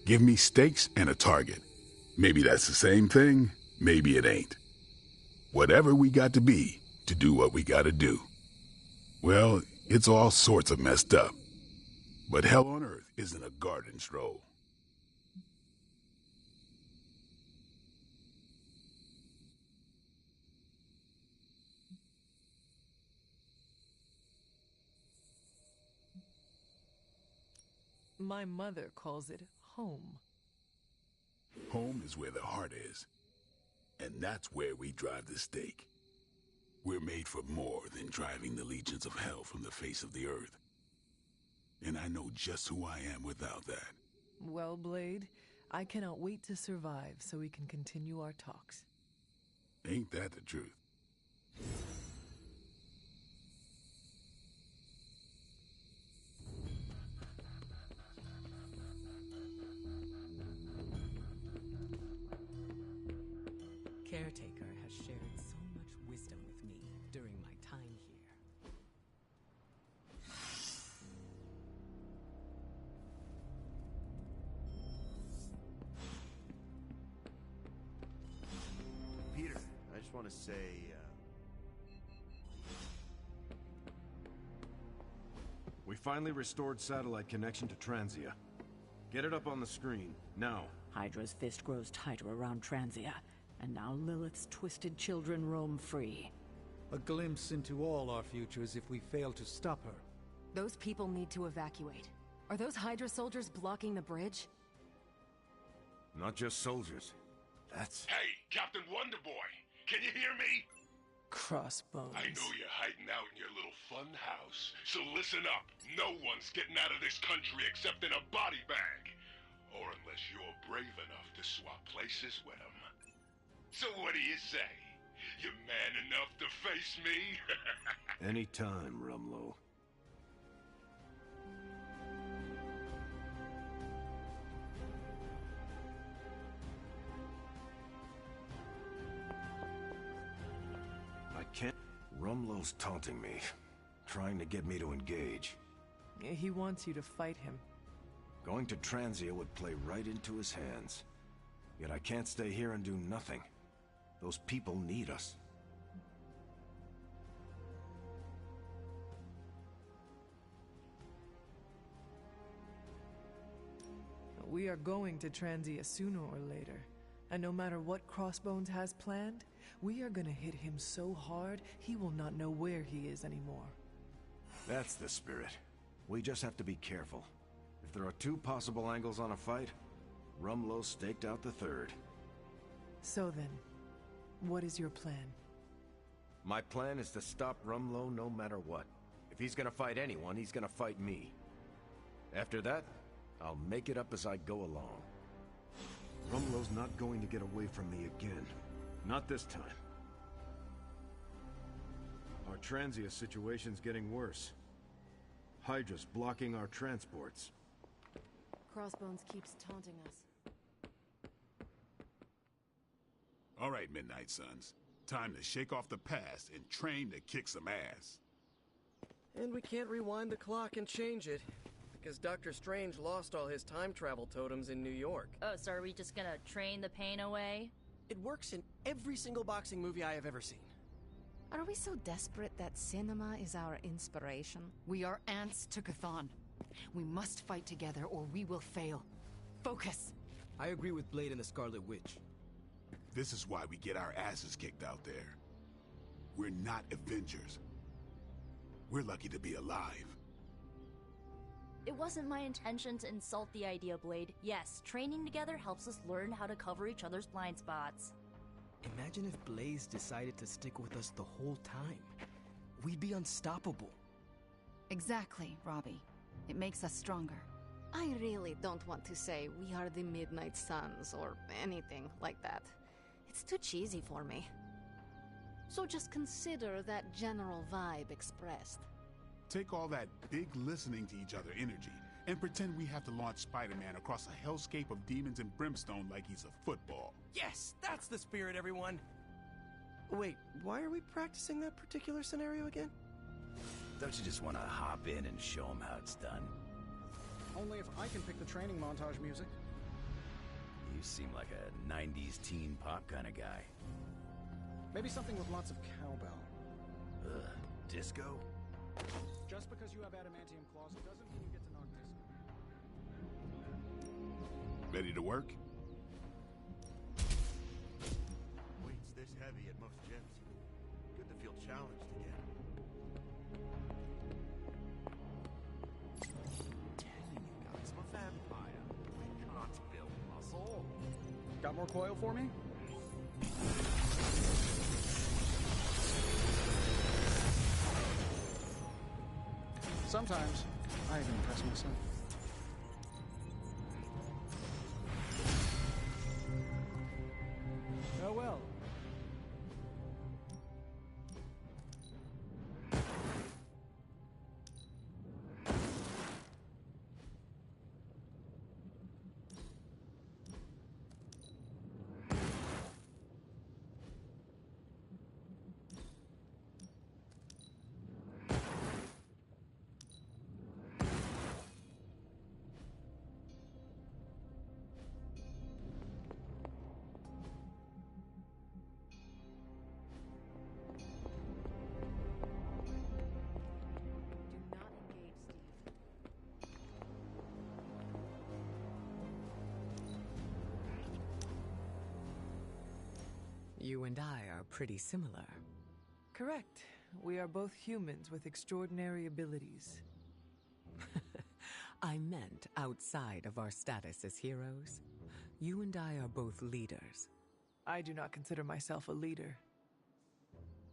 Give me stakes and a target. Maybe that's the same thing, maybe it ain't. Whatever we got to be to do what we gotta do. Well, it's all sorts of messed up. But hell on earth isn't a garden stroll. My mother calls it home. Home is where the heart is. And that's where we drive the stake. We're made for more than driving the legions of hell from the face of the earth. And I know just who I am without that. Well, Blade, I cannot wait to survive so we can continue our talks. Ain't that the truth? Caretaker has shared so much wisdom with me during my time here. Peter, I just want to say, we finally restored satellite connection to Transia. Get it up on the screen, now. Hydra's fist grows tighter around Transia, and now Lilith's twisted children roam free. A glimpse into all our futures if we fail to stop her. Those people need to evacuate. Are those Hydra soldiers blocking the bridge? Not just soldiers. That's... Hey, Captain Wonderboy! Can you hear me? Crossbones. I know you're hiding out in your little fun house, so listen up. No one's getting out of this country except in a body bag. Or unless you're brave enough to swap places with them. So what do you say? You man enough to face me? Anytime, Rumlow. I can't... Rumlow's taunting me, trying to get me to engage. He wants you to fight him. Going to Transia would play right into his hands. Yet I can't stay here and do nothing. Those people need us. We are going to Transia sooner or later. And no matter what Crossbones has planned, we are gonna hit him so hard, he will not know where he is anymore. That's the spirit. We just have to be careful. If there are two possible angles on a fight, Rumlow staked out the third. So then, what is your plan? My plan is to stop Rumlow no matter what. If he's gonna fight anyone, he's gonna fight me. After that, I'll make it up as I go along. Rumlow's not going to get away from me again. Not this time. Our Transia situation's getting worse. Hydra's blocking our transports. Crossbones keeps taunting us. All right, Midnight Suns. Time to shake off the past and train to kick some ass. And we can't rewind the clock and change it. Because Dr. Strange lost all his time travel totems in New York. Oh, so are we just gonna train the pain away? It works in every single boxing movie I have ever seen. Are we so desperate that cinema is our inspiration? We are ants to Chthon. We must fight together or we will fail. Focus! I agree with Blade and the Scarlet Witch. This is why we get our asses kicked out there. We're not Avengers. We're lucky to be alive. It wasn't my intention to insult the idea, Blade. Yes, training together helps us learn how to cover each other's blind spots. Imagine if Blaze decided to stick with us the whole time. We'd be unstoppable. Exactly, Robbie. It makes us stronger. I really don't want to say we are the Midnight Suns or anything like that. It's too cheesy for me. So just consider that general vibe expressed. Take all that big listening to each other energy and pretend we have to launch Spider-Man across a hellscape of demons and brimstone like he's a football. Yes, that's the spirit, everyone. Wait, why are we practicing that particular scenario again? Don't you just want to hop in and show them how it's done? Only if I can pick the training montage music. You seem like a 90s teen pop kind of guy. Maybe something with lots of cowbell. Ugh, disco? Just because you have adamantium claws doesn't mean you get to knock disco. Ready to work? Weights this heavy at most gyms. Good to feel challenged again. Telling you guys, I'm a vampire. We can't build muscle. Got more coil for me? Sometimes, I even impress myself. Oh well. You and I are pretty similar. Correct. We are both humans with extraordinary abilities. I meant outside of our status as heroes. You and I are both leaders. I do not consider myself a leader.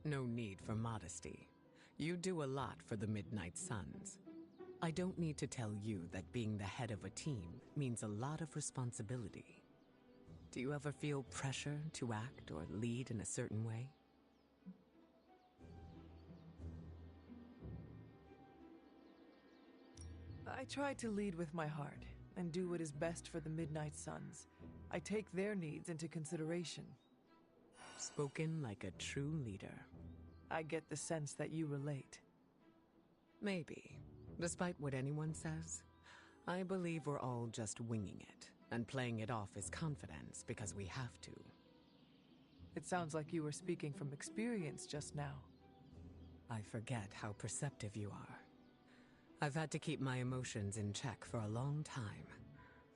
No need for modesty. You do a lot for the Midnight Suns. I don't need to tell you that being the head of a team means a lot of responsibility. Do you ever feel pressure to act or lead in a certain way? I try to lead with my heart and do what is best for the Midnight Suns. I take their needs into consideration. Spoken like a true leader. I get the sense that you relate. Maybe. Despite what anyone says, I believe we're all just winging it and playing it off as confidence because we have to. It sounds like you were speaking from experience just now. I forget how perceptive you are. I've had to keep my emotions in check for a long time,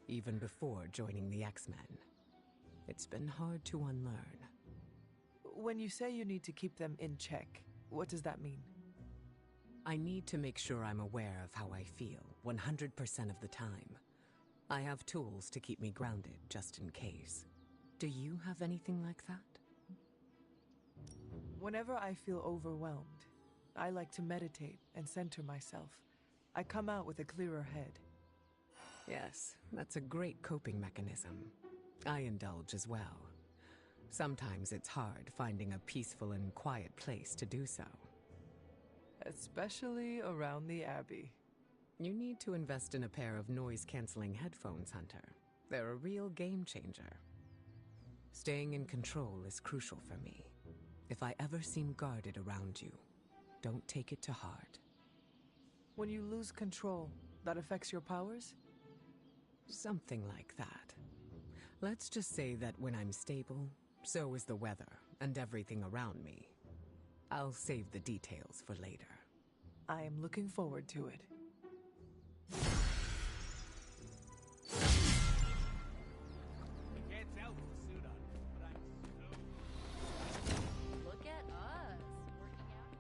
even before joining the X-Men. It's been hard to unlearn. When you say you need to keep them in check, what does that mean? I need to make sure I'm aware of how I feel 100% of the time. I have tools to keep me grounded just in case. Do you have anything like that? Whenever I feel overwhelmed, I like to meditate and center myself. I come out with a clearer head. Yes, that's a great coping mechanism. I indulge as well. Sometimes it's hard finding a peaceful and quiet place to do so. Especially around the Abbey. You need to invest in a pair of noise-canceling headphones, Hunter. They're a real game changer. Staying in control is crucial for me. If I ever seem guarded around you, don't take it to heart. When you lose control, that affects your powers? Something like that. Let's just say that when I'm stable, so is the weather and everything around me. I'll save the details for later. I am looking forward to it. You can't tell with the suit on, but I'm so... Look at us, working out.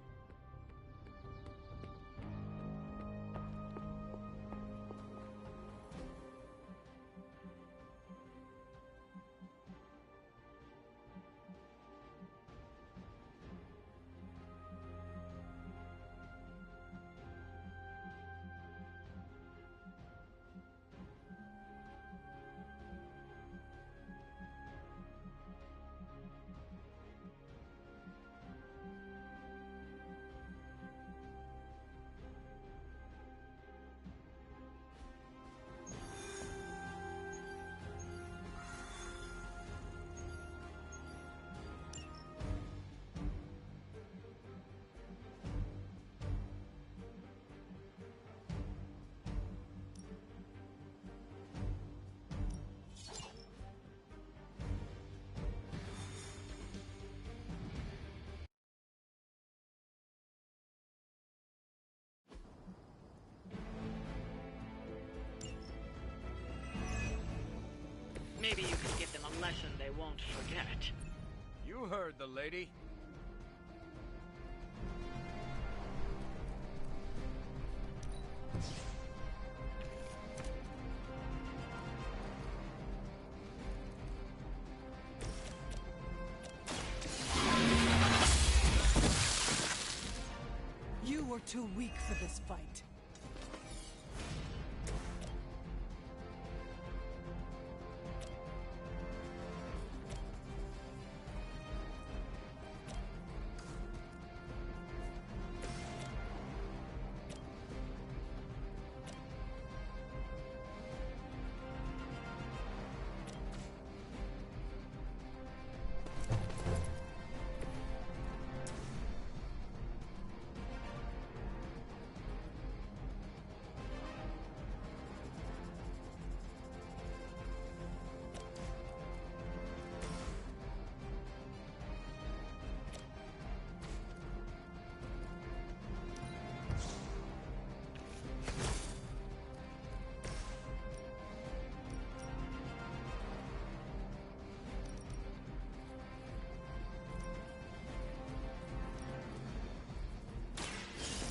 won't forget. You heard the lady. You were too weak for this fight.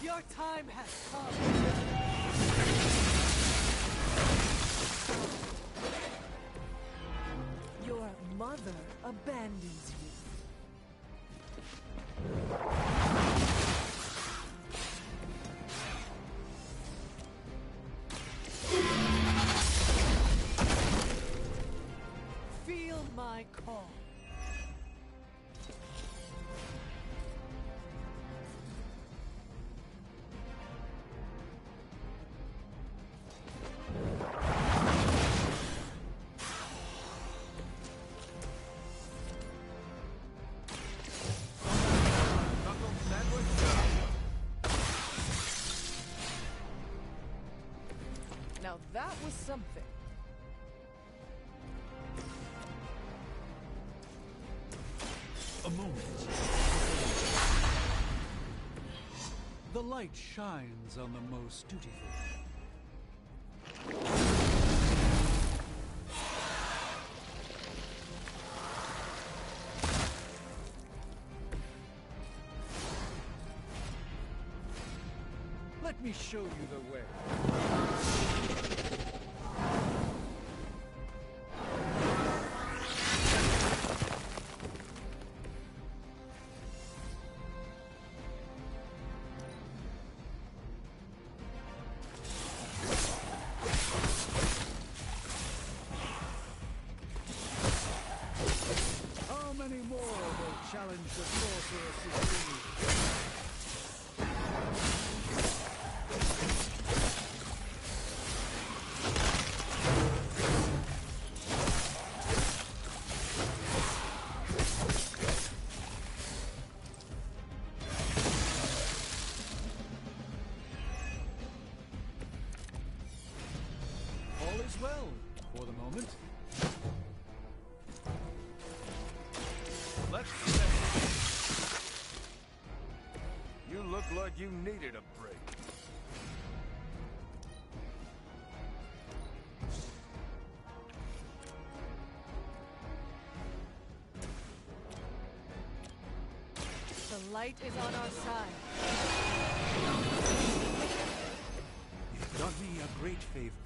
Your time has come. Your mother abandons you. Feel my call. Now that was something. A moment. The light shines on the most dutiful. Let me show you the way. How many more will challenge the Sorcerer Supreme? All is well, for the moment. Let's settle. You look like you needed a break. The light is on our side. You've done me a great favor.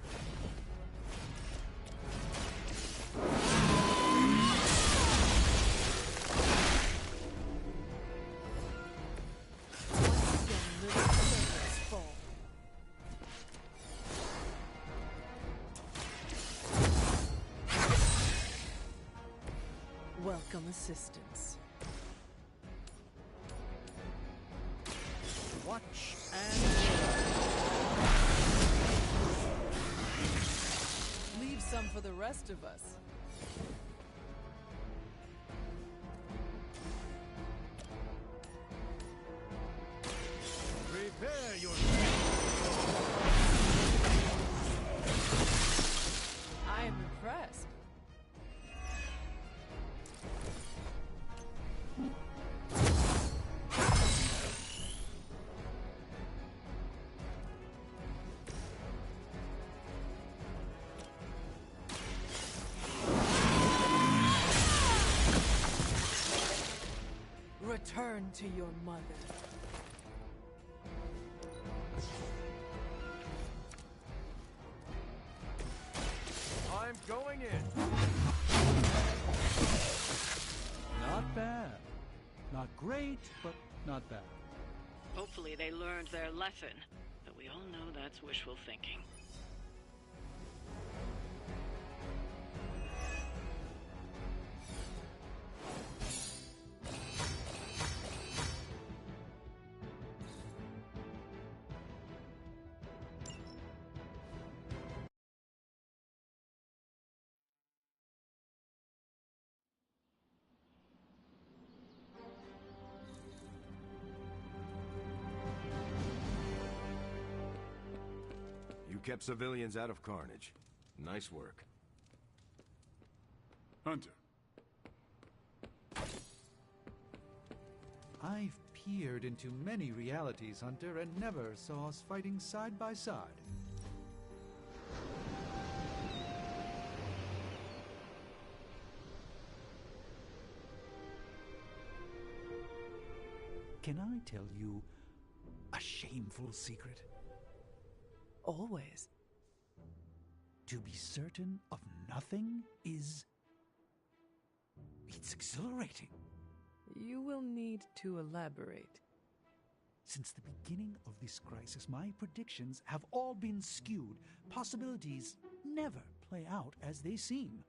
Welcome assistance. Watch and Leave some for the rest of us. prepare yourself. I am impressed. return to your mother. I'm going in. Not bad. Not great, but not bad. Hopefully they learned their lesson, but we all know that's wishful thinking. You kept civilians out of carnage. Nice work. Hunter. I've peered into many realities, Hunter, and never saw us fighting side by side. Can I tell you a shameful secret? Always. To be certain of nothing is... it's exhilarating. You will need to elaborate. Since the beginning of this crisis, my predictions have all been skewed. Possibilities never play out as they seem.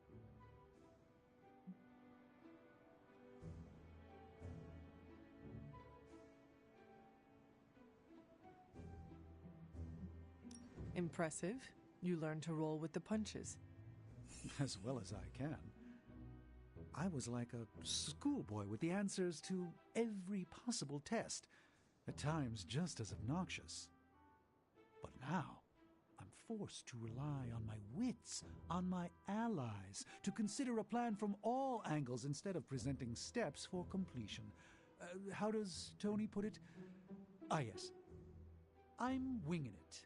Impressive. You learn to roll with the punches. As well as I can. I was like a schoolboy with the answers to every possible test, at times just as obnoxious. But now, I'm forced to rely on my wits, on my allies, to consider a plan from all angles instead of presenting steps for completion. How does Tony put it? Ah, yes. I'm winging it.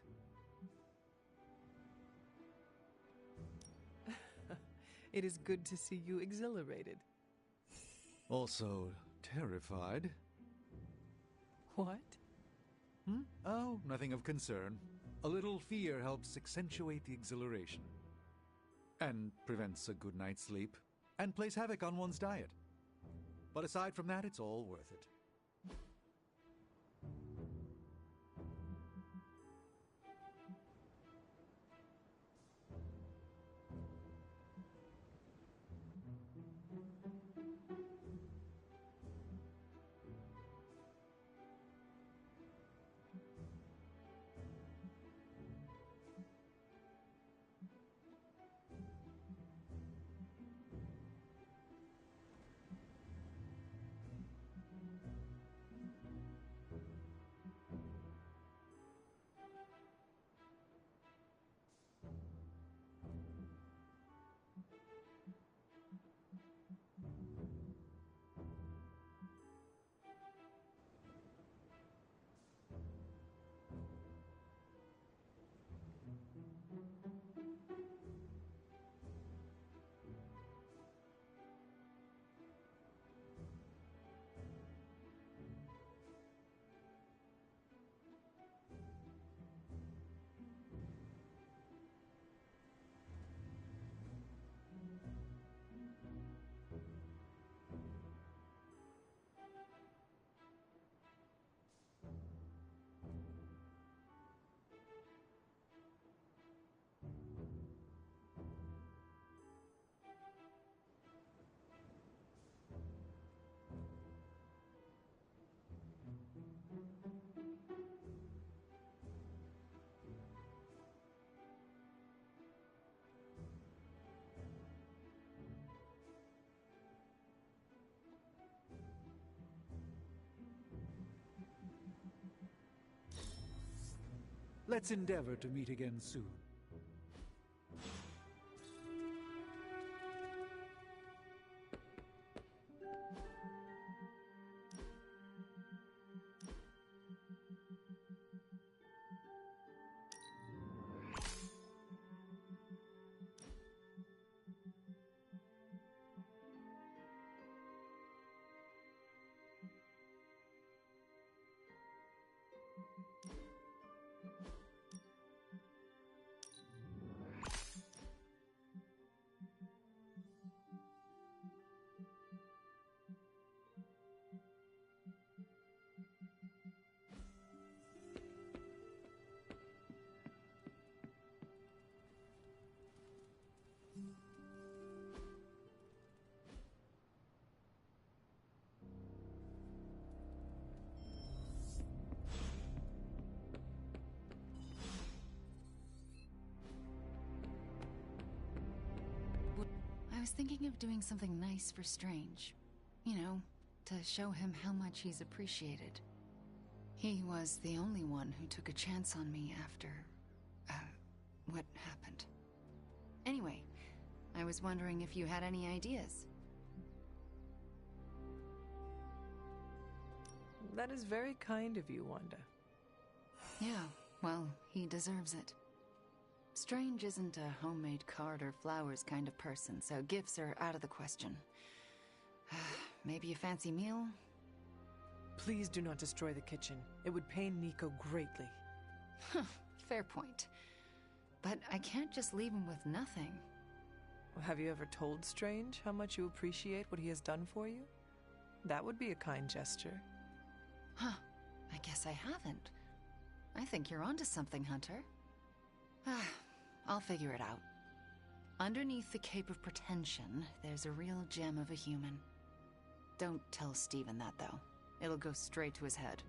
It is good to see you exhilarated. Also terrified. What? Oh, nothing of concern. A little fear helps accentuate the exhilaration. And prevents a good night's sleep. And plays havoc on one's diet. But aside from that, it's all worth it. Let's endeavor to meet again soon. was thinking of doing something nice for Strange. You know, to show him how much he's appreciated. He was the only one who took a chance on me after, what happened. Anyway, I was wondering if you had any ideas. That is very kind of you, Wanda. Yeah, well, he deserves it. Strange isn't a homemade card or flowers kind of person, so gifts are out of the question. Maybe a fancy meal? Please do not destroy the kitchen. It would pain Nico greatly. Fair point. But I can't just leave him with nothing. Have you ever told Strange how much you appreciate what he has done for you? That would be a kind gesture. Huh. I guess I haven't. I think you're onto something, Hunter. I'll figure it out. Underneath the cape of pretension, there's a real gem of a human. Don't tell Steven that, though. It'll go straight to his head.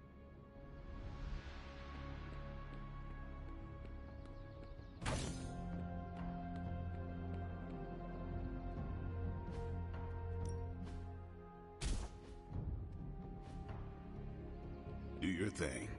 Do your thing.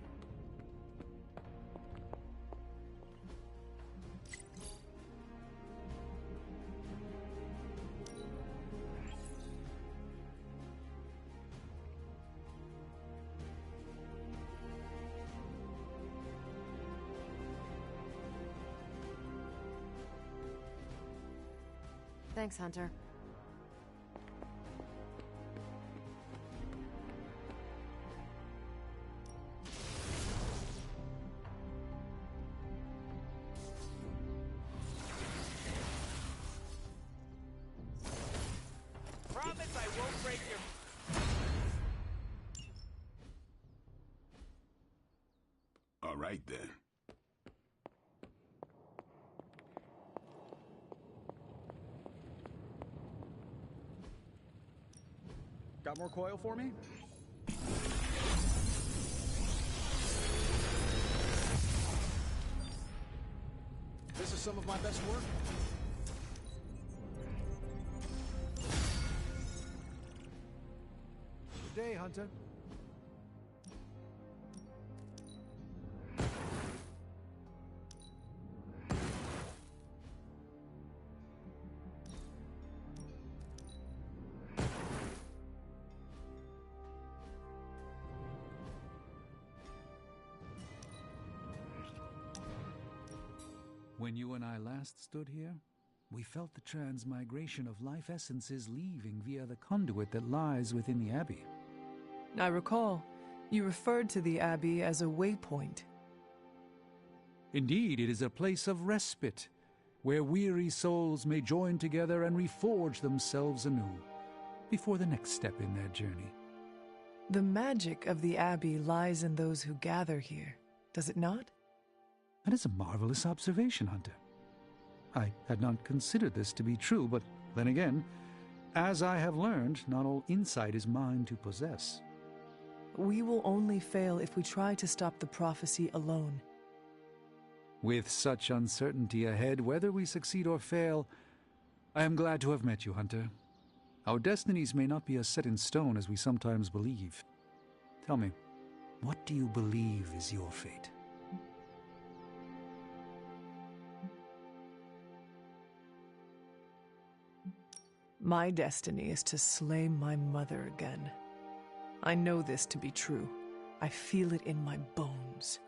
Thanks, Hunter. Promise I won't break your... All right, then. Got more coil for me? This is some of my best work. Good day, Hunter. When you and I last stood here, we felt the transmigration of life essences leaving via the conduit that lies within the Abbey. I recall, you referred to the Abbey as a waypoint. Indeed, it is a place of respite, where weary souls may join together and reforge themselves anew, before the next step in their journey. The magic of the Abbey lies in those who gather here, does it not? That is a marvelous observation, Hunter. I had not considered this to be true, but then again, as I have learned, not all insight is mine to possess. We will only fail if we try to stop the prophecy alone. With such uncertainty ahead, whether we succeed or fail, I am glad to have met you, Hunter. Our destinies may not be as set in stone as we sometimes believe. Tell me, what do you believe is your fate? My destiny is to slay my mother again. I know this to be true. I feel it in my bones.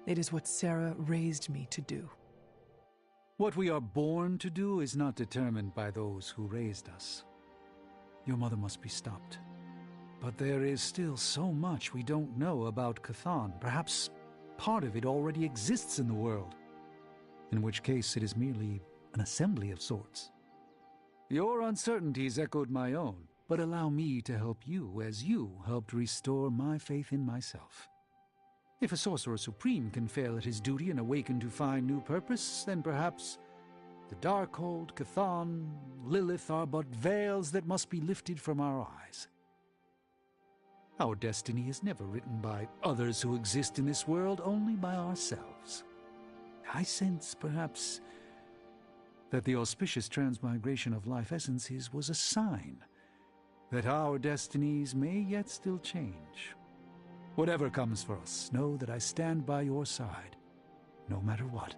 It is what Sarah raised me to do. What we are born to do is not determined by those who raised us. Your mother must be stopped. But there is still so much we don't know about Chthon. Perhaps part of it already exists in the world, in which case it is merely an assembly of sorts. Your uncertainties echoed my own, but allow me to help you as you helped restore my faith in myself. If a Sorcerer Supreme can fail at his duty and awaken to find new purpose, then perhaps the Darkhold, Chthon, Lilith are but veils that must be lifted from our eyes. Our destiny is never written by others who exist in this world, only by ourselves. I sense, perhaps, that the auspicious transmigration of life essences was a sign that our destinies may yet still change. Whatever comes for us, know that I stand by your side, no matter what.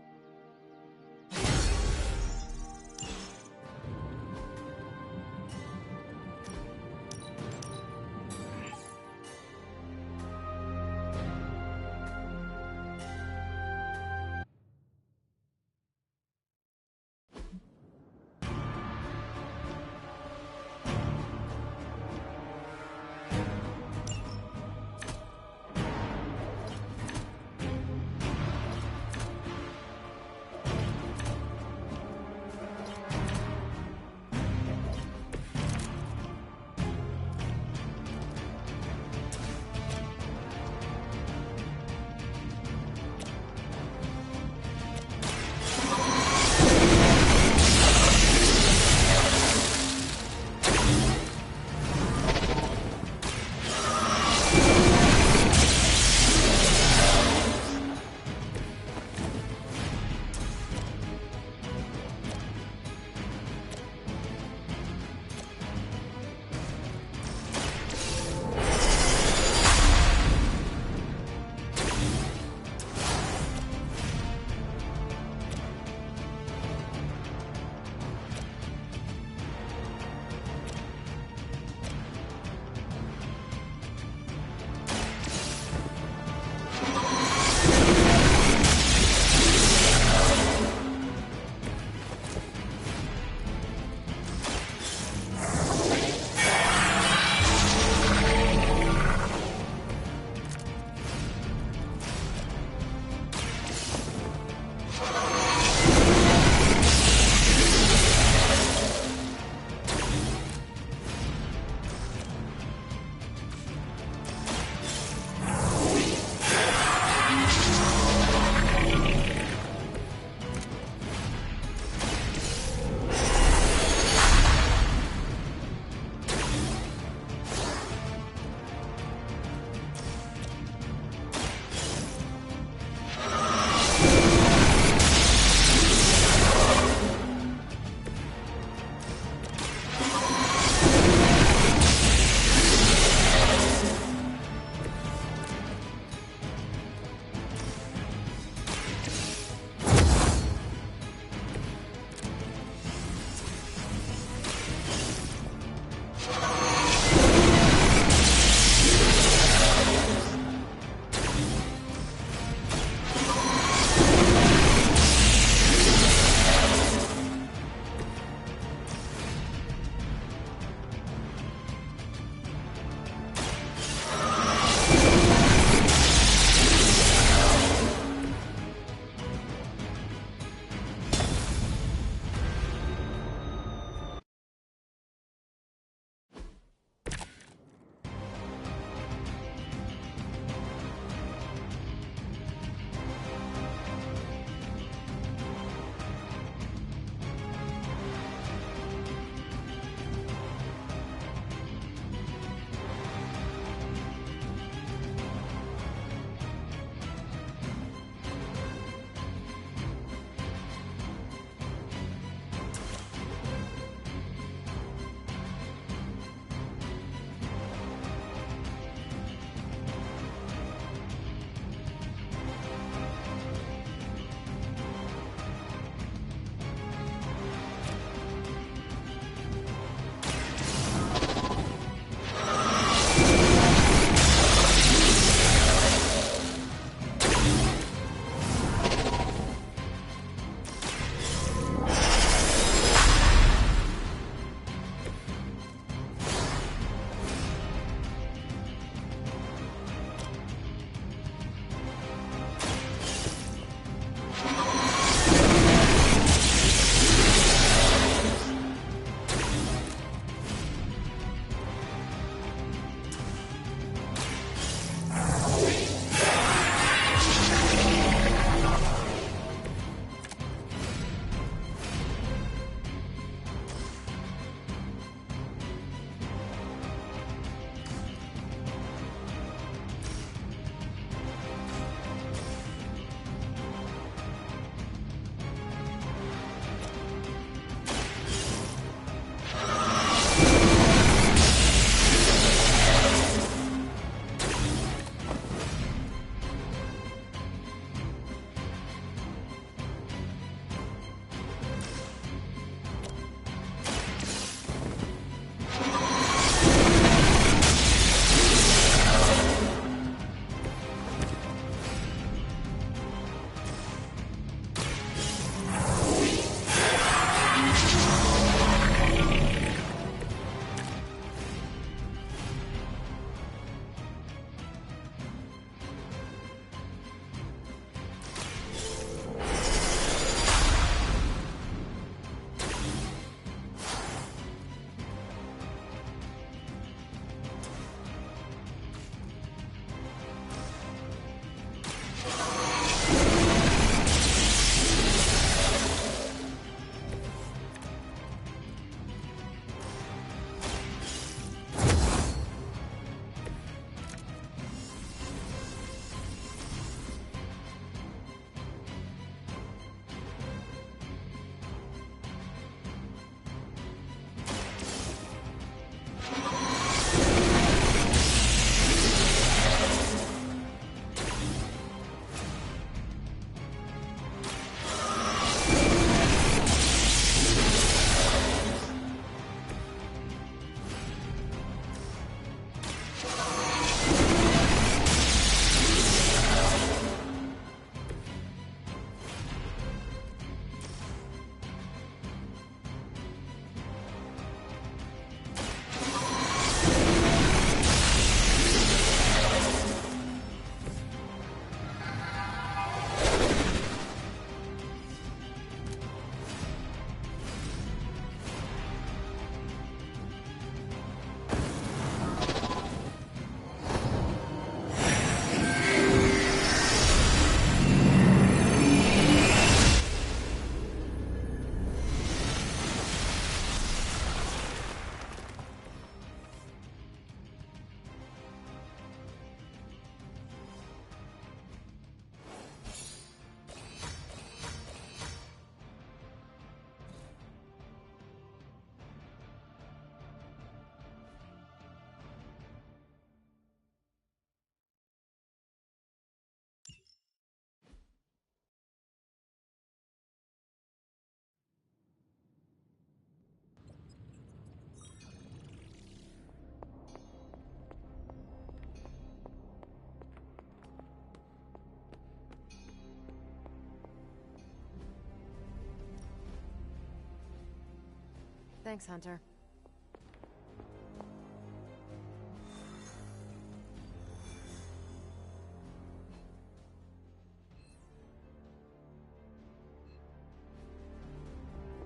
Thanks, Hunter.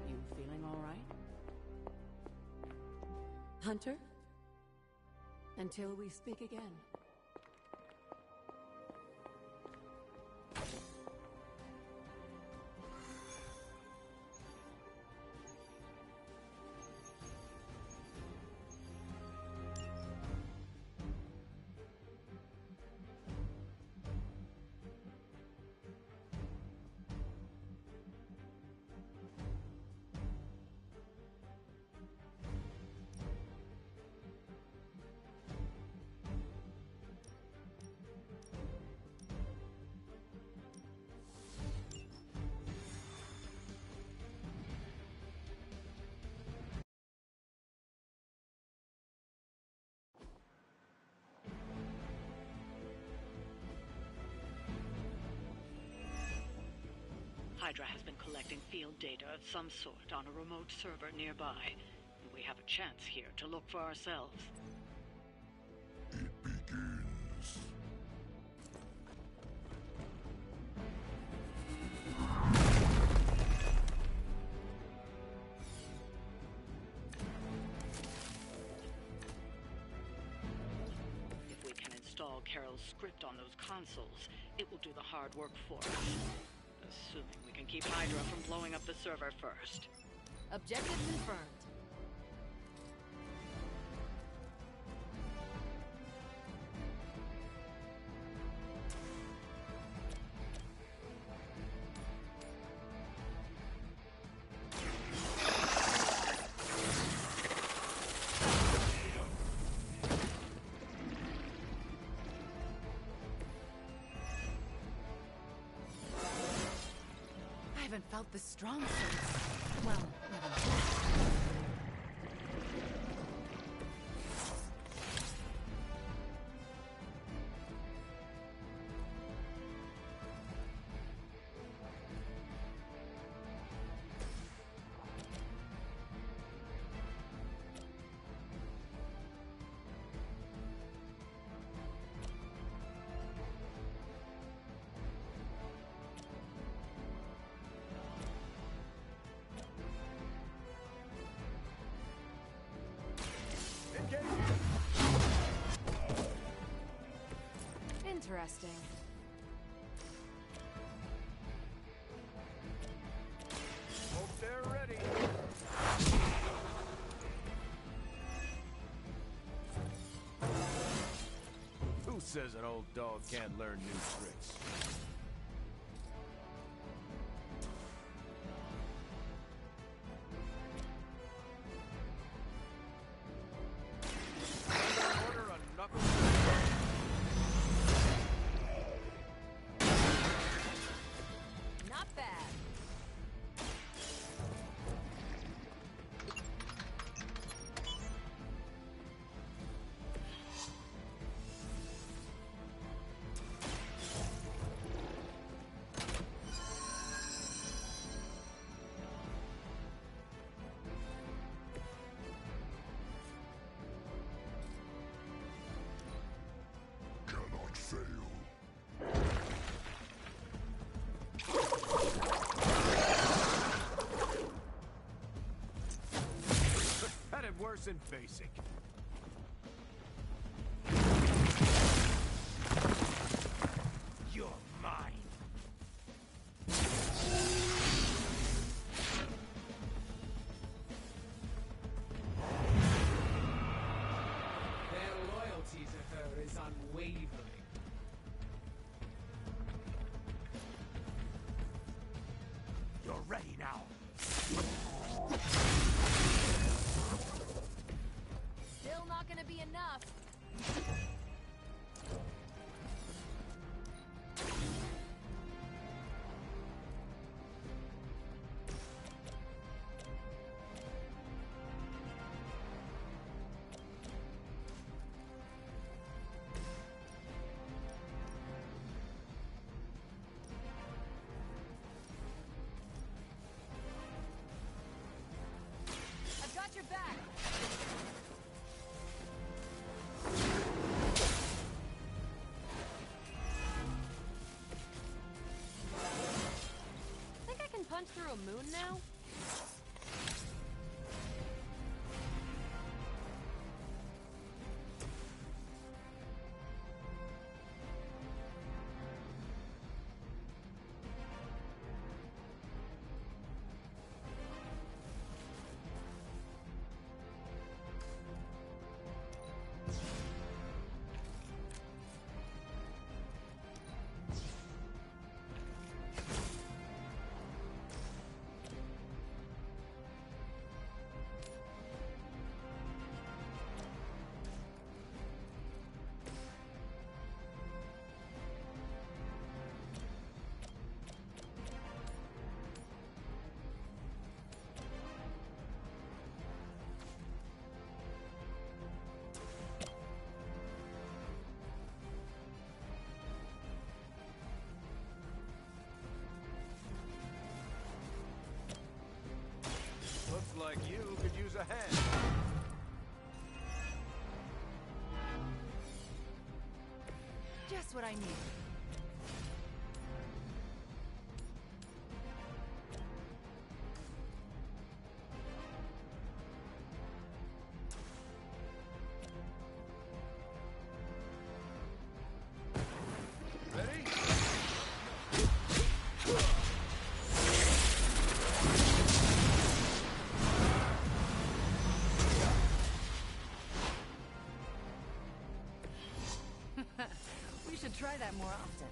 You feeling all right? Hunter? Until we speak again. Hydra has been collecting field data of some sort on a remote server nearby. And we have a chance here to look for ourselves. It begins. If we can install Carol's script on those consoles, it will do the hard work for us. Assuming we can keep Hydra from blowing up the server first. Objective confirmed. I haven't felt this strong since... well, never mind. Interesting. Hope they're ready. Who says an old dog can't learn new tricks? Order a knuckle. Not bad. Cannot fail. That had worse than basic. You're mine. Their loyalty to her is unwavering. You're ready now. Still not gonna be enough. I've got your through a moon now? Looks like you could use a hand. Just what I need. Ready? We should try that more often.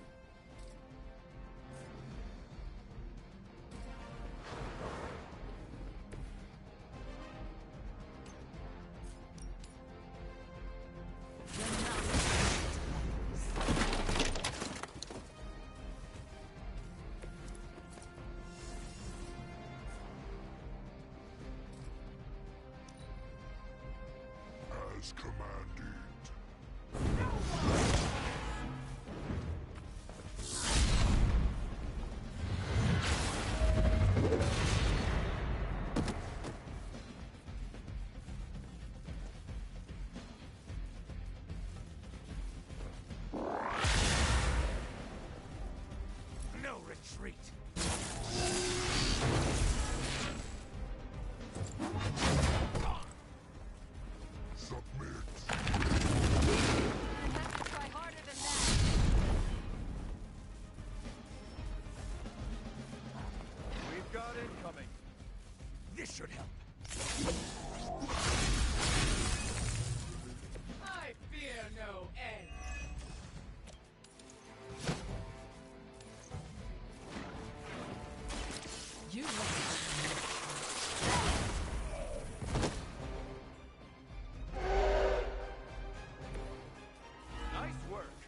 As commanded. No retreat. Submit. Try harder than that. We've got incoming. This should help. I fear no end. You Nice work.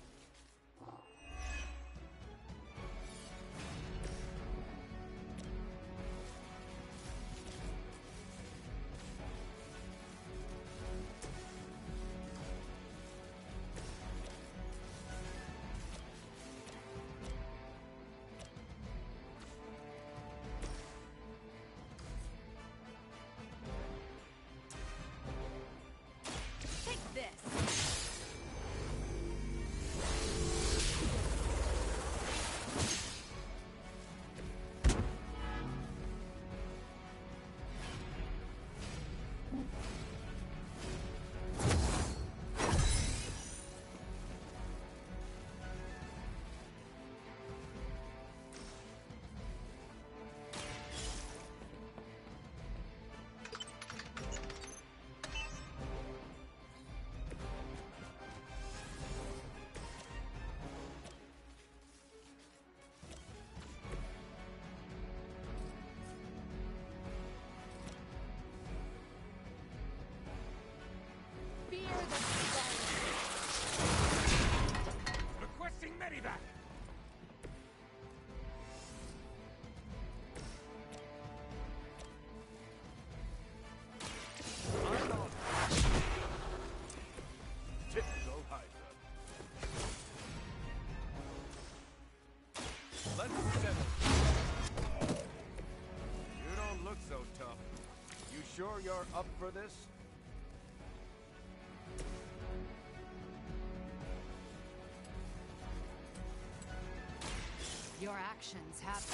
take this. Fear the Requesting medevac. Typical Hydra. Let's settle. You don't look so tough. You sure you're up for this? You're Your actions have...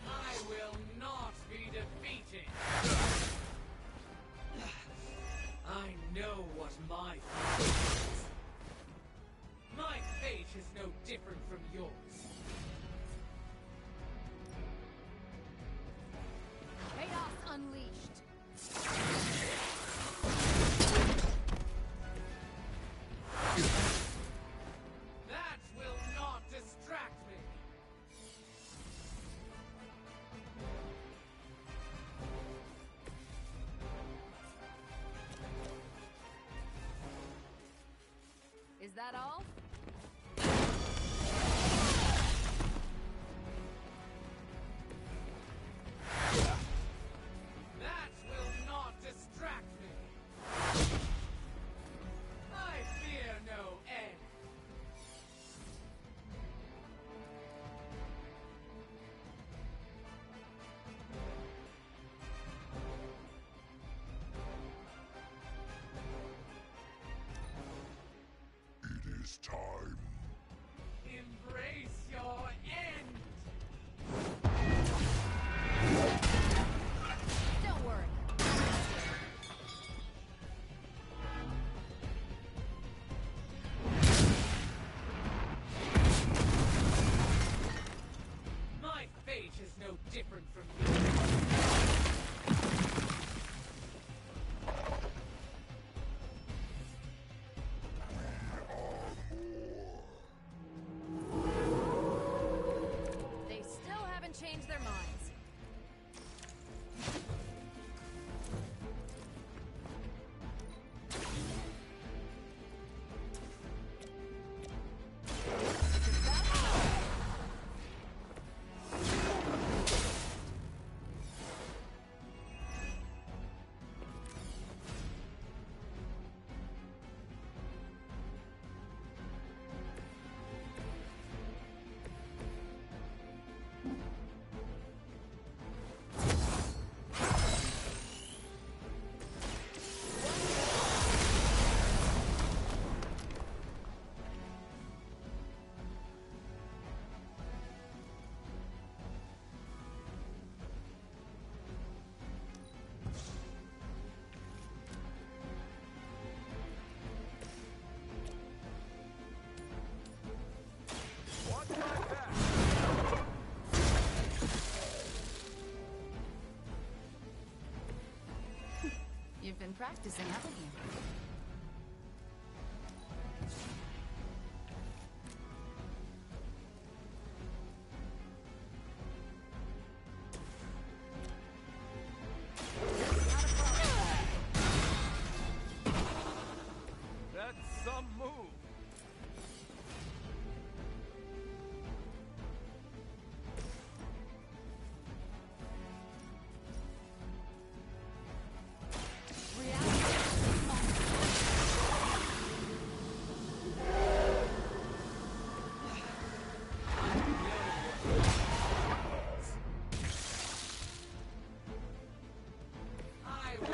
I will not be defeated! I know what my fate is. My fate is no different from yours. Chaos unleashed. That will not distract me! Is that all? That will not distract me! I fear no end! It is time. Embrace your end! Don't worry. My fate is no different from yours. They still haven't changed their minds. You've been practicing, haven't you? That's some move. I will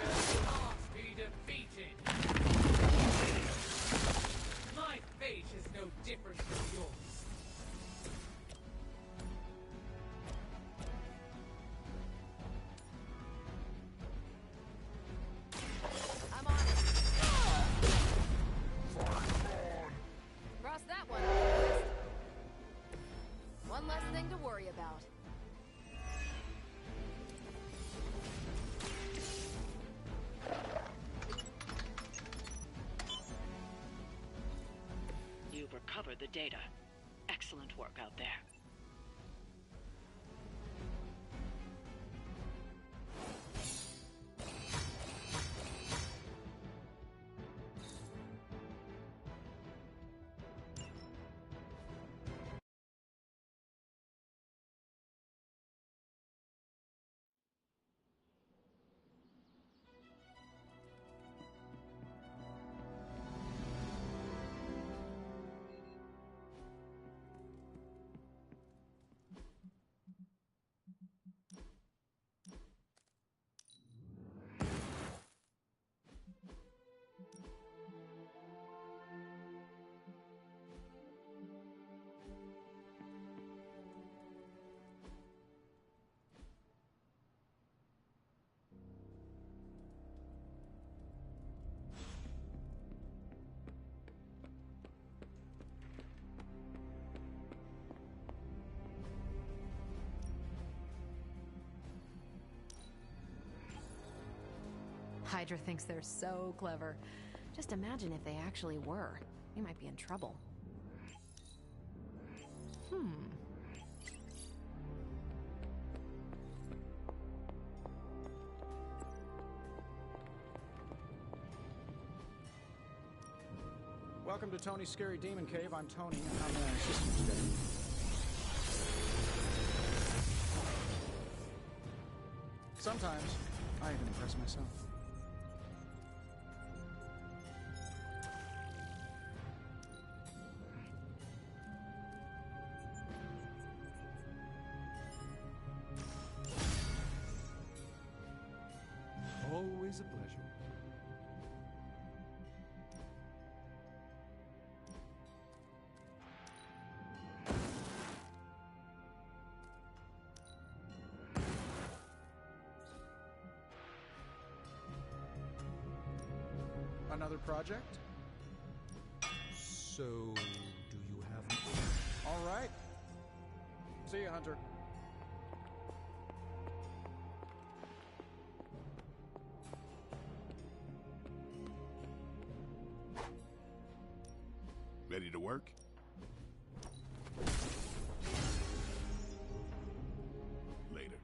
not be defeated! My fate is no different from yours. I'm on it. Cross that one off the list. One less thing to worry about. You've recovered the data. Excellent work out there. Hydra thinks they're so clever. Just imagine if they actually were. We might be in trouble. Welcome to Tony's Scary Demon Cave. I'm Tony, and I'm an assistant today. Sometimes, I even impress myself. Always a pleasure. Another project? So, do you have... All right. See you, Hunter. Ready to work? Later.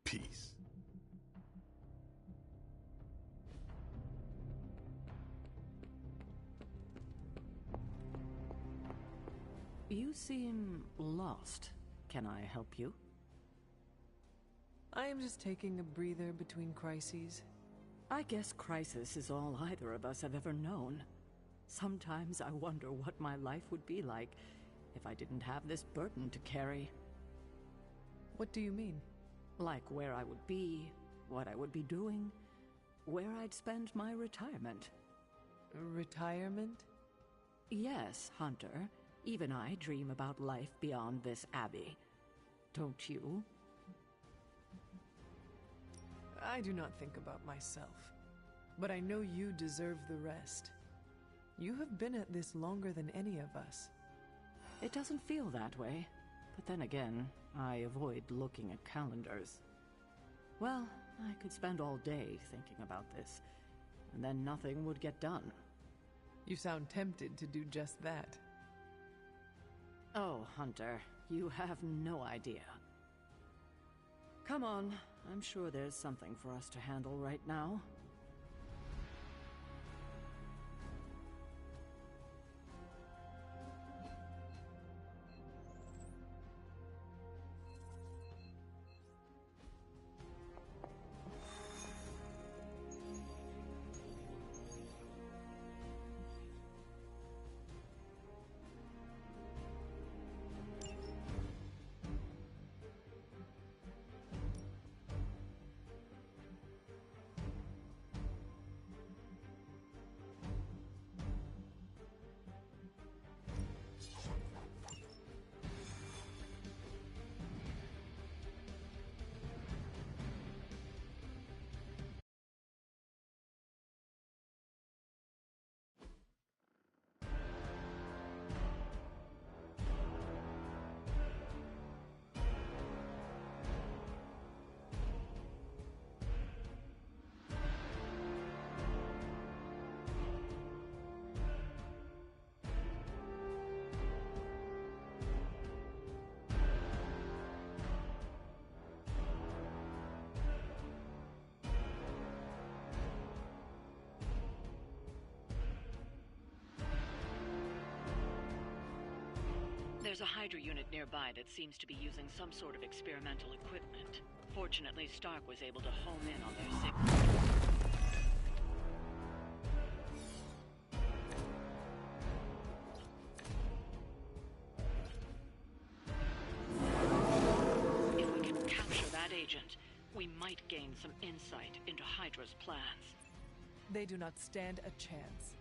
Peace. You seem lost. Can I help you? I am just taking a breather between crises. I guess crisis is all either of us have ever known. Sometimes I wonder what my life would be like if I didn't have this burden to carry. What do you mean? Like where I would be, what I would be doing, where I'd spend my retirement. Retirement? Yes, Hunter. Even I dream about life beyond this abbey. Don't you? I do not think about myself, but I know you deserve the rest. You have been at this longer than any of us. It doesn't feel that way. But then again, I avoid looking at calendars. Well, I could spend all day thinking about this, and then nothing would get done. You sound tempted to do just that. Oh, Hunter, you have no idea. Come on, I'm sure there's something for us to handle right now. There's a Hydra unit nearby that seems to be using some sort of experimental equipment. Fortunately, Stark was able to home in on their signal. If we can capture that agent, we might gain some insight into Hydra's plans. They do not stand a chance.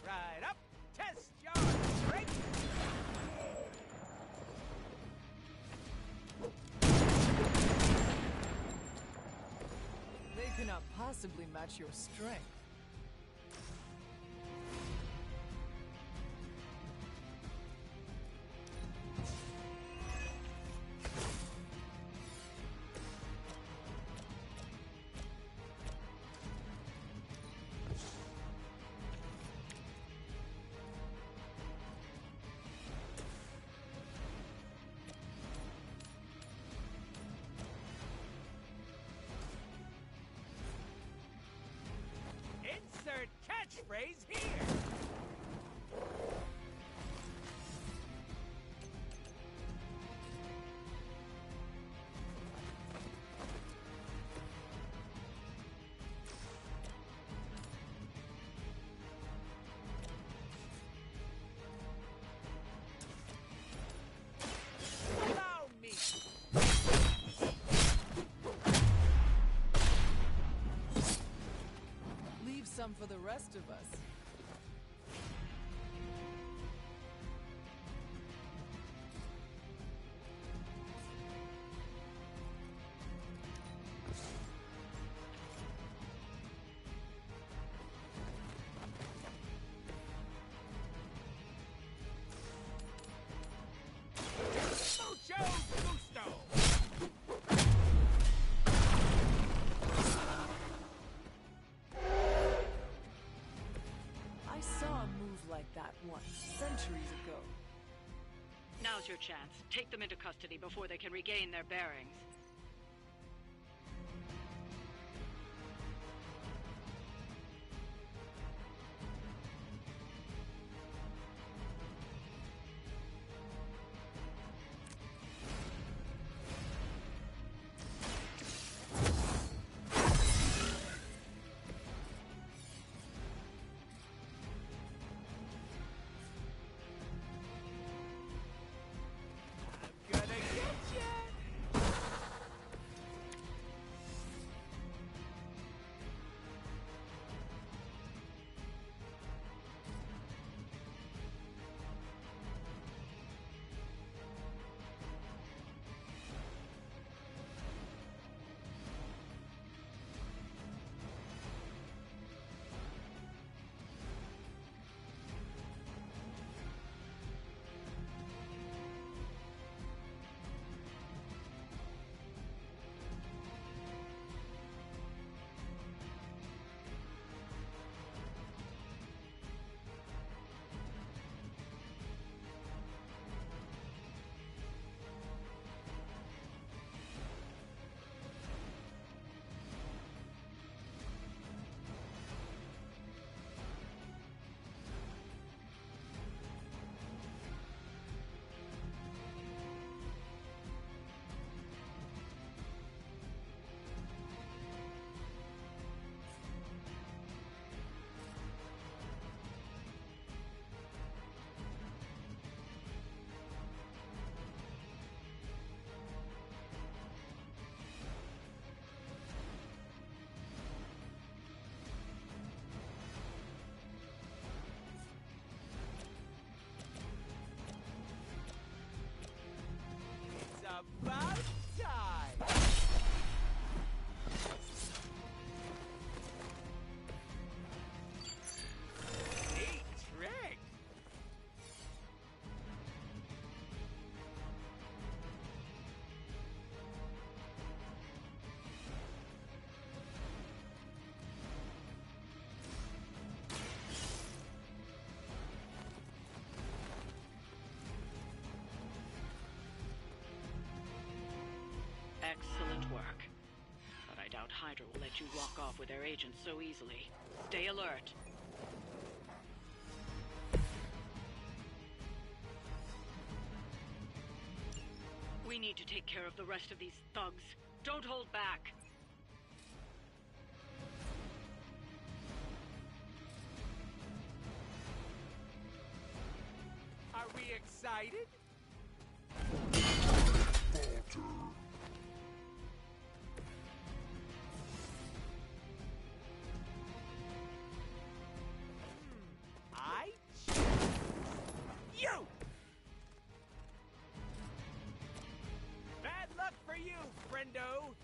Right up! Test your strength! They cannot possibly match your strength. Insert catchphrase here! Allow me! Leave some for the rest of us. Mucho gusto! I saw a move like that once, centuries ago. Now's your chance. Take them into custody before they can regain their bearings. About time! Neat trick! Excellent work. But I doubt Hydra will let you walk off with their agents so easily. Stay alert. We need to take care of the rest of these thugs. Don't hold back. Are we excited? I choose you! Bad luck for you, friendo!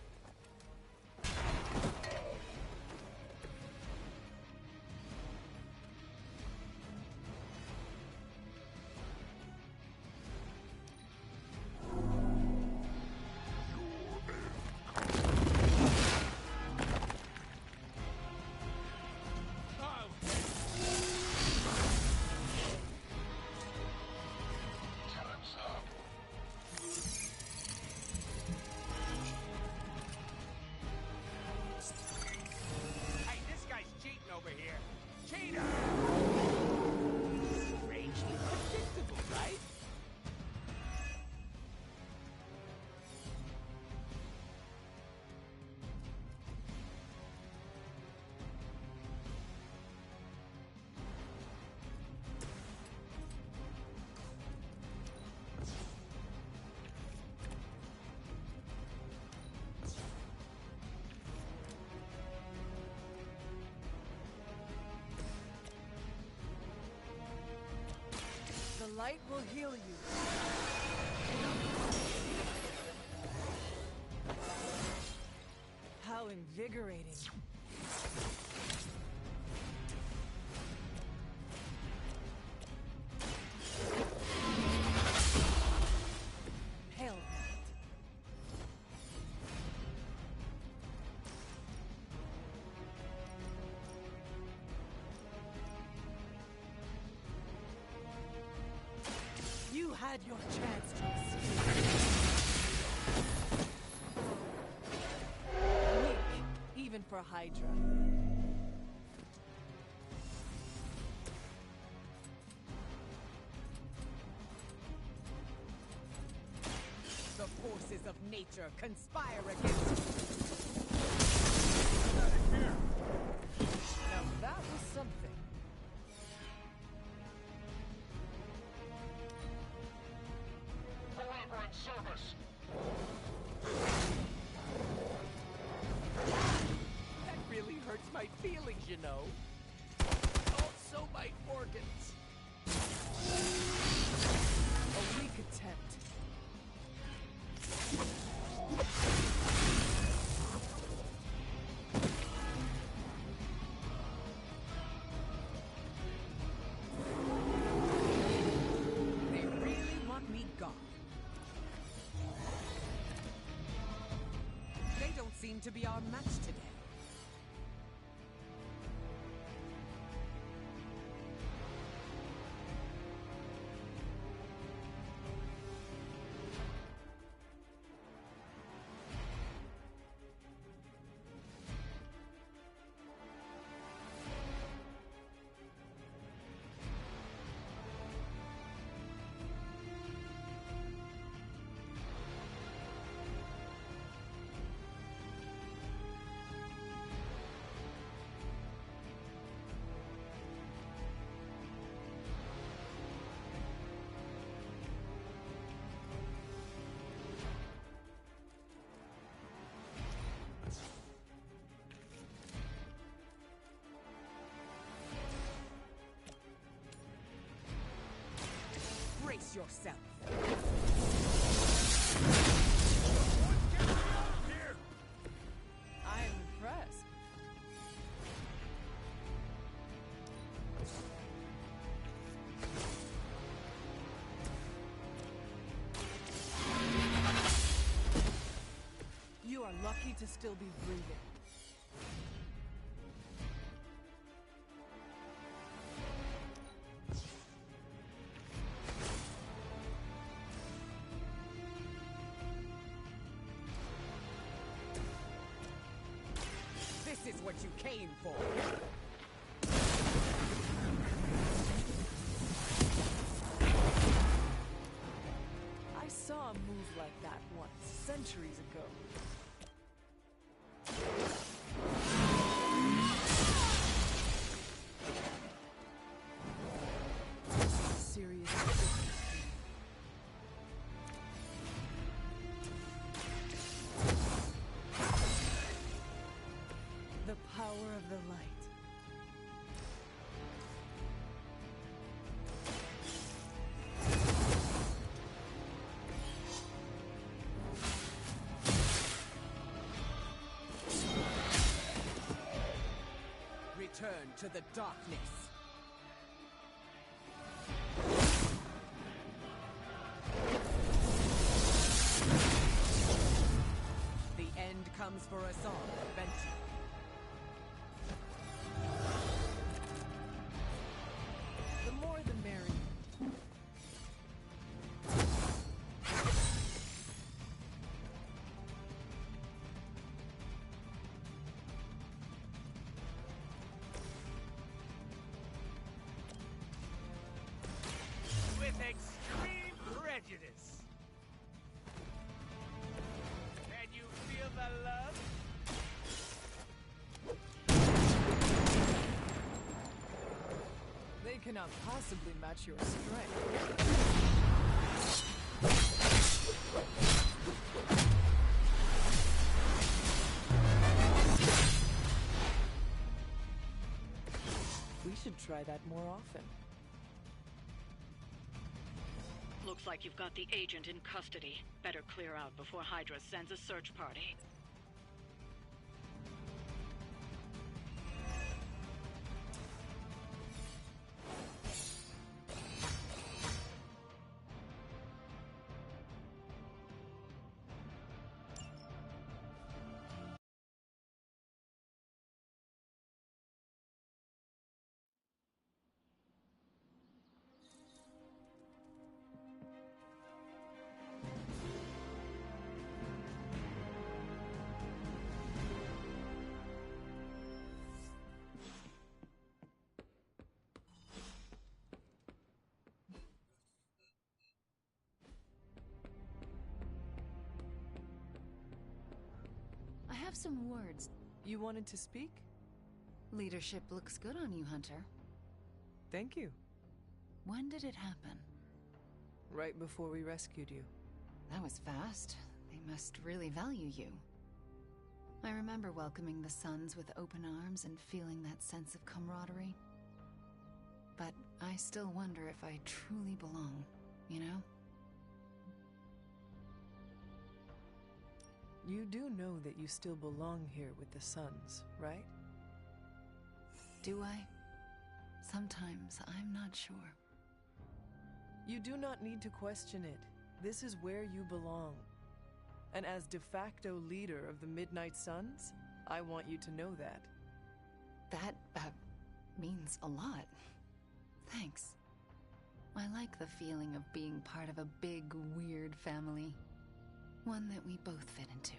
Over here. Cheater! Strangely predictable, right? The light will heal you. How invigorating. Hell. You had had your chance to escape. Weak, even for Hydra. The forces of nature conspire against us. Now that was something. Elaborate service. That really hurts my feelings, you know. Also my organs. A weak attempt. They really want me gone. They don't seem to be our match today. Brace yourself. I'm impressed. You are lucky to still be breathing. This is what you came for. I saw a move like that once, centuries ago. Serious business. The power of the light. Return to the darkness. The end comes for us all eventually. The more the merrier. With extreme prejudice. Can you feel the love? They cannot possibly match your strength. We should try that more often. Looks like you've got the agent in custody. Better clear out before Hydra sends a search party. have some words. You wanted to speak? Leadership looks good on you, Hunter. Thank you. When did it happen? Right before we rescued you. That was fast. They must really value you. I remember welcoming the Sons with open arms and feeling that sense of camaraderie. But I still wonder if I truly belong, you know? You do know that you still belong here with the Sons, right? Do I? Sometimes I'm not sure. You do not need to question it. This is where you belong. And as de facto leader of the Midnight Suns, I want you to know that. That, means a lot. Thanks. I like the feeling of being part of a big, weird family. One that we both fit into.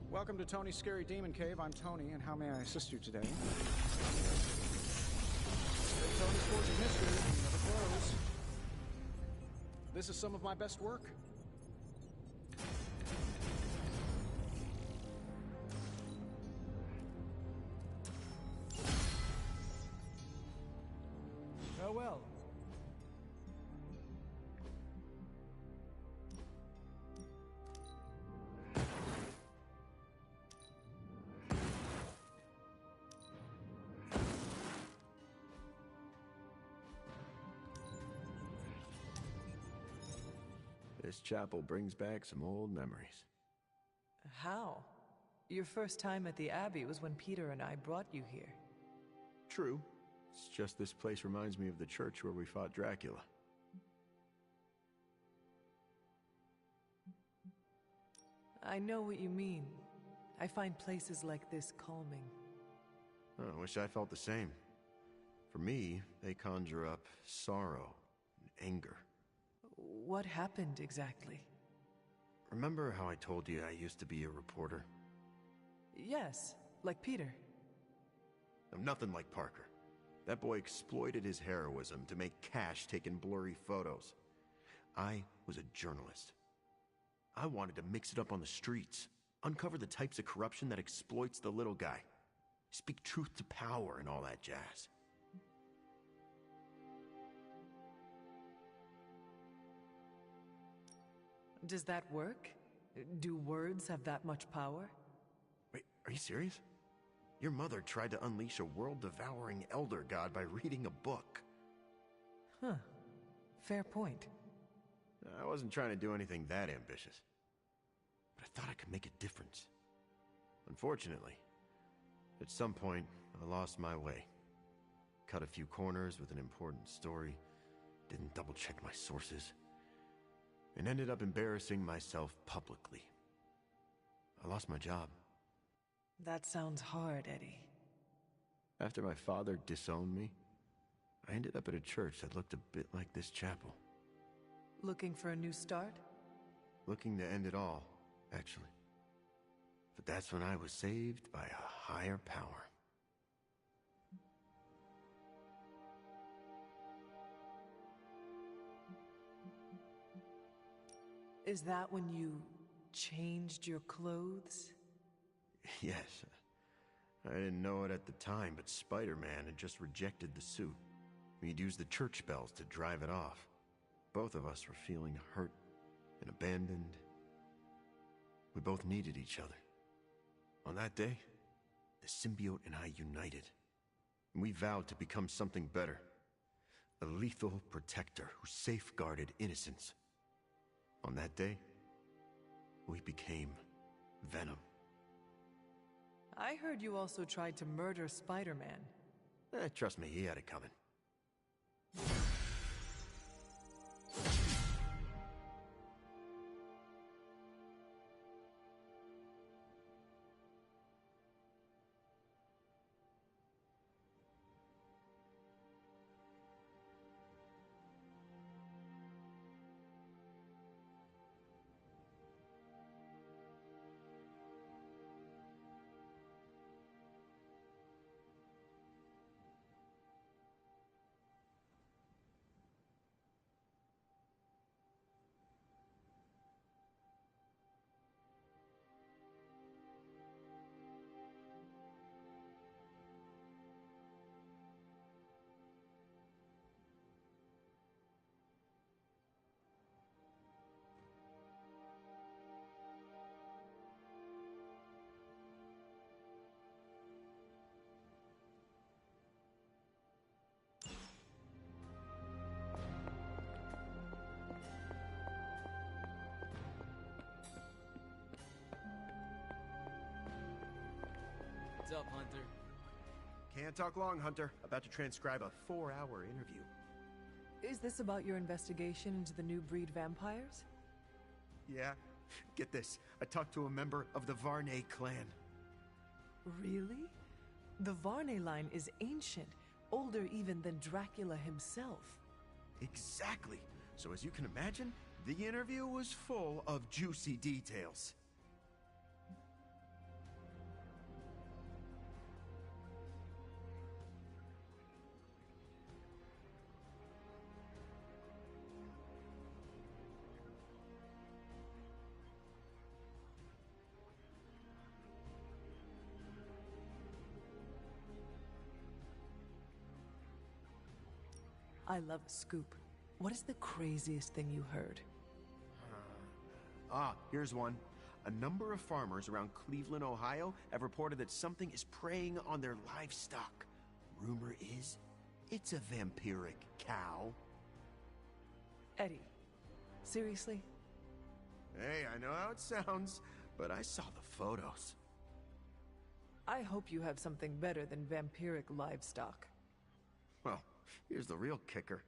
Welcome to Tony's Scary Demon Cave. I'm Tony, and how may I assist you today? Tony's Forging History never close. This is some of my best work. Oh well. This chapel brings back some old memories. How? Your first time at the Abbey was when Peter and I brought you here. True. It's just this place reminds me of the church where we fought Dracula. I know what you mean. I find places like this calming. Oh, I wish I felt the same. For me, they conjure up sorrow and anger. What happened exactly? Remember how I told you I used to be a reporter? Yes, like Peter. I'm nothing like Parker. That boy exploited his heroism to make cash taking blurry photos. I was a journalist. I wanted to mix it up on the streets, uncover the types of corruption that exploits the little guy, speak truth to power and all that jazz. Does that work? Do words have that much power? Wait, are you serious? Your mother tried to unleash a world-devouring elder god by reading a book. Huh. Fair point. I wasn't trying to do anything that ambitious. But I thought I could make a difference. Unfortunately, at some point, I lost my way. Cut a few corners with an important story, didn't double-check my sources, and ended up embarrassing myself publicly. I lost my job. That sounds hard, Eddie. After my father disowned me, I ended up at a church that looked a bit like this chapel. Looking for a new start? Looking to end it all, actually. But that's when I was saved by a higher power. Is that when you changed your clothes? Yes. I didn't know it at the time, but Spider-Man had just rejected the suit. He'd used the church bells to drive it off. Both of us were feeling hurt and abandoned. We both needed each other. On that day, the symbiote and I united. We vowed to become something better. A lethal protector who safeguarded innocence. On that day, we became Venom. I heard you also tried to murder Spider-Man. Trust me, he had it coming. What's up, Hunter? Can't talk long, Hunter. About to transcribe a 4-hour interview. Is this about your investigation into the new breed vampires? Yeah. Get this. I talked to a member of the Varney clan. Really? The Varney line is ancient, older even than Dracula himself. Exactly. So as you can imagine, the interview was full of juicy details. I love a scoop. What is the craziest thing you heard? Here's one. A number of farmers around Cleveland, Ohio have reported that something is preying on their livestock. Rumor is, it's a vampiric cow. Eddie, seriously? Hey, I know how it sounds, but I saw the photos. I hope you have something better than vampiric livestock. Well, here's the real kicker.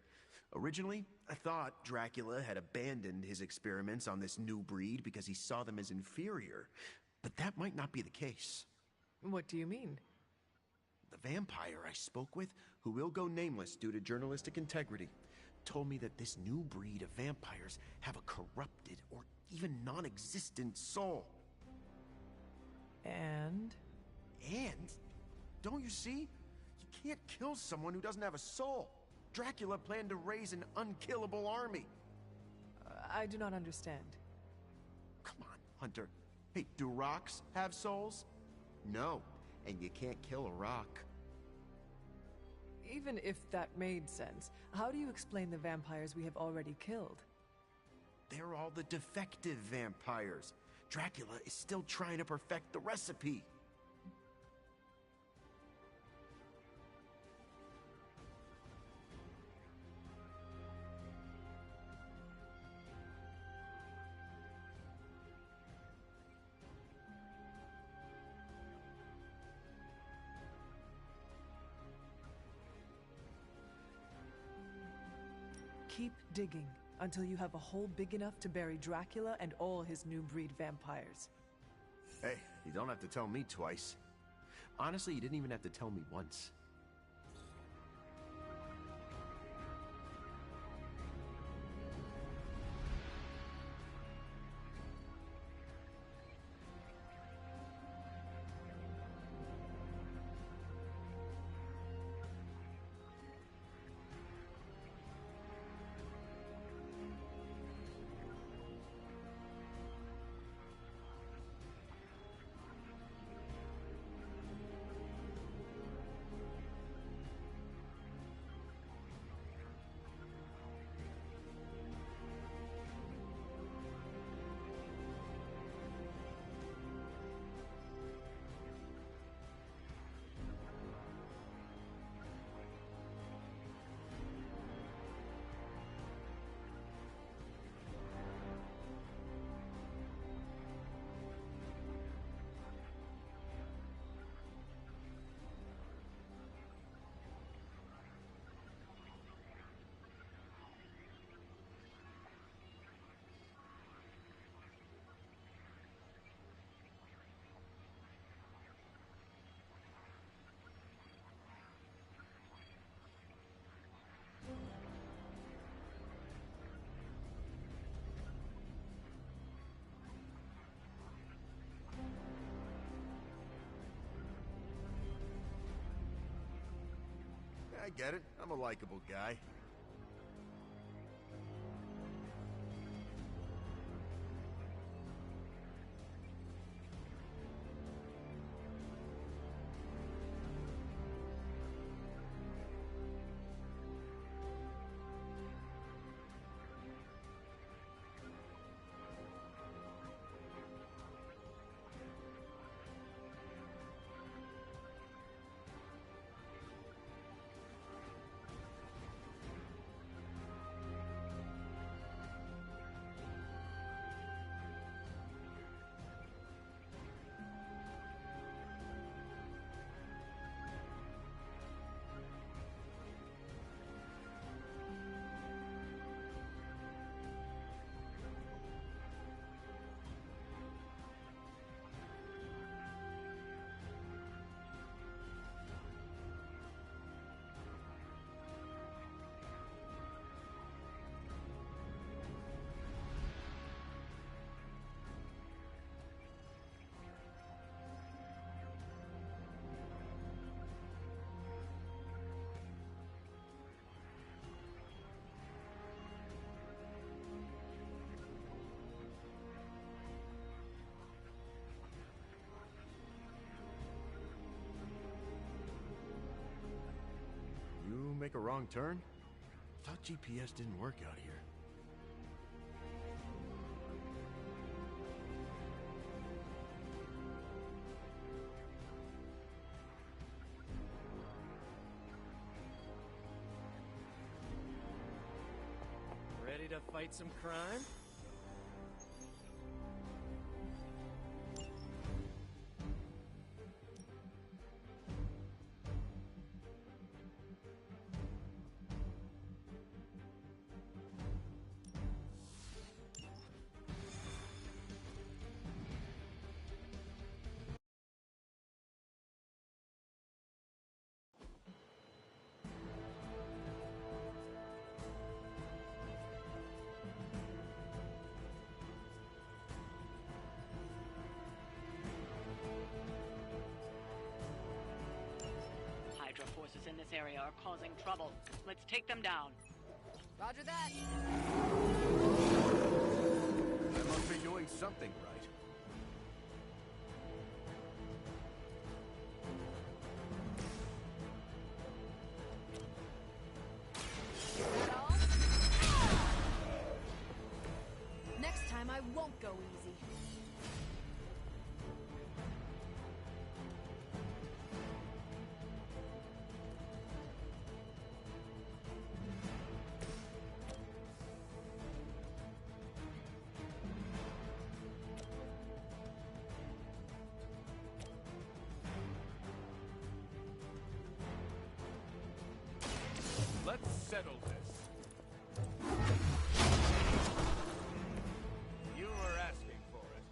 Originally, I thought Dracula had abandoned his experiments on this new breed because he saw them as inferior. But that might not be the case. What do you mean? The vampire I spoke with, who will go nameless due to journalistic integrity, told me that this new breed of vampires have a corrupted or even non-existent soul. And? And? Don't you see? You can't kill someone who doesn't have a soul. Dracula planned to raise an unkillable army. I do not understand. Come on, Hunter. Hey, do rocks have souls? No, and you can't kill a rock. Even if that made sense, how do you explain the vampires we have already killed? They're all the defective vampires. Dracula is still trying to perfect the recipe. Keep digging until you have a hole big enough to bury Dracula and all his new breed vampires. Hey, you don't have to tell me twice. Honestly, you didn't even have to tell me once. I get it. I'm a likable guy. You make a wrong turn? Thought GPS didn't work out here. Ready to fight some crime? Hydra forces in this area are causing trouble. Let's take them down. Roger that. I must be doing something right. Next time I won't go easy. Let's settle this. You were asking for it.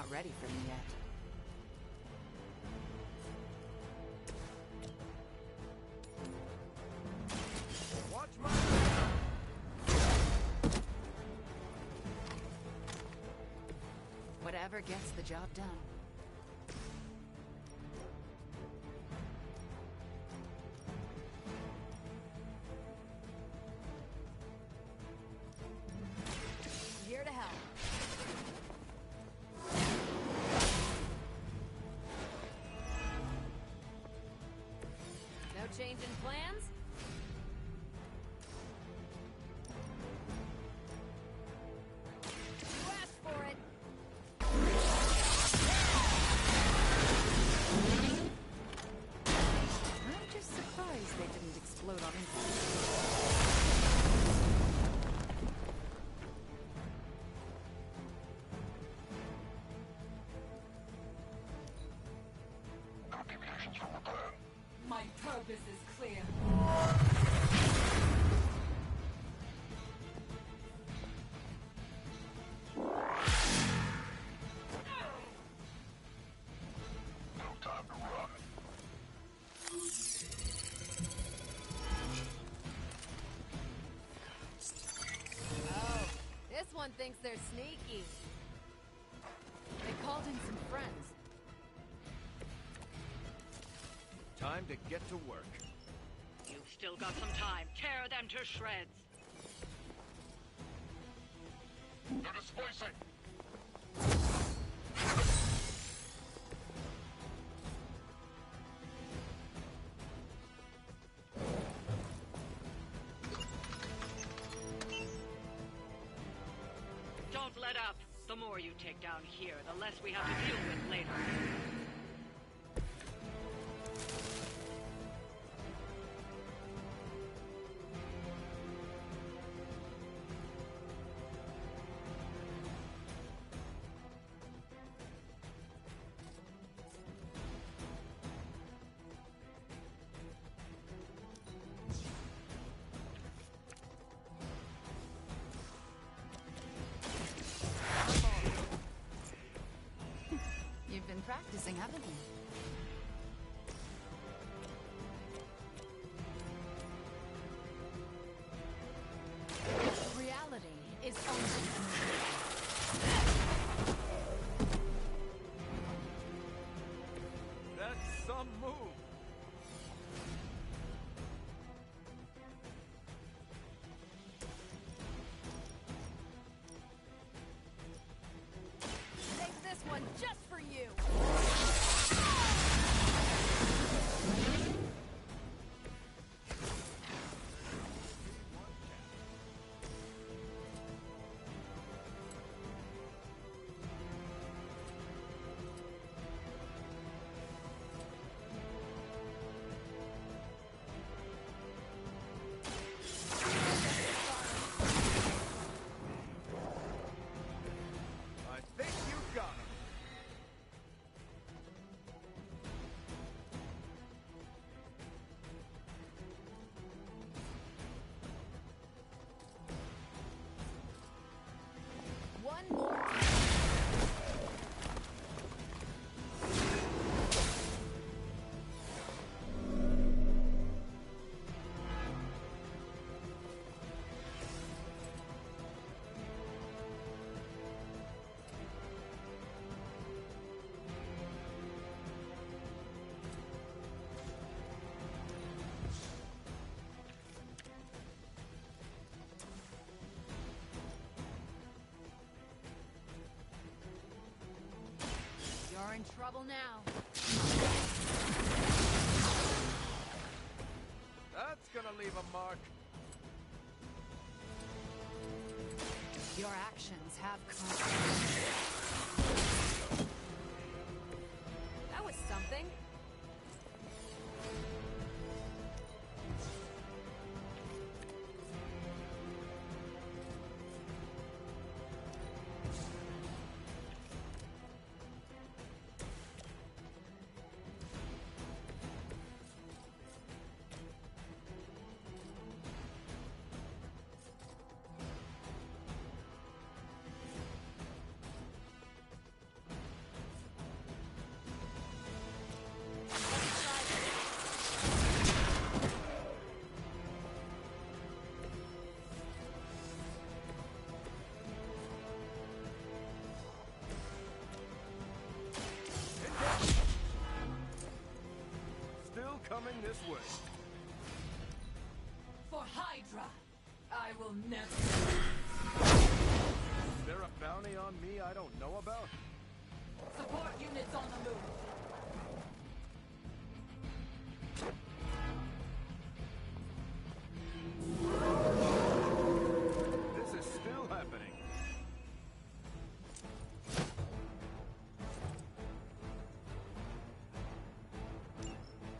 not ready for me yet. Watch my... Whatever gets the job done. Here to help. No change in plans? You asked for it. I'm just surprised they didn't explode on impact. My purpose is clear. Oh, this one thinks they're sneaky. They called in some friends. Time to get to work. You've still got some time. Tear them to shreds. They're displacing! Don't let up. The more you take down here, the less we have to deal with later. You've been practicing, haven't you? Reality is only... That's some move. Save this one just for you. I think you got him. One more time. You're in trouble now. That's gonna leave a mark. Your actions have consequences. That was something. This way. For Hydra, I will never. Is there a bounty on me I don't know about? Support units on the move. This is still happening.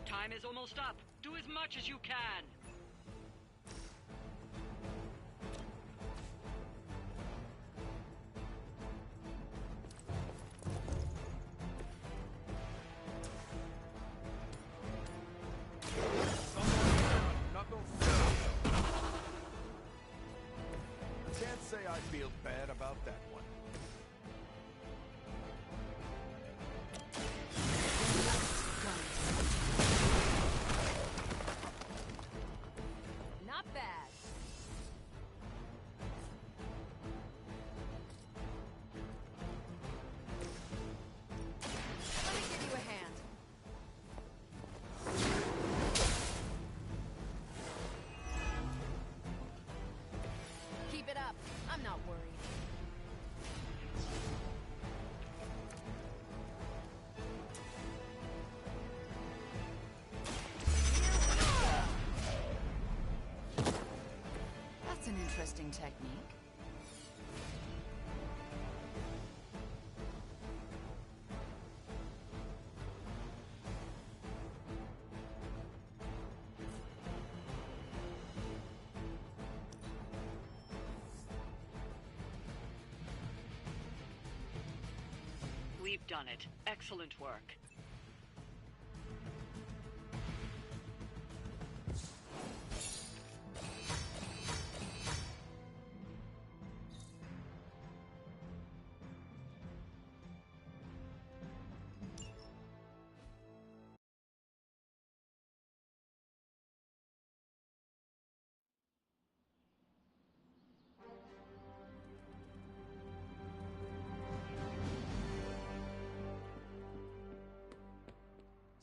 Time is almost up. Do as much as you can. Can't say I feel bad about that one. Not bad. Let me give you a hand. Keep it up. I'm not worried. That's an interesting technique. We've done it. Excellent work.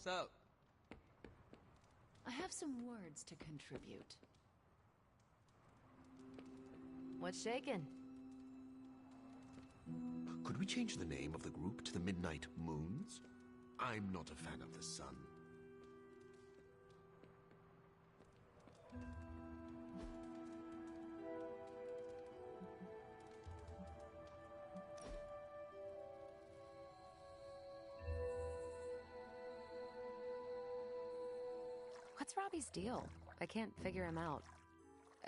So, I have some words to contribute. What's shaking? Could we change the name of the group to the Midnight Moons? I'm not a fan of the sun. What's Robbie's deal? I can't figure him out.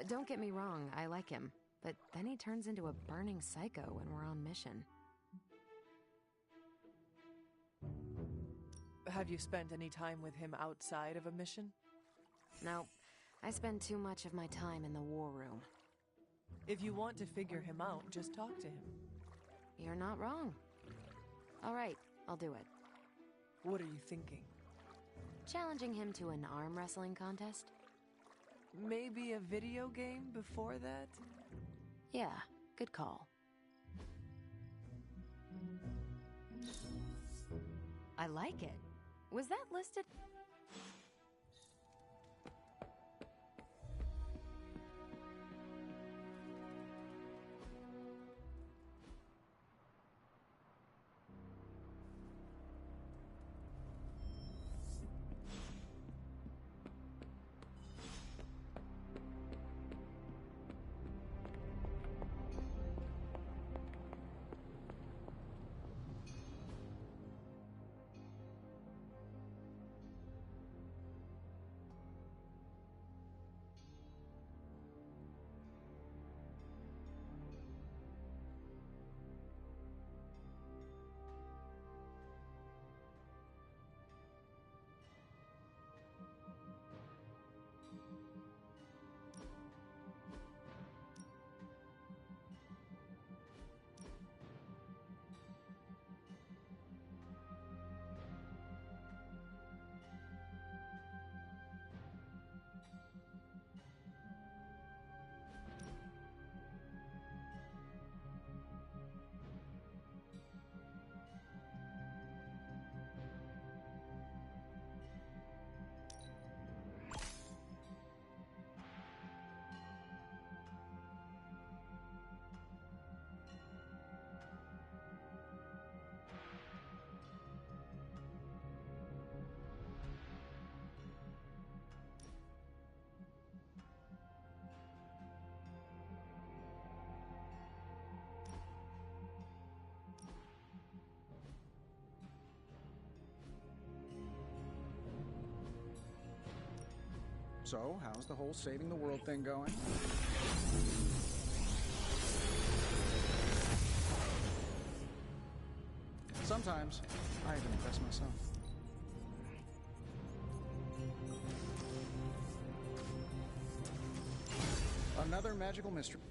Don't get me wrong, I like him. But then he turns into a burning psycho when we're on mission. Have you spent any time with him outside of a mission? No, I spend too much of my time in the war room. If you want to figure him out, just talk to him. You're not wrong. All right, I'll do it. What are you thinking? Challenging him to an arm wrestling contest? Maybe a video game before that? Yeah, good call. I like it. Was that listed? So, how's the whole saving the world thing going? Sometimes, I even impress myself. Another magical mystery.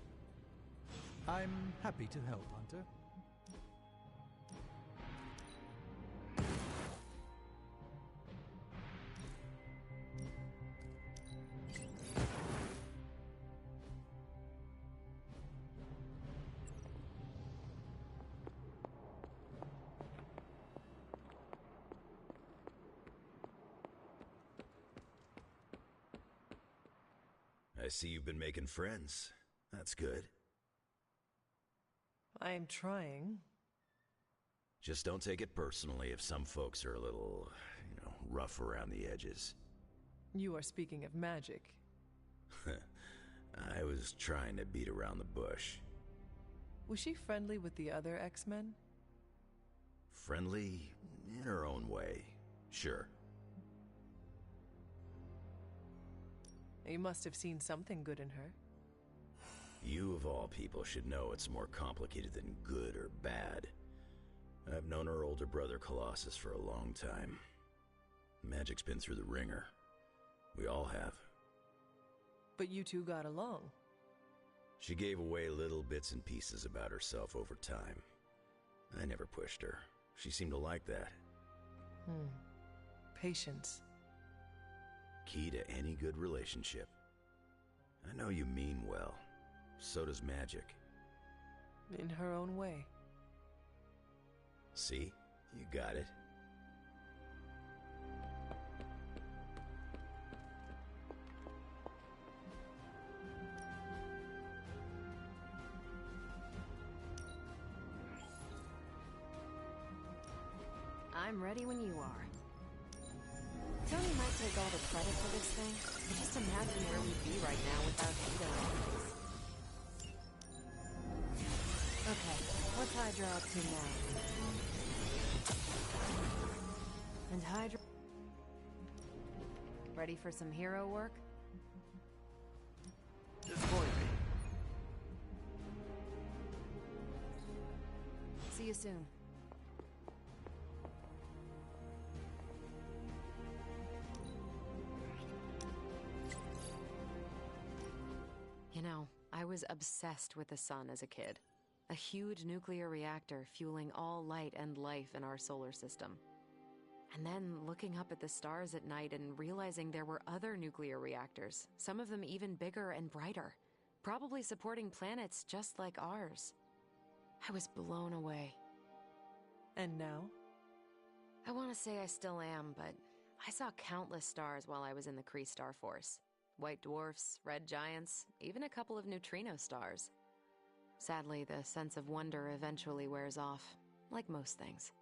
I'm happy to help, Hunter. I see you've been making friends. That's good. I'm trying. Just don't take it personally if some folks are a little, rough around the edges. You are speaking of magic. I was trying to beat around the bush. Was she friendly with the other X-Men? Friendly in her own way, sure. You must have seen something good in her. You of all people should know it's more complicated than good or bad. I've known her older brother Colossus for a long time. Magic's been through the ringer. We all have. But you two got along. She gave away little bits and pieces about herself over time. I never pushed her. She seemed to like that. Patience. Key to any good relationship. I know you mean well. So does Magic. In her own way. See? You got it. I'm ready when you are. Tony might take all the credit for this thing, but just imagine where we'd be right now without Hydra. Okay, what's Hydra up to now? And Hydra... Ready for some hero work? Just going to be. See you soon. You know, I was obsessed with the sun as a kid. A huge nuclear reactor fueling all light and life in our solar system. And then looking up at the stars at night and realizing there were other nuclear reactors, some of them even bigger and brighter, probably supporting planets just like ours. I was blown away. And now? I want to say I still am, but I saw countless stars while I was in the Kree Star Force. White dwarfs, red giants, even a couple of neutrino stars. Sadly, the sense of wonder eventually wears off, like most things.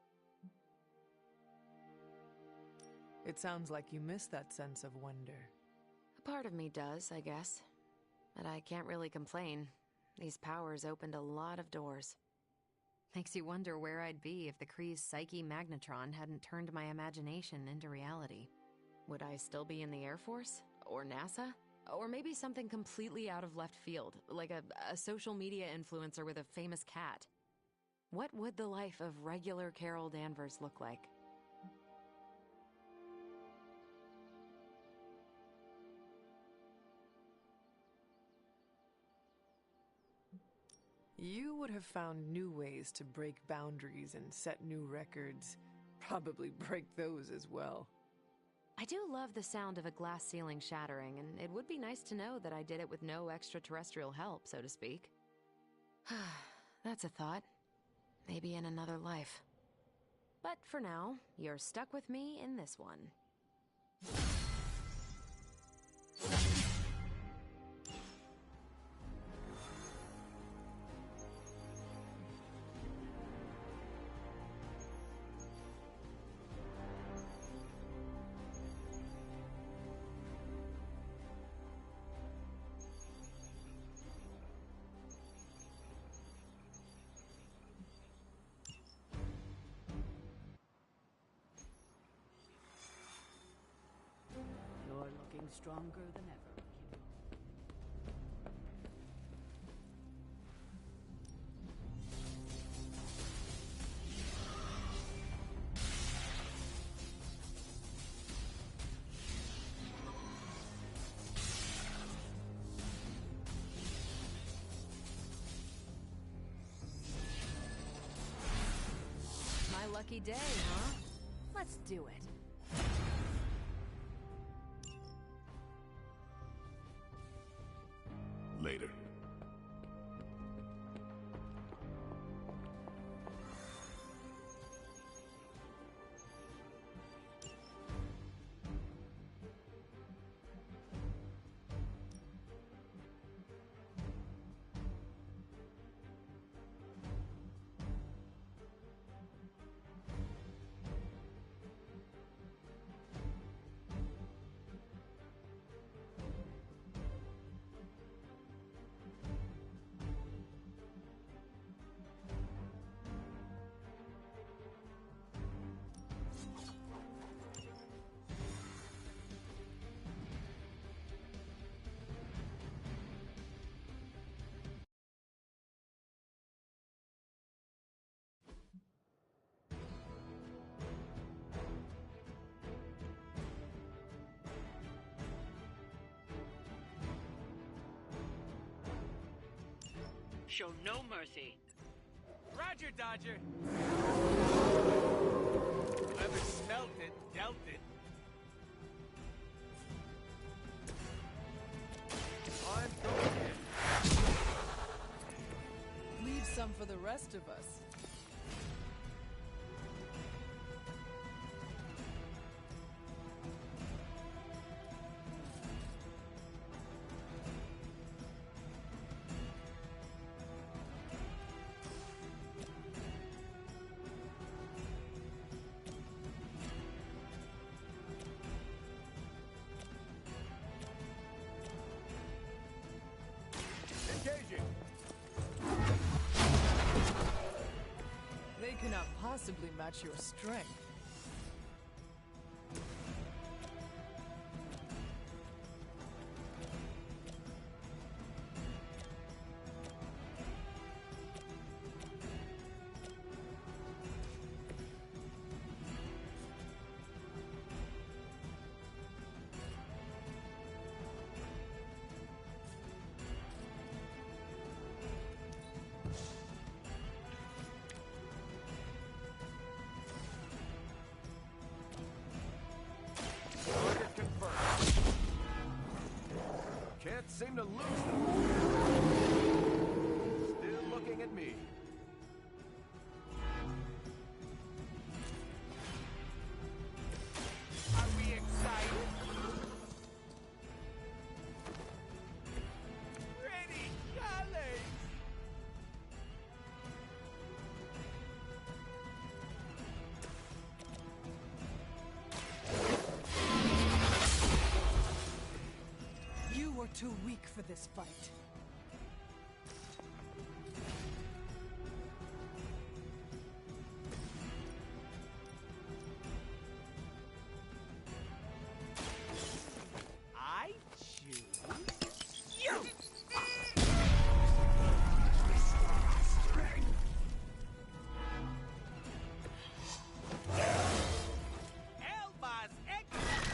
It sounds like you miss that sense of wonder. A part of me does, I guess. But I can't really complain. These powers opened a lot of doors. Makes you wonder where I'd be if the Kree's Psyche Magnetron hadn't turned my imagination into reality. Would I still be in the Air Force? Or NASA? Or maybe something completely out of left field, like a social media influencer with a famous cat. What would the life of regular Carol Danvers look like? You would have found new ways to break boundaries and set new records. Probably break those as well. I do love the sound of a glass ceiling shattering, and it would be nice to know that I did it with no extraterrestrial help, so to speak. That's a thought. Maybe in another life. But for now, you're stuck with me in this one. stronger than ever, kiddo. My lucky day, huh? Let's do it. Later. Show no mercy. Roger, Dodger. Whoever smelt it, dealt it. I'm going in. Leave some for the rest of us. Engaging. They cannot possibly match your strength. Target confirmed. Can't seem to lose them. Still looking at me. Are we excited? Ready, Charlie! You are too weak for this fight. I choose you! Elba's excellent!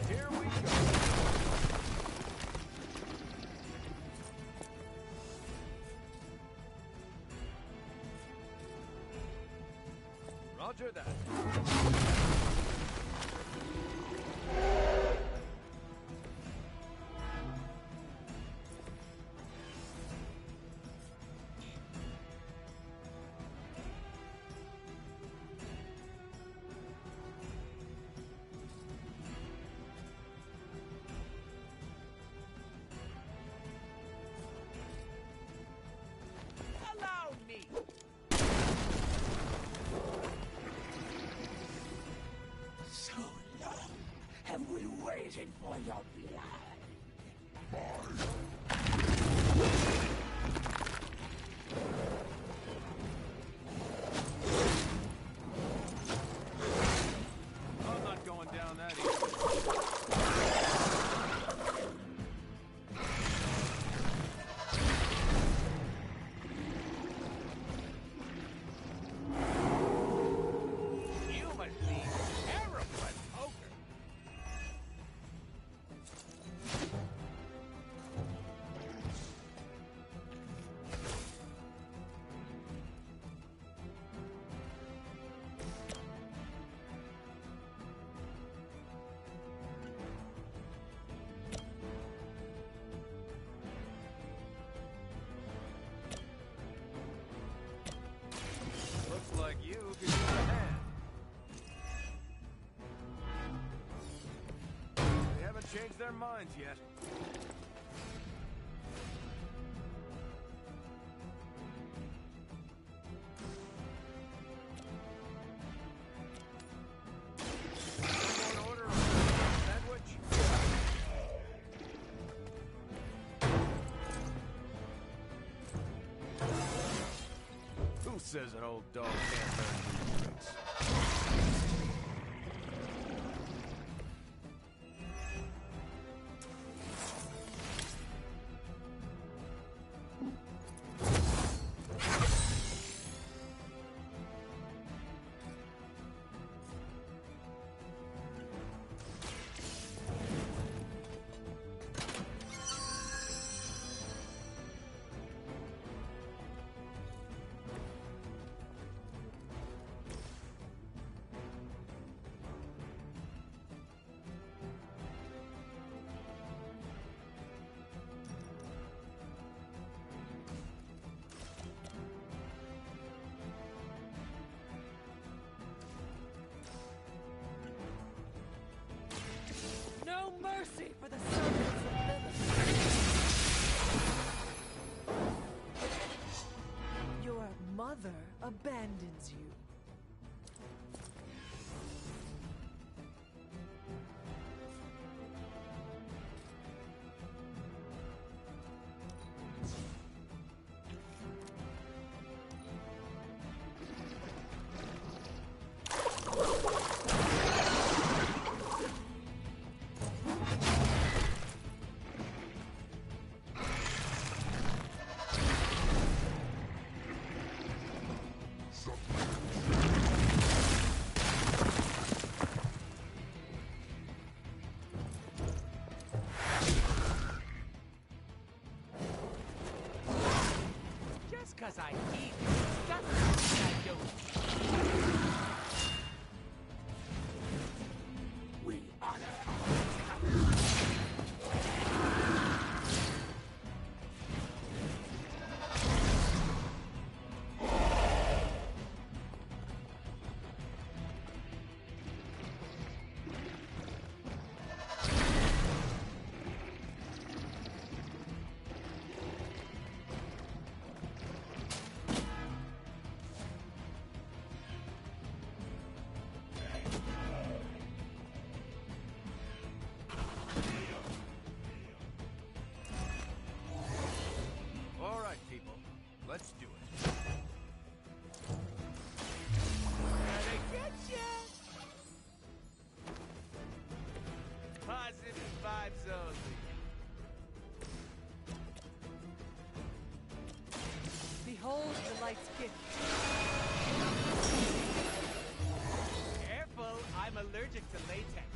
Here we go. Roger that. for your blood. I'm not going down that easy. You must be terrible at poker. Looks like you could use a hand. They haven't changed their minds yet. Someone order a sandwich? Who says an old dog can't learn new tricks? No mercy for the servants of Lilith. Your mother abandons you. Just 'cause I eat doesn't mean I don't. We honor All right, people. Let's do it. Gonna get ya! Positive vibes only. Behold the light's gift. Careful, I'm allergic to latex.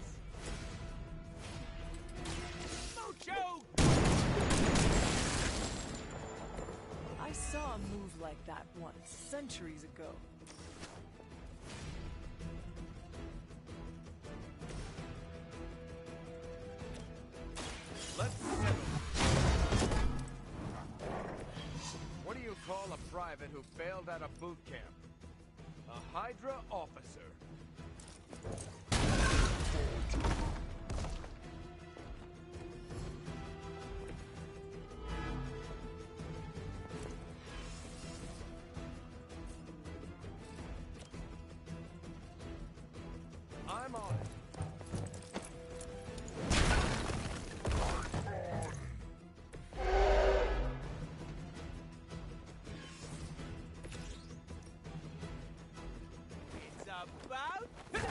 Mojo! I saw a move like that once, centuries ago. Let's settle. What do you call a private who failed out of boot camp? A Hydra officer. I'm on it. about time?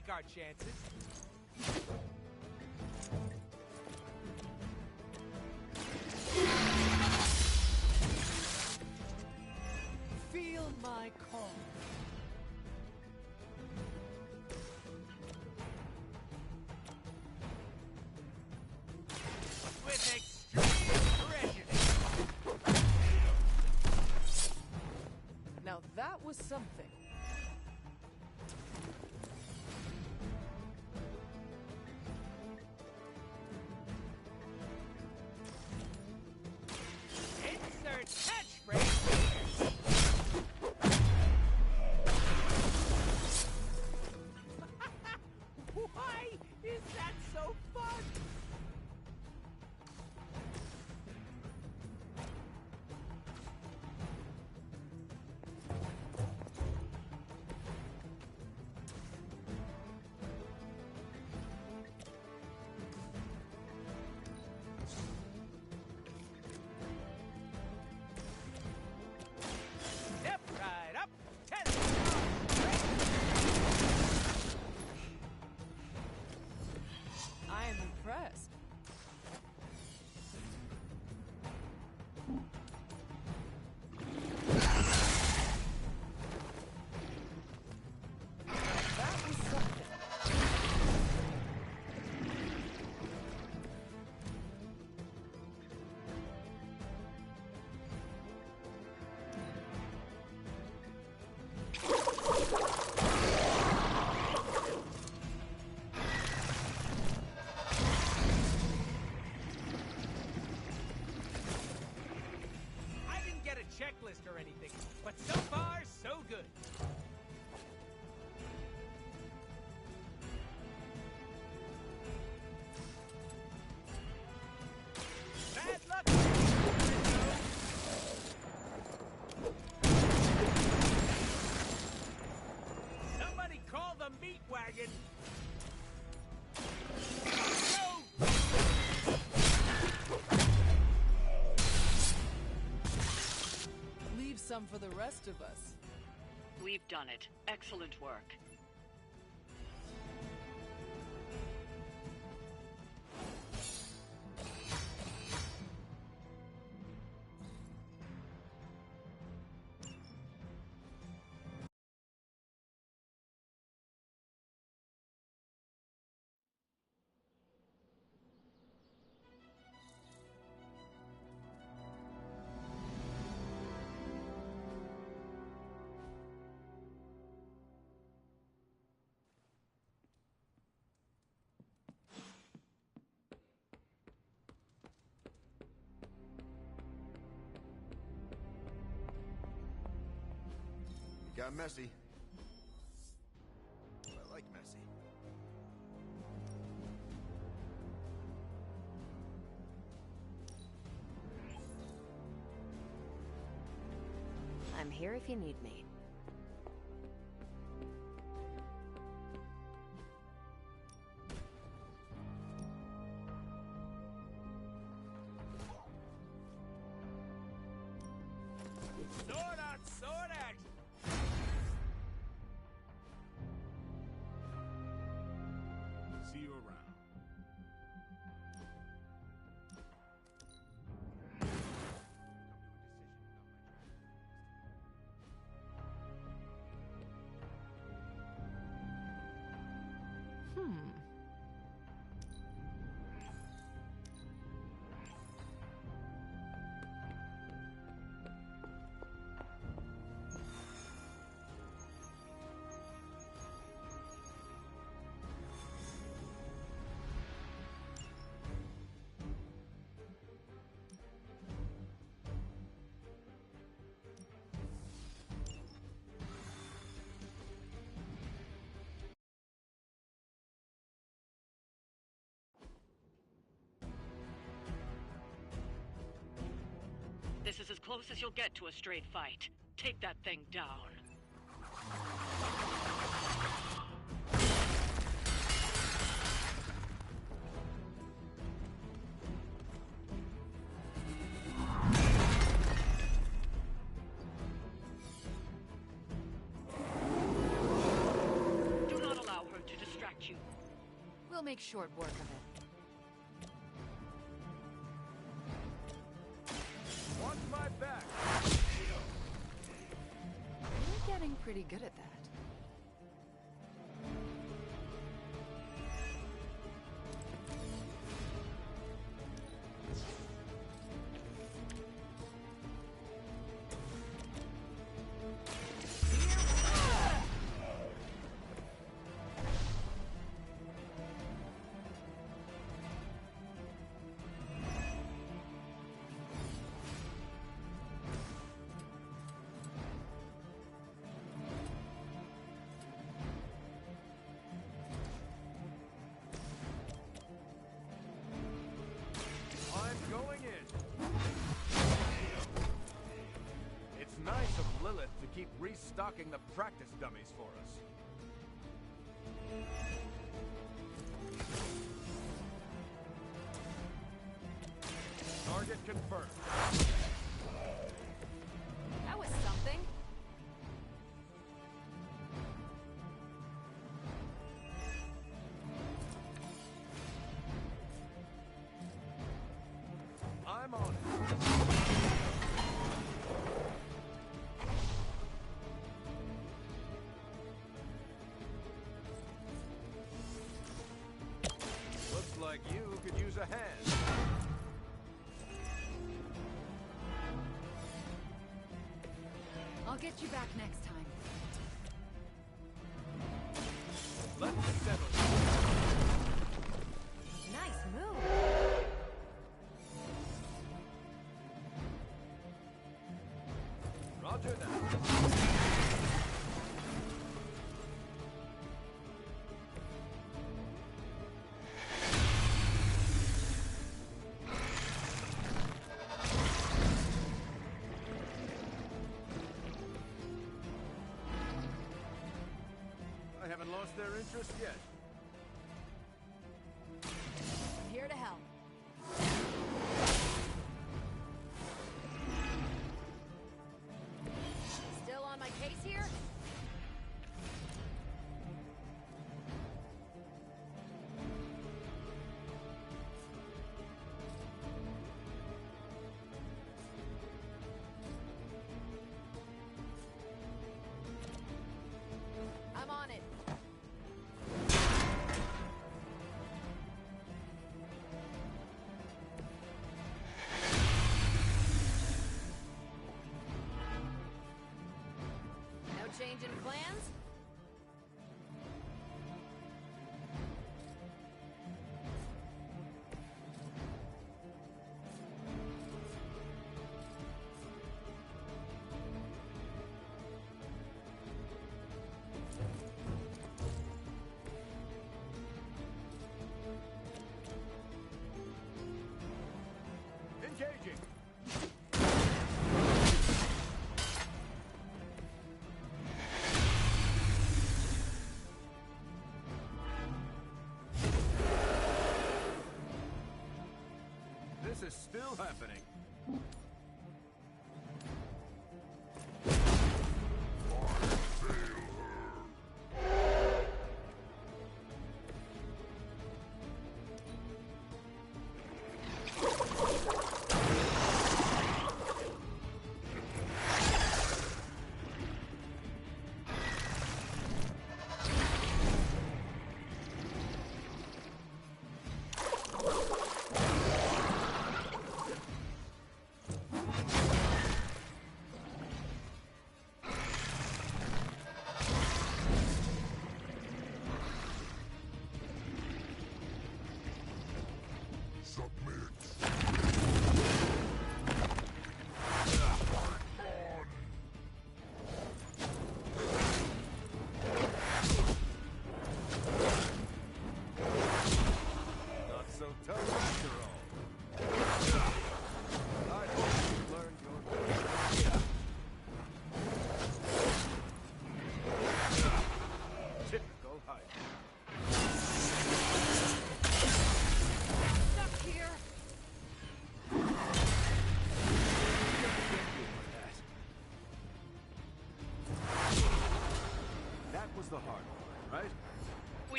Our chances. Feel my call. With extreme prejudice. Now that was something. Checklist or anything, but so far, so good. Bad luck. Somebody call the meat wagon. Some for the rest of us. We've done it. Excellent work. Got messy. I like messy. I'm here if you need me. Sword on sword action. See you around. close as you'll get to a straight fight. Take that thing down. Do not allow her to distract you. We'll make short work of it. Watch my back! You're getting pretty good at that. I'm going in. It's nice of Lilith to keep restocking the practice dummies for us. Target confirmed. That was something. I'm on it. Looks like you could use a hand. I'll get you back next time. Let's settle. Nice move. Roger that. I haven't lost their interest yet. I'm here to help. Still on my case here? I'm on it. No change in plans? Engaging. This is still happening.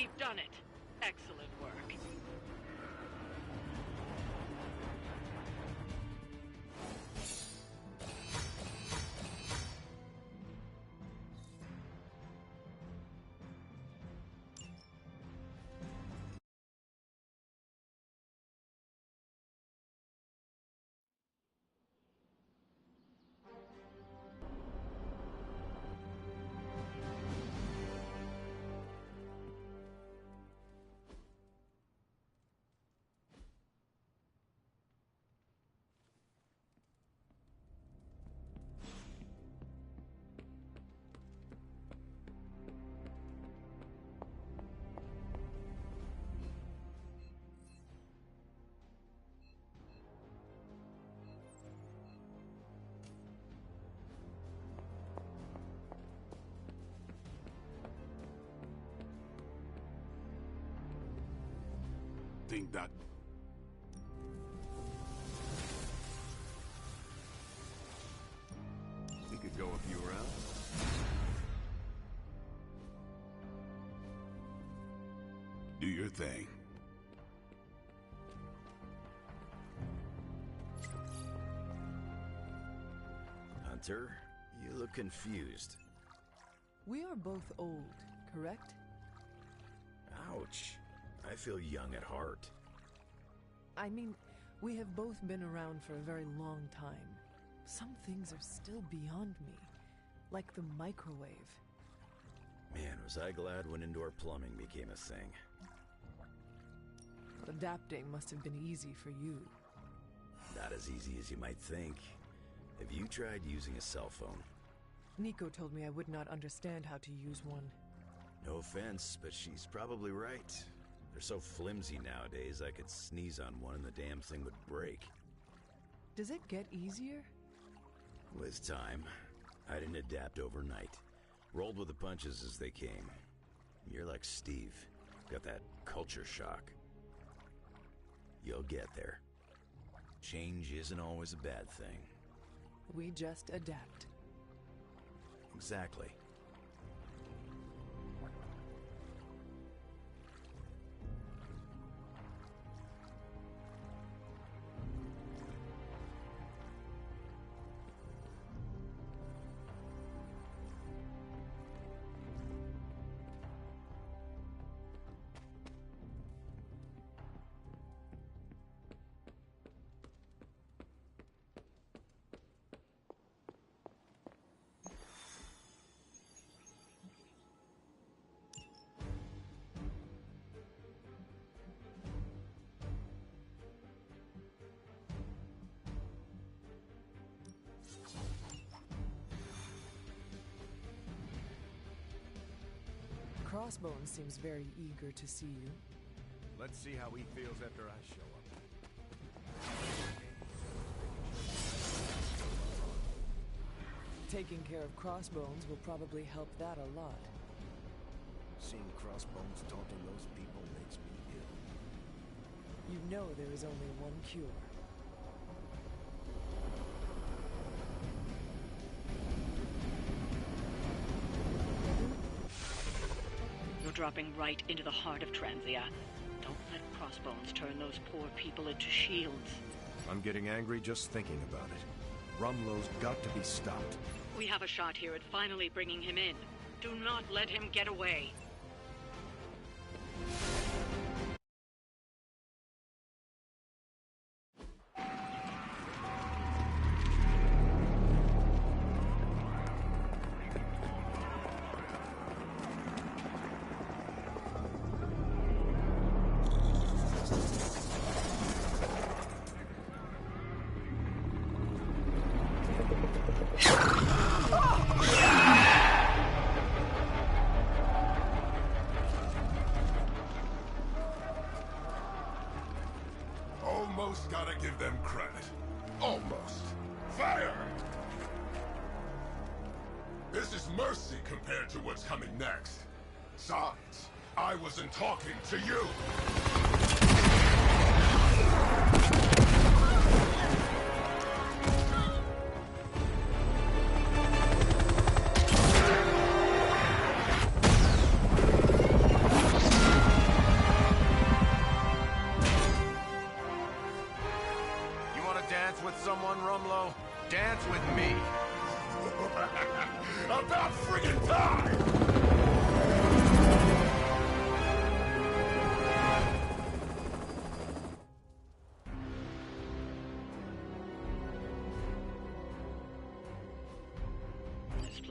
We've done it. Excellent work. Think that We could go a few rounds. do your thing. Hunter, you look confused. We are both old, correct? Ouch. I feel young at heart. I mean, we have both been around for a very long time. Some things are still beyond me, like the microwave. Man, was I glad when indoor plumbing became a thing. Adapting must have been easy for you. Not as easy as you might think. Have you tried using a cell phone? Nico told me I would not understand how to use one. No offense, but she's probably right. They're so flimsy nowadays, I could sneeze on one and the damn thing would break. Does it get easier? With time. I didn't adapt overnight. Rolled with the punches as they came. You're like Steve. Got that culture shock. You'll get there. Change isn't always a bad thing. We just adapt. Exactly. Crossbones seems very eager to see you. Let's see how he feels after I show up. Taking care of Crossbones will probably help that a lot. Seeing Crossbones taunting those people makes me ill. You know there is only one cure. You're dropping right into the heart of Transia. Don't let Crossbones turn those poor people into shields. I'm getting angry just thinking about it. Rumlow's got to be stopped. We have a shot here at finally bringing him in. Do not let him get away. Almost gotta give them credit. Almost. Fire! This is mercy compared to what's coming next. Besides, I wasn't talking to you.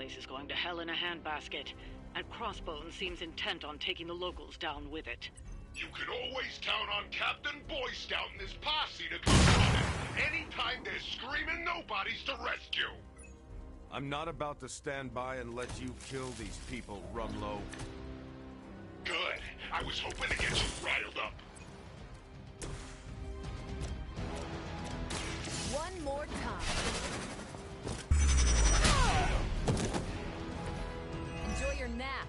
place is going to hell in a handbasket, and Crossbones seems intent on taking the locals down with it. You can always count on Captain Boy Scout and his posse to come running anytime there's screaming nobodies to rescue. I'm not about to stand by and let you kill these people, Rumlow. Good. I was hoping to get you riled up. One more time. Enjoy your nap.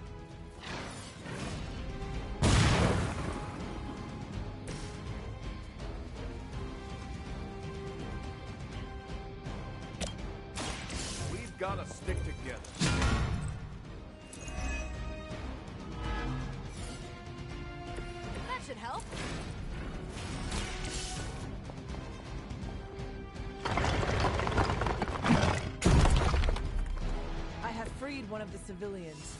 We've gotta stick together. That should help. I have freed one of the civilians.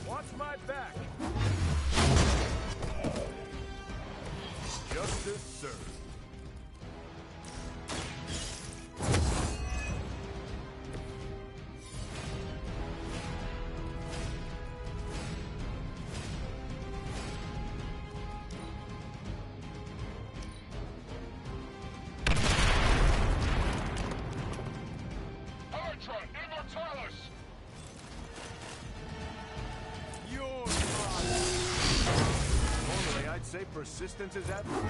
Watch my back. Justice served. Hydra, Immortalis! You're mine. Normally, I'd say persistence is admirable.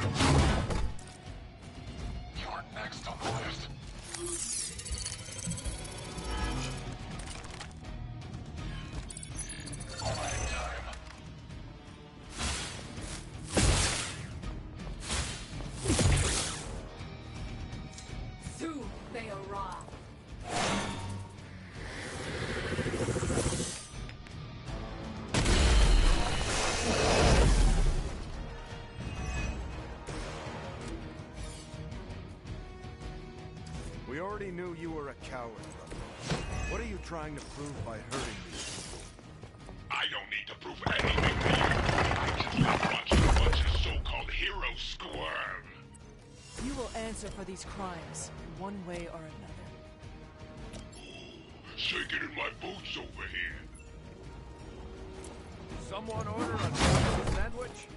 You're next on the list. Quiet time. Soon they arrive. We already knew you were a coward, brother. What are you trying to prove by hurting me? I don't need to prove anything to you. I just been watching a bunch of so-called heroes squirm. You will answer for these crimes, one way or another. Shaking in my boots over here. Someone order a sausage sandwich?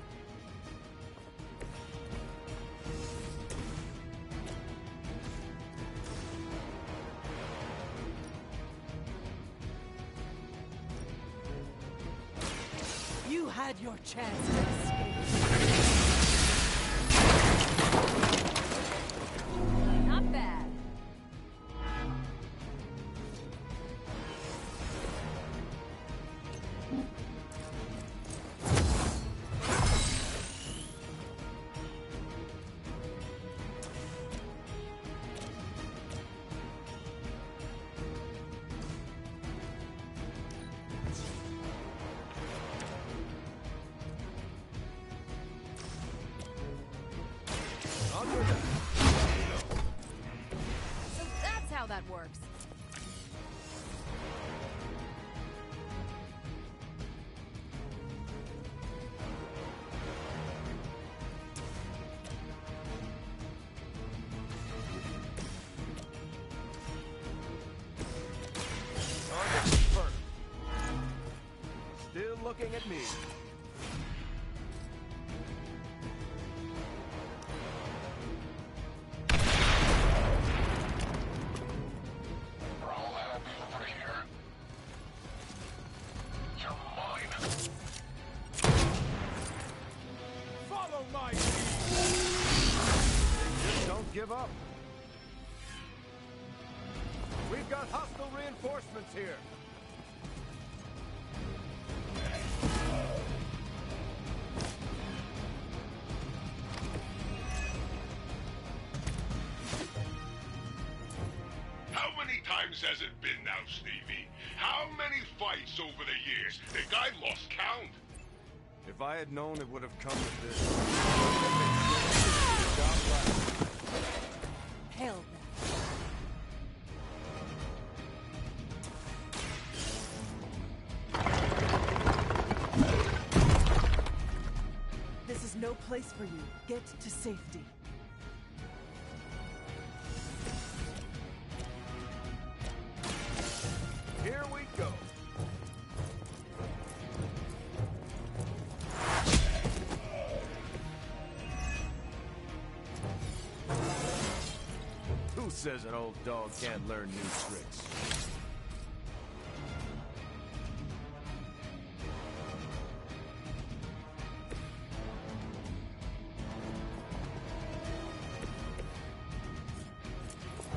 You had your chance to escape. Not bad. So that's how that works. Still looking at me. We're all happy over here. You're mine. Follow my lead. Just don't give up. We've got hostile reinforcements here. How many times has it been now, Stevie? How many fights over the years? Think I lost count? If If I had known it would have come with this. Hell This is no place for you. Get to safety. Here we go. Who says an old dog can't learn new tricks?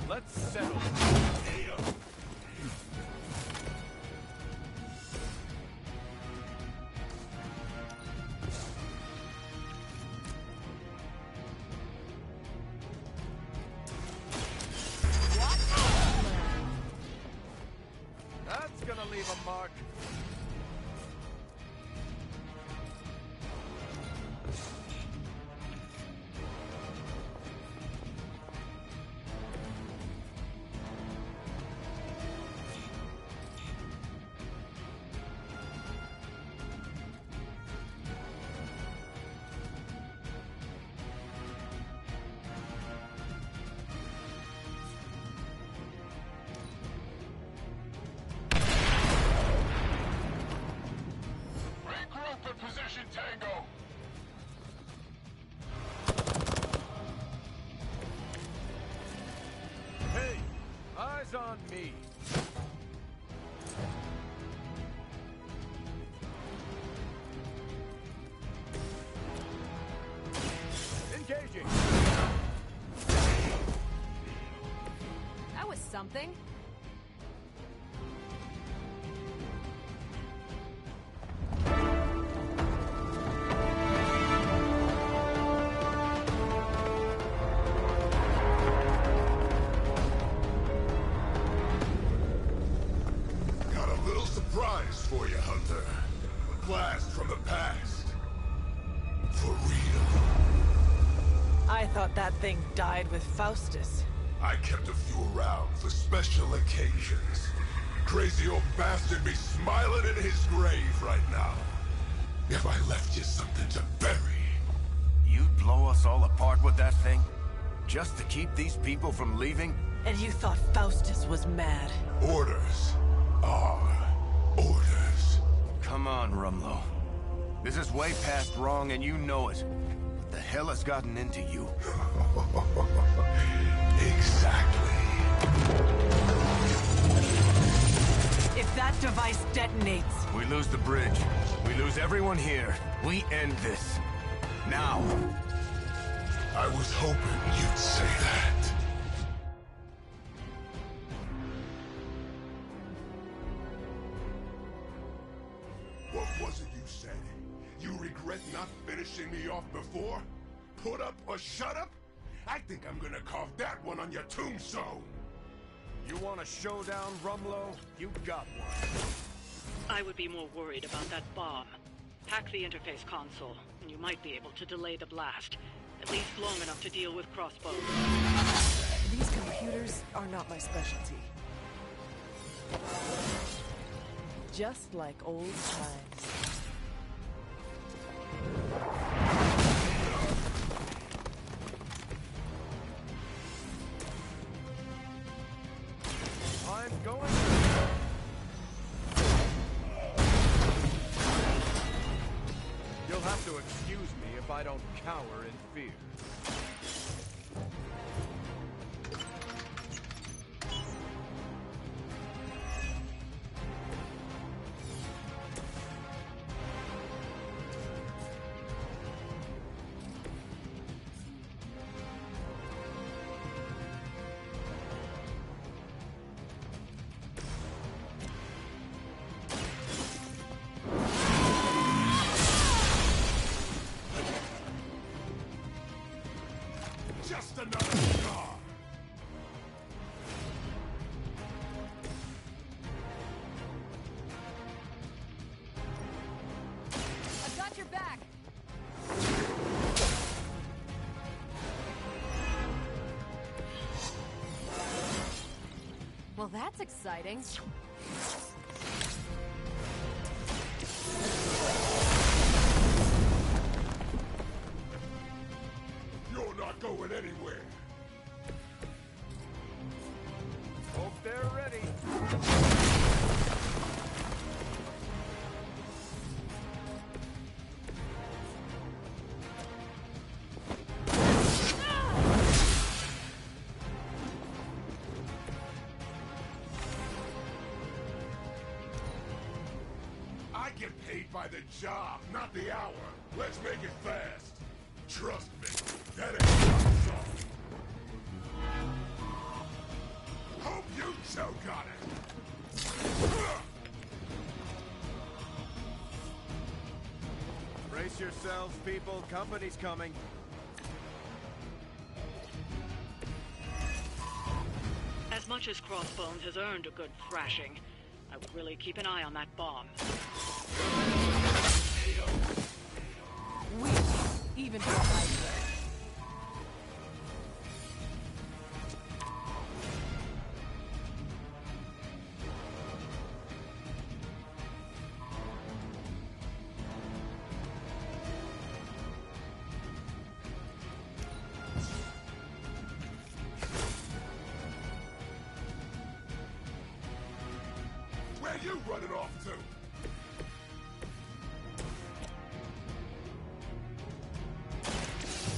Let's settle. That's gonna leave a mark. Regroup in position, Tango. Hey, eyes on me. Engaging. That was something. Got a little surprise for you, Hunter. A blast from the past. For real. I thought that thing died with Faustus. I kept a few around for special occasions. Crazy old bastard be smiling in his grave right now. If I left you something to bury. You'd blow us all apart with that thing? Just to keep these people from leaving? And you thought Faustus was mad. Orders are orders. Come on, Rumlow. This is way past wrong and you know it. What the hell has gotten into you? Exactly. If that device detonates... We lose the bridge. We lose everyone here. We end this. Now. I was hoping you'd say that. What was it you said? You regret not finishing me off before? Put up or shut up? I think I'm gonna carve that one on your tombstone. You want a showdown, Rumlow? You got one. I would be more worried about that bomb. Hack the interface console, and you might be able to delay the blast. At least long enough to deal with crossbows. These computers are not my specialty. Just like old times. I'm going. You'll have to excuse me if I don't cower in fear. Just another scar. I've got Watch your back. Well, that's exciting. You're not going anywhere. Hope they're ready. I get paid by the job, not the hour. Let's make it fast. Trust me, that ain't my song. Hope you choke on it. Brace yourselves, people. Company's coming. As much as Crossbones has earned a good thrashing, I would really keep an eye on that bomb. Weak, even to a Hydra. Where you running off to?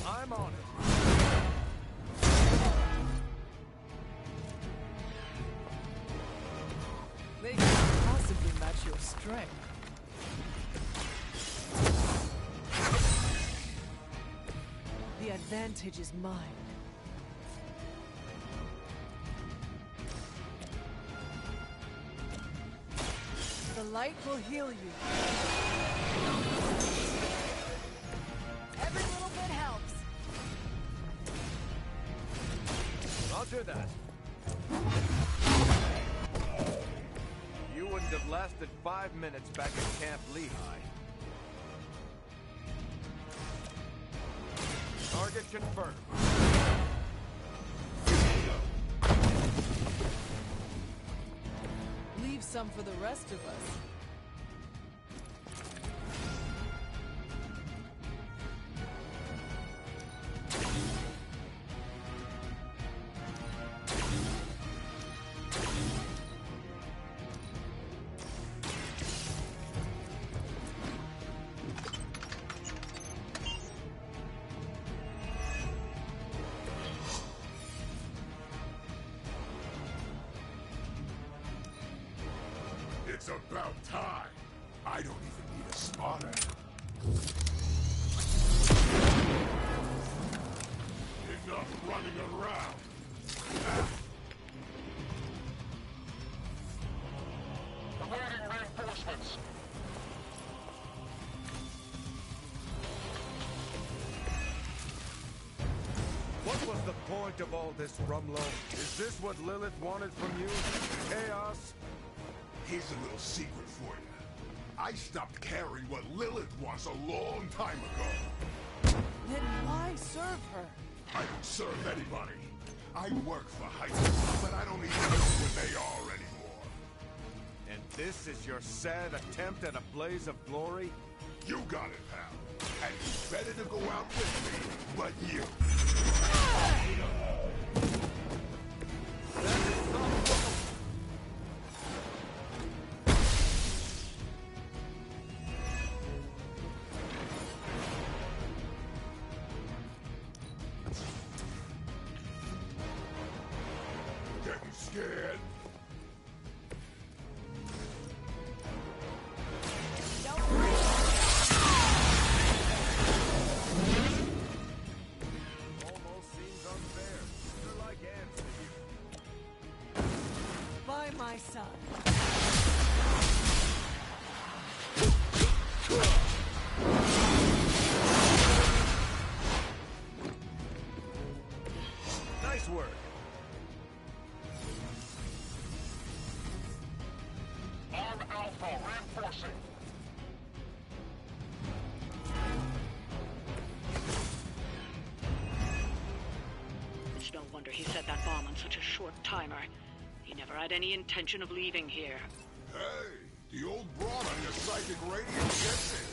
I'm on it. They can't possibly match your strength. The advantage is mine. The light will heal you. Every little bit helps. Roger that. You wouldn't have lasted 5 minutes back at Camp Lehigh. Target confirmed. Leave some for the rest of us. It's about time. I don't even need a spotter. Enough running around. Awaiting reinforcements. What was the point of all this, Rumlow? Is this what Lilith wanted from you? Chaos? Here's a little secret for you. I stopped caring what Lilith wants a long time ago. Then why serve her? I don't serve anybody. I work for Hydra, but I don't even know what they are anymore. And this is your sad attempt at a blaze of glory? You got it, pal. And you better to go out with me, but you. Getting scared? Almost seems unfair. They're like ants to you. By my side. Nice work. wonder he set that bomb on such a short timer. He never had any intention of leaving here. Hey, the old broad on your psychic radio gets it.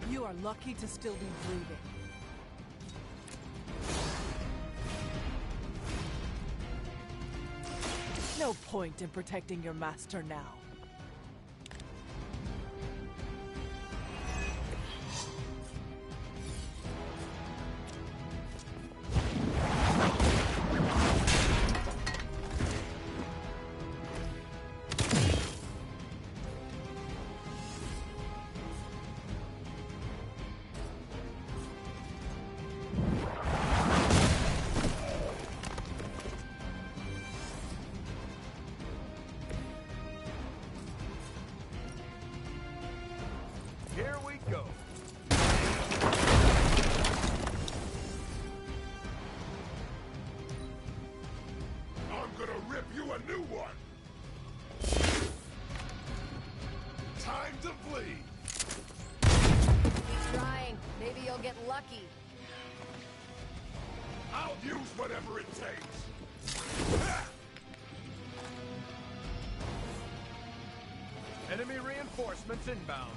You are lucky to still be breathing. No point in protecting your master now. Here we go. I'm gonna rip you a new one. Time to bleed. Keep trying. Maybe you'll get lucky. I'll use whatever it takes. Enemy reinforcements inbound.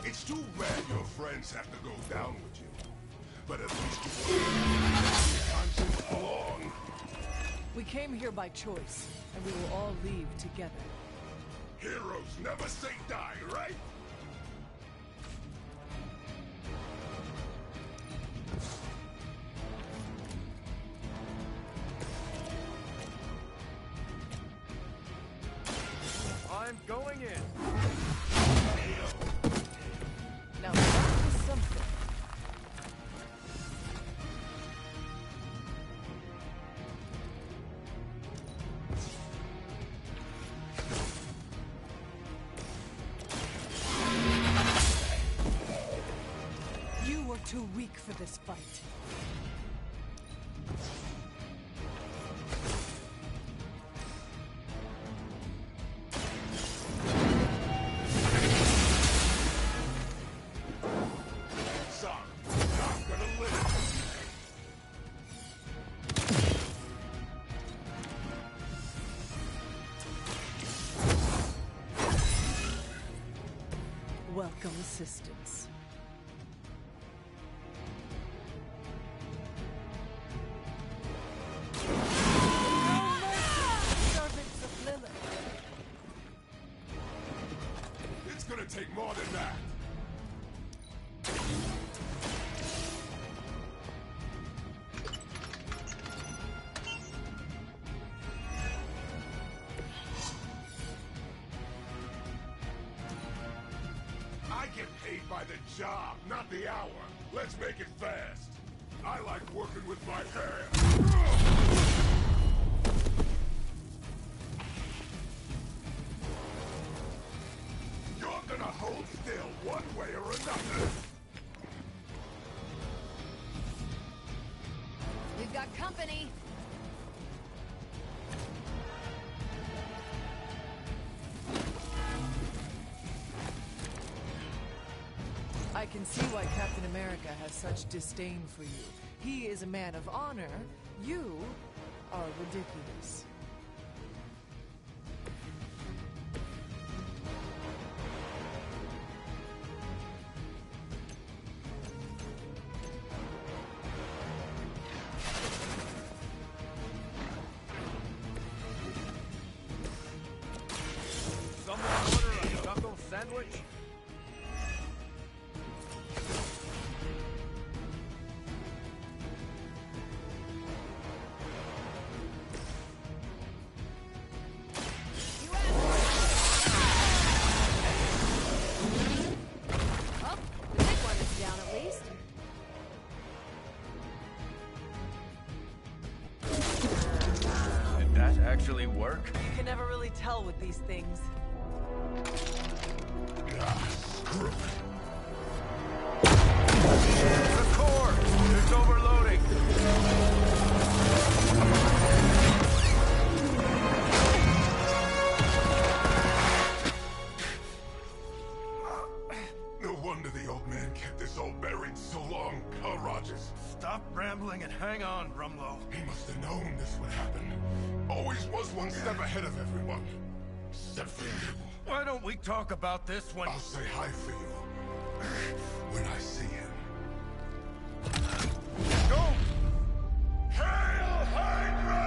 It's too bad your friends have to go down with you. But at least you conscience belong. We came here by choice, and we will all leave together. Heroes never say die, right? I'm going in. Now that was something. You were too weak for this fight. Welcome assistance. Servants of Lilith. It's gonna take more than that. I get paid by the job, not the hour. Let's make it fast. I like working with my hands. You're gonna hold still one way or another. We've got company. I can see why Captain America has such disdain for you. He is a man of honor. You are ridiculous. Someone order a knuckle sandwich? things. Screw it. The core! It's overloading! No wonder the old man kept this all buried so long, huh, Rogers? Stop rambling and hang on, Rumlow. He must have known this would happen. Always was one step ahead of everyone. Except for you. Why don't we talk about this when... I'll say hi for you. When I see him. Go! Hail Hydra!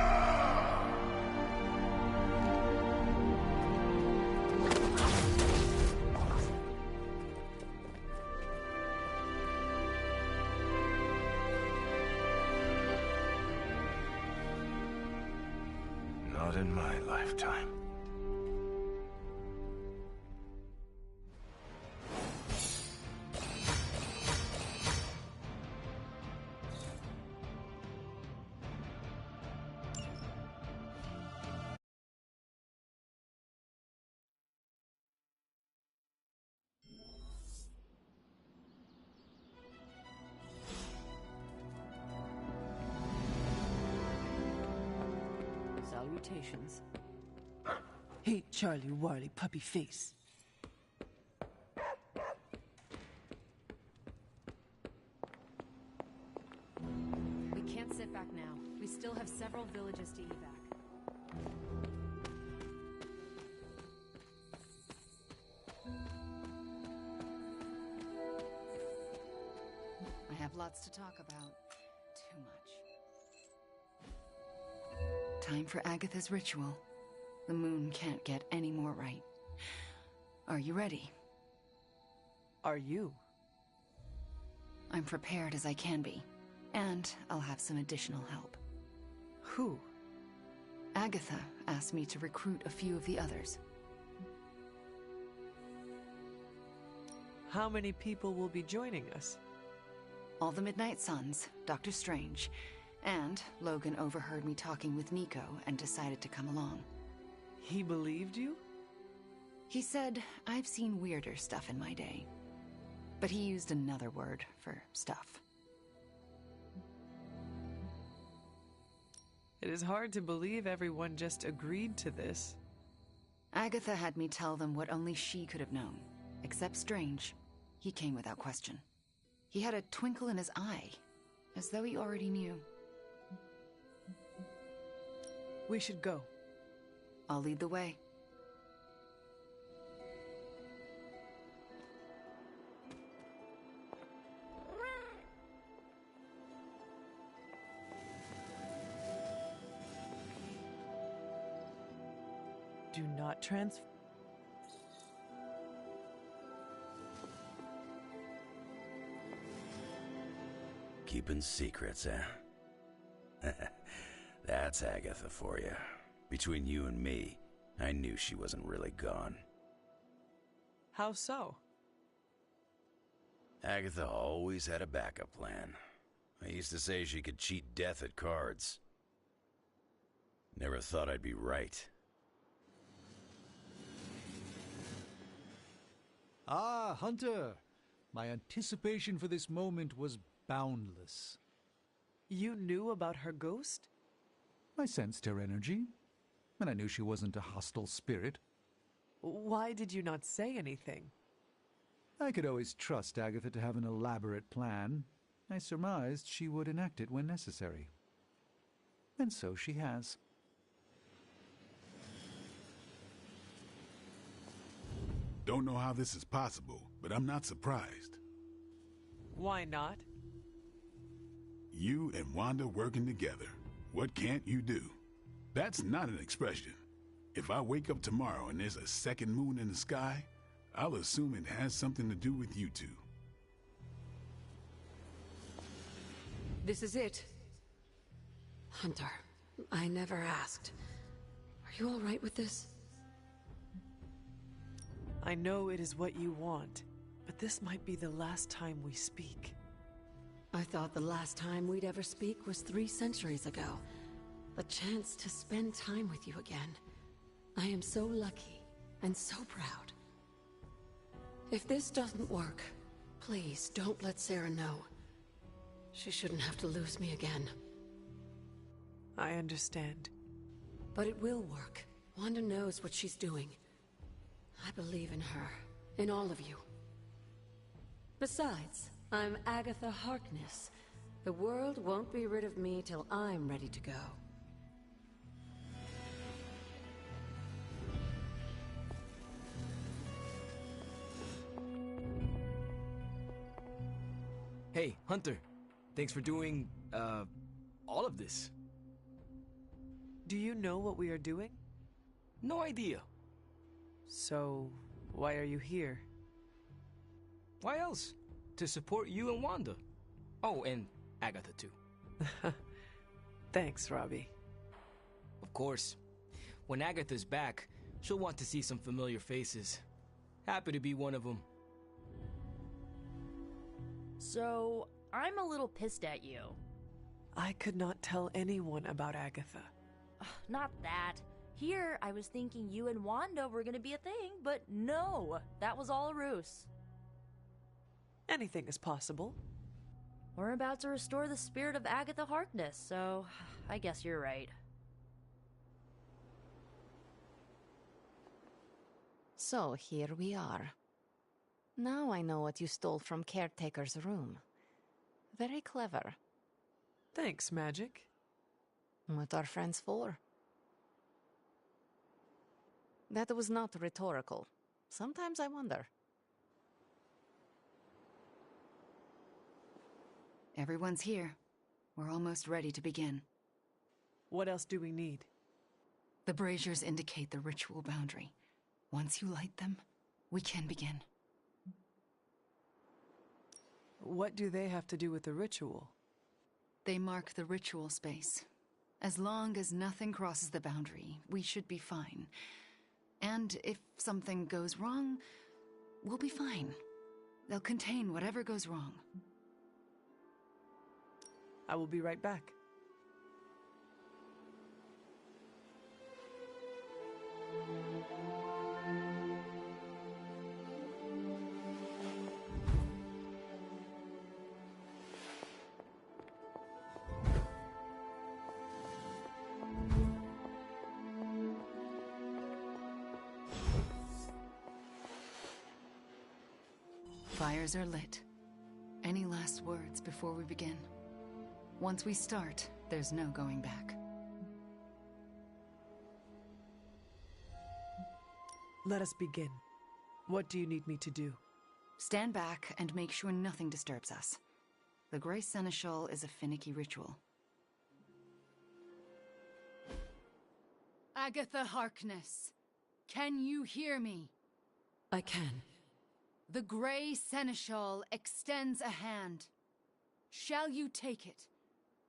Not in my lifetime. Salutations. Hey, Charlie Warley puppy face. We can't sit back now. We still have several villages to evac. I have lots to talk about. Too much. Time for Agatha's ritual. The moon can't get any more right. Are you ready? Are you? I'm prepared as I can be. And I'll have some additional help. Who? Agatha asked me to recruit a few of the others. How many people will be joining us? All the Midnight Suns, Dr. Strange, and Logan overheard me talking with Nico and decided to come along. He believed you? He said, I've seen weirder stuff in my day. But he used another word for stuff. It is hard to believe everyone just agreed to this. Agatha had me tell them what only she could have known. Except Strange. He came without question. He had a twinkle in his eye, as though he already knew. We should go. I'll lead the way. Do not transfer. Keeping secrets, eh? That's Agatha for you. Between you and me, I knew she wasn't really gone. How so? Agatha always had a backup plan. I used to say she could cheat death at cards. Never thought I'd be right. Ah, Hunter! My anticipation for this moment was boundless. You knew about her ghost? I sensed her energy, and I knew she wasn't a hostile spirit. Why did you not say anything? I could always trust Agatha to have an elaborate plan. I surmised she would enact it when necessary. And so she has. Don't know how this is possible, but I'm not surprised. Why not? You and Wanda working together. What can't you do? That's not an expression. If I wake up tomorrow and there's a second moon in the sky, I'll assume it has something to do with you two. This is it. Hunter, I never asked. Are you all right with this? I know it is what you want, but this might be the last time we speak. I thought the last time we'd ever speak was 3 centuries ago. The chance to spend time with you again. I am so lucky and so proud. If this doesn't work, please don't let Sarah know. She shouldn't have to lose me again. I understand. But it will work. Wanda knows what she's doing. I believe in her, in all of you. Besides, I'm Agatha Harkness. The world won't be rid of me till I'm ready to go. Hey, Hunter. Thanks for doing, all of this. Do you know what we are doing? No idea. So, why are you here? Why else? To support you and Wanda. Oh, and Agatha too. Thanks, Robbie. Of course. When Agatha's back, she'll want to see some familiar faces. Happy to be one of them. So, I'm a little pissed at you. I could not tell anyone about Agatha. Not that. Here, I was thinking you and Wanda were gonna be a thing, but no, that was all a ruse. Anything is possible. We're about to restore the spirit of Agatha Harkness, so I guess you're right. So here we are. Now I know what you stole from Caretaker's room. Very clever. Thanks, Magic. What are friends for? That was not rhetorical. Sometimes I wonder. Everyone's here. We're almost ready to begin. What else do we need? The braziers indicate the ritual boundary. Once you light them, we can begin. What do they have to do with the ritual? They mark the ritual space. As long as nothing crosses the boundary, we should be fine. And if something goes wrong, we'll be fine. They'll contain whatever goes wrong. I will be right back. Fires are lit. Any last words before we begin? Once we start, there's no going back. Let us begin. What do you need me to do? Stand back and make sure nothing disturbs us. The Grey Seneschal is a finicky ritual. Agatha Harkness, can you hear me? I can. The Grey Seneschal extends a hand. Shall you take it,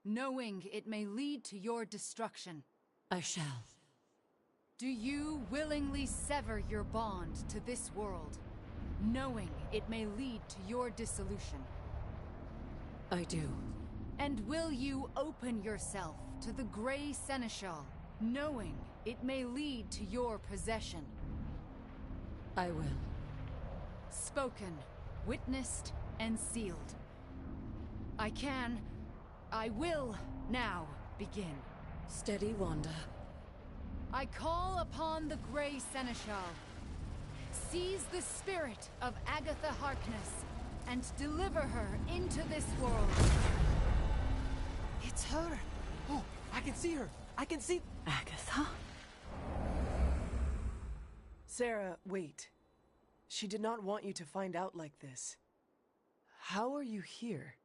knowing it may lead to your destruction? I shall. Do you willingly sever your bond to this world, knowing it may lead to your dissolution? I do. And will you open yourself to the Grey Seneschal, knowing it may lead to your possession? I will. Spoken, witnessed, and sealed. I will now begin. Steady, Wanda. I call upon the Grey Seneschal. Seize the spirit of Agatha Harkness and deliver her into this world. It's her. Oh, I can see her. I can see... Agatha? Sarah, wait. She did not want you to find out like this. How are you here?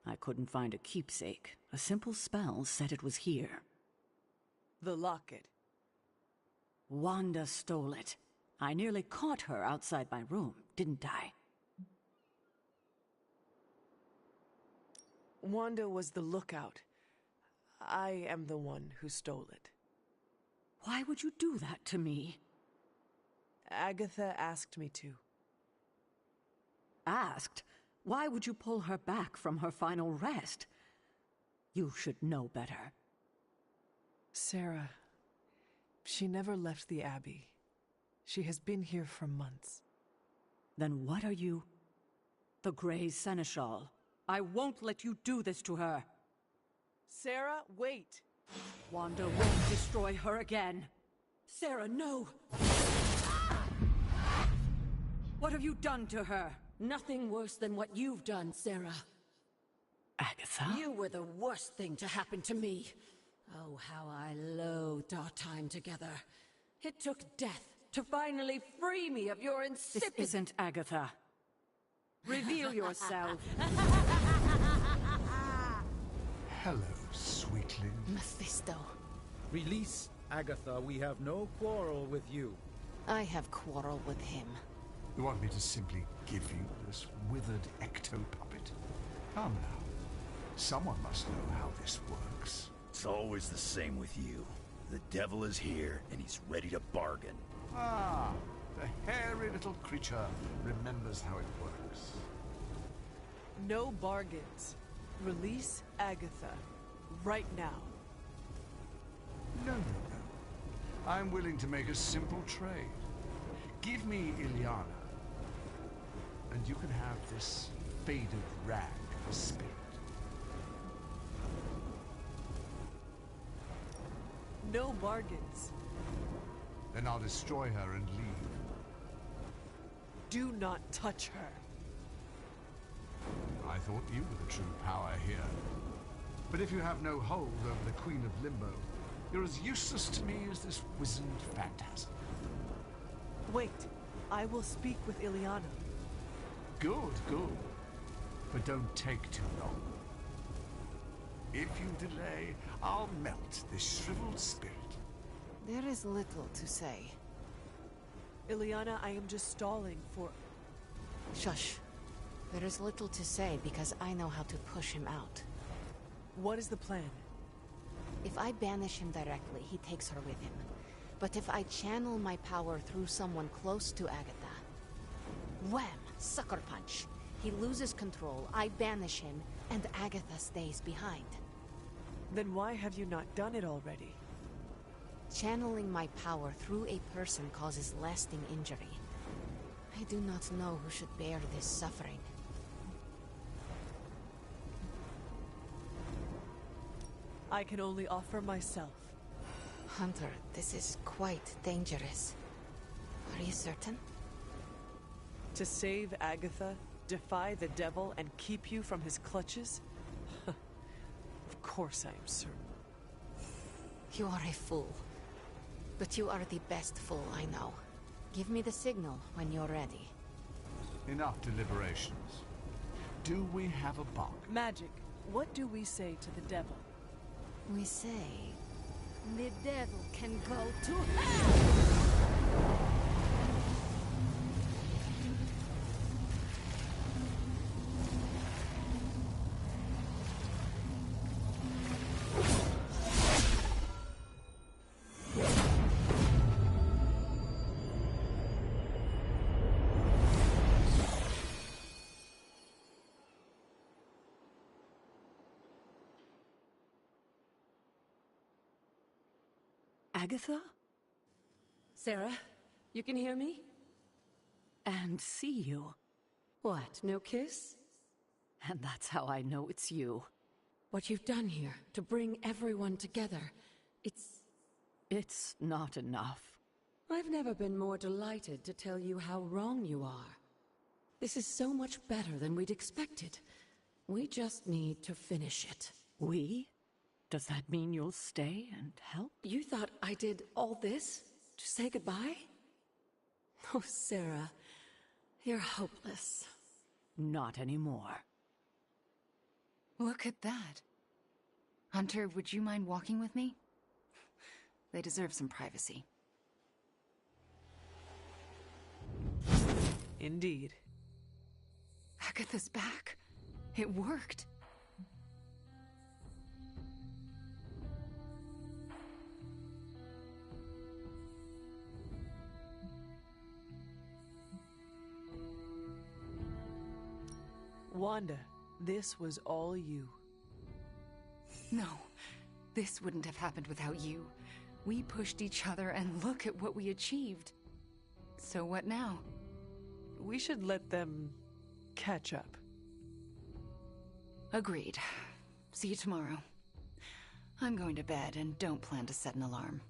I couldn't find a keepsake. A simple spell said it was here. The locket. Wanda stole it. I nearly caught her outside my room, didn't I? Wanda was the lookout. I am the one who stole it. Why would you do that to me? Agatha asked me to. Asked? Why would you pull her back from her final rest? You should know better. Sarah, she never left the Abbey. She has been here for months. Then what are you? The Grey Seneschal. I won't let you do this to her. Sarah, wait! Wanda won't destroy her again. Sarah, no! What have you done to her? Nothing worse than what you've done, Sarah. Agatha? You were the worst thing to happen to me. Oh, how I loathed our time together. It took death to finally free me of your insipid— This isn't Agatha. Reveal yourself. Hello, sweetling. Mephisto. Release Agatha. We have no quarrel with you. I have quarrel with him. You want me to simply give you this withered ecto-puppet? Come now. Someone must know how this works. It's always the same with you. The devil is here, and he's ready to bargain. Ah, the hairy little creature remembers how it works. No bargains. Release Agatha. Right now. No, no, no. I'm willing to make a simple trade. Give me Illyana, and you can have this faded rag of spirit. No bargains. Then I'll destroy her and leave. Do not touch her. I thought you were the true power here. But if you have no hold over the Queen of Limbo, you're as useless to me as this wizened phantasm. Wait. I will speak with Illyana. Good, good. But don't take too long. If you delay, I'll melt this shriveled spirit. There is little to say. Illyana, I am just stalling for... Shush. There is little to say because I know how to push him out. What is the plan? If I banish him directly, he takes her with him. But if I channel my power through someone close to Agatha... Wham! Sucker punch. He loses control, I banish him, and Agatha stays behind. Then why have you not done it already? Channeling my power through a person causes lasting injury. I do not know who should bear this suffering. I can only offer myself. Hunter, this is quite dangerous. Are you certain? To save Agatha, defy the devil, and keep you from his clutches? Of course I am certain. You are a fool. But you are the best fool I know. Give me the signal when you're ready. Enough deliberations. Do we have a bargain? Magic. What do we say to the devil? We say... the devil can go to hell! Agatha? Sarah, you can hear me? And see you. What, no kiss? And that's how I know it's you. What you've done here, to bring everyone together, It's not enough. I've never been more delighted to tell you how wrong you are. This is so much better than we'd expected. We just need to finish it. We? Does that mean you'll stay and help? You thought I did all this to say goodbye? Oh, Sarah, you're hopeless. Not anymore. Look at that. Hunter, would you mind walking with me? They deserve some privacy. Indeed. Agatha's back. It worked. Wanda, this was all you. No, this wouldn't have happened without you. We pushed each other and look at what we achieved. So what now? We should let them catch up. Agreed. See you tomorrow. I'm going to bed and don't plan to set an alarm.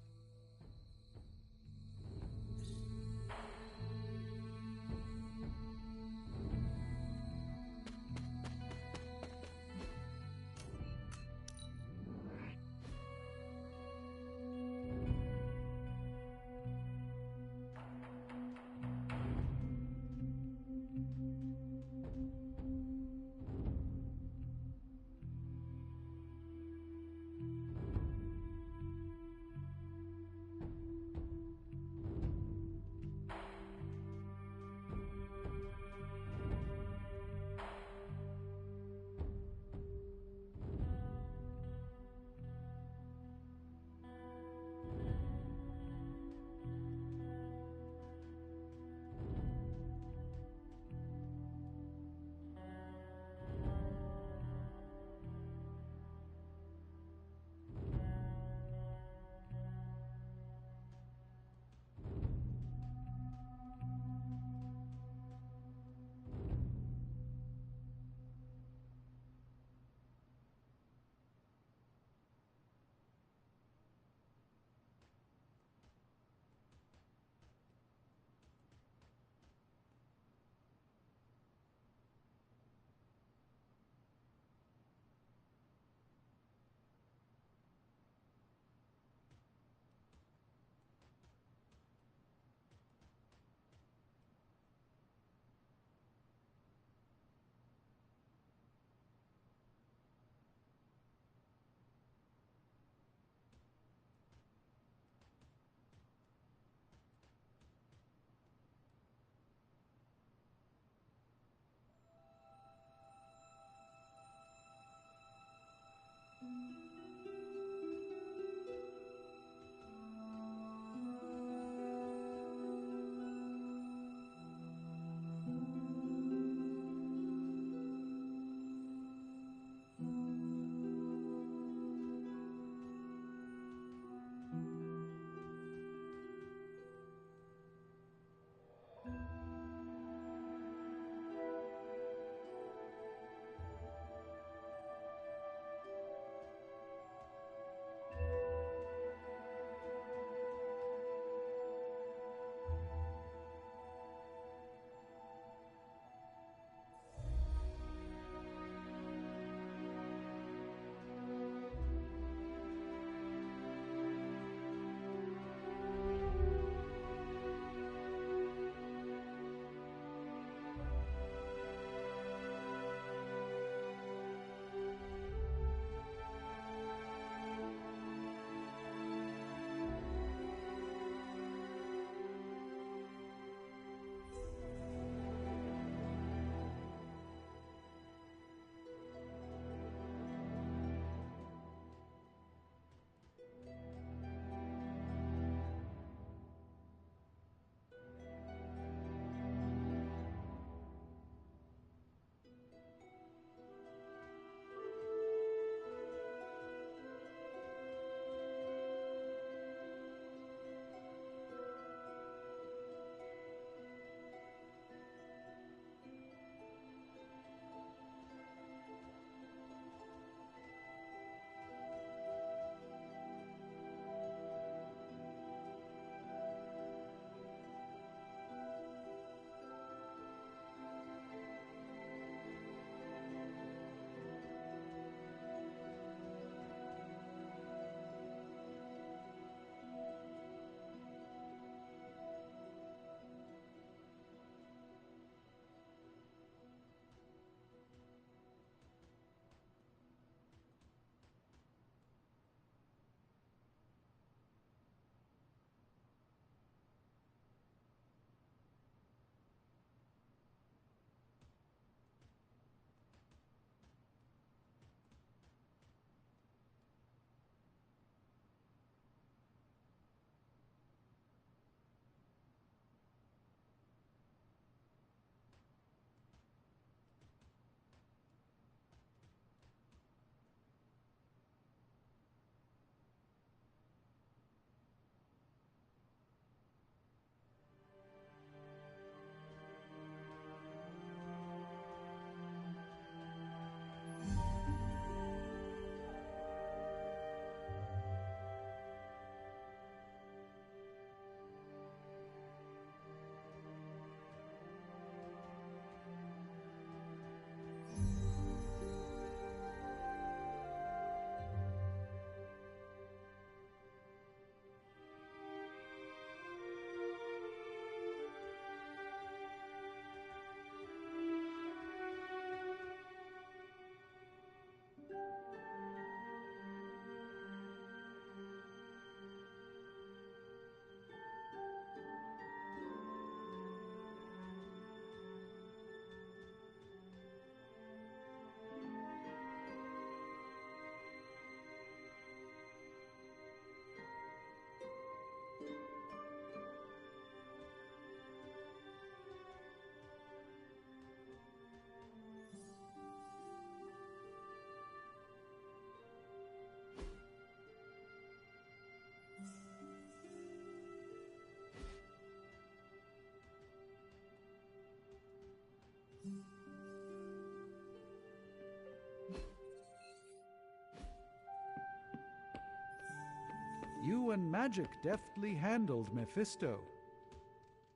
you and Magic deftly handled Mephisto.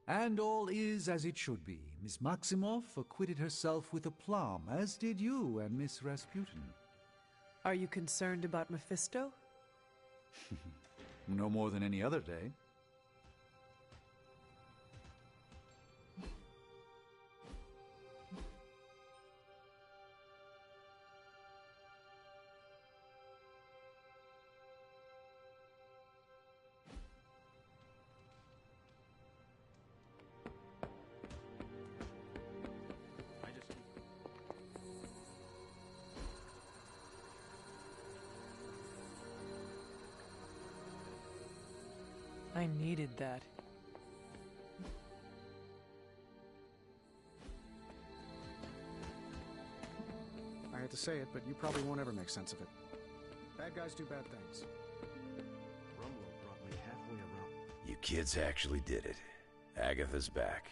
And all is as it should be. Miss Maximoff acquitted herself with aplomb, as did you and Miss Rasputin. Are you concerned about Mephisto? No more than any other day. I needed that. I hate to say it, but you probably won't ever make sense of it. Bad guys do bad things. Rumlow brought me halfway around. You kids actually did it. Agatha's back.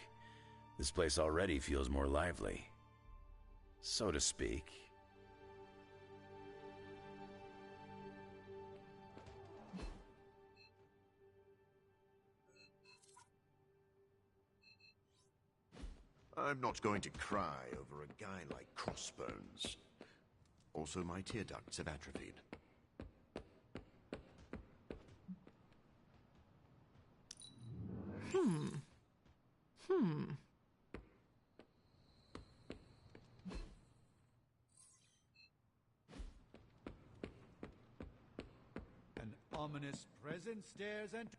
This place already feels more lively. So to speak. I'm not going to cry over a guy like Crossbones. Also, my tear ducts have atrophied. An ominous presence stares and...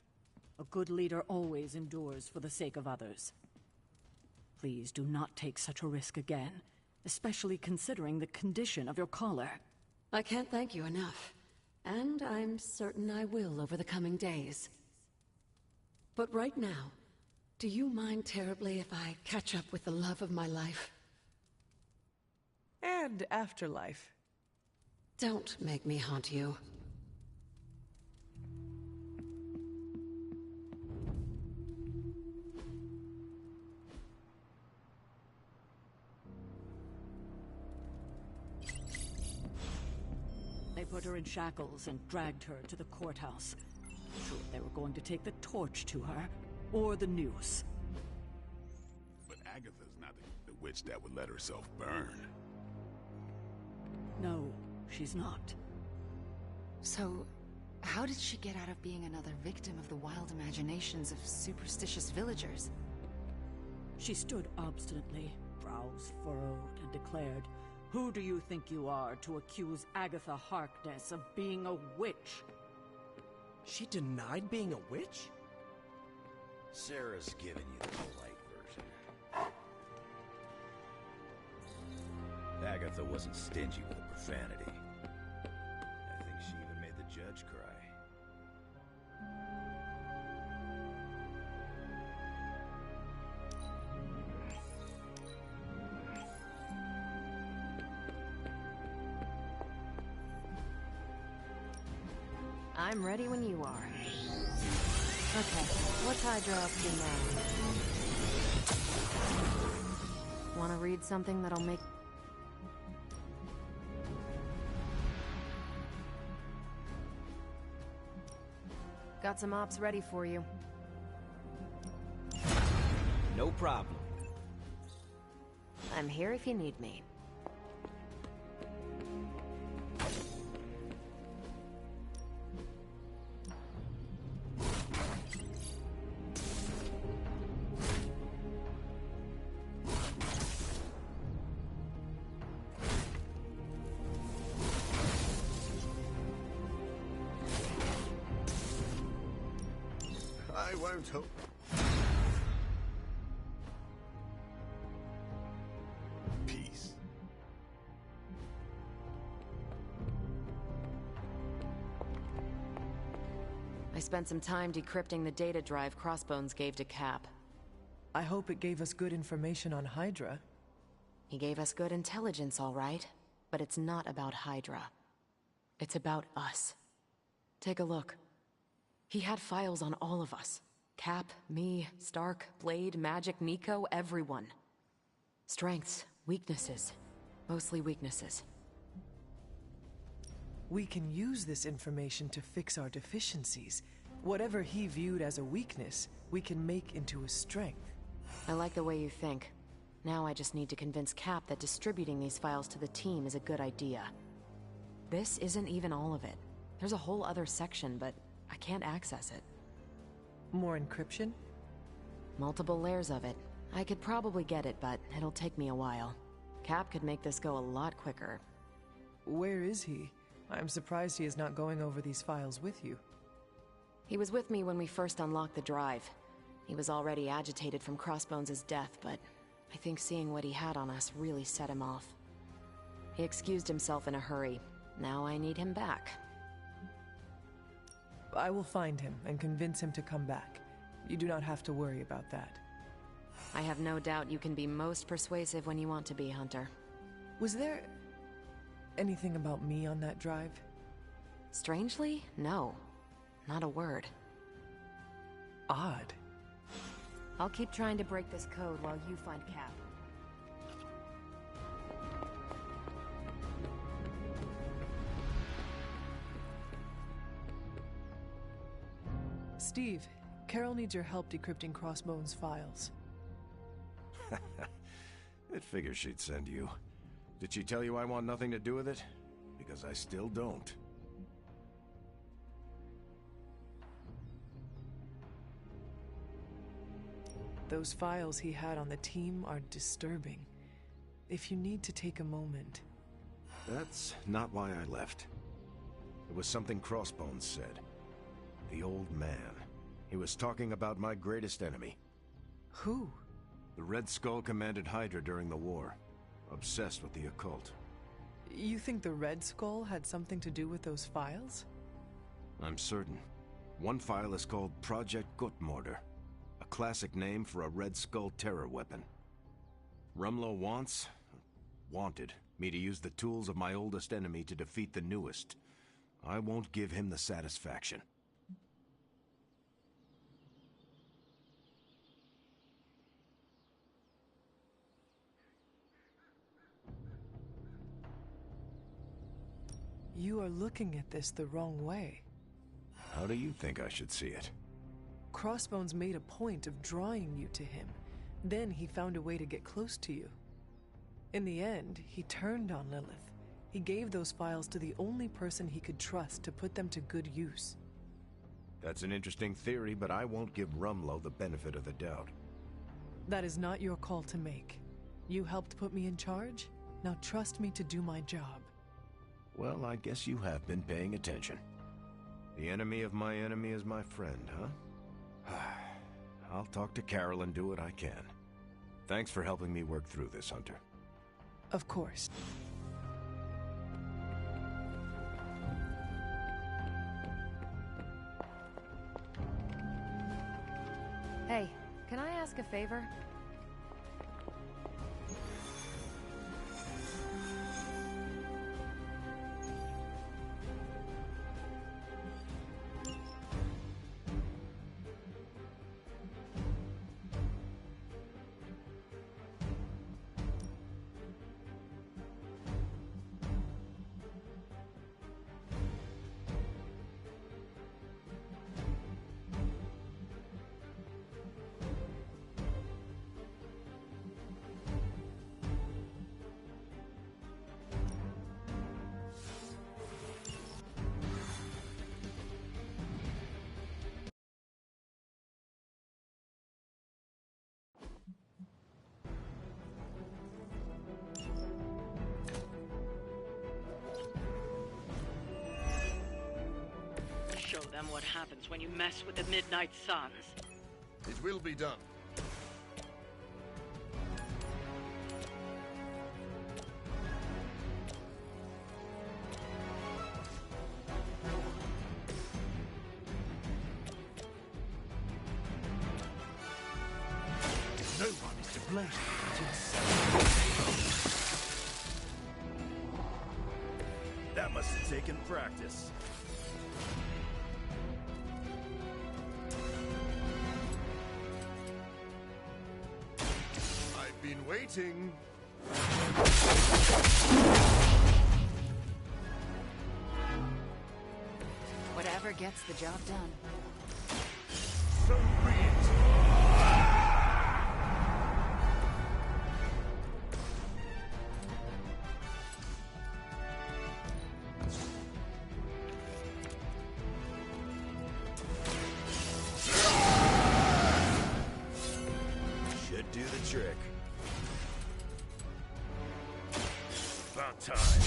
A good leader always endures for the sake of others. Please do not take such a risk again, especially considering the condition of your collar. I can't thank you enough, and I'm certain I will over the coming days. But right now, do you mind terribly if I catch up with the love of my life? And afterlife. Don't make me haunt you. They put her in shackles and dragged her to the courthouse. Sure, they were going to take the torch to her, or the noose. But Agatha's not the witch that would let herself burn. No, she's not. So, how did she get out of being another victim of the wild imaginations of superstitious villagers? She stood obstinately, brows furrowed, and declared, "Who do you think you are to accuse Agatha Harkness of being a witch?" She denied being a witch? Sarah's giving you the polite version. Agatha wasn't stingy with the profanity. I think she even made the judge cry. I'm ready when you are. Okay, what's Hydra up to now? Want to read something that'll make... Got some ops ready for you. No problem. I'm here if you need me. I won't hope. Peace. I spent some time decrypting the data drive Crossbones gave to Cap. I hope it gave us good information on Hydra. He gave us good intelligence, all right. But it's not about Hydra. It's about us. Take a look. He had files on all of us. Cap, me, Stark, Blade, Magic, Nico, everyone. Strengths, weaknesses. Mostly weaknesses. We can use this information to fix our deficiencies, Whatever he viewed as a weakness, we can make into a strength. I like the way you think. Now I just need to convince Cap that distributing these files to the team is a good idea. This isn't even all of it. There's a whole other section, but I can't access it. More encryption? Multiple layers of it. I could probably get it, but it'll take me a while. Cap could make this go a lot quicker. Where is he? I'm surprised he is not going over these files with you. He was with me when we first unlocked the drive. He was already agitated from Crossbones' death, but I think seeing what he had on us really set him off. He excused himself in a hurry. Now I need him back. I will find him and convince him to come back. You do not have to worry about that. I have no doubt you can be most persuasive when you want to be, Hunter. Was there anything about me on that drive? Strangely, no. Not a word. Odd. I'll keep trying to break this code while you find Cap. Steve, Carol needs your help decrypting Crossbones' files. It figures she'd send you. Did she tell you I want nothing to do with it? Because I still don't. Those files he had on the team are disturbing. If you need to take a moment... That's not why I left. It was something Crossbones said. The old man. He was talking about my greatest enemy. Who? The Red Skull commanded Hydra during the war. Obsessed with the occult. You think the Red Skull had something to do with those files? I'm certain. One file is called Project Gutmorder. A classic name for a Red Skull terror weapon. Rumlow wanted me to use the tools of my oldest enemy to defeat the newest. I won't give him the satisfaction. You are looking at this the wrong way. How do you think I should see it? Crossbones made a point of drawing you to him. Then he found a way to get close to you. In the end, he turned on Lilith. He gave those files to the only person he could trust to put them to good use. That's an interesting theory, but I won't give Rumlow the benefit of the doubt. That is not your call to make. You helped put me in charge. Now trust me to do my job. Well, I guess you have been paying attention. The enemy of my enemy is my friend, huh? I'll talk to Carol and do what I can. Thanks for helping me work through this, Hunter. Of course. Hey, can I ask a favor? Show them what happens when you mess with the Midnight Suns. It will be done. No one is to blame but yourself. That must have taken practice. I've been waiting. Whatever gets the job done. the trick. About time.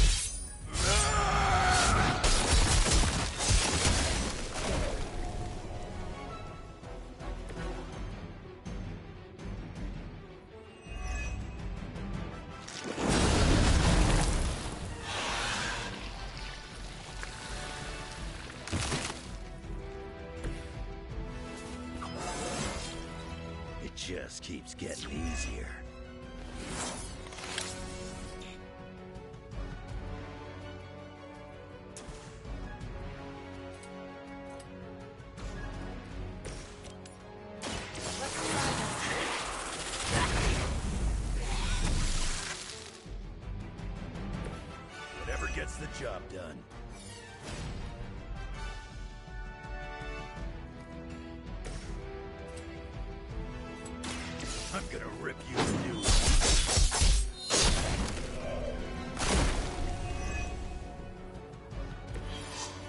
It just keeps getting easier. Whatever gets the job done. I'm gonna rip you a new one.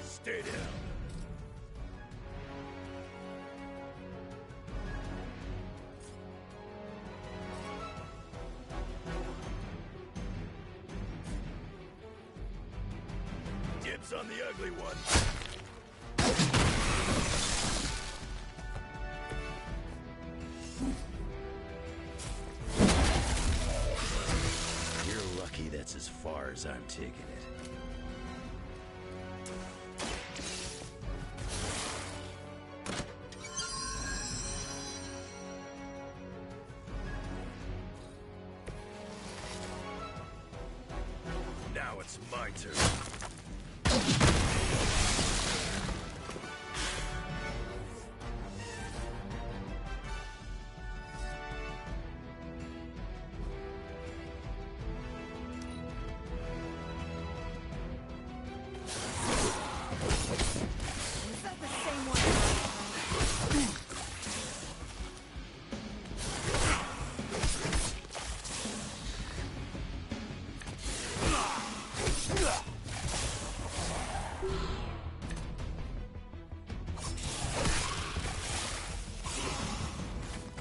Stay down. Dibs on the ugly one. You're lucky that's as far as I'm taking it. Now it's my turn. Is that the same one?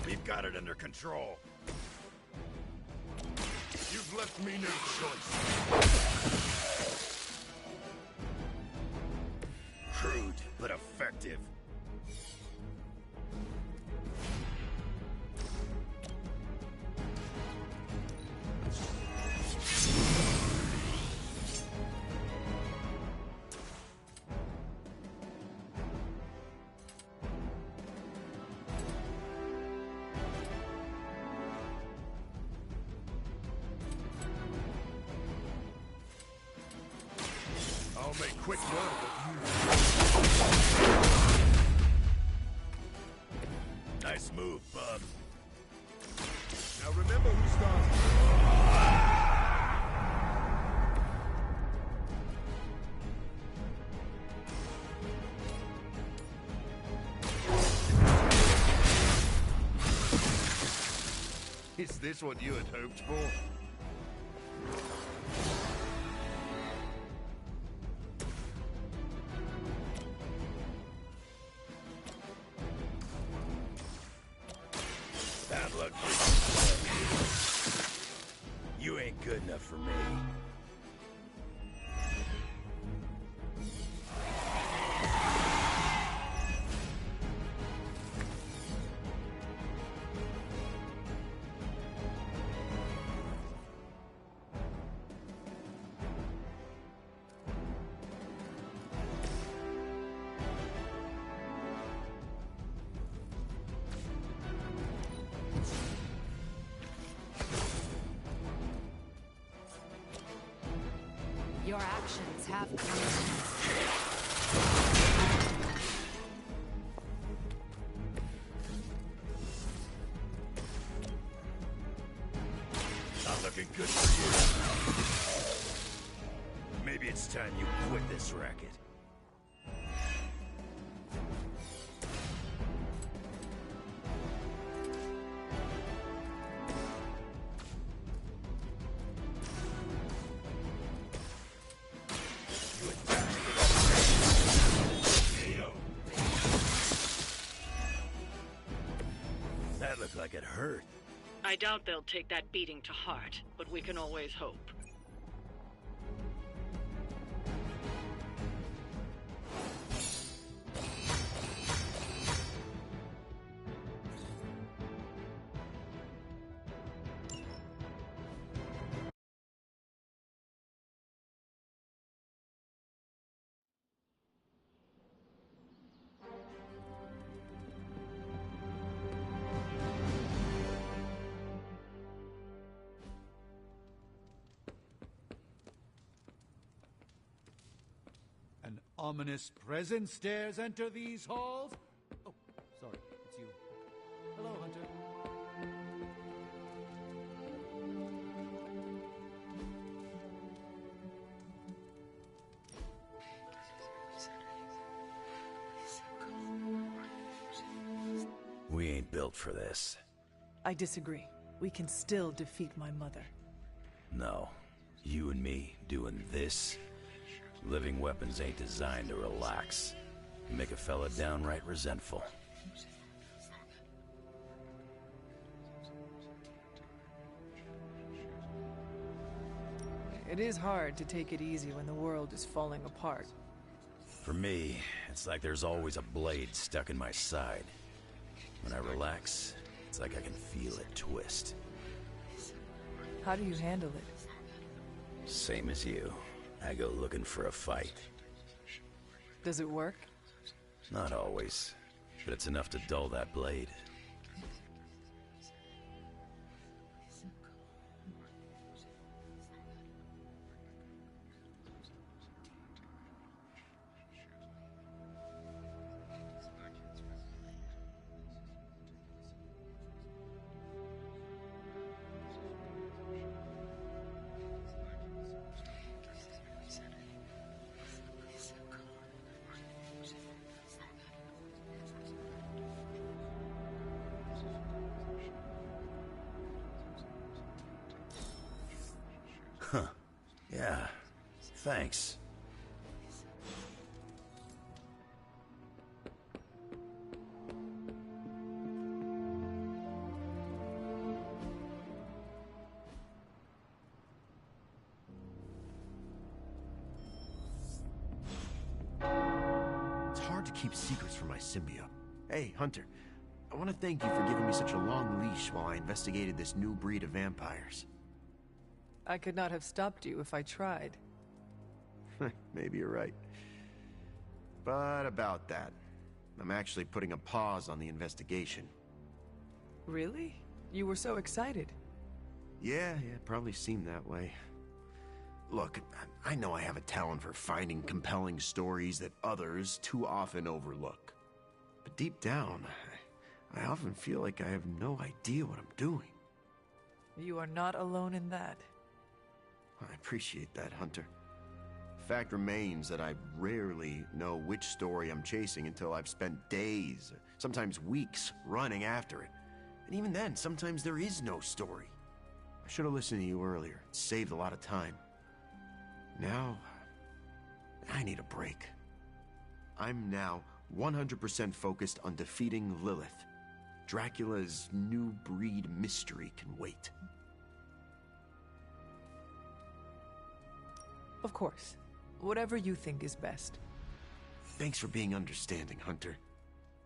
We've got it under control. You've left me no choice. Crude, but effective. I'll make quick work of Nice move, bub. you. Now remember who started. Is this what you had hoped for? Bad luck. You ain't good enough for me. Your actions have consequences. Not looking good for you. Maybe it's time you quit this racket. That looked like it hurt. I doubt they'll take that beating to heart, but we can always hope. An ominous presence dares enter these halls? Oh, sorry, it's you. Hello, Hunter. We ain't built for this. I disagree. We can still defeat my mother. No. You and me doing this? Living weapons ain't designed to relax. Make a fella downright resentful. It is hard to take it easy when the world is falling apart. For me, it's like there's always a blade stuck in my side. When I relax, it's like I can feel it twist. How do you handle it? Same as you. I go looking for a fight. Does it work? Not always, but it's enough to dull that blade. Huh. Yeah. Thanks. It's hard to keep secrets from my symbiote. Hey, Hunter. I want to thank you for giving me such a long leash while I investigated this new breed of vampires. I could not have stopped you if I tried. Maybe you're right. But about that, I'm actually putting a pause on the investigation. Really? You were so excited. Yeah, it probably seemed that way. Look, I know I have a talent for finding compelling stories that others too often overlook. But deep down, I often feel like I have no idea what I'm doing. You are not alone in that. I appreciate that, Hunter. Fact remains that I rarely know which story I'm chasing until I've spent days, sometimes weeks, running after it. And even then, sometimes there is no story. I should have listened to you earlier. It saved a lot of time. Now, I need a break. I'm now 100% focused on defeating Lilith. Dracula's new breed mystery can wait. Of course. Whatever you think is best. Thanks for being understanding, Hunter.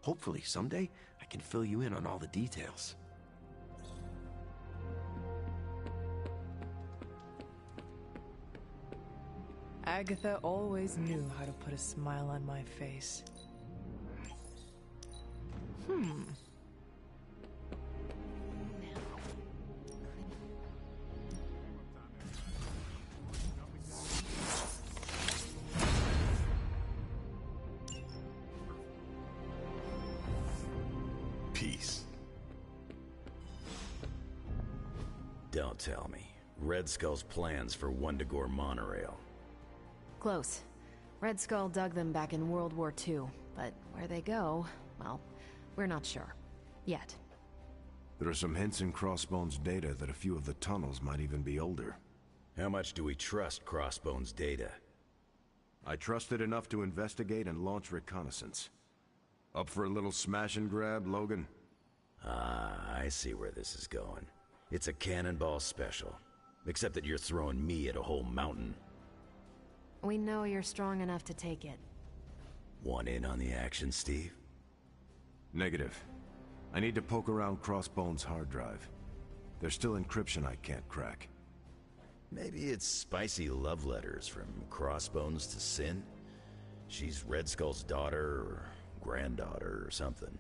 Hopefully, someday, I can fill you in on all the details. Agatha always knew how to put a smile on my face. Peace. Don't tell me. Red Skull's plans for Wundagore monorail. Close. Red Skull dug them back in World War II, but where they go, well, we're not sure. Yet. There are some hints in Crossbone's data that a few of the tunnels might even be older. How much do we trust Crossbone's data? I trust it enough to investigate and launch reconnaissance. Up for a little smash and grab, Logan? Ah, I see where this is going. It's a cannonball special. Except that you're throwing me at a whole mountain. We know you're strong enough to take it. Want in on the action, Steve? Negative. I need to poke around Crossbones' hard drive. There's still encryption I can't crack. Maybe it's spicy love letters from Crossbones to Sin? She's Red Skull's daughter or granddaughter or something.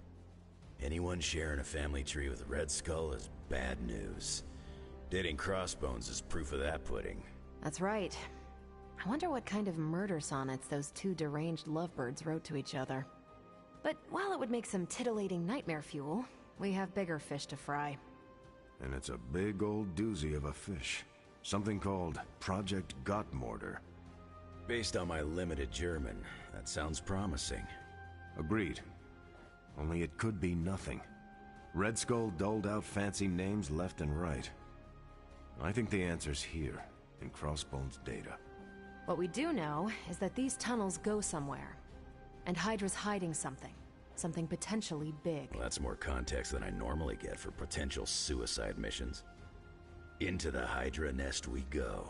Anyone sharing a family tree with Red Skull is bad news. Dating Crossbones is proof of that pudding. That's right. I wonder what kind of murder sonnets those two deranged lovebirds wrote to each other. But while it would make some titillating nightmare fuel, we have bigger fish to fry. And it's a big old doozy of a fish. Something called Project Gottmorder. Based on my limited German, that sounds promising. Agreed. Only it could be nothing. Red Skull doled out fancy names left and right. I think the answer's here, in Crossbones' data. What we do know is that these tunnels go somewhere. And Hydra's hiding something. Something potentially big. Well, that's more context than I normally get for potential suicide missions. Into the Hydra nest we go.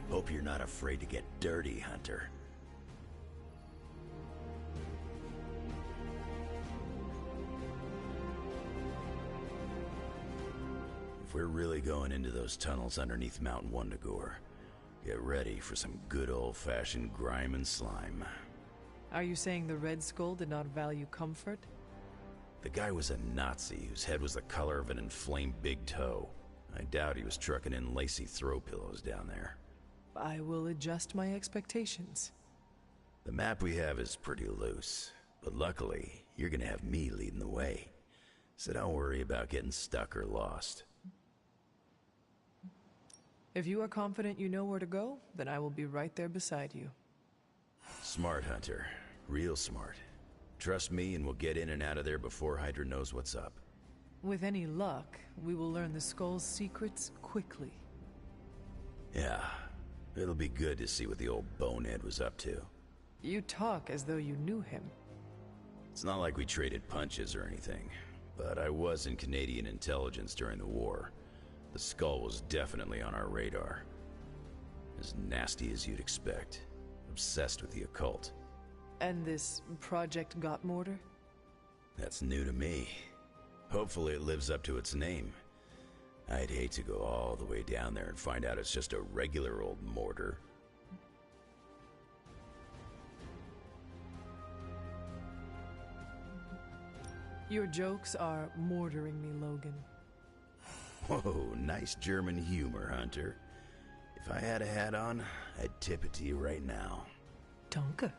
Hope you're not afraid to get dirty, Hunter. If we're really going into those tunnels underneath Mount Wundagore, get ready for some good old-fashioned grime and slime. Are you saying the Red Skull did not value comfort? The guy was a Nazi whose head was the color of an inflamed big toe. I doubt he was trucking in lacy throw pillows down there. I will adjust my expectations. The map we have is pretty loose, but luckily, you're gonna have me leading the way. So don't worry about getting stuck or lost. If you are confident you know where to go, then I will be right there beside you. Smart, Hunter. Real smart. Trust me and we'll get in and out of there before Hydra knows what's up. With any luck, we will learn the Skull's secrets quickly. Yeah. It'll be good to see what the old bonehead was up to. You talk as though you knew him. It's not like we traded punches or anything, but I was in Canadian intelligence during the war. The Skull was definitely on our radar. As nasty as you'd expect. Obsessed with the occult. And this Project Gottmortar? That's new to me. Hopefully it lives up to its name. I'd hate to go all the way down there and find out it's just a regular old mortar. Your jokes are mortaring me, Logan. Whoa, nice German humor, Hunter. If I had a hat on, I'd tip it to you right now. Danke.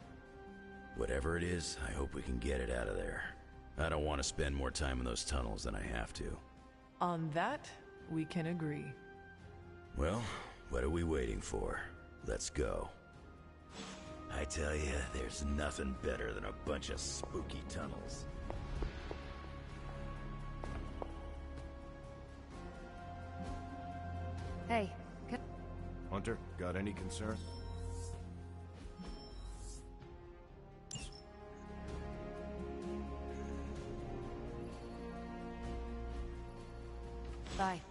Whatever it is, I hope we can get it out of there. I don't want to spend more time in those tunnels than I have to. On that, we can agree. Well, what are we waiting for? Let's go. I tell you, there's nothing better than a bunch of spooky tunnels. Hey, Hunter, got any concern? bye.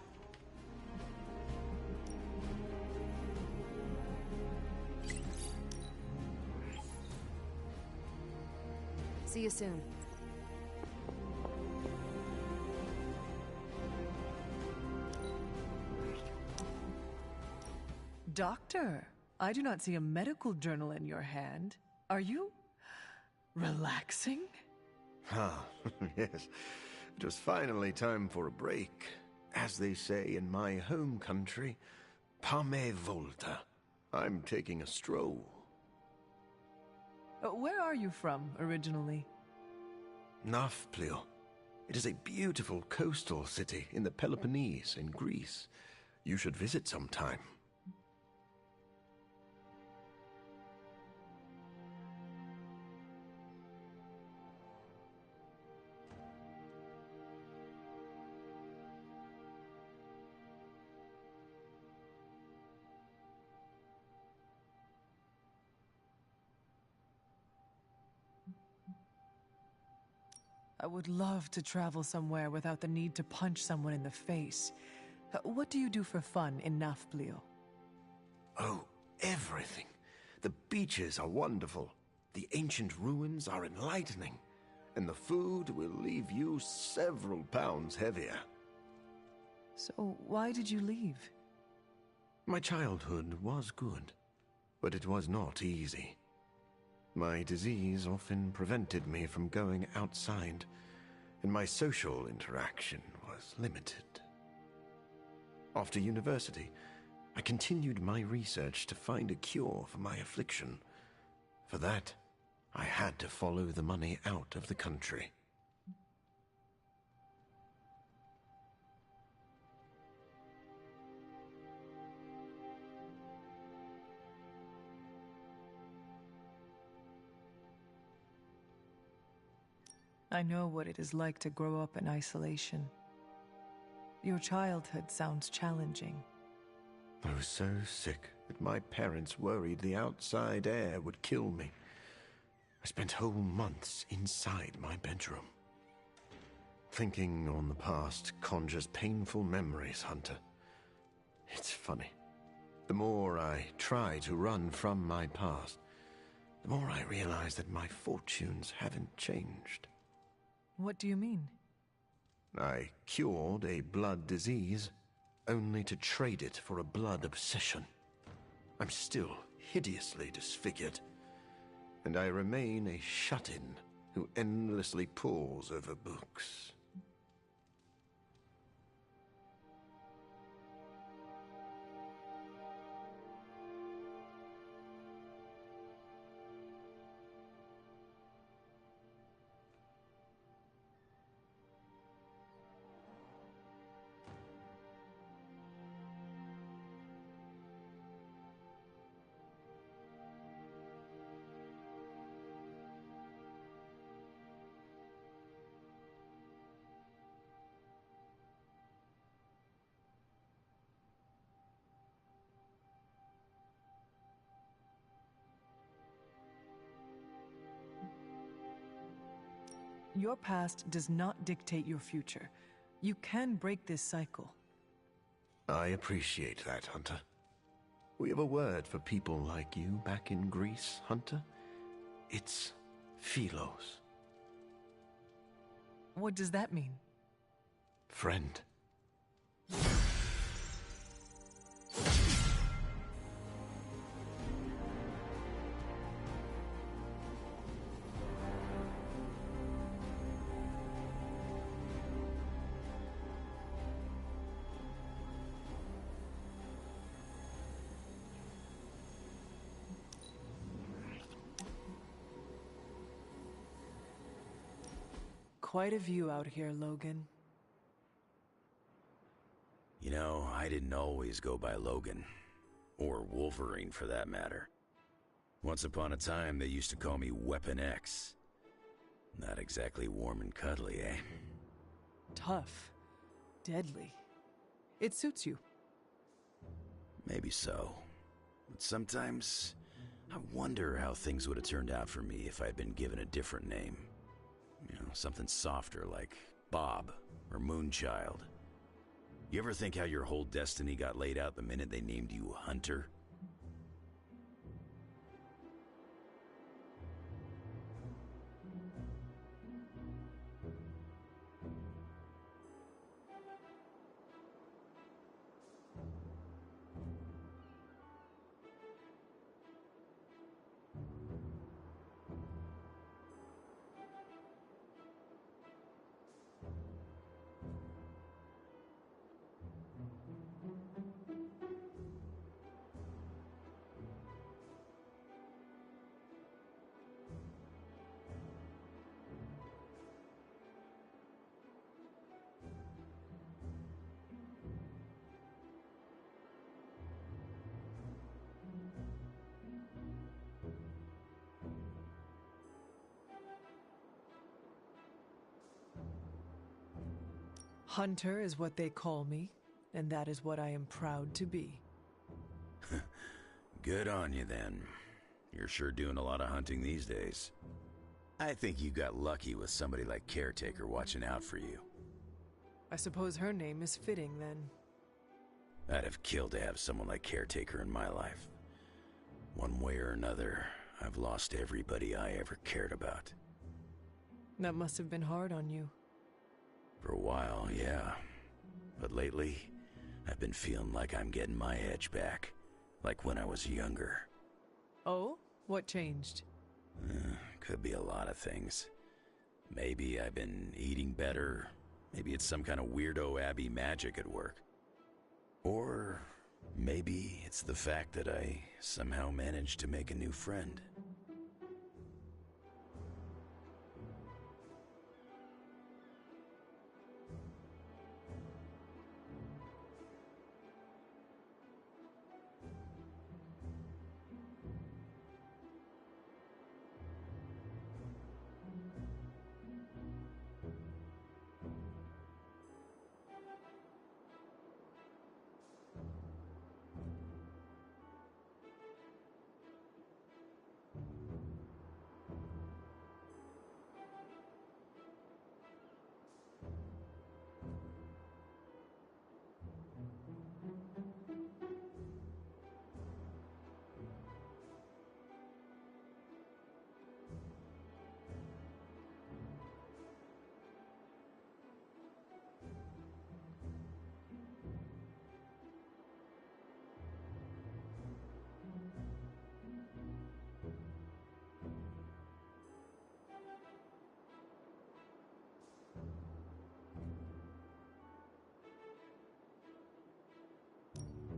See you soon. Doctor, I do not see a medical journal in your hand. Are you relaxing? Ah, yes. It was finally time for a break. As they say in my home country, Pame Volta. I'm taking a stroll. Where are you from, originally? Nafplio. It is a beautiful coastal city in the Peloponnese in Greece. You should visit sometime. I would love to travel somewhere without the need to punch someone in the face. What do you do for fun in Nafplio? Oh, everything. The beaches are wonderful. The ancient ruins are enlightening. And the food will leave you several pounds heavier. So why did you leave? My childhood was good, but it was not easy. My disease often prevented me from going outside, and my social interaction was limited. After university, I continued my research to find a cure for my affliction. For that, I had to follow the money out of the country. I know what it is like to grow up in isolation. Your childhood sounds challenging. I was so sick that my parents worried the outside air would kill me. I spent whole months inside my bedroom. Thinking on the past conjures painful memories, Hunter. It's funny. The more I try to run from my past, the more I realize that my fortunes haven't changed. What do you mean? I cured a blood disease, only to trade it for a blood obsession. I'm still hideously disfigured, and I remain a shut-in who endlessly pores over books. Your past does not dictate your future. You can break this cycle. I appreciate that, Hunter. We have a word for people like you back in Greece, Hunter. It's Philos. What does that mean? Friend. Quite a view out here, Logan. You know, I didn't always go by Logan. Or Wolverine, for that matter. Once upon a time, they used to call me Weapon X. Not exactly warm and cuddly, eh? Tough. Deadly. It suits you. Maybe so. But sometimes, I wonder how things would have turned out for me if I'd been given a different name. You know, something softer like Bob or Moonchild. You ever think how your whole destiny got laid out the minute they named you Hunter? Hunter is what they call me, and that is what I am proud to be. Good on you, then. You're sure doing a lot of hunting these days. I think you got lucky with somebody like Caretaker watching out for you. I suppose her name is fitting, then. I'd have killed to have someone like Caretaker in my life. One way or another, I've lost everybody I ever cared about. That must have been hard on you. For a while, yeah. But lately, I've been feeling like I'm getting my edge back. Like when I was younger. Oh? What changed? Could be a lot of things. Maybe I've been eating better. Maybe it's some kind of weirdo Abbey magic at work. Or maybe it's the fact that I somehow managed to make a new friend.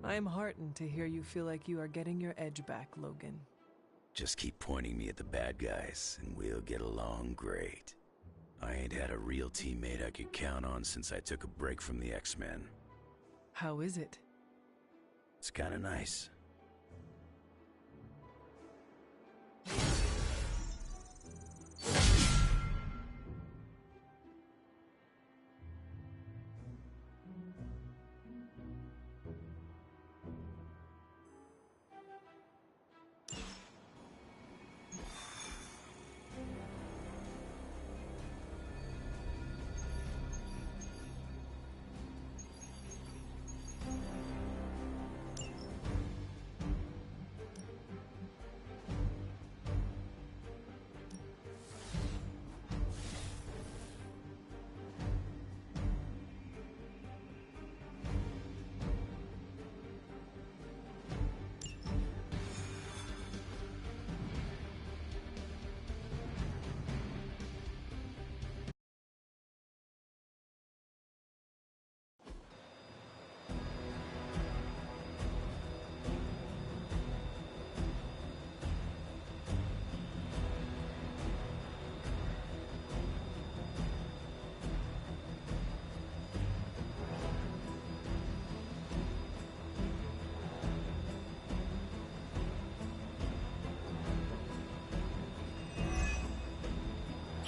I am heartened to hear you feel like you are getting your edge back, Logan. Just keep pointing me at the bad guys, and we'll get along great. I ain't had a real teammate I could count on since I took a break from the X-Men. How is it? It's kinda nice.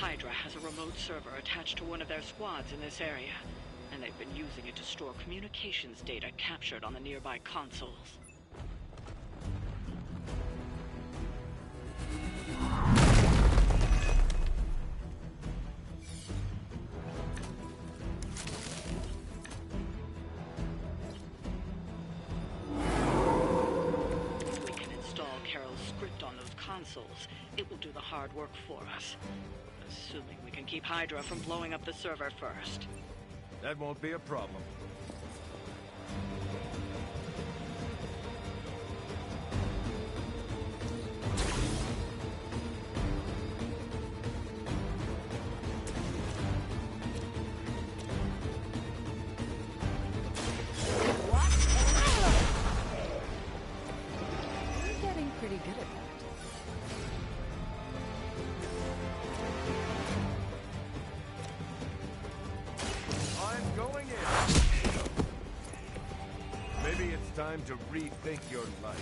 Hydra has a remote server attached to one of their squads in this area, and they've been using it to store communications data captured on the nearby consoles. Consoles, it will do the hard work for us. Assuming we can keep Hydra from blowing up the server first. That won't be a problem. You're getting pretty good at that. Maybe it's time to rethink your life.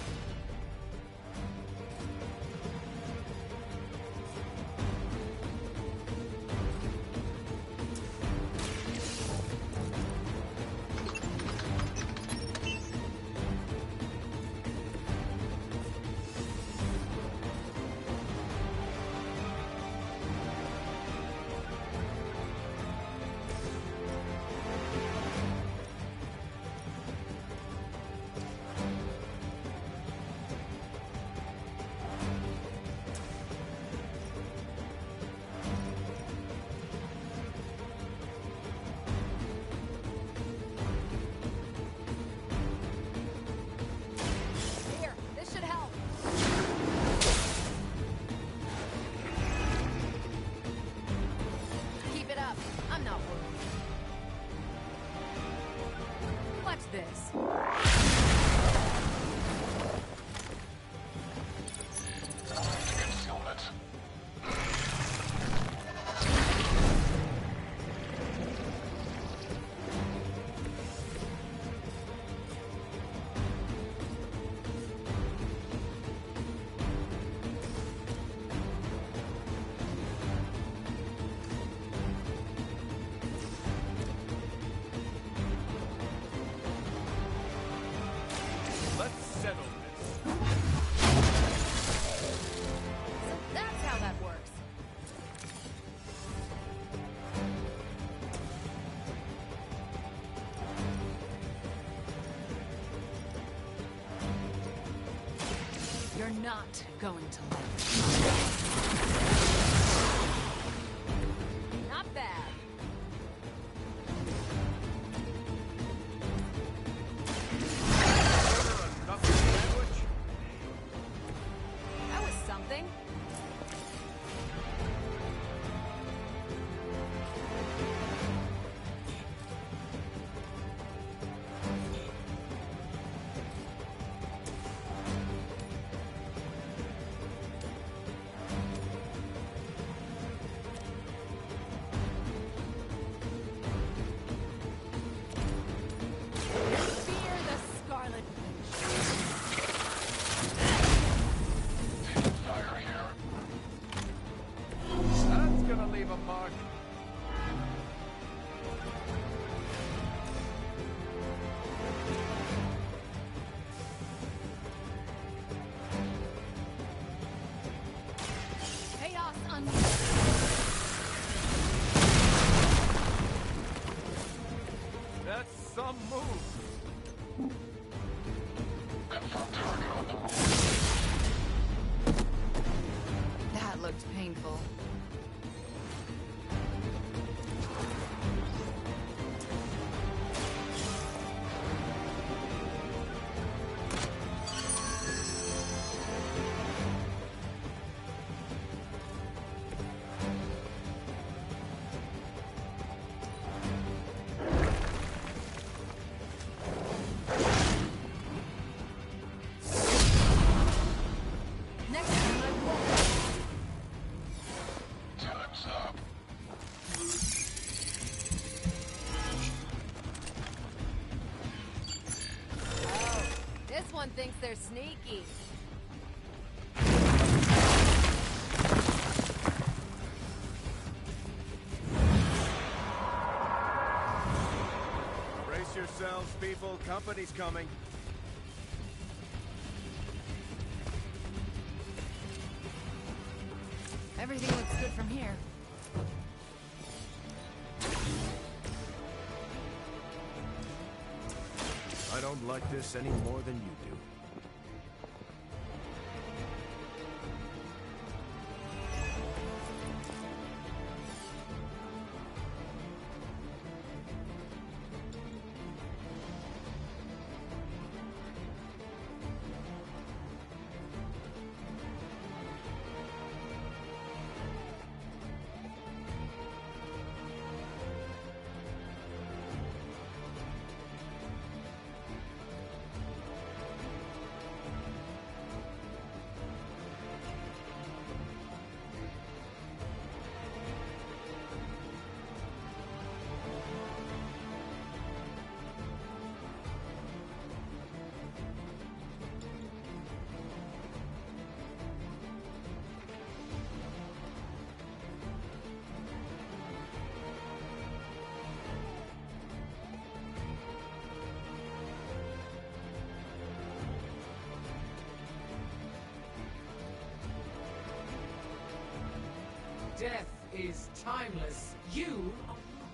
This. You're not going to live. Not bad. That was something. That's some move. Confirm target on the move. That looked painful. One thinks they're sneaky. yourselves, people. Company's coming. Everything looks good from here. I don't like this any more than you do. Death is timeless. You are not.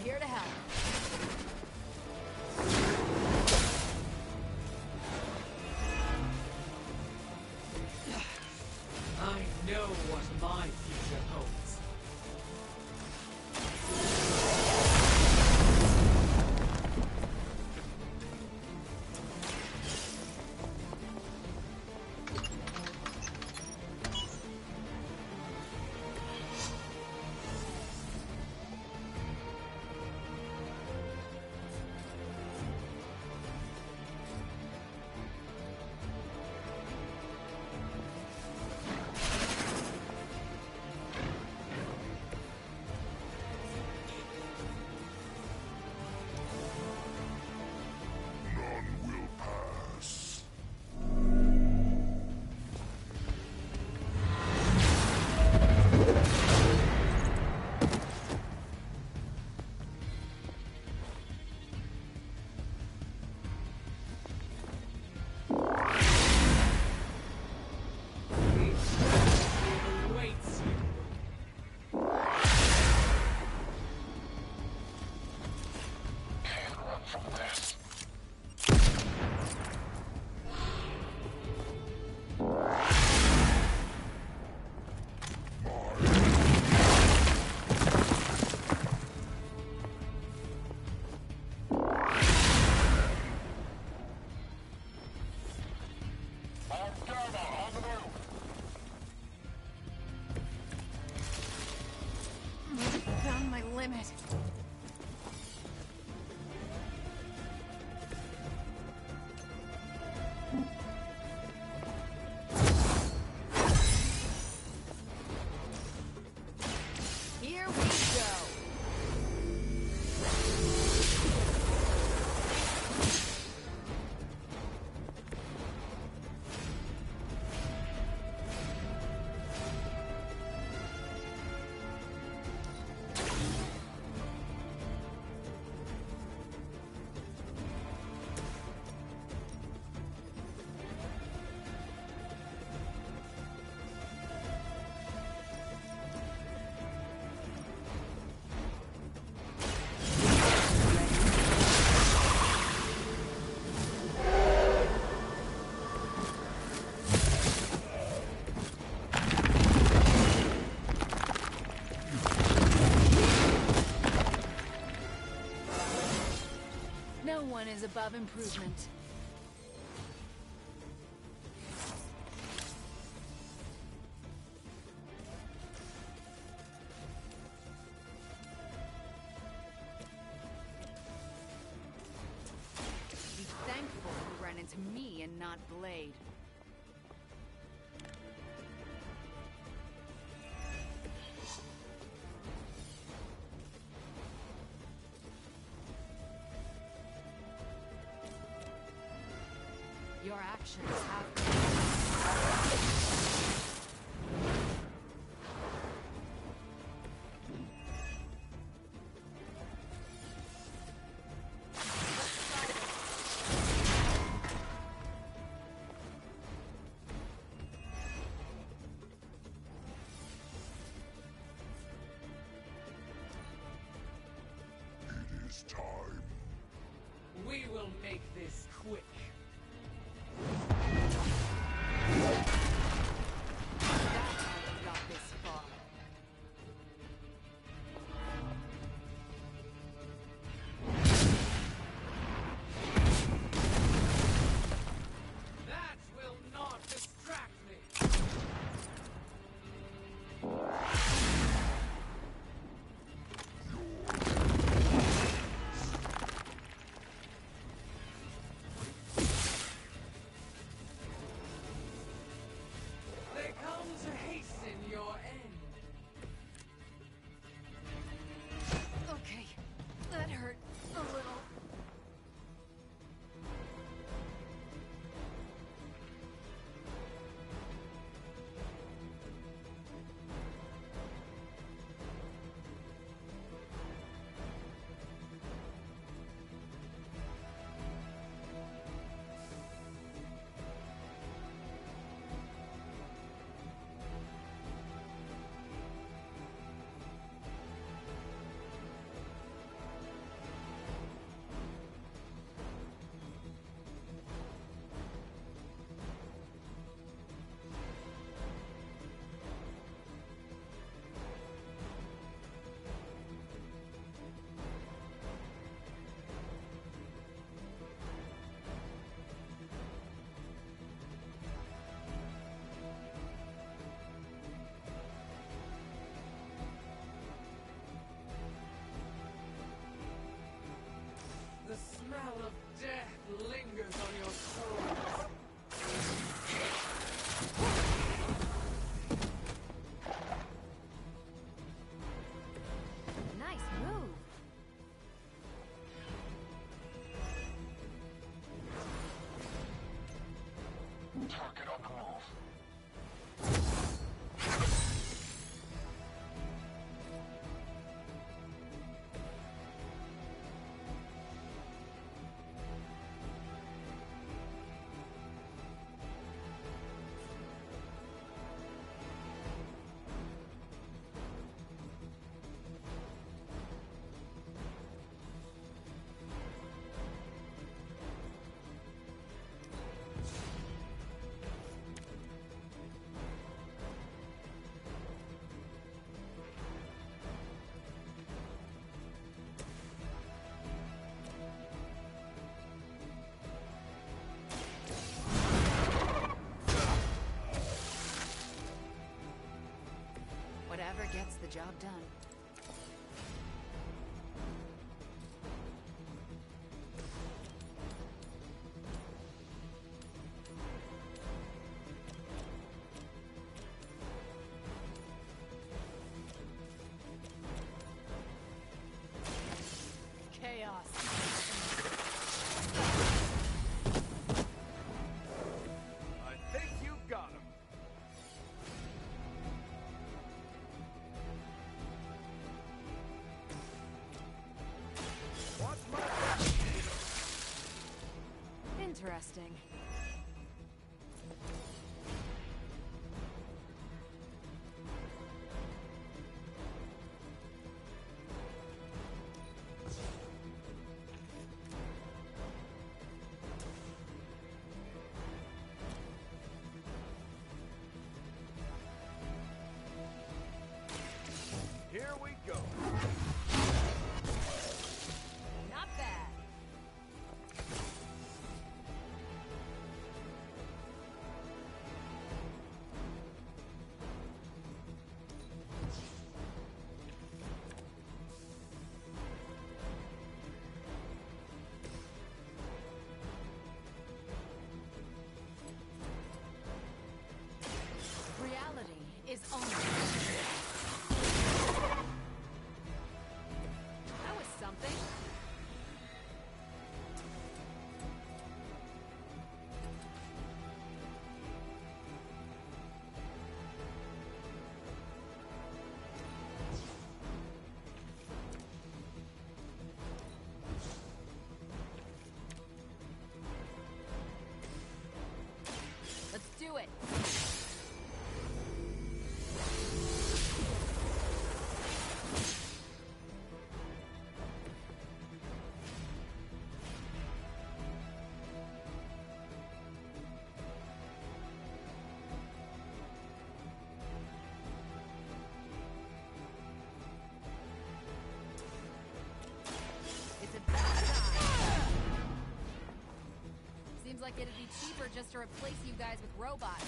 Here to help. I know what my future holds. Found my limit. Here we go. No one is above improvement. Be thankful you ran into me and not not Blade. Your actions have... It is time. We will make this quick. That will not distract me. They come to hasten your end. Okay, that hurt a little. The smell of death lingers on your soul. Nice move. Target on the move. Whatever gets the job done. Chaos. I think you got him. Watch my back. Interesting. Here we go. Not bad. cheaper just to replace you guys with robots.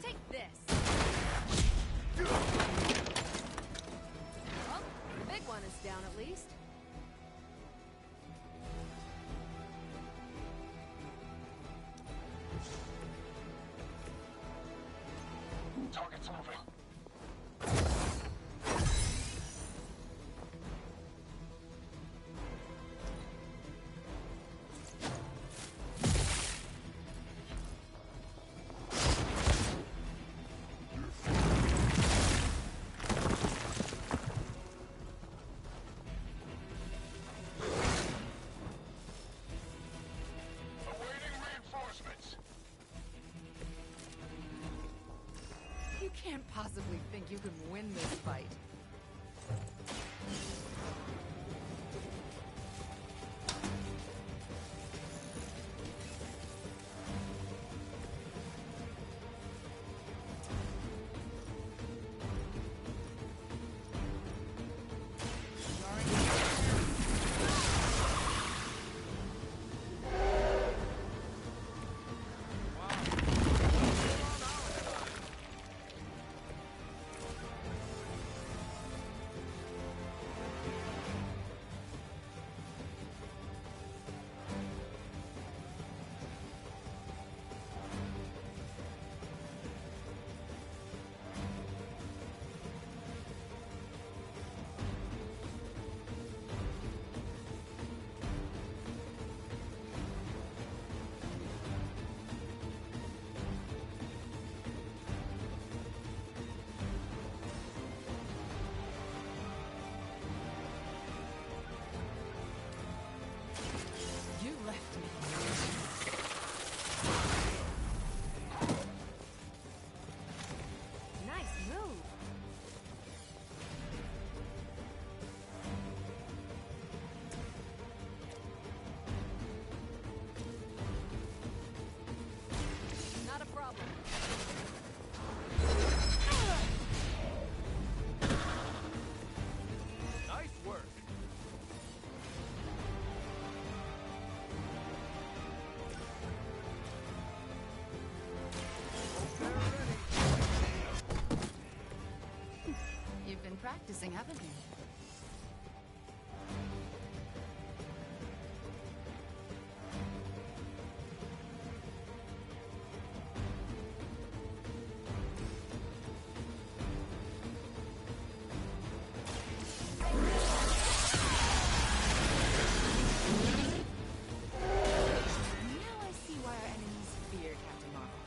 Take this. Well, the big one is down at least. Target's moving. Awaiting reinforcements. You can't possibly think you can win this fight. You left me. Nice move. Not a problem. Nice work. You've been practicing, haven't you? Now I see why our enemies fear Captain Marvel.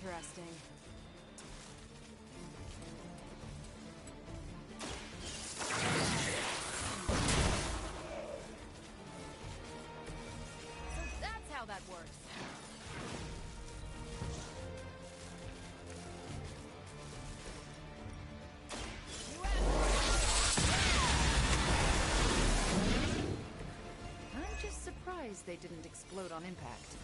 interesting. So that's how that works. I'm just surprised they didn't explode on impact.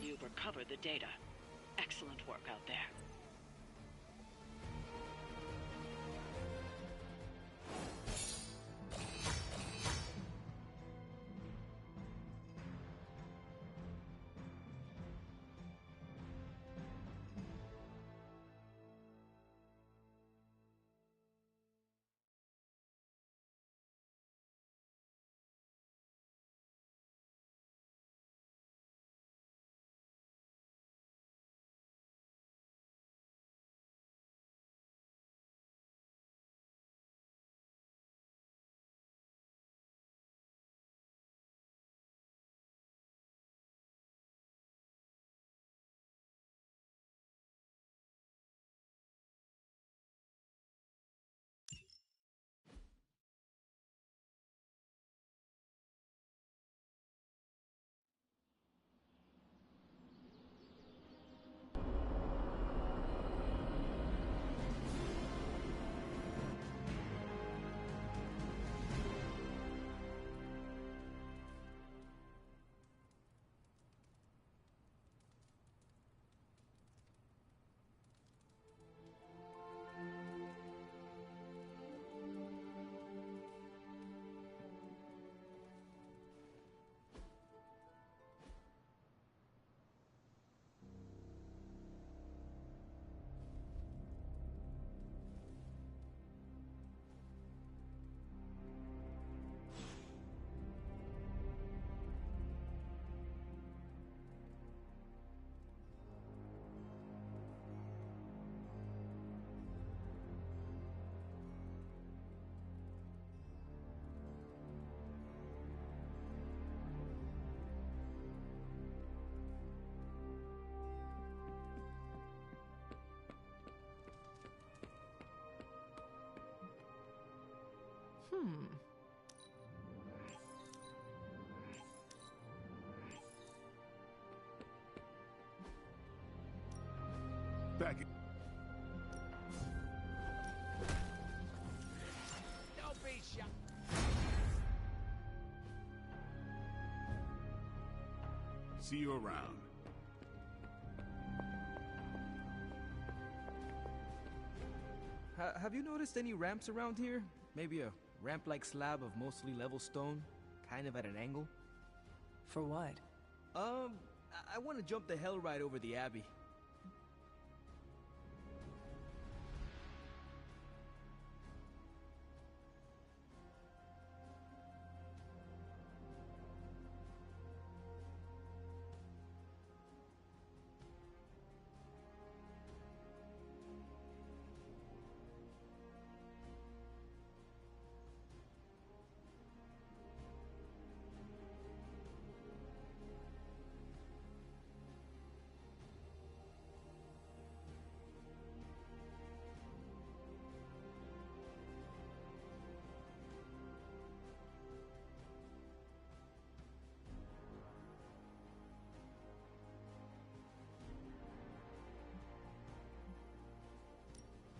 You've recovered the data. Excellent work out there. Back. Don't be shy. See you around. Have you noticed any ramps around here? Maybe a ramp-like slab of mostly level stone, kind of at an angle? For what? I want to jump the hell right over the Abbey.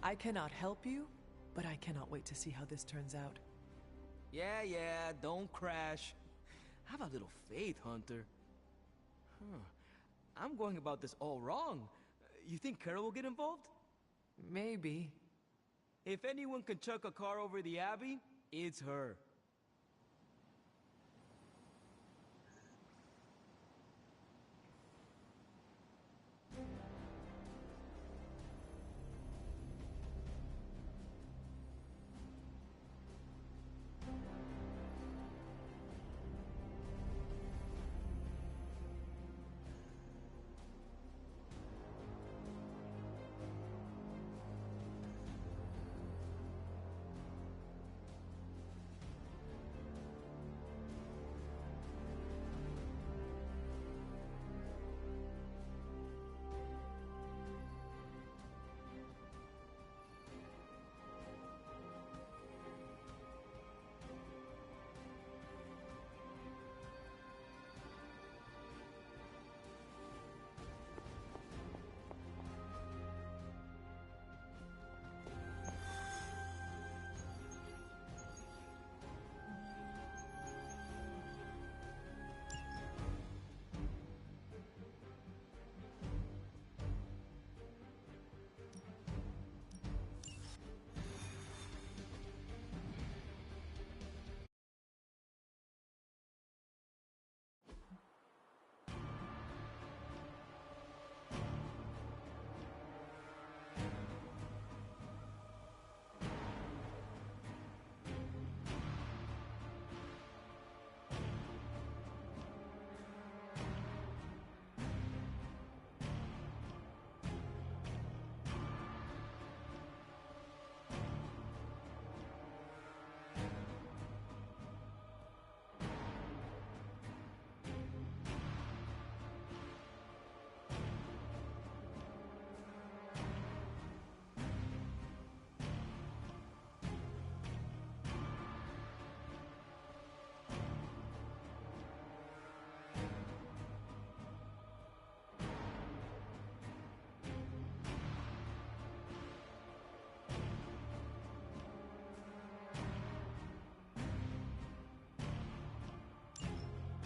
I cannot help you, but I cannot wait to see how this turns out. Yeah, don't crash. Have a little faith, Hunter. I'm going about this all wrong. You think Carol will get involved? Maybe. If anyone can chuck a car over the Abbey, it's her.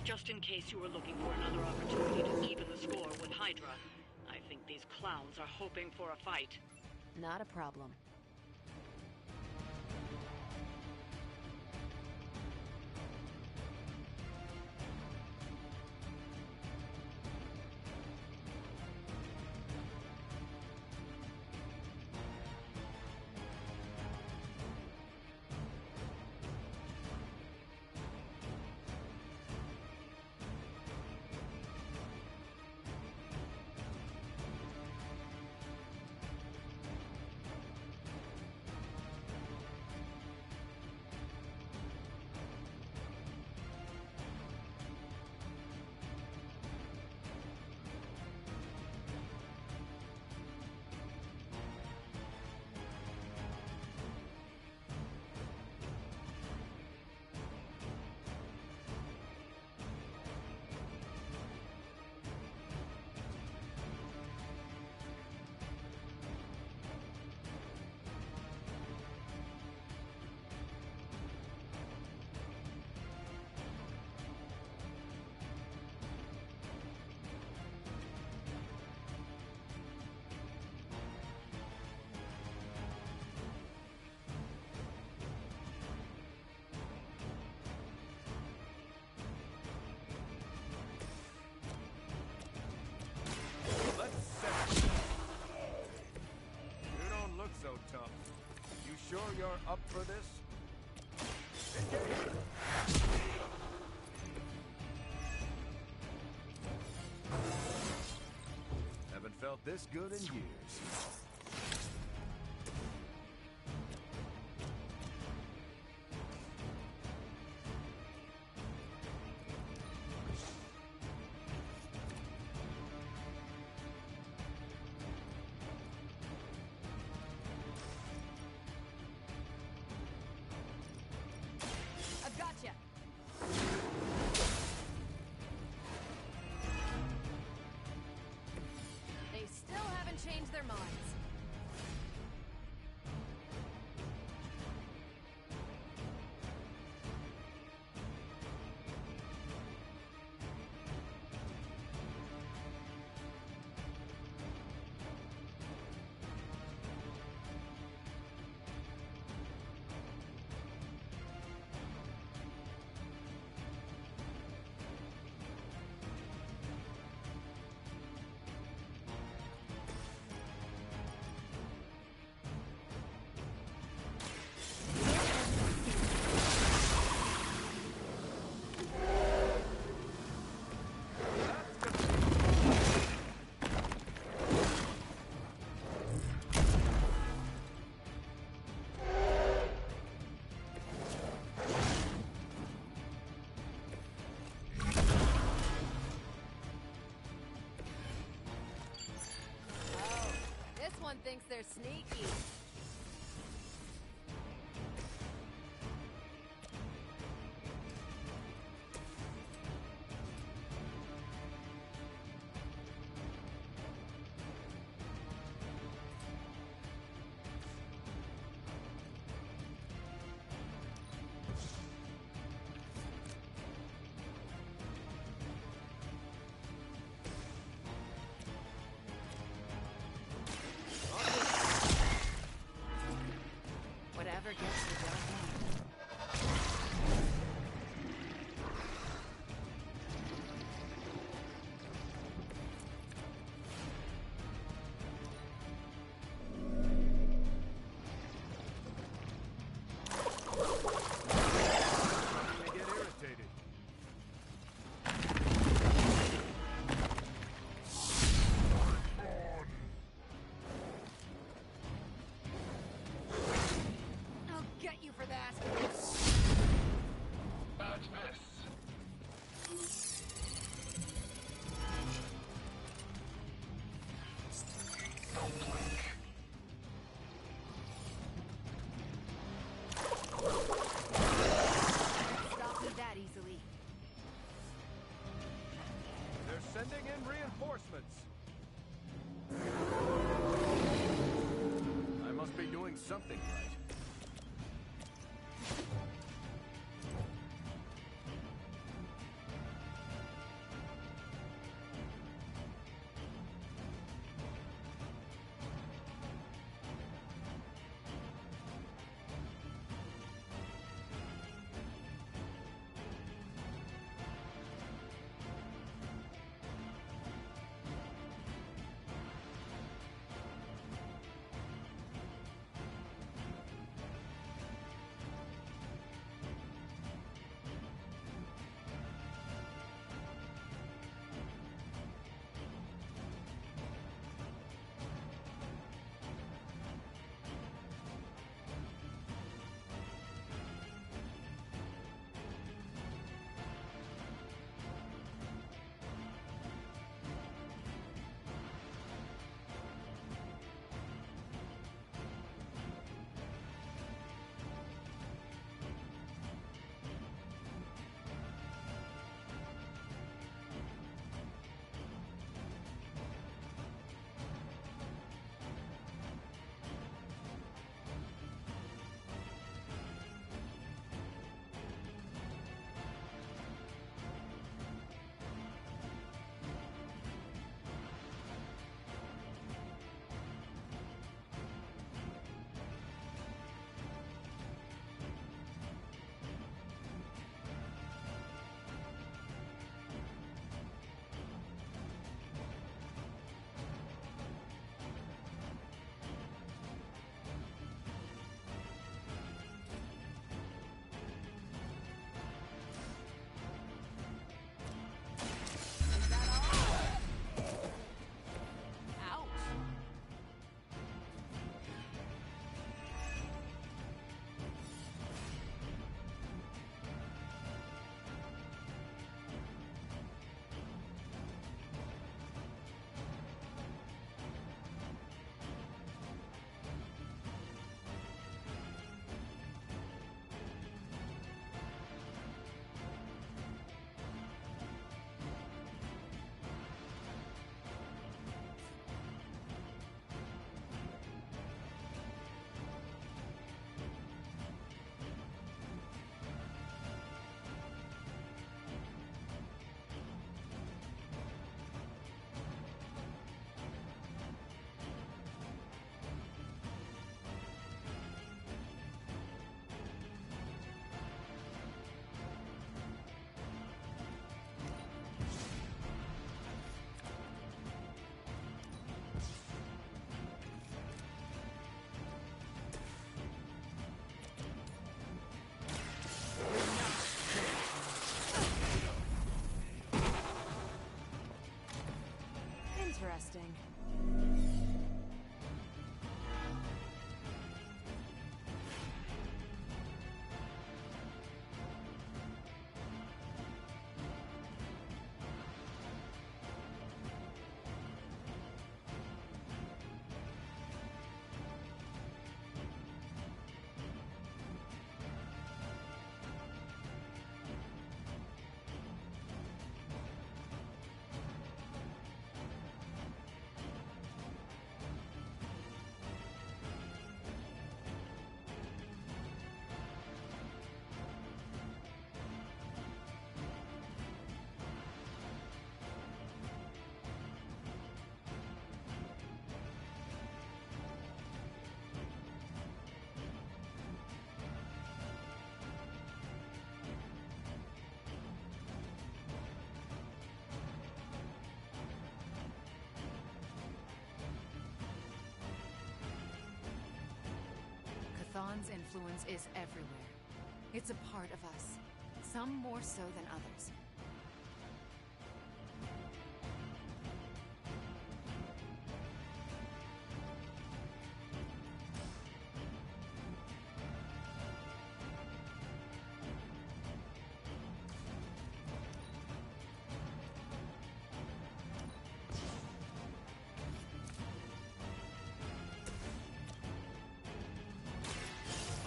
Just in case you were looking for another opportunity to even the score with Hydra, I think these clowns are hoping for a fight. Not a problem. So tough. You sure you're up for this? Engage! Haven't felt this good in years. Change their minds. One thinks they're sneaky. Whatever gets the job done. They get irritated. Sending in reinforcements. I must be doing something right. Thawne's influence is everywhere. It's a part of us. Some more so than others.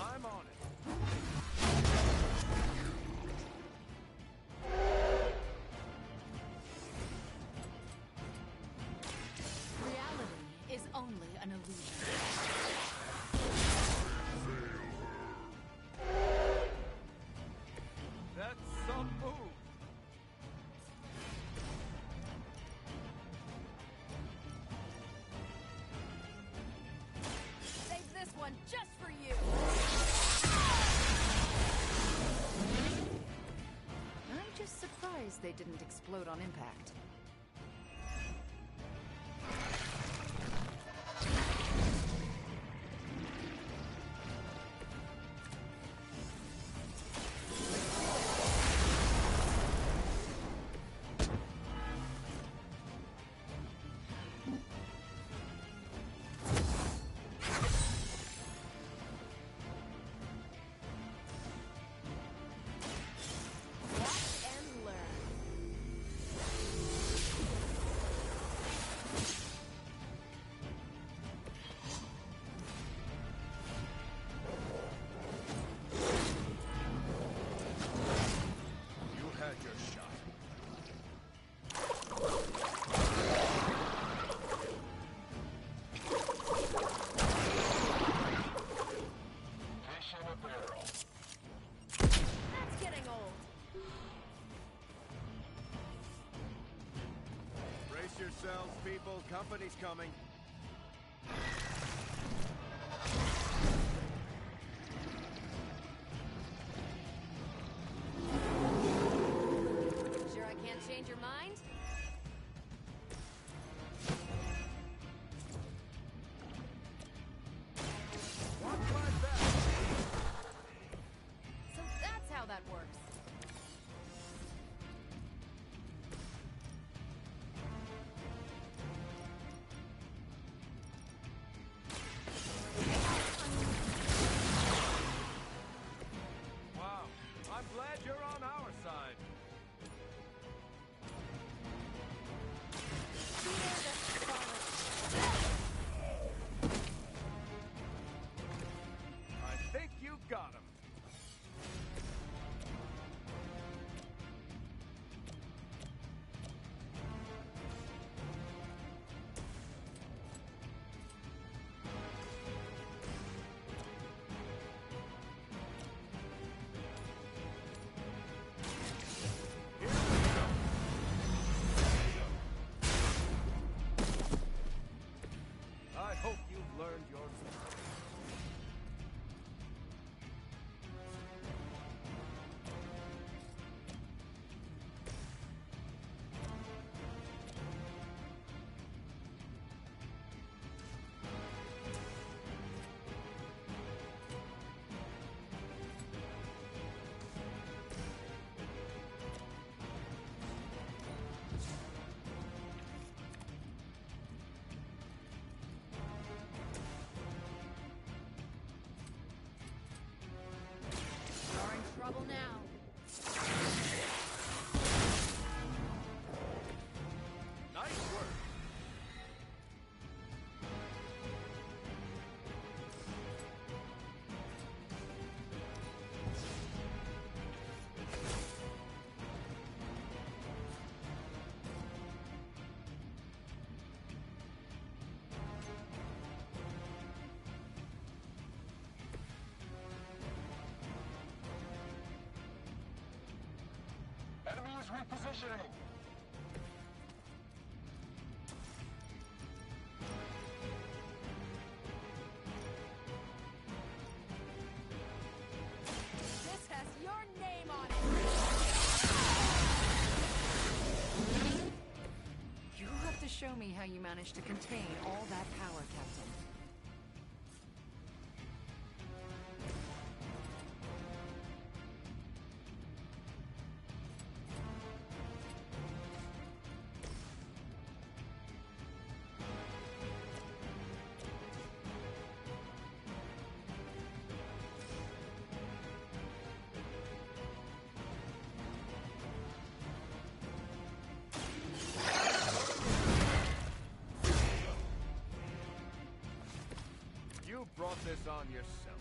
I'm on it. Reality is only an illusion. That's some move. Save this one just for you. I'm just surprised they didn't explode on impact. Watch and learn. You had your shot. Fish in a barrel. That's getting old. Brace yourselves, people. Company's coming. Sure I can't change your mind? Watch my back. So that's how that works. Wow. I'm glad you're on our side. I think you got him. I hope you've learned your lesson. You're in trouble now. Nice work. Enemy is repositioning. This has your name on it. You'll have to show me how you managed to contain all that power, Captain. brought this on yourself.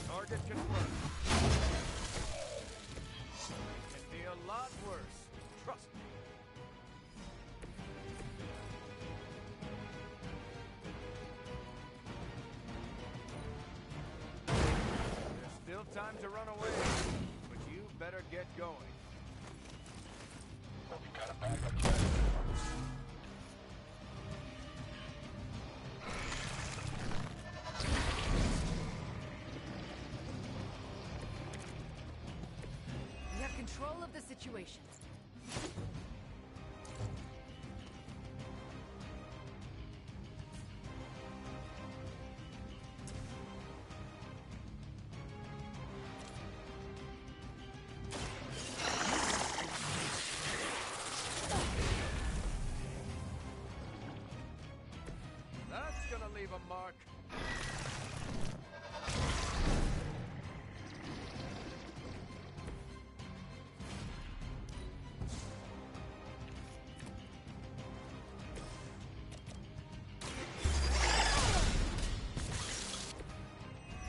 Target confirmed. It can be a lot worse. Trust me. There's still time to run away, but you better get going. We have control of the situation. That's gonna leave a mark.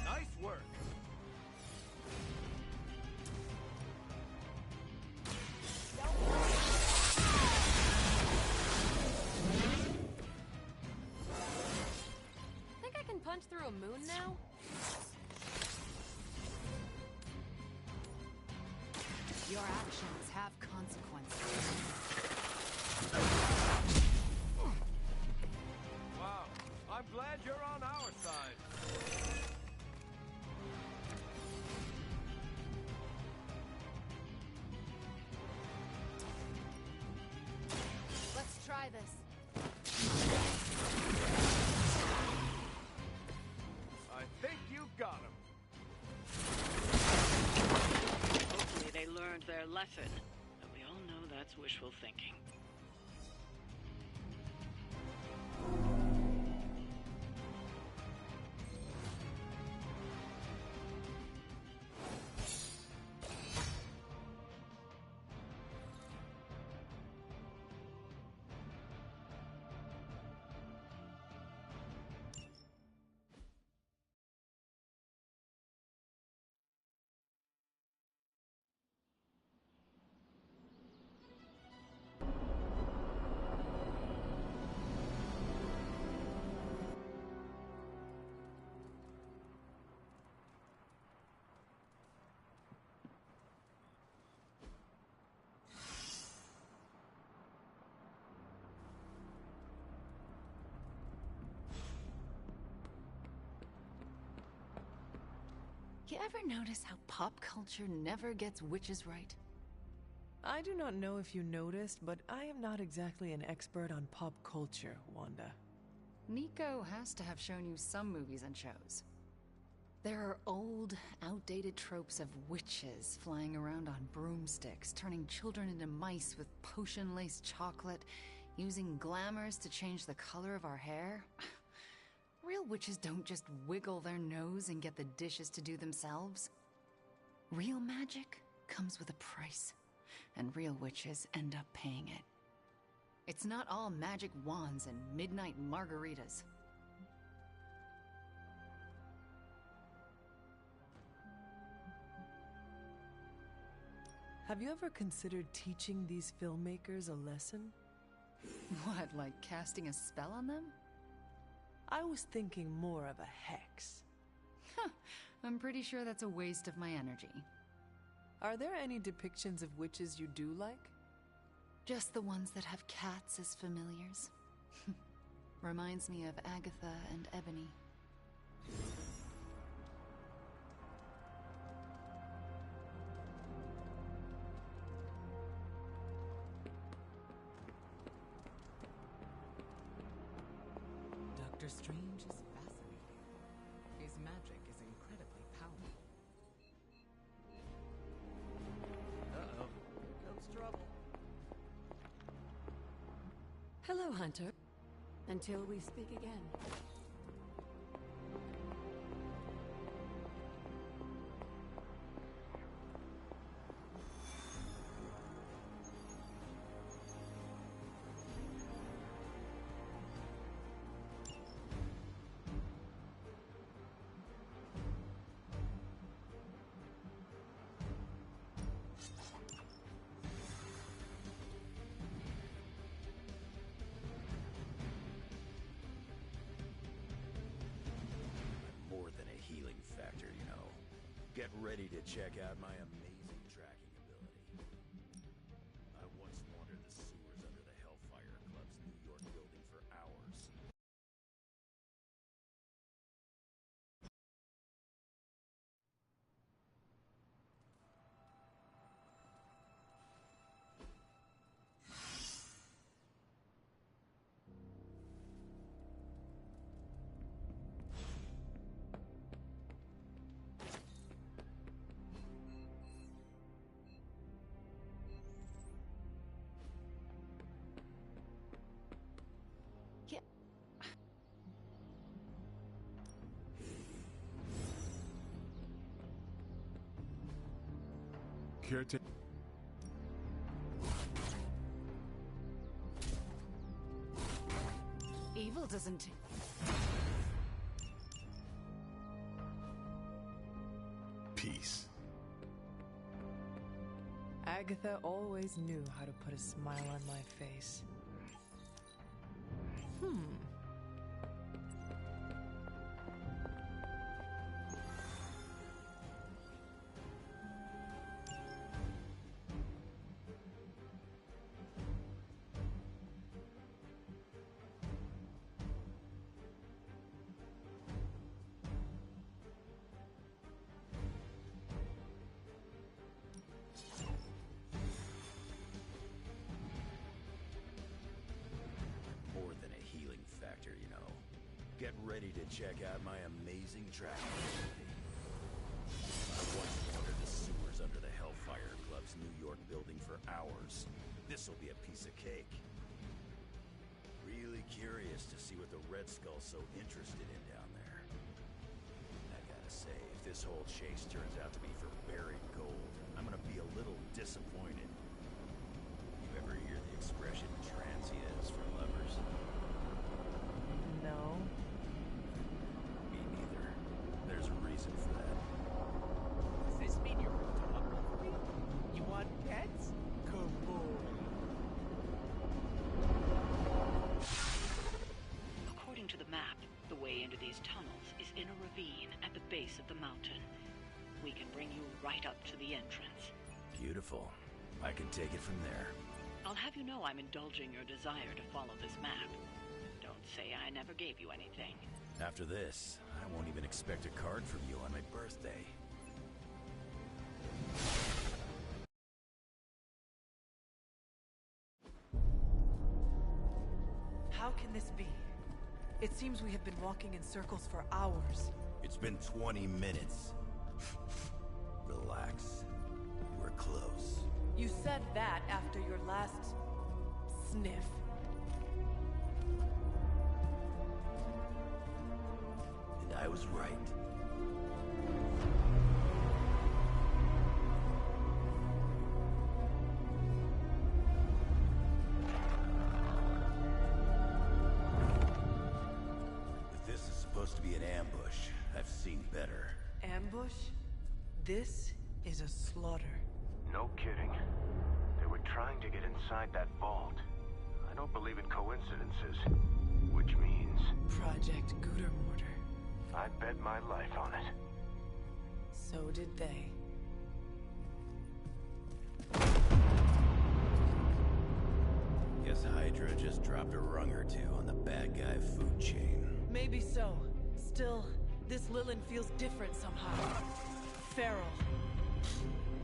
Nice work. Think I can punch through a moon now? Your actions have consequences. Wow, I'm glad you're on our side. Let's try this. I think you got him. Hopefully they learned their lesson. But we all know that's wishful thinking. You ever notice how pop culture never gets witches right? I do not know if you noticed, but I am not exactly an expert on pop culture, Wanda. Nico has to have shown you some movies and shows. There are old, outdated tropes of witches flying around on broomsticks, turning children into mice with potion-laced chocolate, using glamours to change the color of our hair. Real witches don't just wiggle their nose and get the dishes to do themselves. Real magic comes with a price, and real witches end up paying it. It's not all magic wands and midnight margaritas. Have you ever considered teaching these filmmakers a lesson? What, like casting a spell on them? I was thinking more of a hex. I'm pretty sure that's a waste of my energy. Are there any depictions of witches you do like? Just the ones that have cats as familiars. Reminds me of Agatha and Ebony. Doctor Strange is fascinating. His magic is incredibly powerful. Uh-oh. Here comes trouble. Hello, Hunter. Until we speak again. Get ready to check out my amazing tracking ability. I once wandered the sewers under the Hellfire Club's New York building for hours. Caretaker. Evil doesn't... Peace. Agatha always knew how to put a smile on my face. More than a healing factor, you know. Get ready to check out my amazing tracking ability. I once wandered the sewers under the Hellfire Club's New York building for hours. This'll be a piece of cake. Really curious to see what the Red Skull's so interested in down there. I gotta say, if this whole chase turns out to be for buried gold, I'm gonna be a little disappointed. You ever hear the expression transient is for lovers? No. Me neither. There's a reason for that. Does this mean you're done with me? You want pets? Come on. According to the map, the way into these tunnels is in a ravine at the base of the mountain. We can bring you right up to the entrance. Beautiful. I can take it from there. I'll have you know I'm indulging your desire to follow this map. Don't say I never gave you anything. After this, I won't even expect a card from you on my birthday. How can this be? It seems we have been walking in circles for hours. It's been 20 minutes. Relax. We're close. You said that after your last sniff. And I was right. If this is supposed to be an ambush, I've seen better. Ambush? This is a slaughter. No kidding. They were trying to get inside that vault. I don't believe in coincidences. Which means... Project Gutermortar. I bet my life on it. So did they. Guess Hydra just dropped a rung or two on the bad guy food chain. Maybe so. Still, this Lilin feels different somehow. Feral.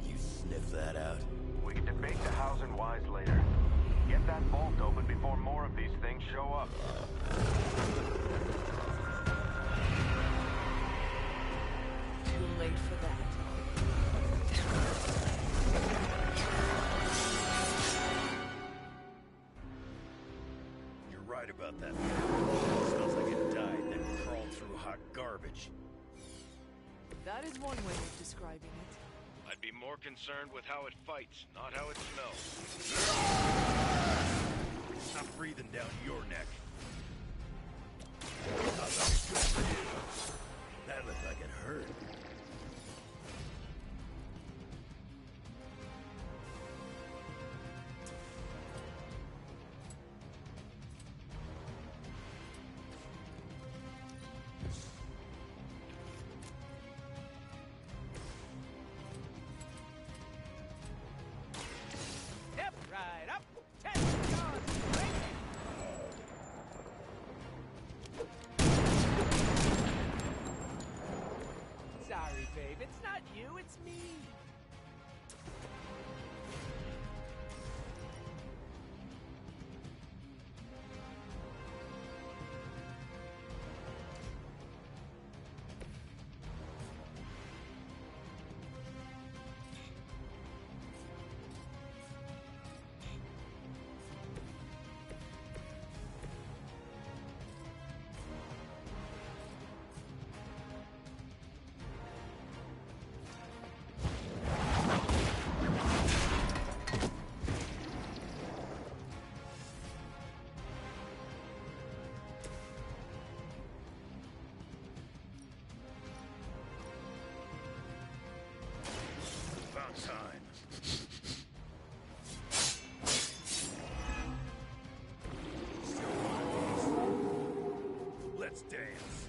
You sniff that out? We can debate the hows and whys later. Get that vault open before more of these things show up. Too late for that. You're right about that. It smells like it died, then crawled through hot garbage. That is one way of describing it. I'd be more concerned with how it fights, not how it smells. Stop breathing down your neck. How's that good for you? That looked like it hurt. That's me. About time. Let's dance.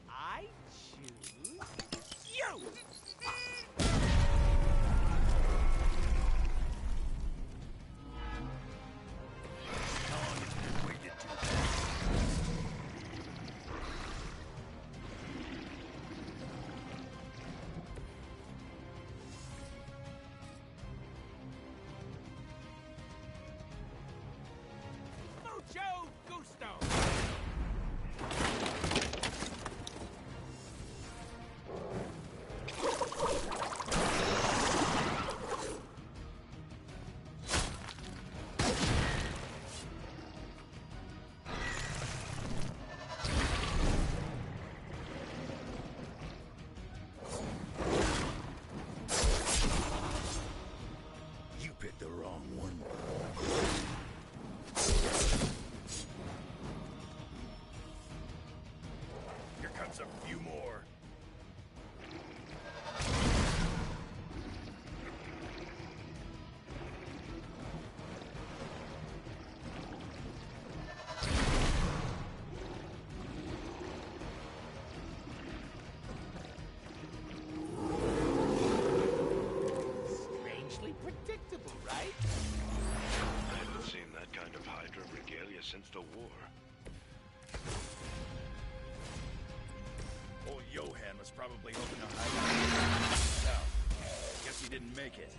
I choose you. Mucho gusto. You picked the wrong one. Here comes a few more. Strangely predictable, right? I haven't seen that kind of Hydra regalia since the war. Old Johan was probably hoping to hide. Now, guess he didn't make it.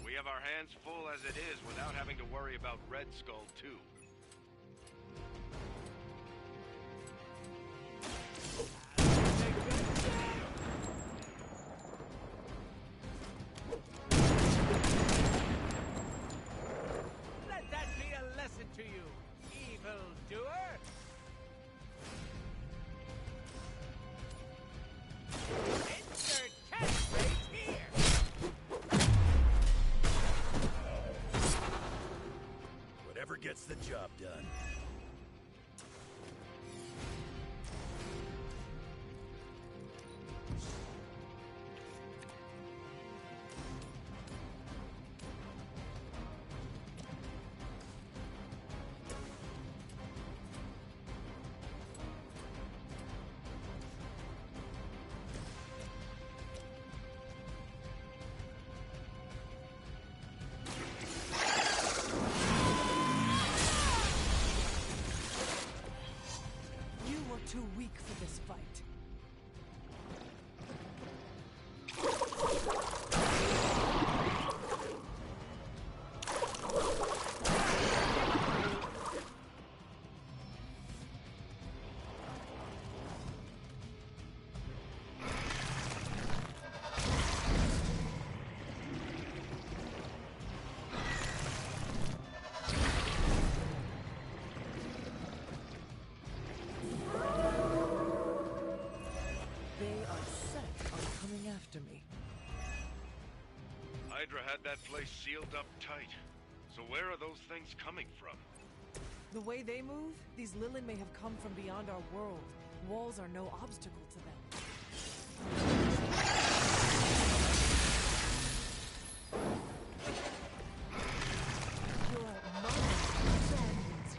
We have our hands full as it is without having to worry about Red Skull, too. Let that be a lesson to you, evildoer. Insert catchphrase here. Whatever gets the job done. You were too weak for this fight. They are set on coming after me. Hydra had that place sealed up tight. So where are those things coming from? The way they move, these Lilin may have come from beyond our world. Walls are no obstacle to them. Your mother abandons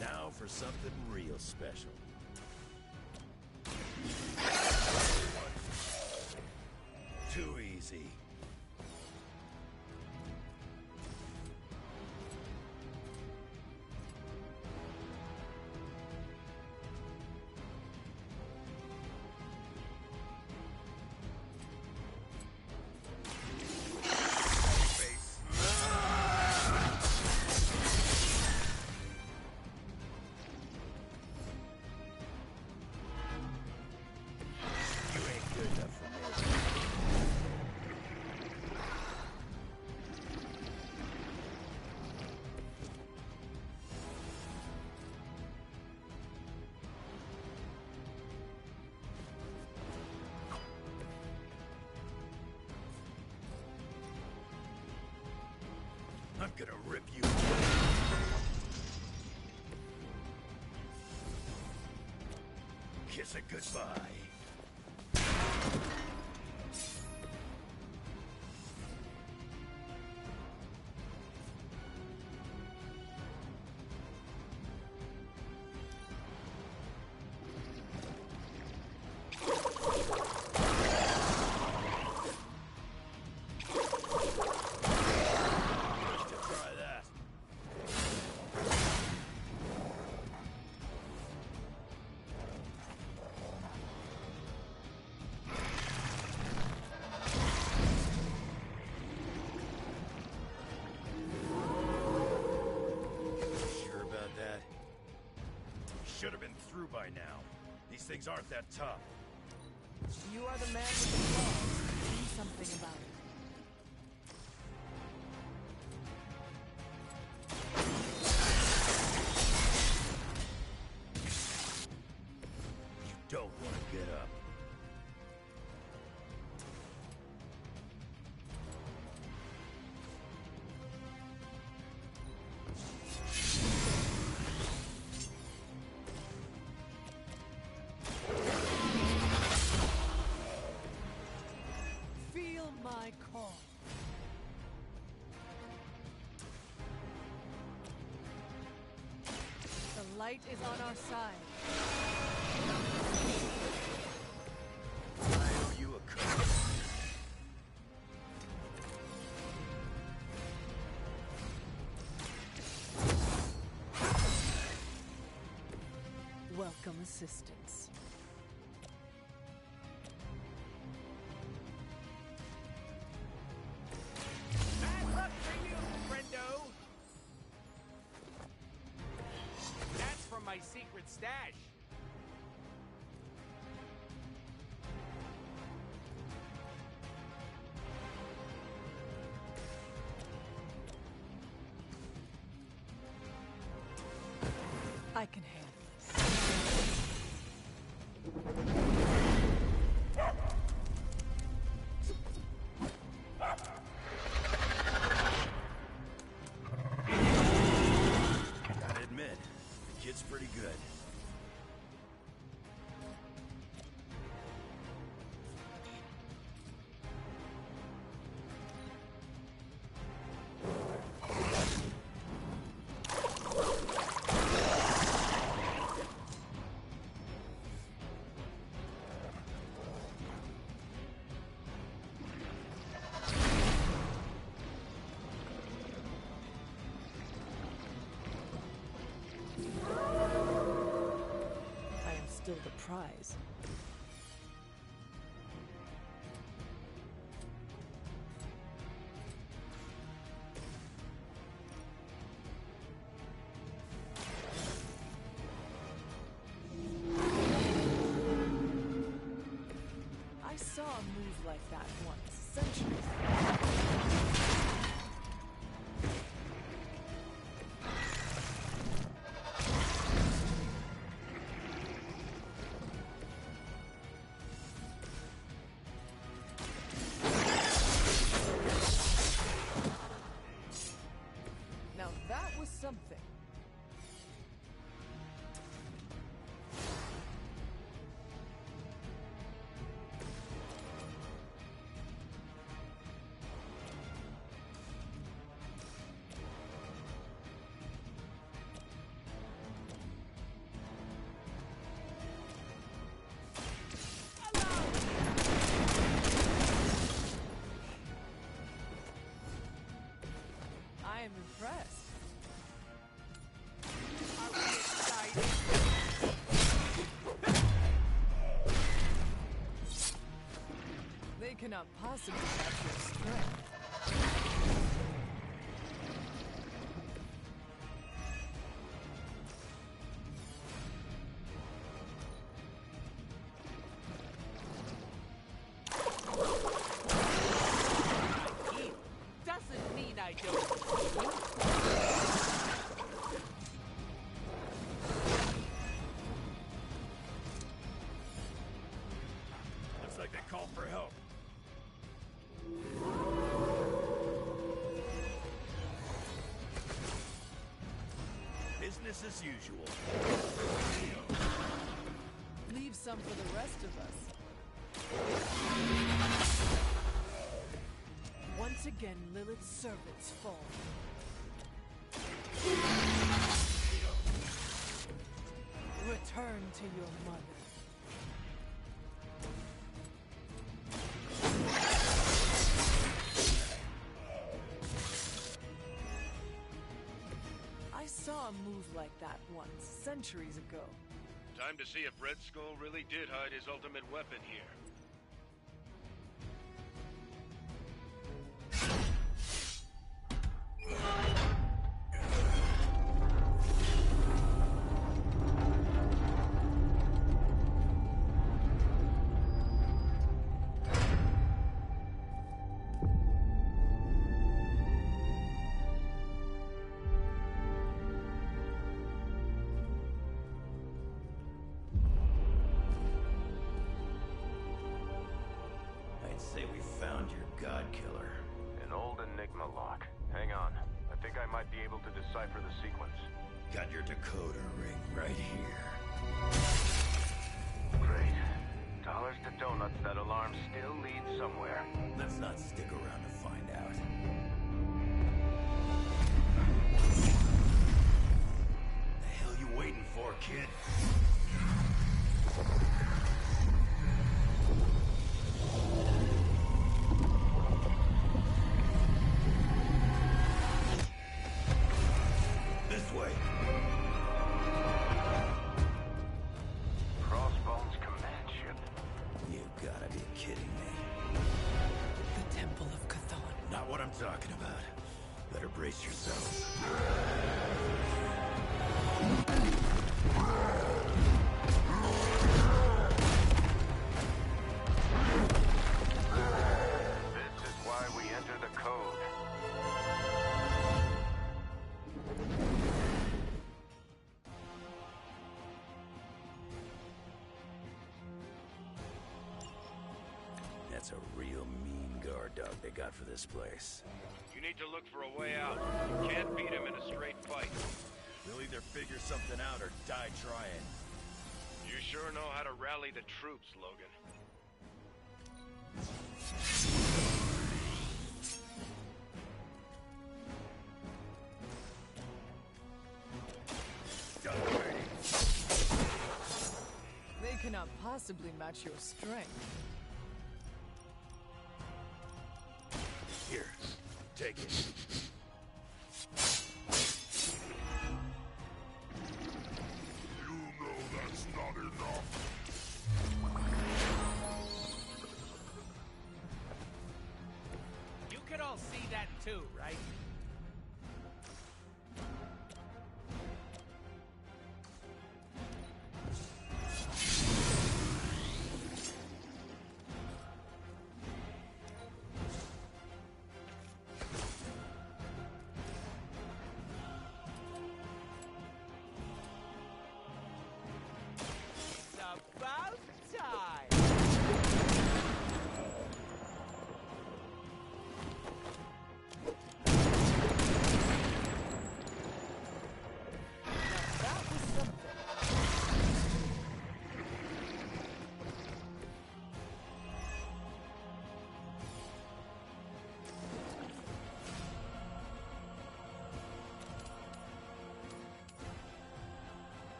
Now for something real special. easy. I'm gonna rip you away. Kiss it goodbye. Should have been through by now. These things aren't that tough. You are the man with the claws. Do something about it. You don't want to get up. My call. The light is on our side. I owe you a cover. Welcome assistance. My secret stash. I can handle Gotta admit, the kid's pretty good. still the prize. I saw a move like that once, centuries ago. I am impressed. Are we excited? They cannot possibly match your strength. Doesn't mean I don't. Looks like they called for help. Business as usual. Leave some for the rest of us. Once again, Lilith's servants fall. Return to your mother. I saw a move like that once, centuries ago. Time to see if Red Skull really did hide his ultimate weapon here. I'd say we found your god killer. An old Enigma lock. Hang on. I think I might be able to decipher the sequence. Got your decoder ring right here. Great. Dollars to donuts, that alarm still leads somewhere. Let's not stick around to find out. The hell you waiting for, kid? This way. Crossbones command ship. You gotta be kidding me. The Temple of Chthon. Not what I'm talking about. Better brace yourselves. This is why we enter the code. That's a real mean guard dog they got for this place. You need to look for a way out. You can't beat him in a straight fight. We'll either figure something out or die trying. You sure know how to rally the troops, Logan. They cannot possibly match your strength. Here, take it. You know that's not enough. You can all see that too, right? It's about time. That was something.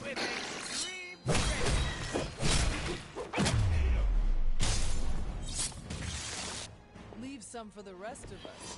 With extreme grace. Leave some for the rest of us.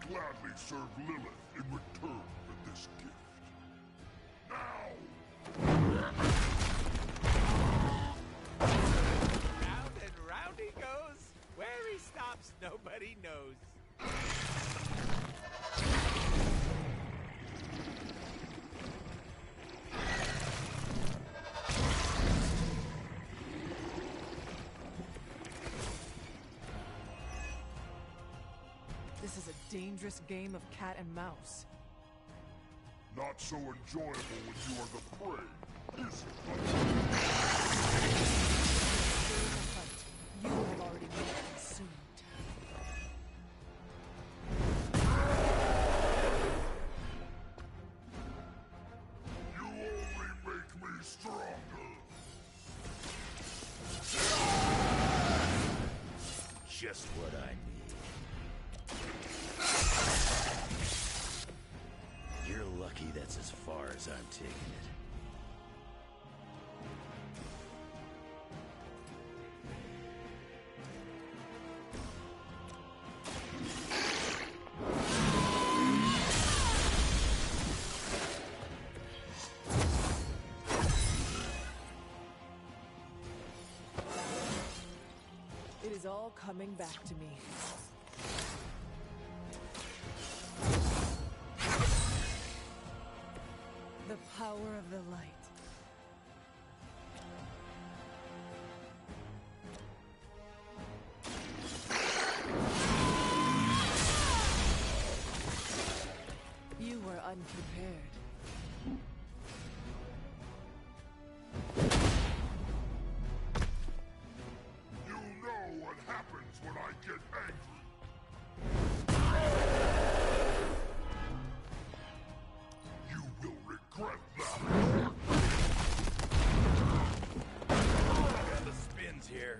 gladly serve Lilith in return for this gift. Now! Round and round he goes. Where he stops, nobody knows. This is a dangerous game of cat and mouse. Not so enjoyable when you are the prey, is it? You have already been consumed. You only make me stronger. Just what I need. You're lucky that's as far as I'm taking it. It is all coming back to me. The power of the light. You were unprepared. You know what happens when I get angry. You will regret that. Got the spins here.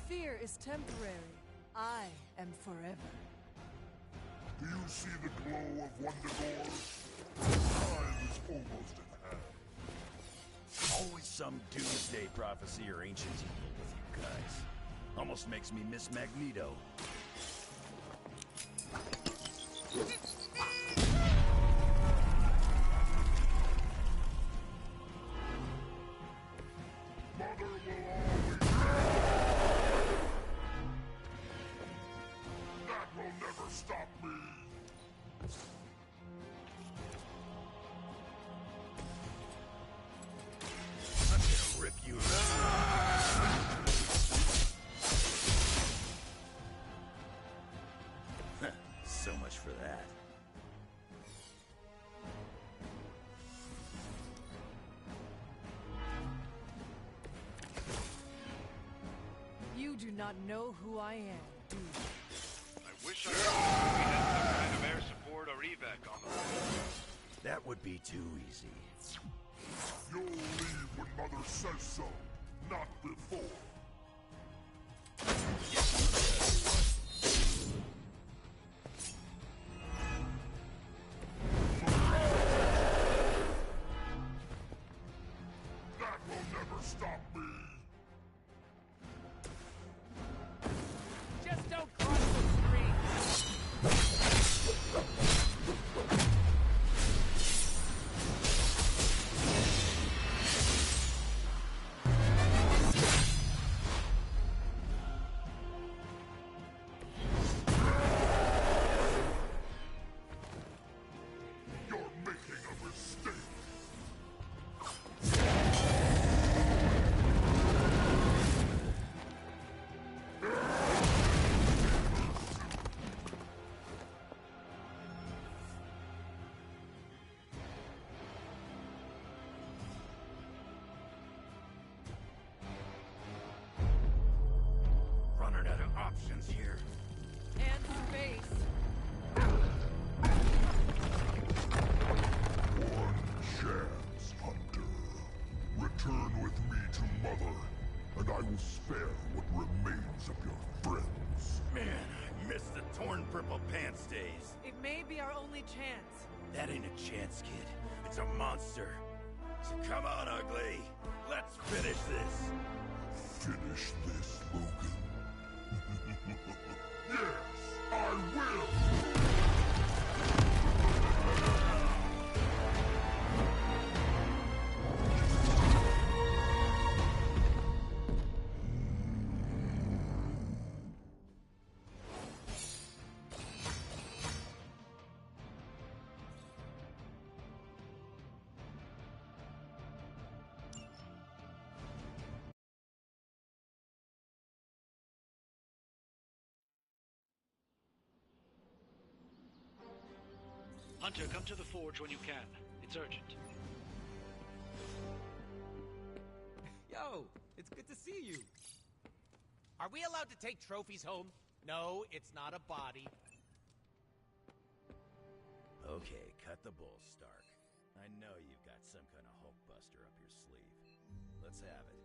Fear is temporary. I am forever. Do you see the glow of Wundagore? Time is almost at hand. Always some doomsday prophecy or ancient evil with you guys. Almost makes me miss Magneto. Mother will always... That will never stop me. I'm gonna rip you. So much for that. You do not know who I am, do you? I wish I knew we had some kind of air support or evac on the way. That would be too easy. You'll leave when Mother says so, not before. That will never stop me. Just don't cross the street. You're making a mistake. Running out of options here. And space. One chance, Hunter. Return with me to Mother, and I will spare what remains of your friends. Man, I miss the torn purple pants days. It may be our only chance. That ain't a chance, kid. It's a monster. So come on, Ugly. Let's finish this. Finish this, Logan. Yes, I will! Hunter, come to the forge when you can. It's urgent. Yo, it's good to see you. Are we allowed to take trophies home? No, it's not a body. Okay, cut the bull, Stark. I know you've got some kind of Hulkbuster up your sleeve. Let's have it.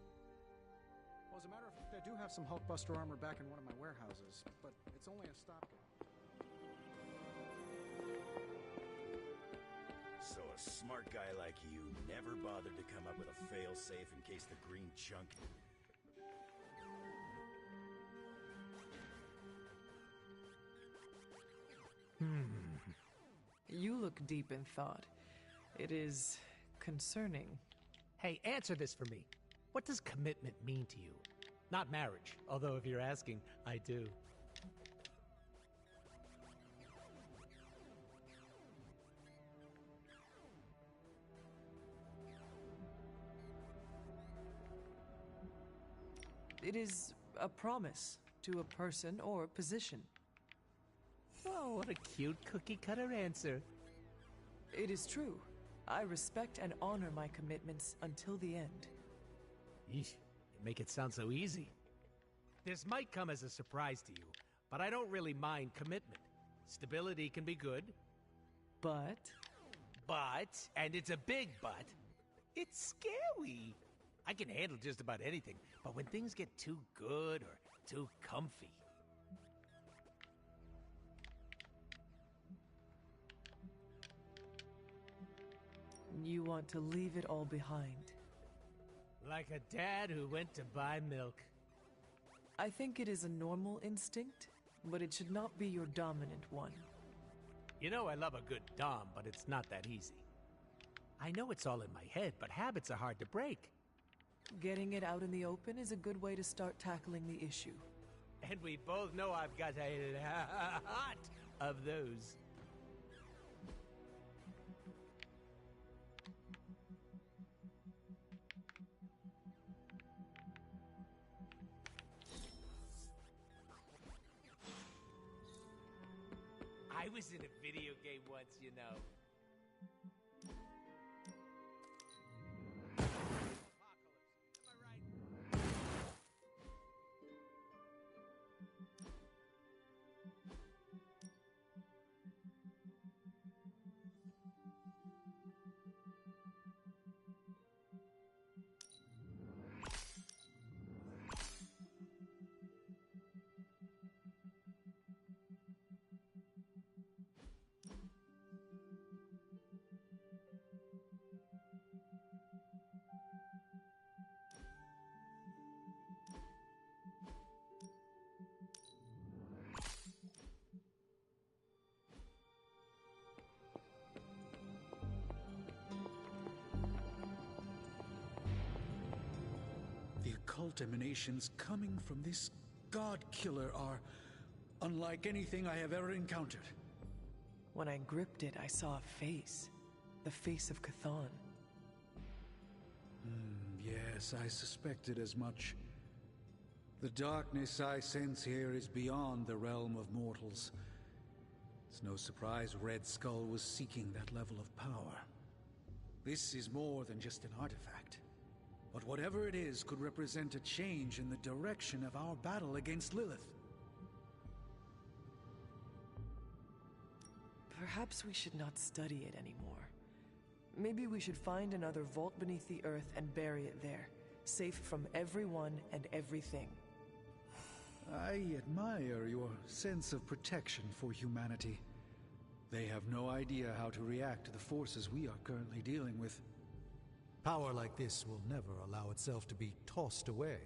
Well, as a matter of fact, I do have some Hulkbuster armor back in one of my warehouses, but it's only a stopgap. So a smart guy like you never bothered to come up with a fail-safe in case the green chunk... You look deep in thought. It is concerning. Hey, answer this for me. What does commitment mean to you? Not marriage, although if you're asking, I do. It is a promise to a person or position. Oh, what a cute cookie-cutter answer. It is true. I respect and honor my commitments until the end. Yeesh, you make it sound so easy. This might come as a surprise to you, but I don't really mind commitment. Stability can be good. But, and it's a big but, it's scary. I can handle just about anything, but when things get too good or too comfy... You want to leave it all behind. Like a dad who went to buy milk. I think it is a normal instinct, but it should not be your dominant one. You know I love a good dom, but it's not that easy. I know it's all in my head, but habits are hard to break. Getting it out in the open is a good way to start tackling the issue. And we both know I've got a lot of those. I was in a video game once, you know. The occult emanations coming from this god killer are unlike anything I have ever encountered. When I gripped it, I saw a face. The face of Chthon. Yes, I suspected as much. The darkness I sense here is beyond the realm of mortals. It's no surprise Red Skull was seeking that level of power. This is more than just an artifact. But whatever it is could represent a change in the direction of our battle against Lilith. Perhaps we should not study it anymore. Maybe we should find another vault beneath the earth and bury it there, safe from everyone and everything. I admire your sense of protection for humanity. They have no idea how to react to the forces we are currently dealing with. Power like this will never allow itself to be tossed away.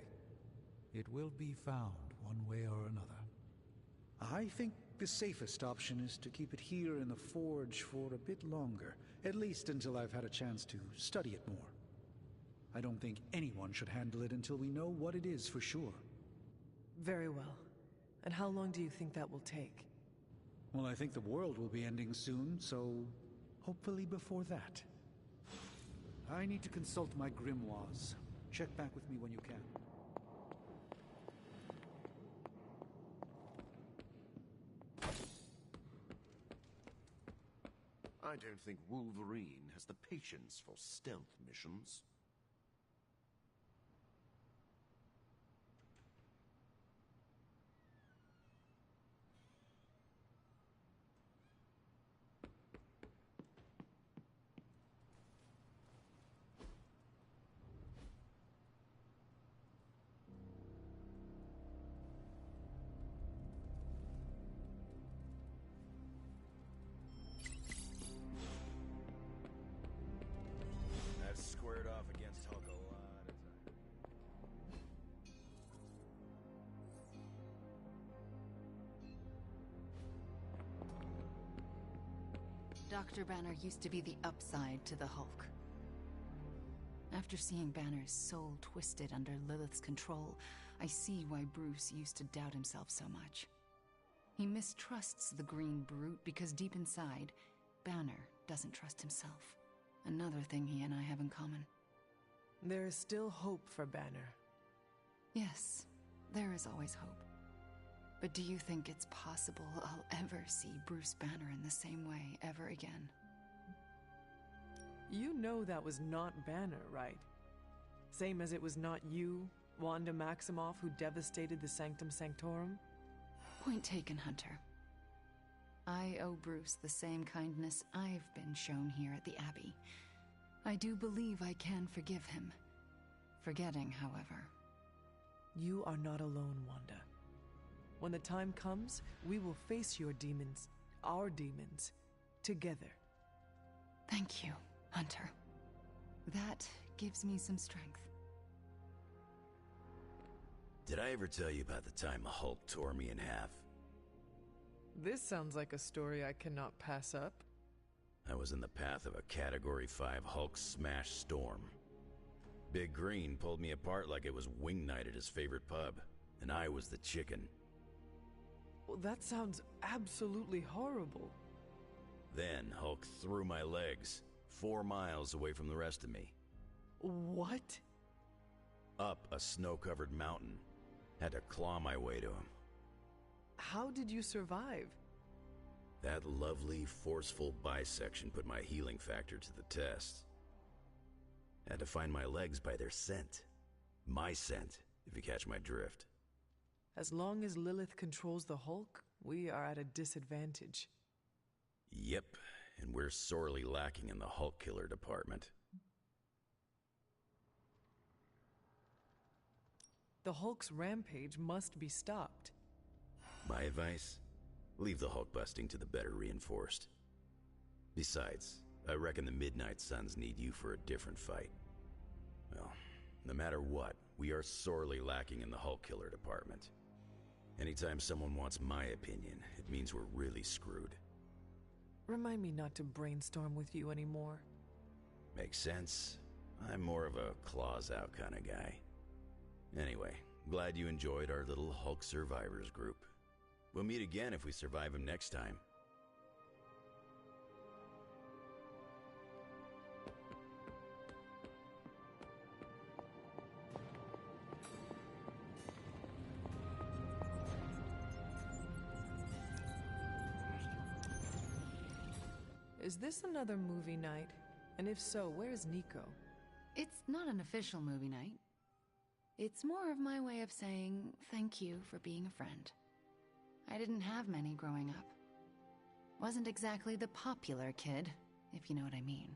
It will be found one way or another. I think the safest option is to keep it here in the forge for a bit longer, at least until I've had a chance to study it more. I don't think anyone should handle it until we know what it is for sure. Very well. And how long do you think that will take? Well, I think the world will be ending soon, so hopefully before that. I need to consult my grimoires. Check back with me when you can. I don't think Wolverine has the patience for stealth missions. I've squared off against Hulk a lot of times. Dr. Banner used to be the upside to the Hulk. After seeing Banner's soul twisted under Lilith's control, I see why Bruce used to doubt himself so much. He mistrusts the green brute because deep inside, Banner doesn't trust himself. Another thing he and I have in common. There is still hope for Banner. Yes, there is always hope. But do you think it's possible I'll ever see Bruce Banner in the same way ever again? You know that was not Banner, right? Same as it was not you, Wanda Maximoff, who devastated the Sanctum Sanctorum? Point taken, Hunter. I owe Bruce the same kindness I've been shown here at the Abbey. I do believe I can forgive him. Forgetting, however. You are not alone, Wanda. When the time comes, we will face your demons, our demons, together. Thank you, Hunter. That gives me some strength. Did I ever tell you about the time the Hulk tore me in half? This sounds like a story I cannot pass up. I was in the path of a Category 5 Hulk smash storm. Big Green pulled me apart like it was wing night at his favorite pub, and I was the chicken. Well, that sounds absolutely horrible. Then Hulk threw my legs 4 miles away from the rest of me. What? Up a snow-covered mountain. Had to claw my way to him. How did you survive? That lovely, forceful bisection put my healing factor to the test. Had to find my legs by their scent. My scent, if you catch my drift. As long as Lilith controls the Hulk, we are at a disadvantage. Yep, and we're sorely lacking in the Hulk killer department. The Hulk's rampage must be stopped. My advice? Leave the Hulk busting to the better reinforced. Besides, I reckon the Midnight Suns need you for a different fight. Well, no matter what, we are sorely lacking in the Hulk killer department. Anytime someone wants my opinion, it means we're really screwed. Remind me not to brainstorm with you anymore. Makes sense. I'm more of a claws out kind of guy. Anyway, glad you enjoyed our little Hulk survivors group. We'll meet again if we survive him next time. Is this another movie night? And if so, where's Nico? It's not an official movie night. It's more of my way of saying thank you for being a friend. I didn't have many growing up. Wasn't exactly the popular kid, if you know what I mean.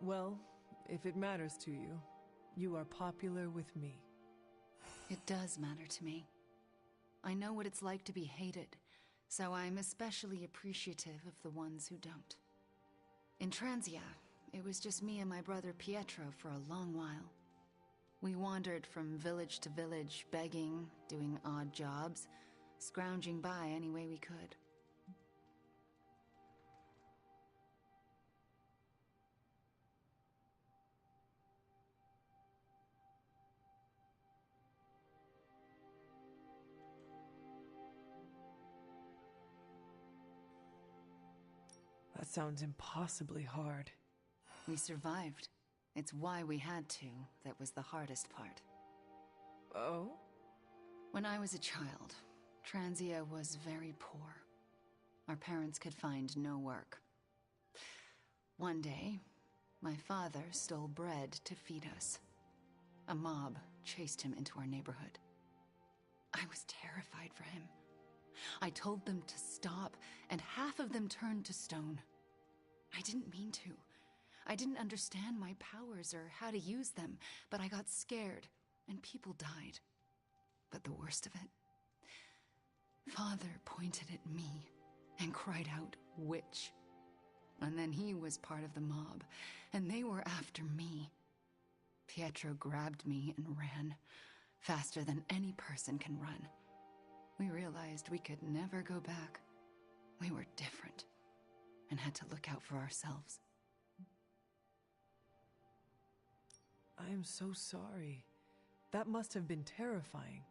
Well, if it matters to you, you are popular with me. It does matter to me. I know what it's like to be hated, So I'm especially appreciative of the ones who don't. In Transia, it was just me and my brother Pietro for a long while. We wandered from village to village, begging, doing odd jobs, scrounging by any way we could. That sounds impossibly hard. We survived. It's why we had to that was the hardest part. Oh? When I was a child, Transia was very poor. Our parents could find no work. One day, my father stole bread to feed us. A mob chased him into our neighborhood. I was terrified for him. I told them to stop, and half of them turned to stone. I didn't mean to. I didn't understand my powers or how to use them, but I got scared, and people died. But the worst of it, Father pointed at me and cried out, "Witch." And then he was part of the mob, and they were after me. Pietro grabbed me and ran, faster than any person can run. We realized we could never go back. We were different, and had to look out for ourselves. I am so sorry. That must have been terrifying.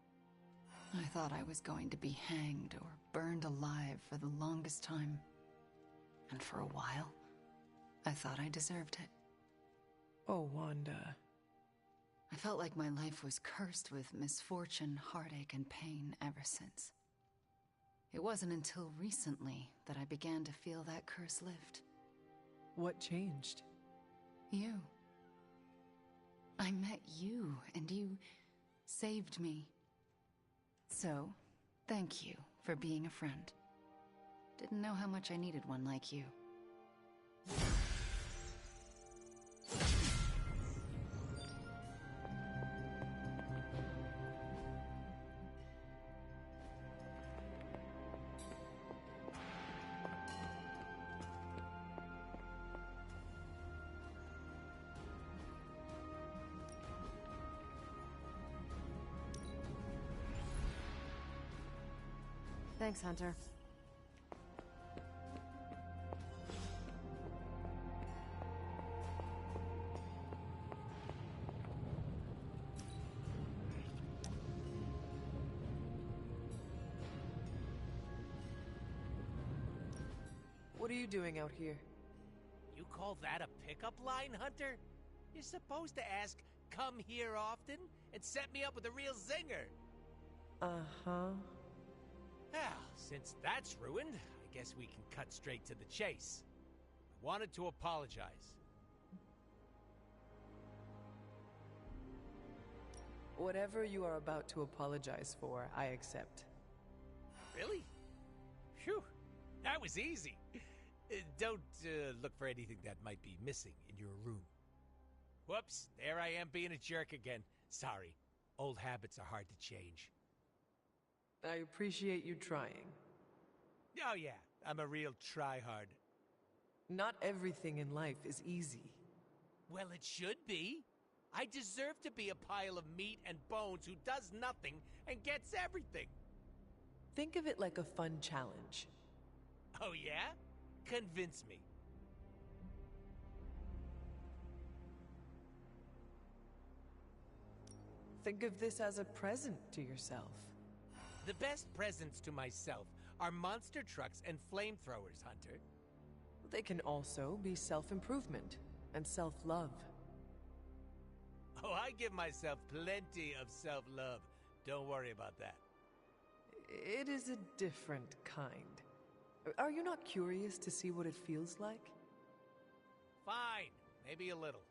I thought I was going to be hanged or burned alive for the longest time. And for a while, I thought I deserved it. Oh, Wanda. I felt like my life was cursed with misfortune, heartache, and pain ever since. It wasn't until recently that I began to feel that curse lift. What changed? You. I met you, and you saved me. So, thank you for being a friend. Didn't know how much I needed one like you. Thanks, Hunter. What are you doing out here? You call that a pickup line, Hunter? You're supposed to ask, "Come here often?" and set me up with a real zinger. Uh-huh. Well, since that's ruined, I guess we can cut straight to the chase. I wanted to apologize. Whatever you are about to apologize for, I accept. Really? Phew, that was easy. Don't look for anything that might be missing in your room. Whoops, there I am being a jerk again. Sorry, old habits are hard to change. I appreciate you trying. Oh yeah, I'm a real tryhard. Not everything in life is easy. Well, it should be. I deserve to be a pile of meat and bones who does nothing and gets everything. Think of it like a fun challenge. Oh yeah? Convince me. Think of this as a present to yourself. The best presents to myself are monster trucks and flamethrowers, Hunter. They can also be self-improvement and self-love. Oh, I give myself plenty of self-love. Don't worry about that. It is a different kind. Are you not curious to see what it feels like? Fine, maybe a little.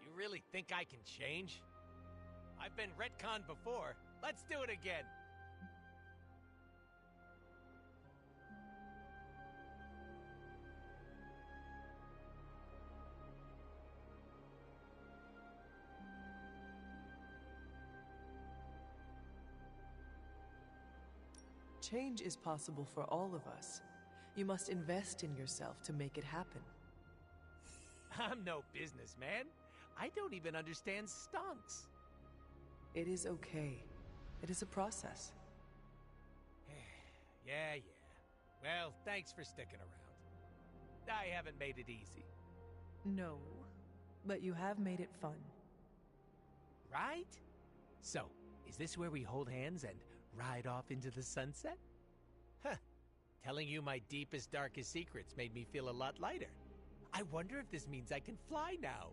You really think I can change? I've been retconned before. Let's do it again. Change is possible for all of us. You must invest in yourself to make it happen. I'm no businessman. I don't even understand stonks. It is okay. It is a process. Yeah. Well, thanks for sticking around. I haven't made it easy. No, but you have made it fun. Right? So, is this where we hold hands and ride off into the sunset? Huh. Telling you my deepest, darkest secrets made me feel a lot lighter. I wonder if this means I can fly now.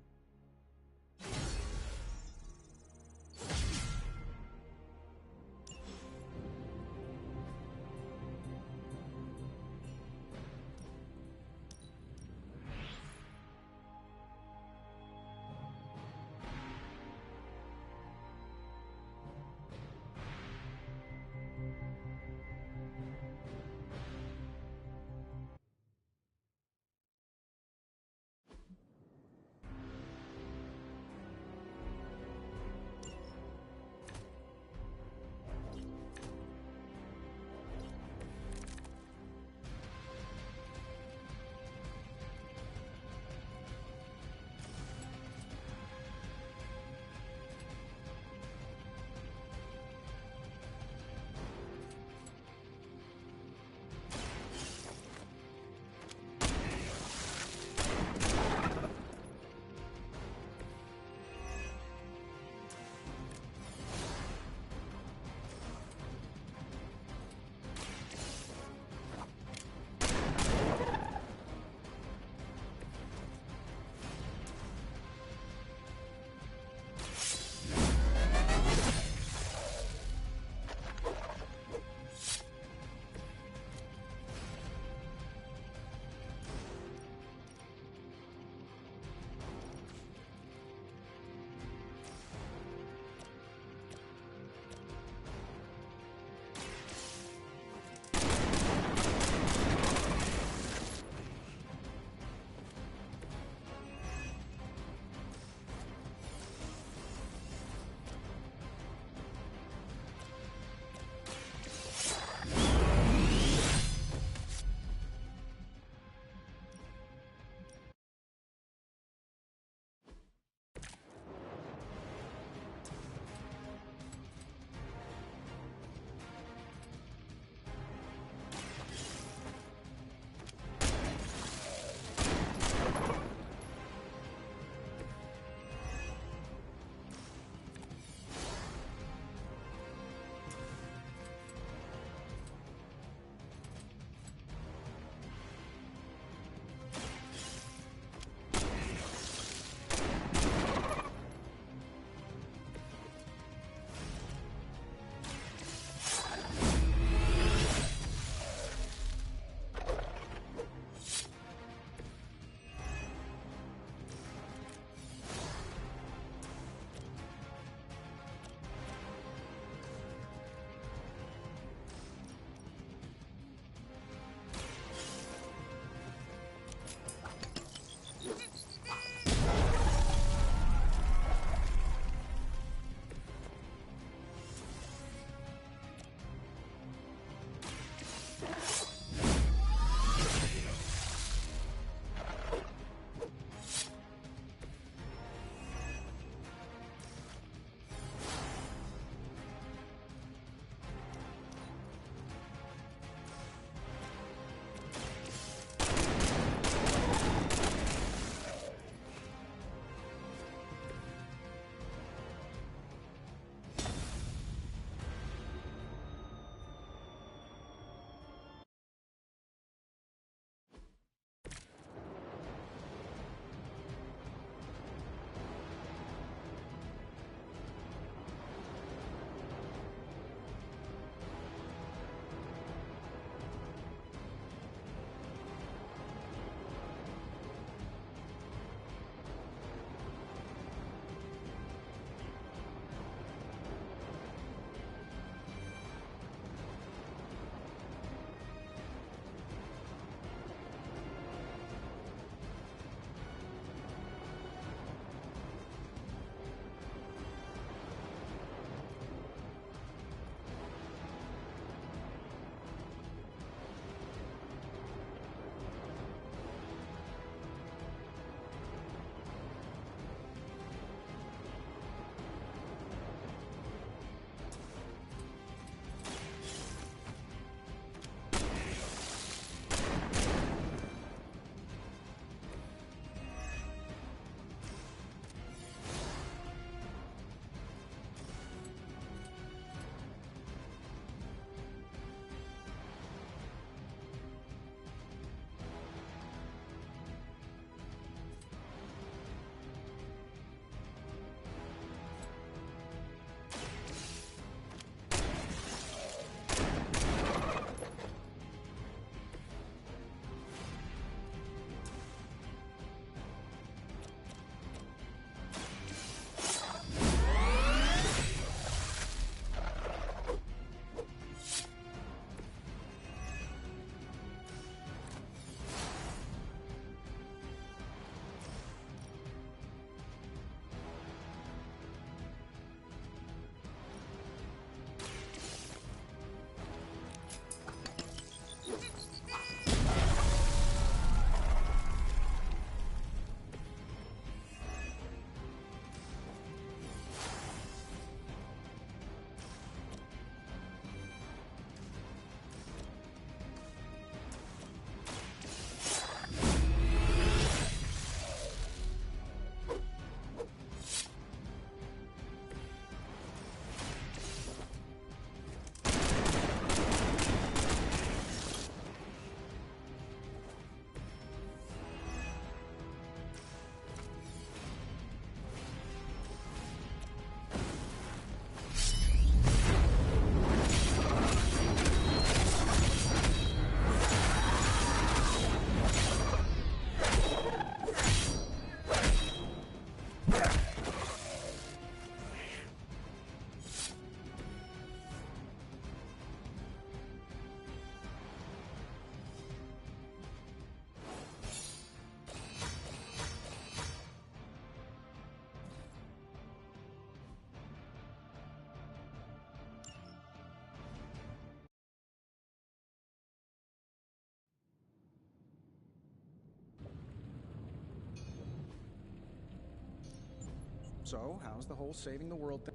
So, how's the whole saving the world thing?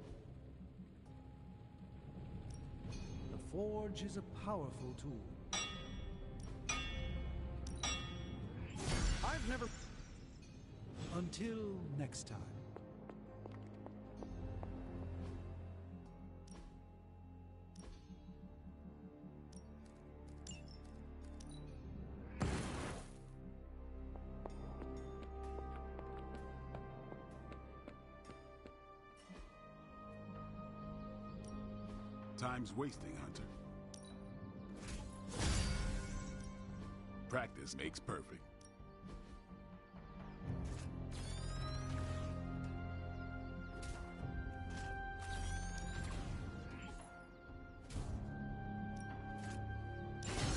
The Forge is a powerful tool. I've never... Until next time. Time's wasting, Hunter. Practice makes perfect.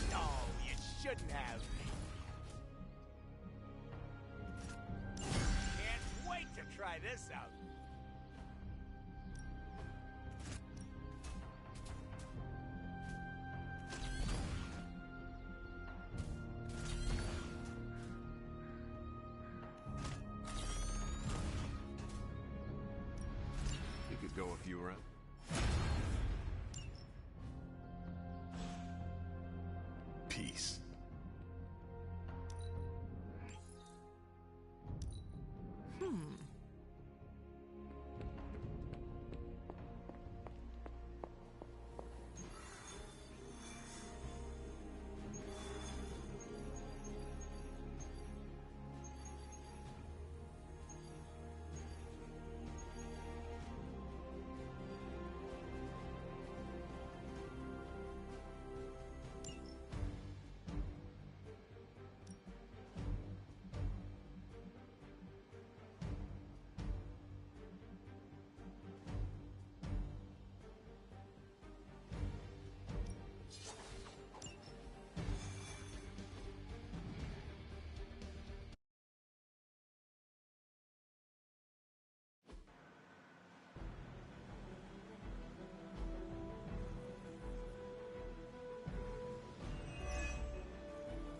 No, you shouldn't have. Can't wait to try this out. You could go a few rounds. Peace.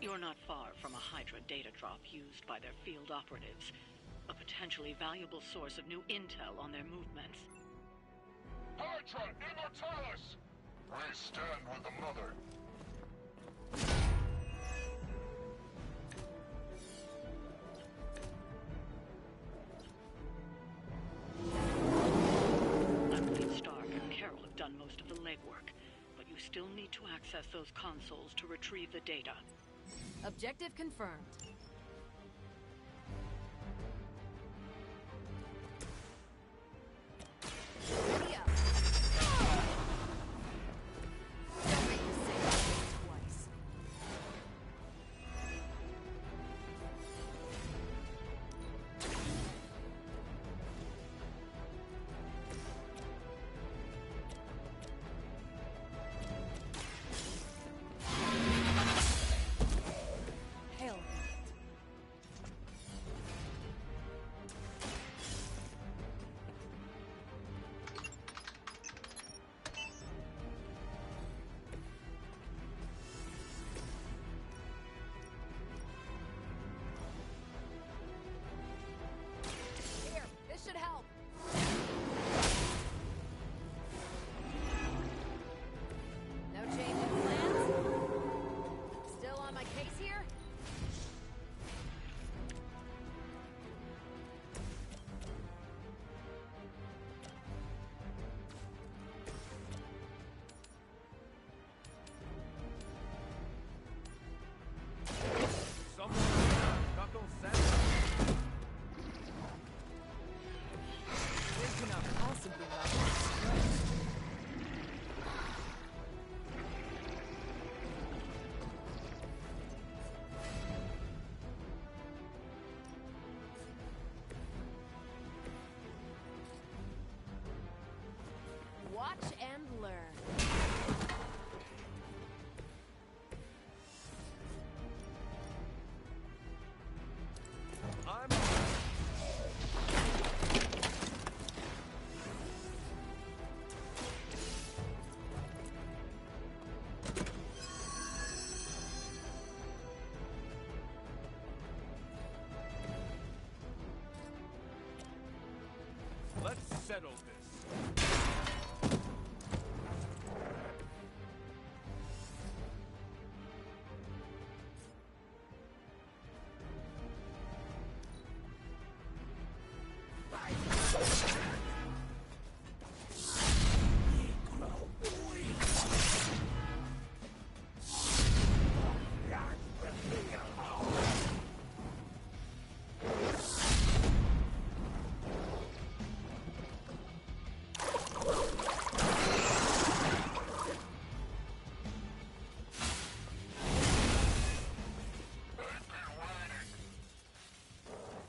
You're not far from a Hydra data drop used by their field operatives. A potentially valuable source of new intel on their movements. Hydra Immortalis! We stand with the Mother. I believe Stark and Carol have done most of the legwork, but you still need to access those consoles to retrieve the data. Objective confirmed. Ready up. Don't make me say that twice. Hell. Let's settle this.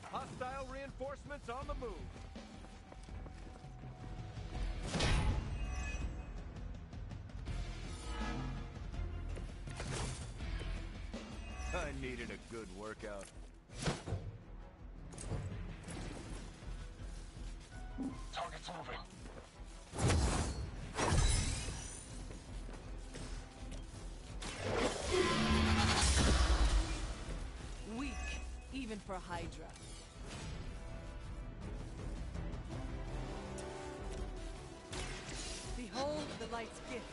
Hostile reinforcements on the move. I needed a good workout. Target's moving. Weak, even for Hydra. Behold the light's gift.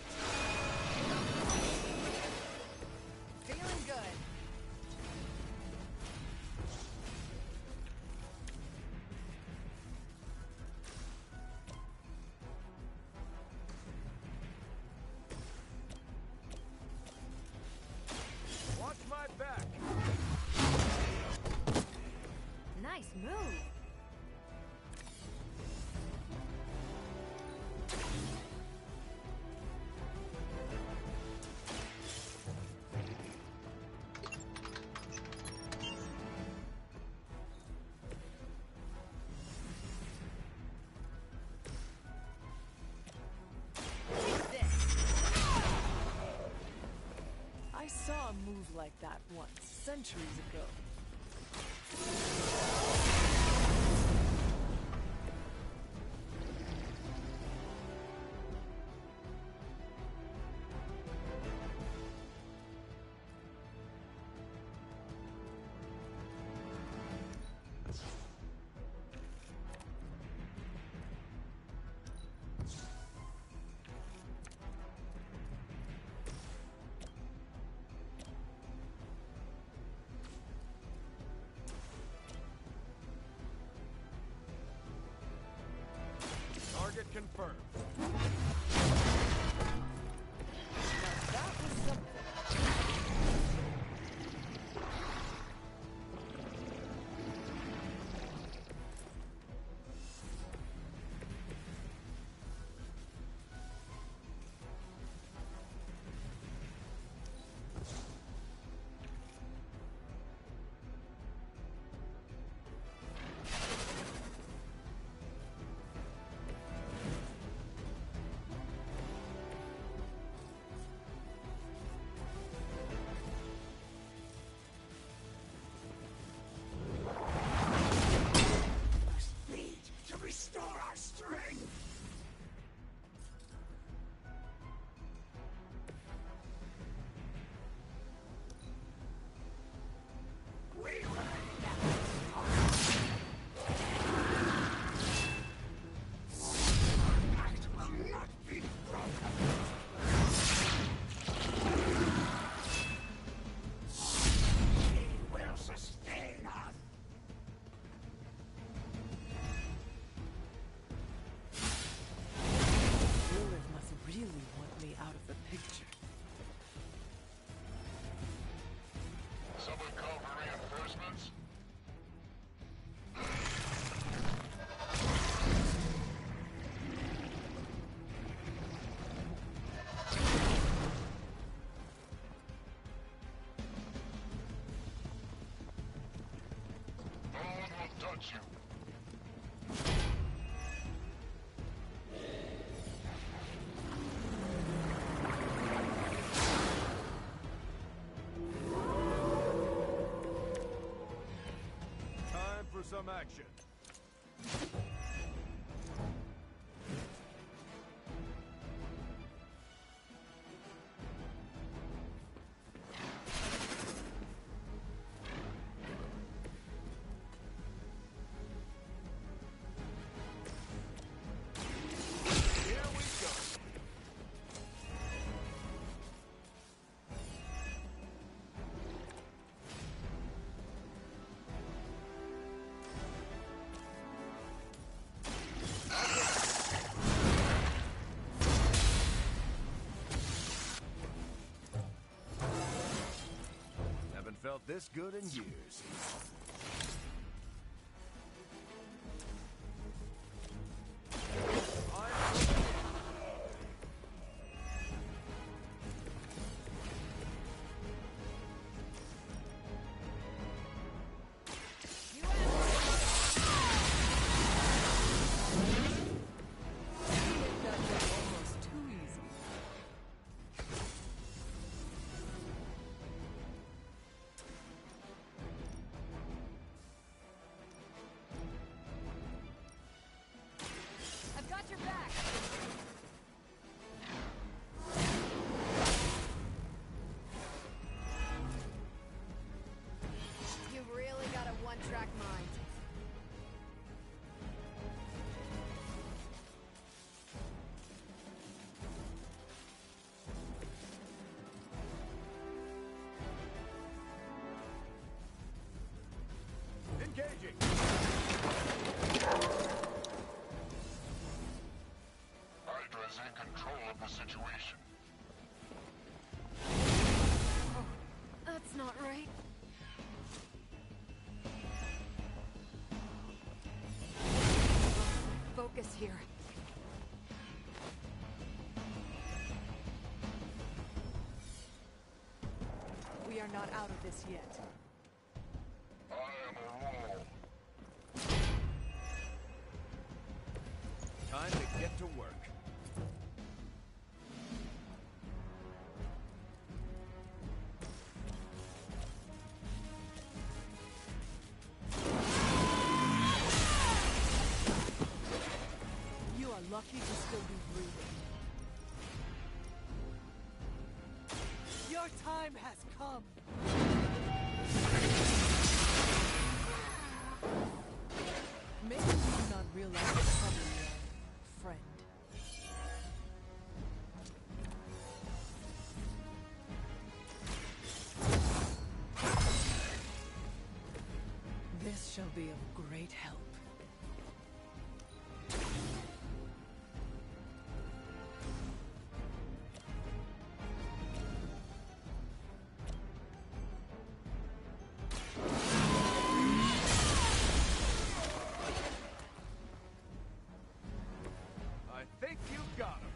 Feeling good. Watch my back. Nice move. I saw a move like that once, centuries ago. Target confirmed. That was something. To restore our strength. We Our pact will not be broken. He will sustain us. Lilith must really want me out of the picture. Someone call for reinforcements? No one will touch you. Time for some action. felt this good in years. I've got your back. You've really got a one-track mind. Engaging! Hydra's in control of the situation. That's not right. Focus here. We are not out of this yet. I am a wall. Time to get to work. You are lucky to still be breathing. Your time has come. Maybe you do not realize the trouble you are, friend. This shall be of great help. I think you got him.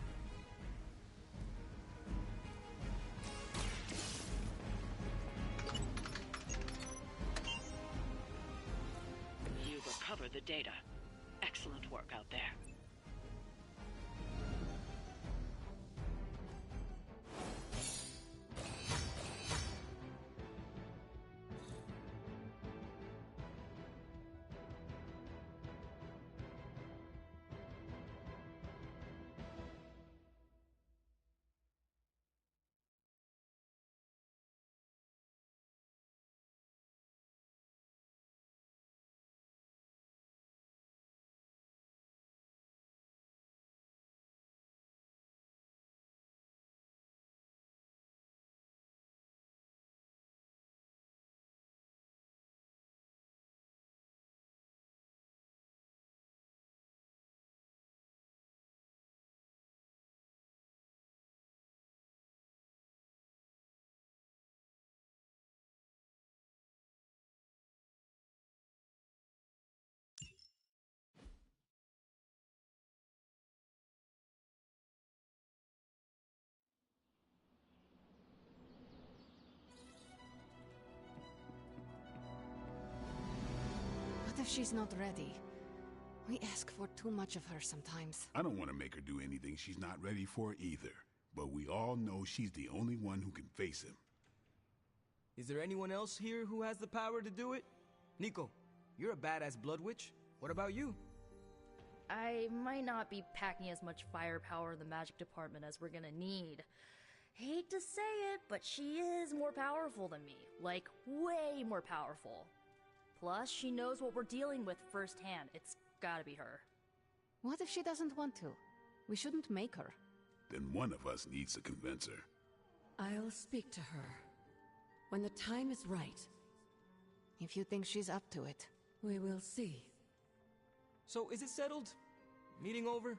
You recovered the data. Excellent work out there. What if she's not ready? We ask for too much of her sometimes. I don't want to make her do anything she's not ready for either. But we all know she's the only one who can face him. Is there anyone else here who has the power to do it? Nico, you're a badass blood witch. What about you? I might not be packing as much firepower in the magic department as we're gonna need. Hate to say it, but she is more powerful than me. Like, way more powerful. Plus, she knows what we're dealing with firsthand. It's gotta be her. What if she doesn't want to? We shouldn't make her. Then one of us needs to convince her. I'll speak to her. When the time is right. If you think she's up to it. We will see. So, is it settled? Meeting over?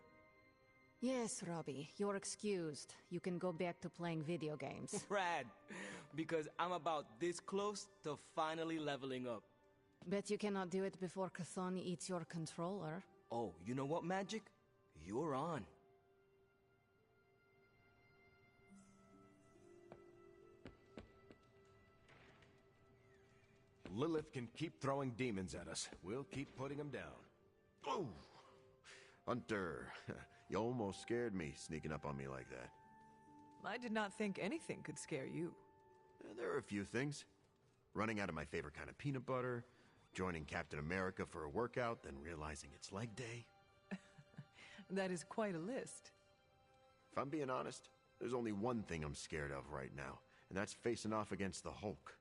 Yes, Robbie, you're excused. You can go back to playing video games. Rad. because I'm about this close to finally leveling up. Bet you cannot do it before Chthon eats your controller. Oh, you know what, Magic? You're on. Lilith can keep throwing demons at us. We'll keep putting them down. Oh! Hunter, you almost scared me sneaking up on me like that. I did not think anything could scare you. There are a few things. Running out of my favorite kind of peanut butter, joining Captain America for a workout, then realizing it's leg day. That is quite a list. If I'm being honest, there's only one thing I'm scared of right now, and that's facing off against the Hulk.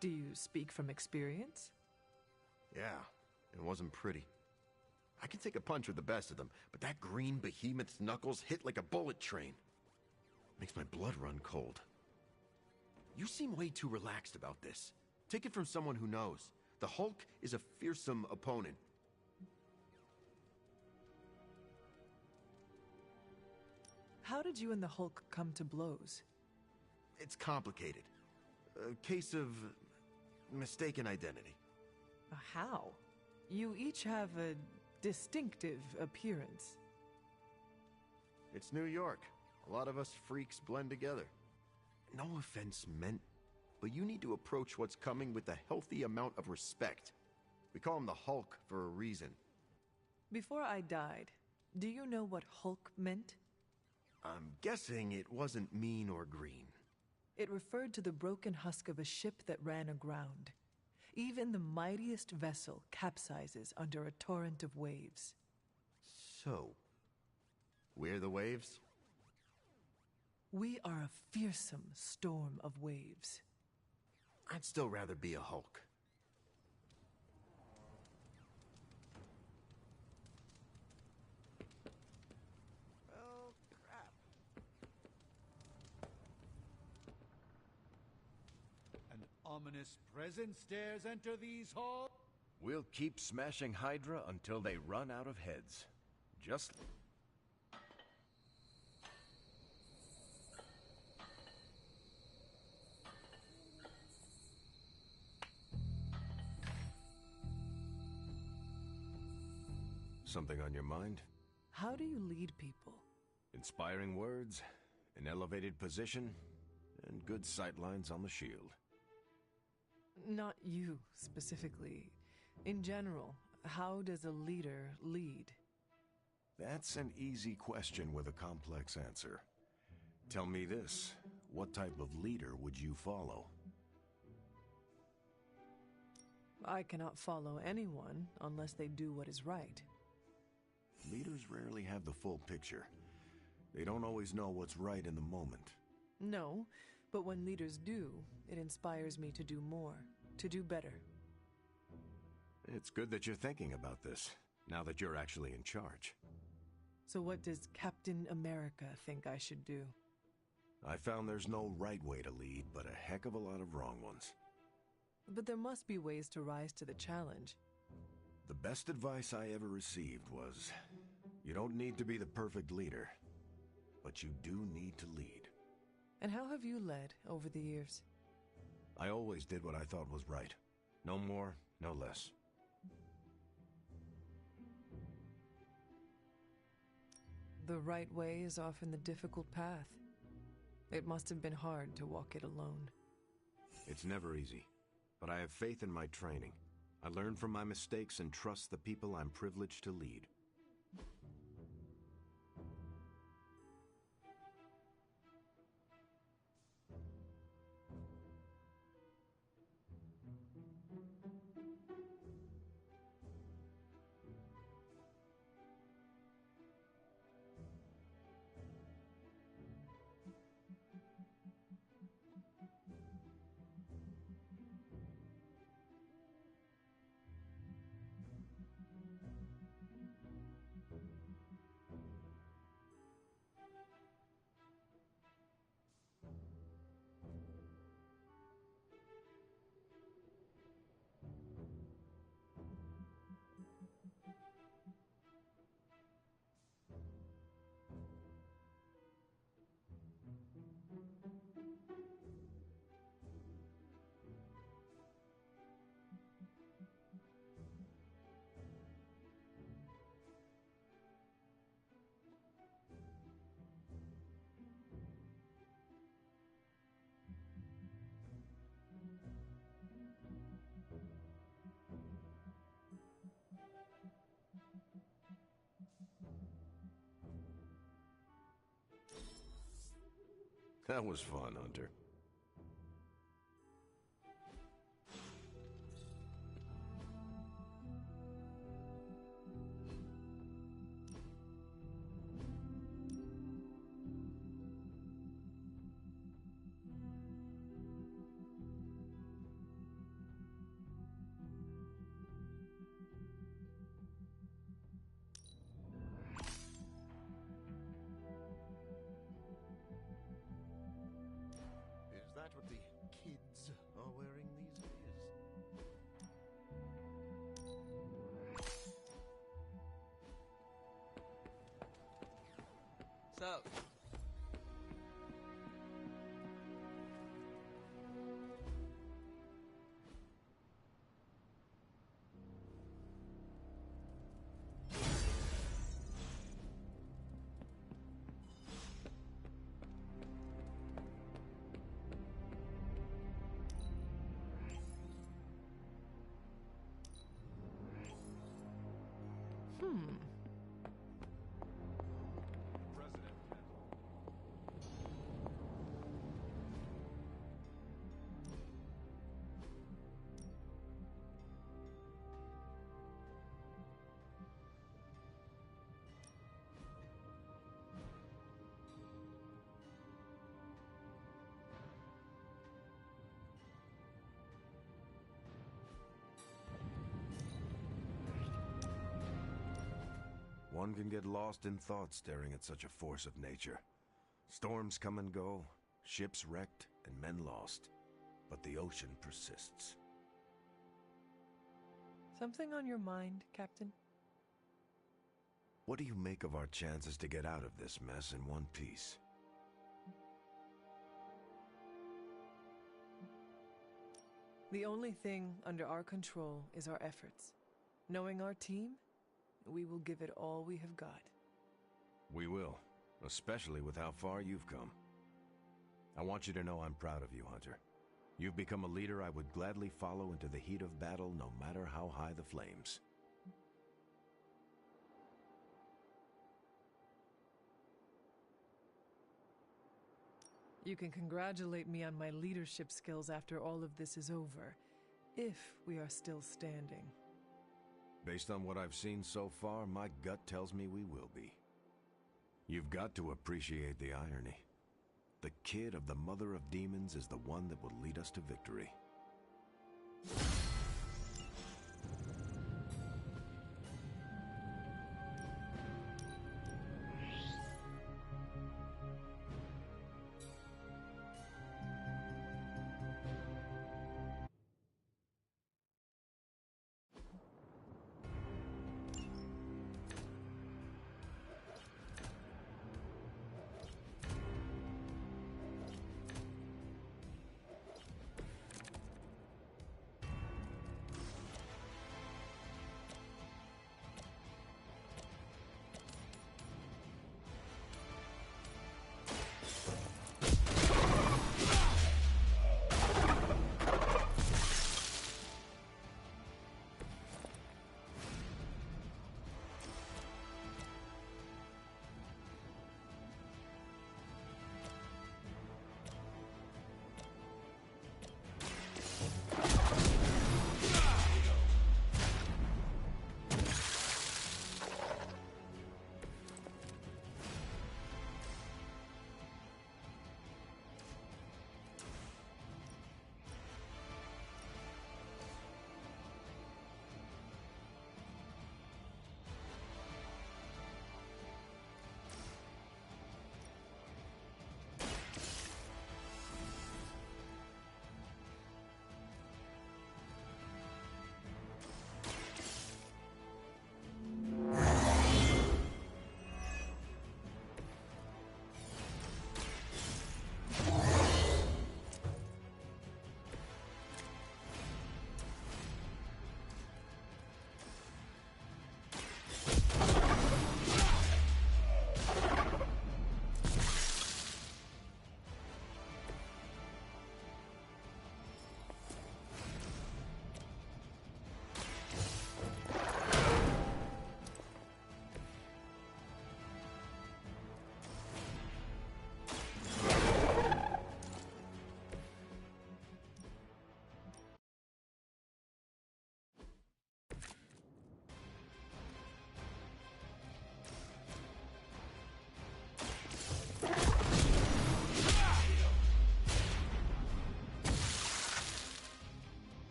Do you speak from experience? Yeah, it wasn't pretty. I can take a punch with the best of them, but that green behemoth's knuckles hit like a bullet train. Makes my blood run cold. You seem way too relaxed about this. Take it from someone who knows. The Hulk is a fearsome opponent. How did you and the Hulk come to blows? It's complicated. A case of mistaken identity. How? You each have a distinctive appearance. It's New York. A lot of us freaks blend together. No offense meant, but you need to approach what's coming with a healthy amount of respect. We call him the Hulk for a reason. Before I died, do you know what Hulk meant? I'm guessing it wasn't mean or green. It referred to the broken husk of a ship that ran aground. Even the mightiest vessel capsizes under a torrent of waves. So, we're the waves? We are a fearsome storm of waves. I'd still rather be a Hulk. Oh, crap. An ominous presence dares enter these halls? We'll keep smashing Hydra until they run out of heads. Just... Something on your mind? How do you lead people? Inspiring words, an elevated position, and good sightlines on the shield. Not you, specifically. In general, how does a leader lead? That's an easy question with a complex answer. Tell me this, what type of leader would you follow? I cannot follow anyone unless they do what is right. Leaders rarely have the full picture. They don't always know what's right in the moment. No, but when leaders do, it inspires me to do more, to do better. It's good that you're thinking about this, now that you're actually in charge. So what does Captain America think I should do? I found there's no right way to lead, but a heck of a lot of wrong ones. But there must be ways to rise to the challenge. The best advice I ever received was, you don't need to be the perfect leader, but you do need to lead. And how have you led over the years? I always did what I thought was right. No more, no less. The right way is often the difficult path. It must have been hard to walk it alone. It's never easy, but I have faith in my training. I learn from my mistakes and trust the people I'm privileged to lead. That was fun, Hunter. Is that what the kids are wearing these days? Sup? One can get lost in thought staring at such a force of nature. Storms come and go, ships wrecked, and men lost. But the ocean persists. Something on your mind, Captain? What do you make of our chances to get out of this mess in one piece? The only thing under our control is our efforts. Knowing our team, we will give it all we have got. We will, especially with how far you've come. I want you to know I'm proud of you, Hunter. You've become a leader I would gladly follow into the heat of battle, no matter how high the flames. You can congratulate me on my leadership skills after all of this is over, if we are still standing. Based on what I've seen so far, my gut tells me we will be. You've got to appreciate the irony. The kid of the Mother of Demons is the one that will lead us to victory.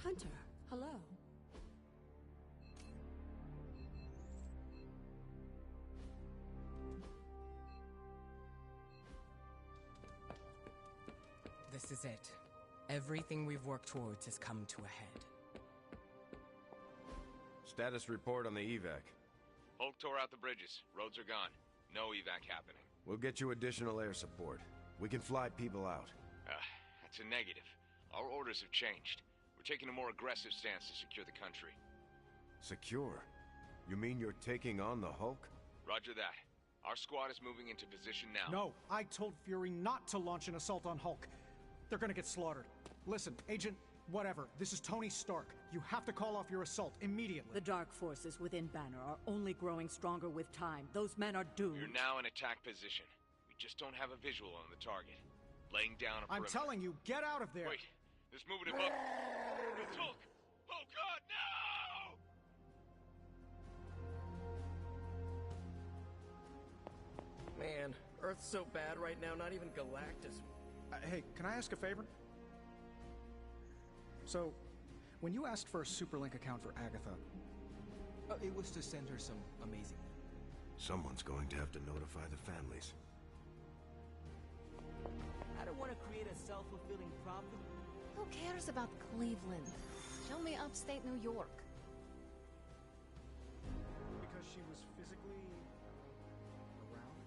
Hunter, hello. This is it. Everything we've worked towards has come to a head. Status report on the evac. Hulk tore out the bridges. Roads are gone. No evac happening. We'll get you additional air support. We can fly people out. That's a negative. Our orders have changed. We're taking a more aggressive stance to secure the country. Secure? You mean you're taking on the Hulk? Roger that. Our squad is moving into position now. No, I told Fury not to launch an assault on Hulk. They're gonna get slaughtered. Listen, Agent, whatever, this is Tony Stark. You have to call off your assault immediately. The dark forces within Banner are only growing stronger with time. Those men are doomed. We're now in attack position. We just don't have a visual on the target. Laying down a perimeter. I'm telling you, get out of there! Wait, there's movement above. It's Hulk! Oh God, no! Man, Earth's so bad right now, not even Galactus. Hey, can I ask a favor? So, when you asked for a Superlink account for Agatha... it was to send her some amazing... Someone's going to have to notify the families. I don't want to create a self-fulfilling prophet. Who cares about Cleveland? Show me upstate New York. Because she was physically... around?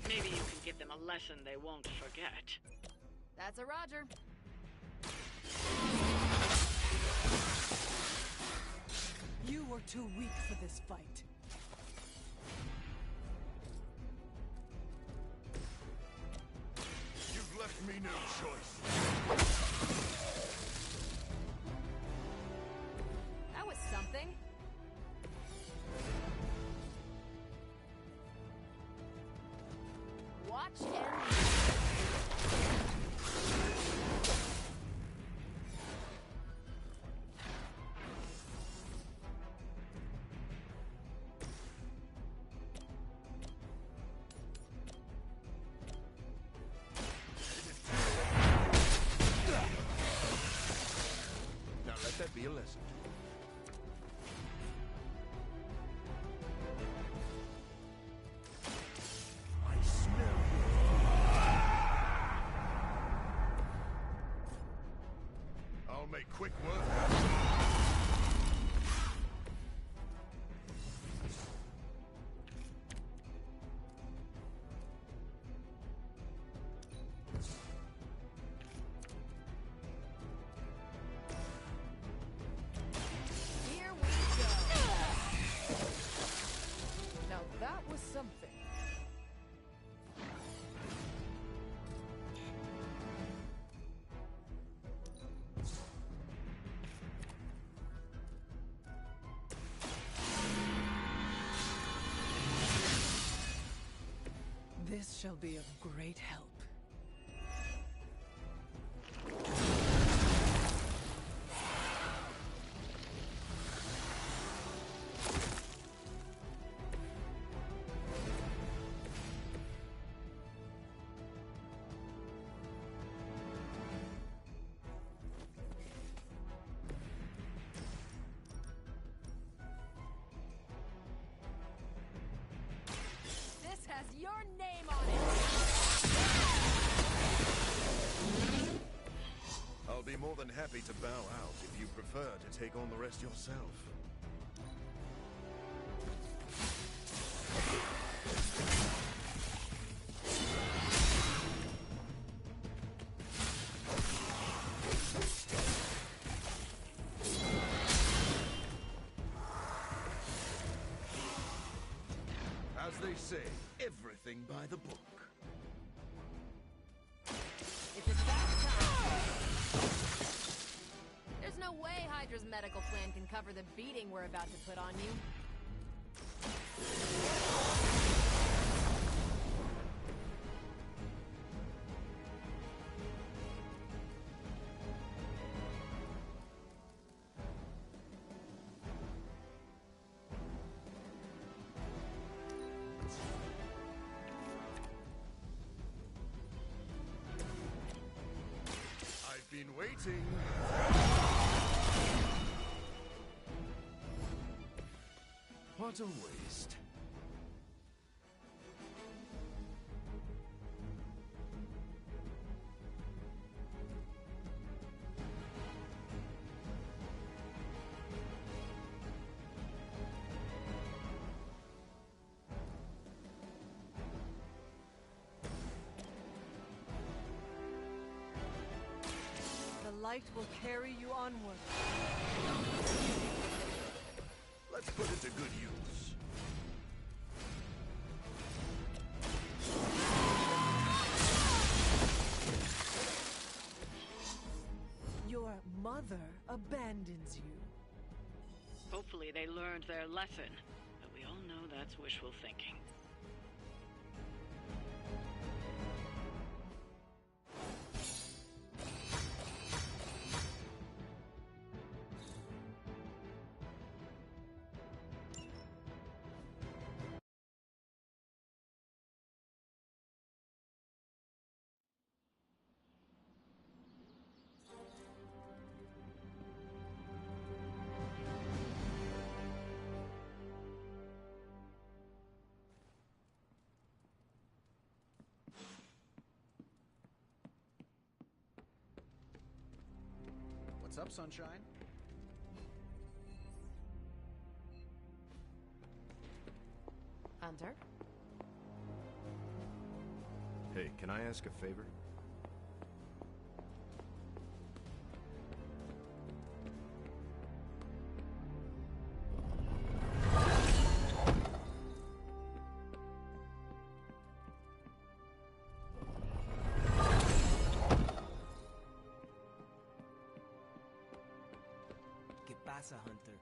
Maybe you can give them a lesson they won't forget. That's a Roger. You were too weak for this fight. You've left me no choice. That was something. Watch and... Now let that be a lesson. I smell you. I'll make quick work of it. Here we go. Now that was something. This shall be of great help. be more than happy to bow out if you prefer to take on the rest yourself. As they say, everything by the book. If it's that time... There's no way Hydra's medical plan can cover the beating we're about to put on you. Been waiting. What a waste. Light will carry you onward. Let's put it to good use. Your mother abandons you. Hopefully they learned their lesson, but we all know that's wishful thinking. What's up, Sunshine? Hunter? Hey, can I ask a favor? Pasa, Hunter.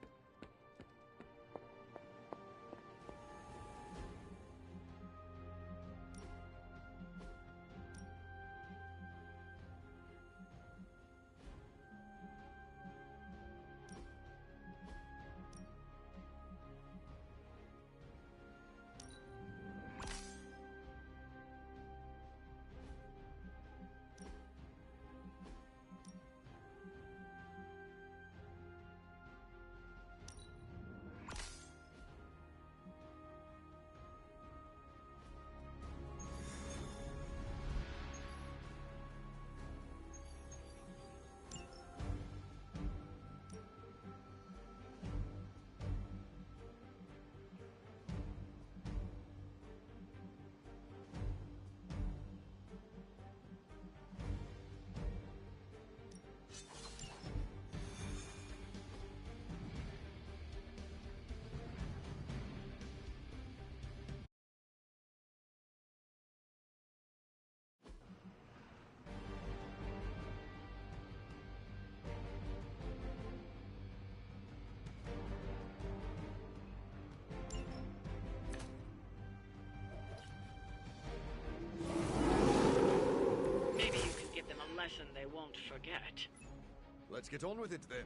Lesson they won't forget. Let's get on with it then.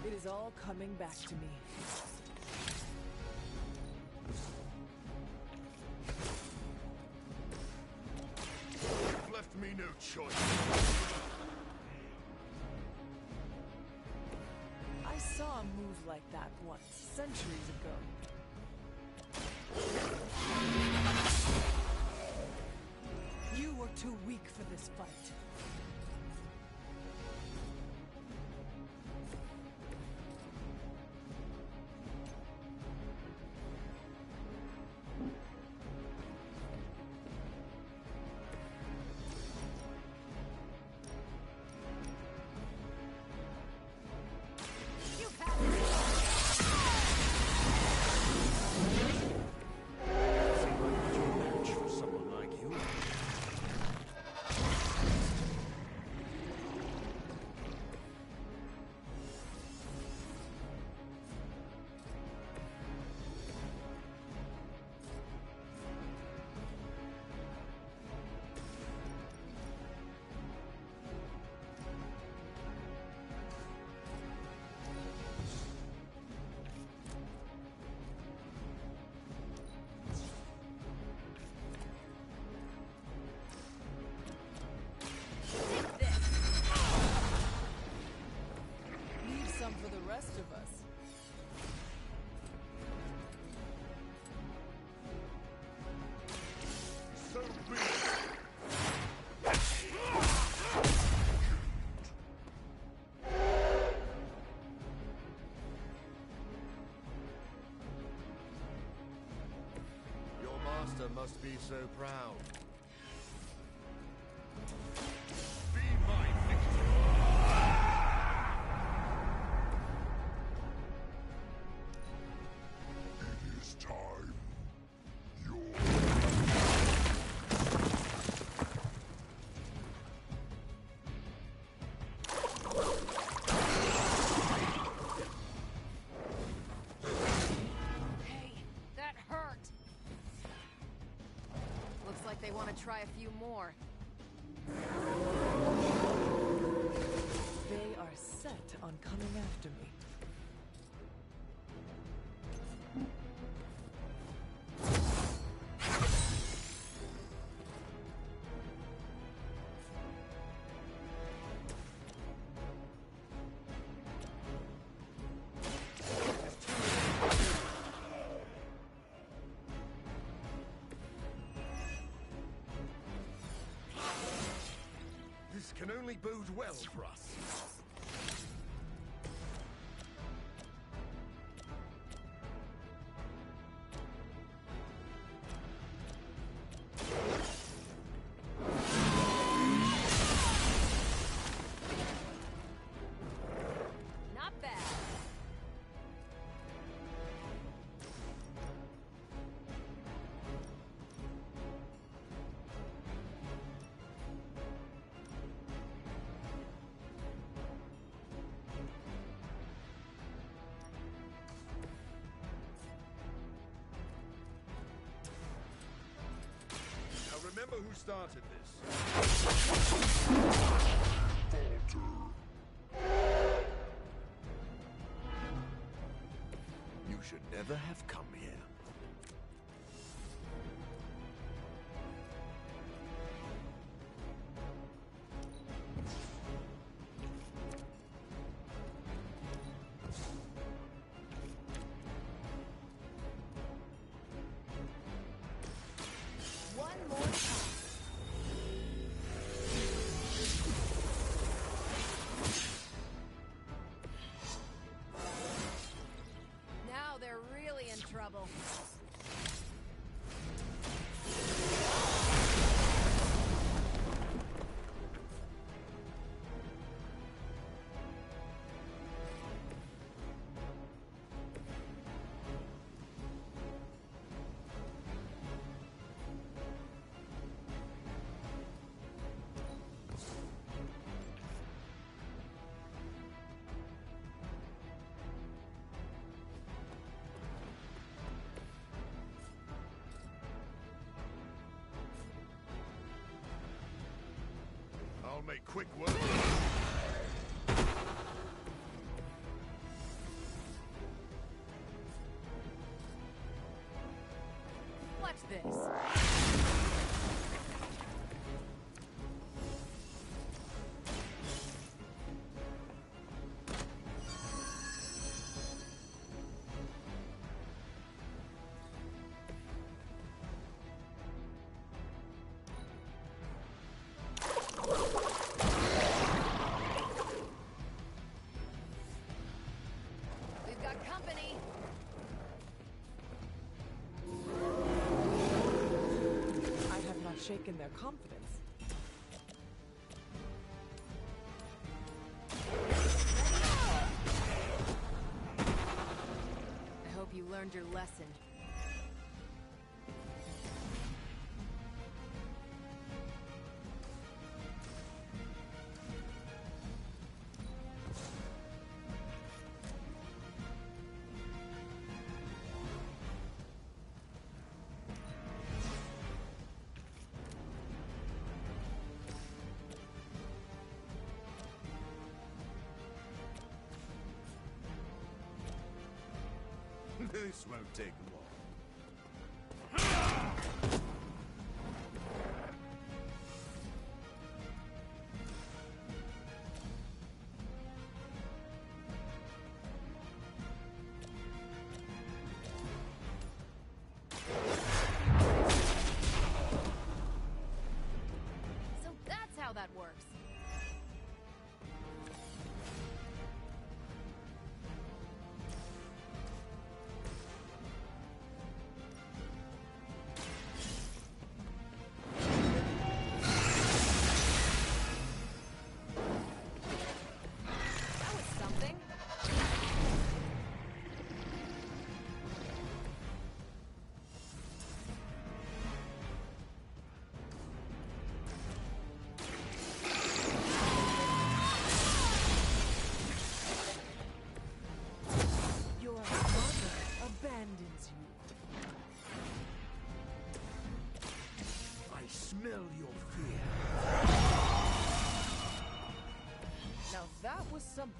It is all coming back to me. Left me no choice. saw a move like that once, centuries ago. You were too weak for this fight. For the rest of us. So big. Your master must be so proud. Be my victim. It is time. Hey, that hurt. Looks like they want to try a few more. They are set on coming after me. This can only bode well for us. Not bad. Now remember who started this. You should never have come here. One more time. Now they're really in trouble. I'll make quick work. Watch this. shaken their confidence. I hope you learned your lesson. This won't take long. So that's how that works. That was something. Your mother abandons you. I smell your fear. Now that was something.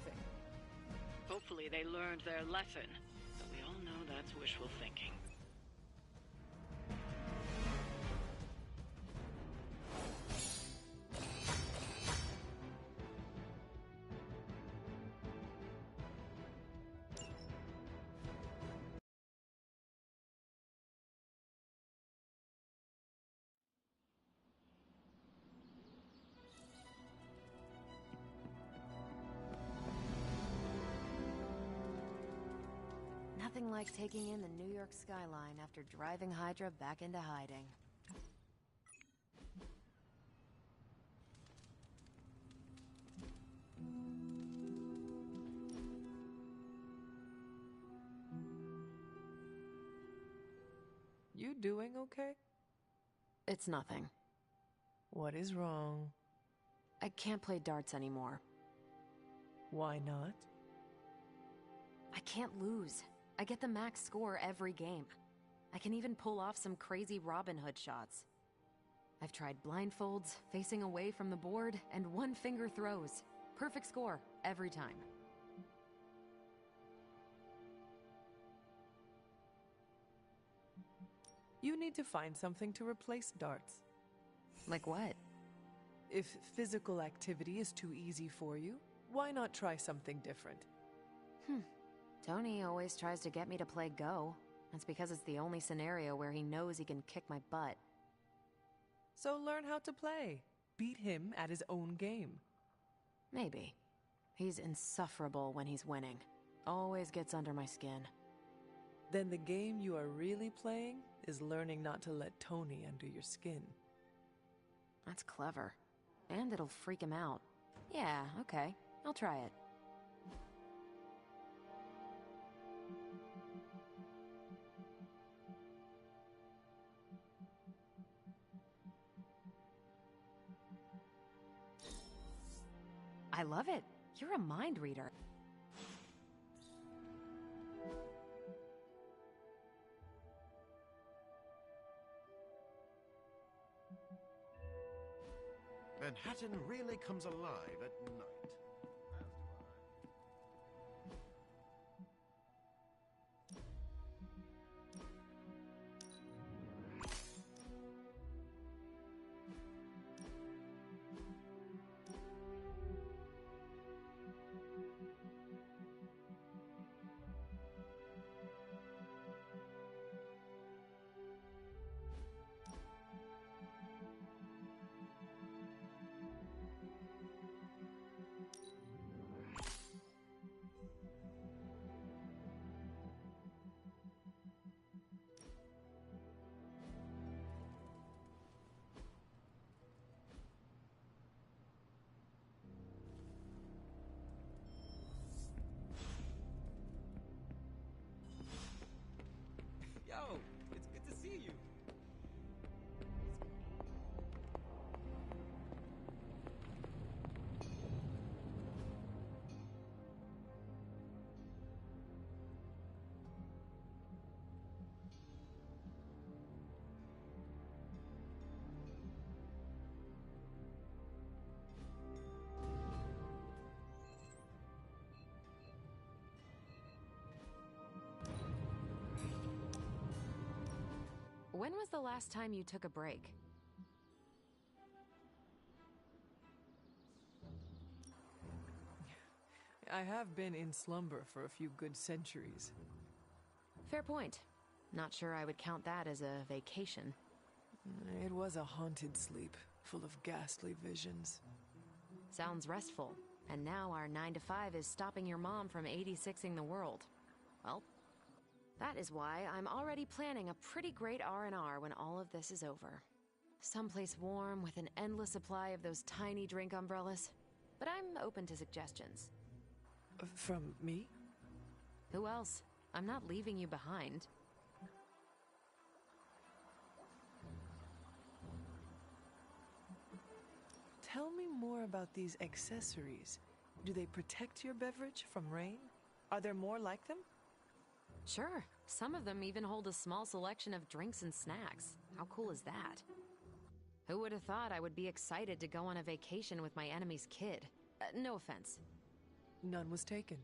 Hopefully they learned their lesson, but we all know that's wishful thinking. Nothing like taking in the New York skyline after driving Hydra back into hiding. You doing okay? It's nothing. What is wrong? I can't play darts anymore. Why not? I can't lose. I get the max score every game. I can even pull off some crazy Robin Hood shots. I've tried blindfolds, facing away from the board, and one-finger throws. Perfect score, every time. You need to find something to replace darts. Like what? If physical activity is too easy for you, why not try something different? Tony always tries to get me to play Go. That's because it's the only scenario where he knows he can kick my butt. So learn how to play. Beat him at his own game. Maybe. He's insufferable when he's winning. Always gets under my skin. Then the game you are really playing is learning not to let Tony under your skin. That's clever. And it'll freak him out. Yeah, okay. I'll try it. I love it. You're a mind reader. Manhattan really comes alive at night. When was the last time you took a break? I have been in slumber for a few good centuries. Fair point. Not sure I would count that as a vacation. It was a haunted sleep, full of ghastly visions. Sounds restful. And now our 9 to 5 is stopping your mom from 86ing the world. Well, that is why I'm already planning a pretty great R&R when all of this is over. Someplace warm with an endless supply of those tiny drink umbrellas. But I'm open to suggestions. From me? Who else? I'm not leaving you behind. Tell me more about these accessories. Do they protect your beverage from rain? Are there more like them? Sure. Some of them even hold a small selection of drinks and snacks. How cool is that? Who would have thought I would be excited to go on a vacation with my enemy's kid? No offense. None was taken.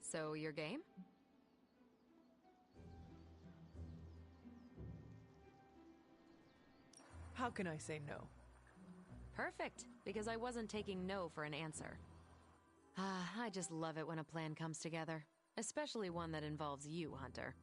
So, your game? How can I say no? Perfect, because I wasn't taking no for an answer. I just love it when a plan comes together. Especially one that involves you, Hunter.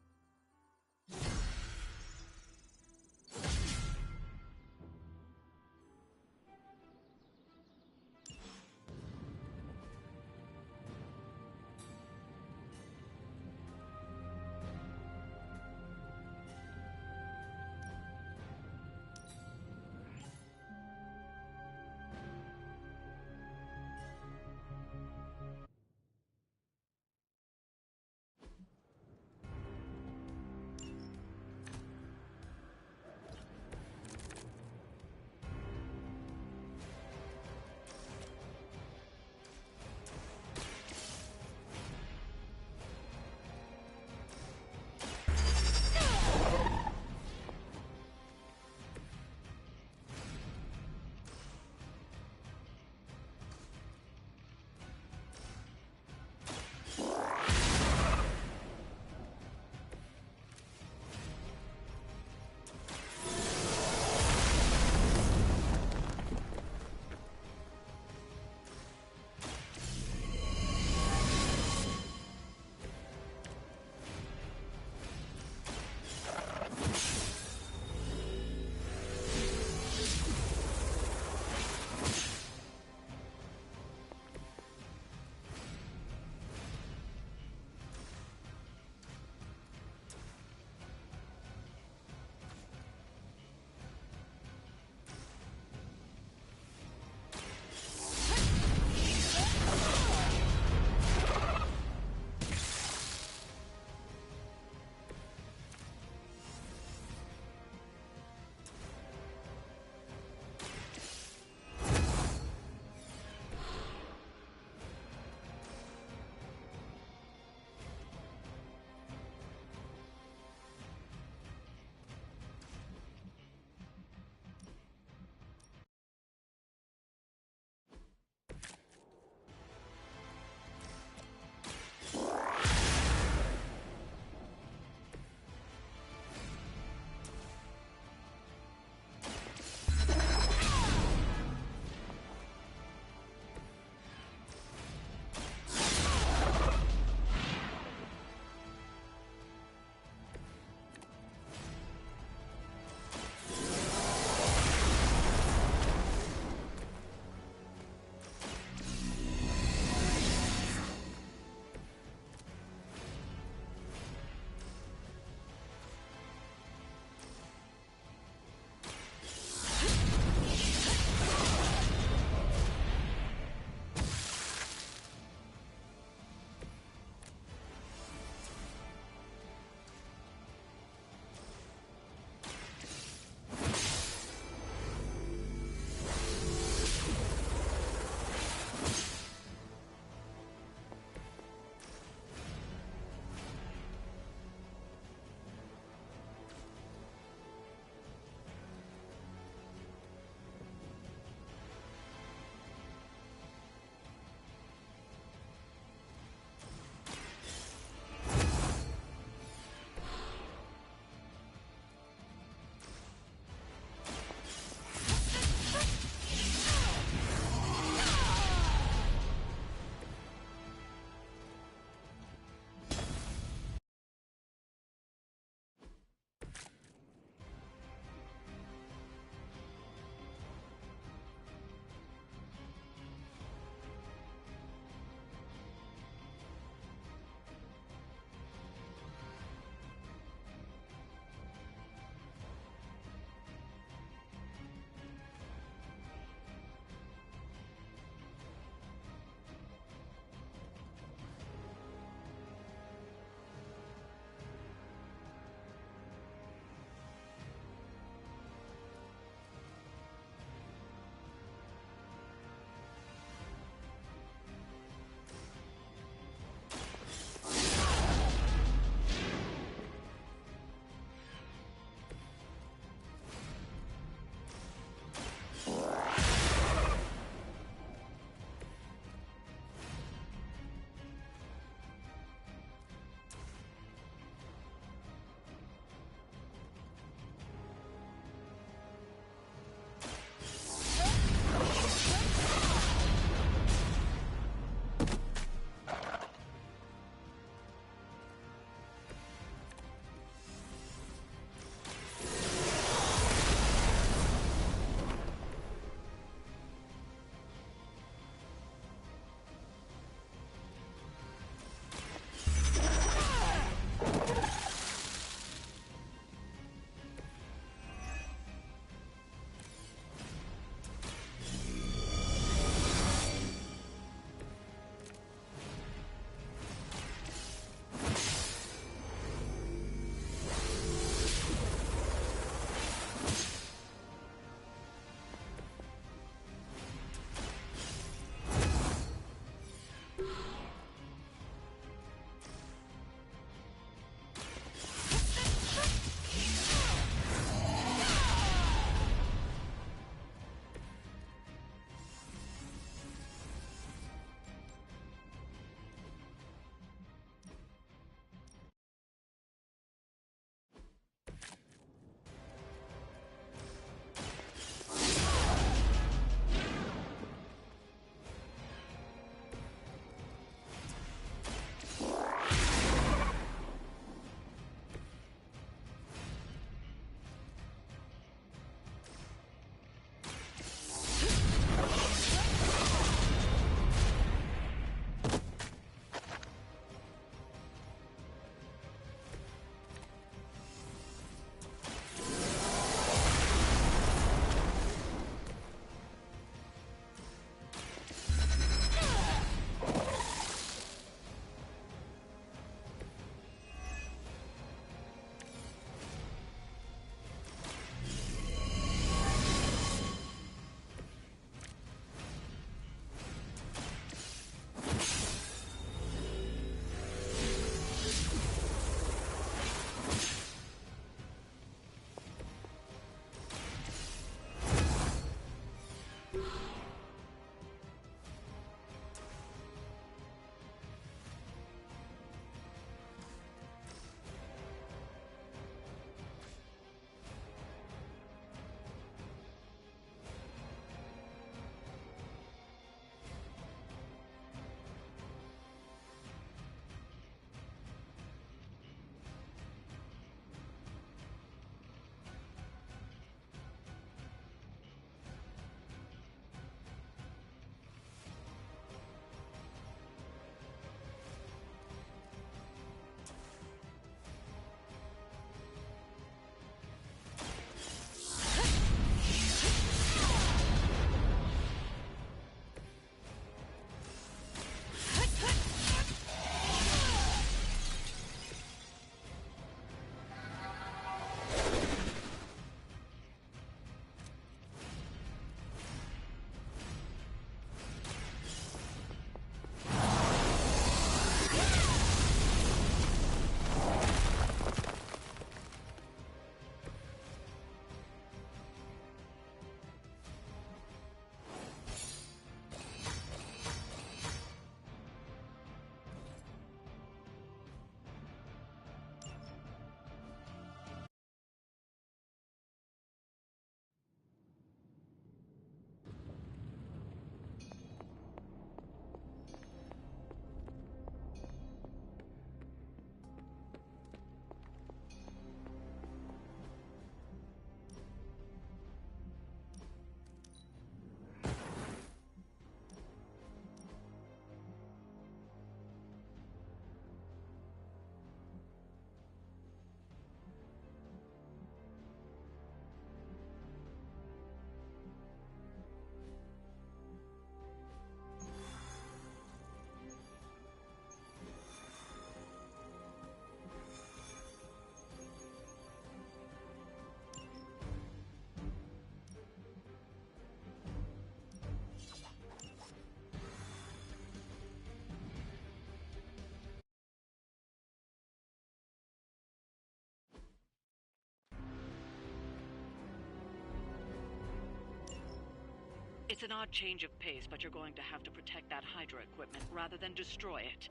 It's an odd change of pace, but you're going to have to protect that Hydra equipment rather than destroy it.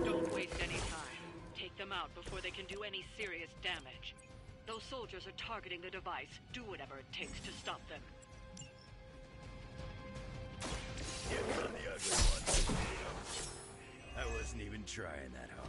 Don't waste any time. Take them out before they can do any serious damage. Those soldiers are targeting the device. Do whatever it takes to stop them. Get from the ugly one. I wasn't even trying that hard.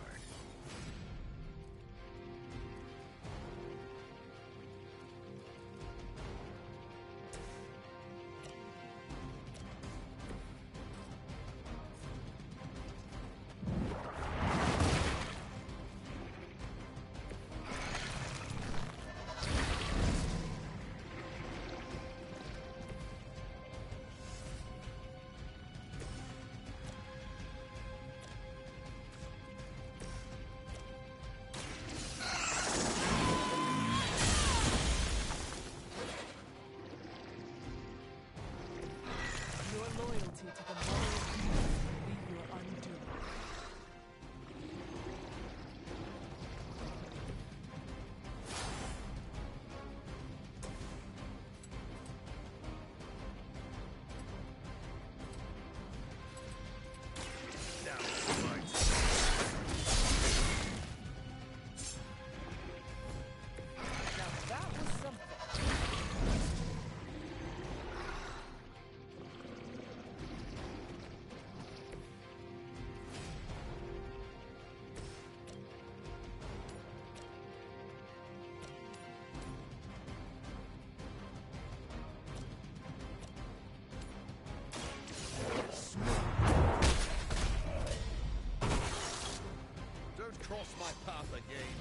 Cross my path again.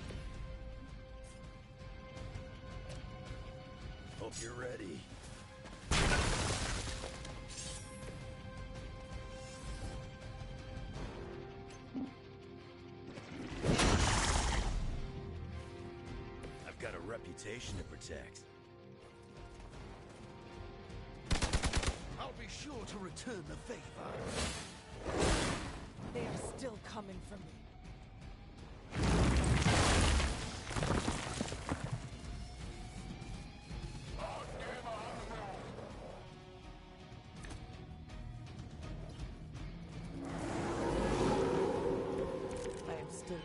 Hope you're ready. I've got a reputation to protect. I'll be sure to return the favor. They are still coming for me.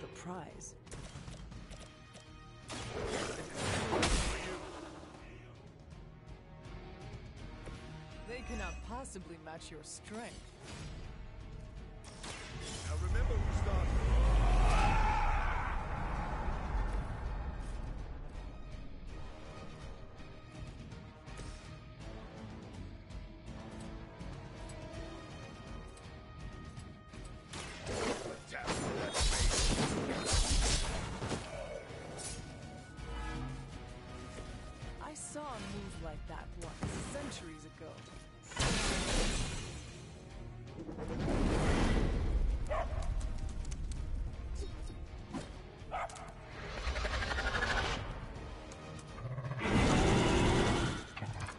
The prize. They cannot possibly match your strength. Now remember who started. I saw a move like that once, centuries ago.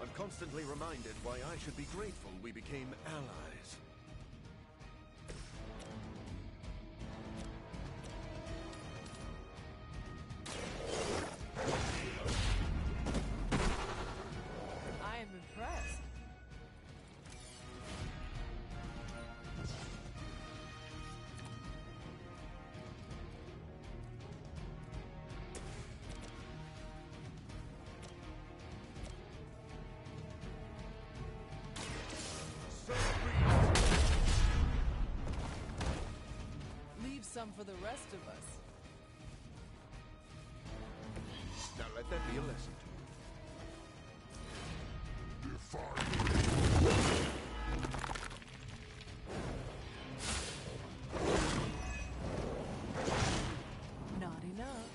I'm constantly reminded why I should be grateful we became allies. Leave some for the rest of us. Now let that be a lesson to you. Not enough.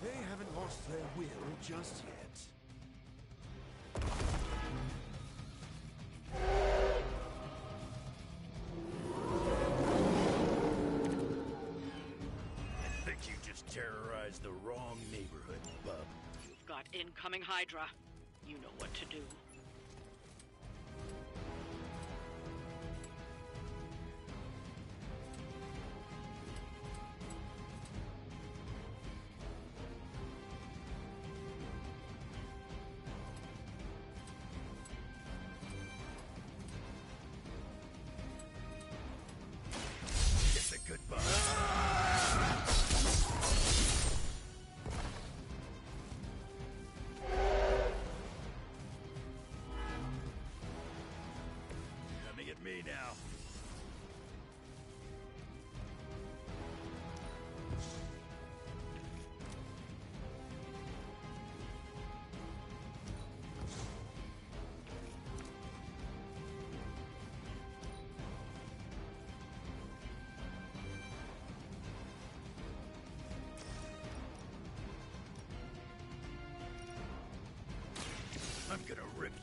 They haven't lost their will just yet. Terrorized the wrong neighborhood, bub. You've got incoming Hydra. You know what to do.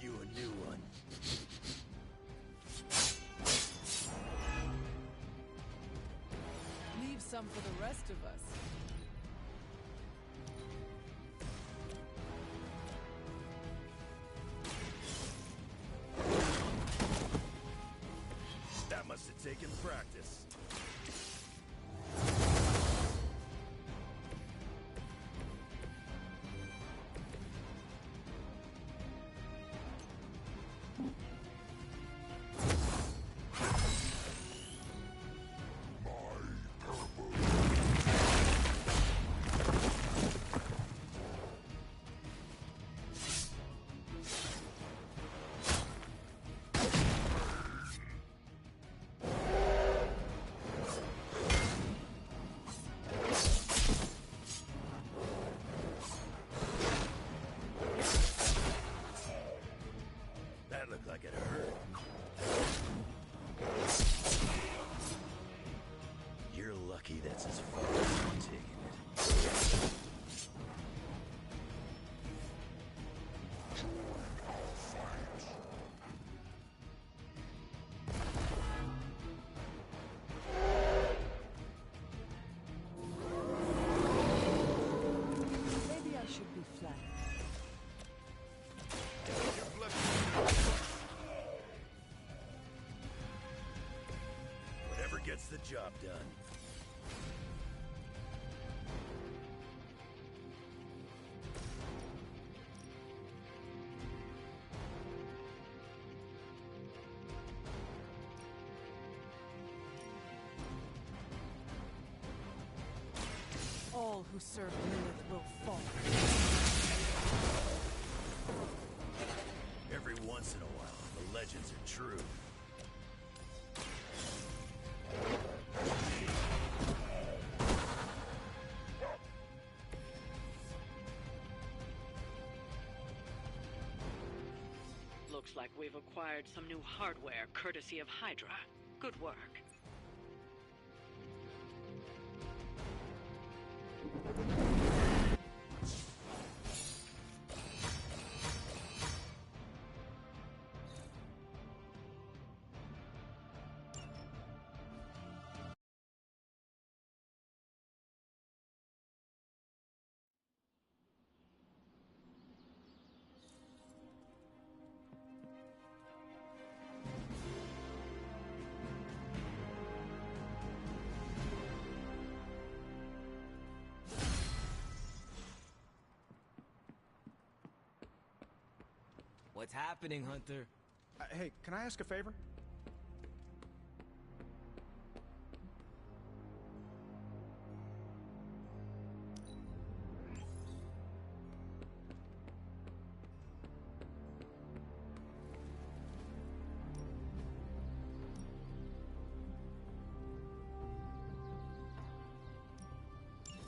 you a new one. Leave some for the rest of us. That must have taken practice. Like it hurt. You're lucky that's as far as I'm taking it. Maybe I should be flattered. Gets the job done. All who serve Lilith will fall. Every once in a while, the legends are true. Looks like we've acquired some new hardware courtesy of Hydra. Good work. What's happening, Hunter? Hey, can I ask a favor?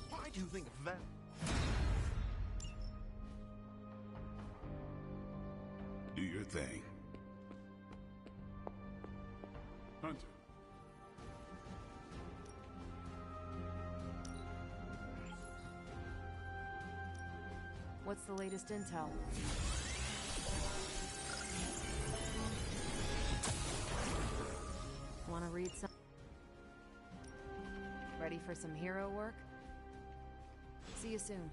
Why do you think of that? Do your thing. Hunter. What's the latest intel? Want to read some? Ready for some hero work? See you soon.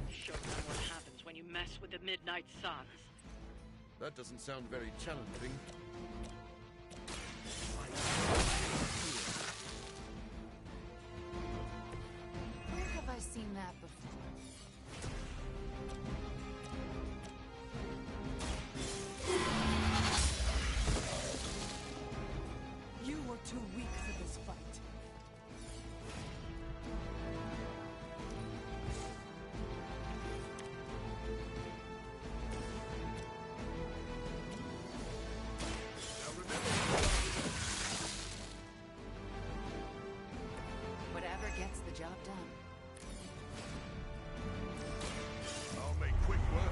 Show them what happens when you mess with the Midnight Suns. That doesn't sound very challenging. Where have I seen that before? You were too weak for this fight. job done. I'll make quick work.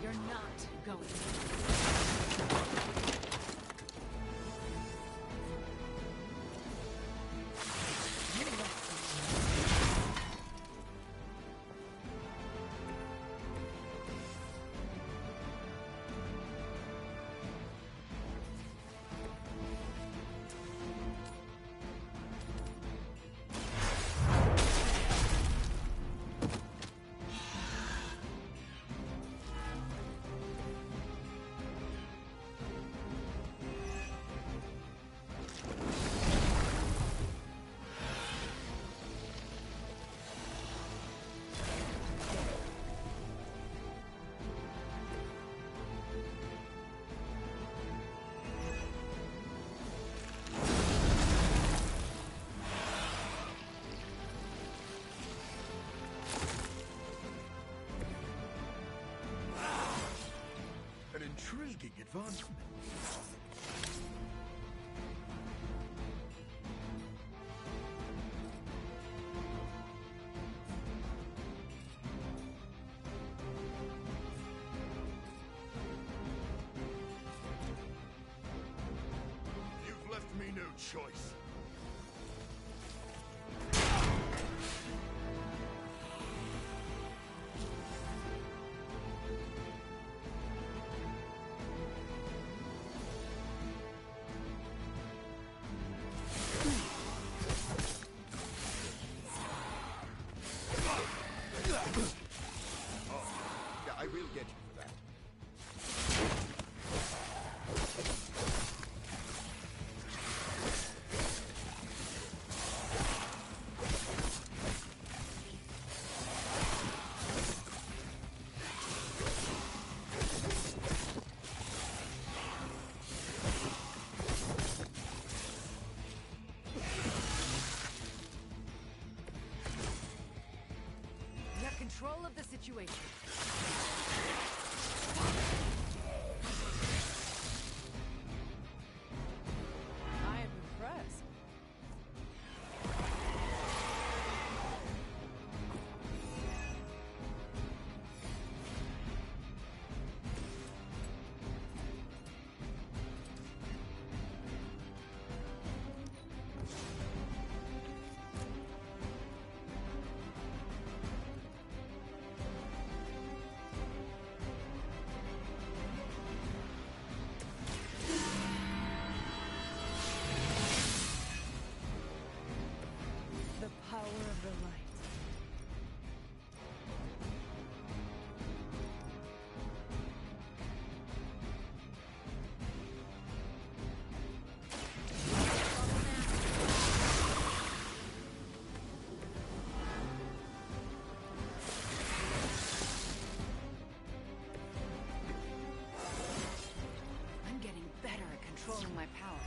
You're not going to. An intriguing advancement. You've left me no choice. Yeah, I will get you for that. You have control of the situation. I am impressed. The power of the light. I'm getting better at controlling my powers.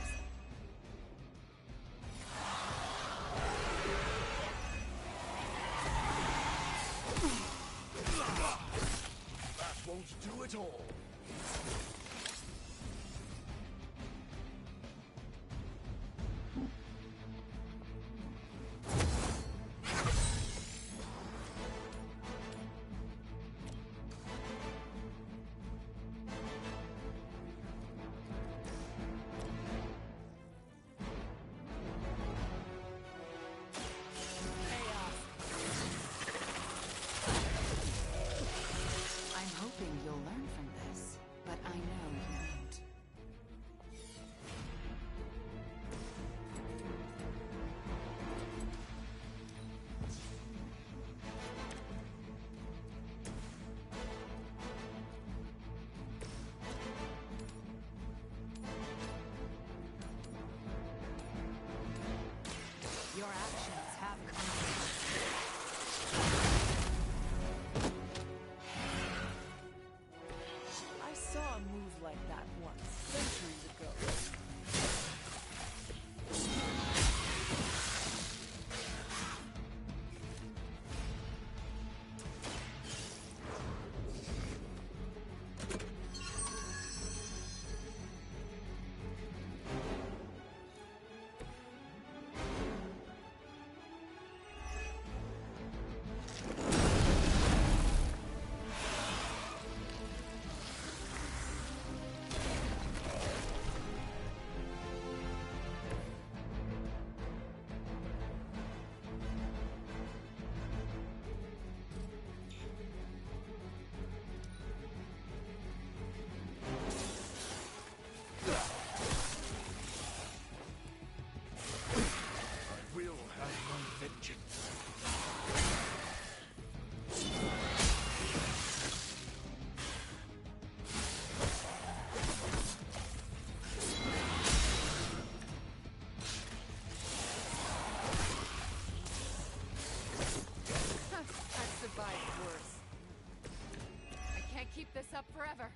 this up forever.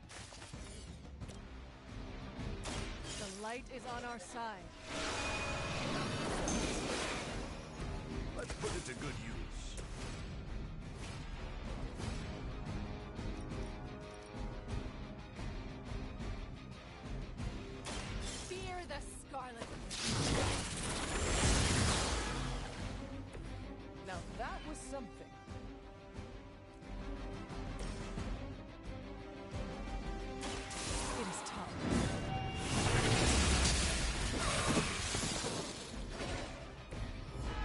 The light is on our side. Let's put it to good use. Fear the Scarlet. Now that was something. It is tough.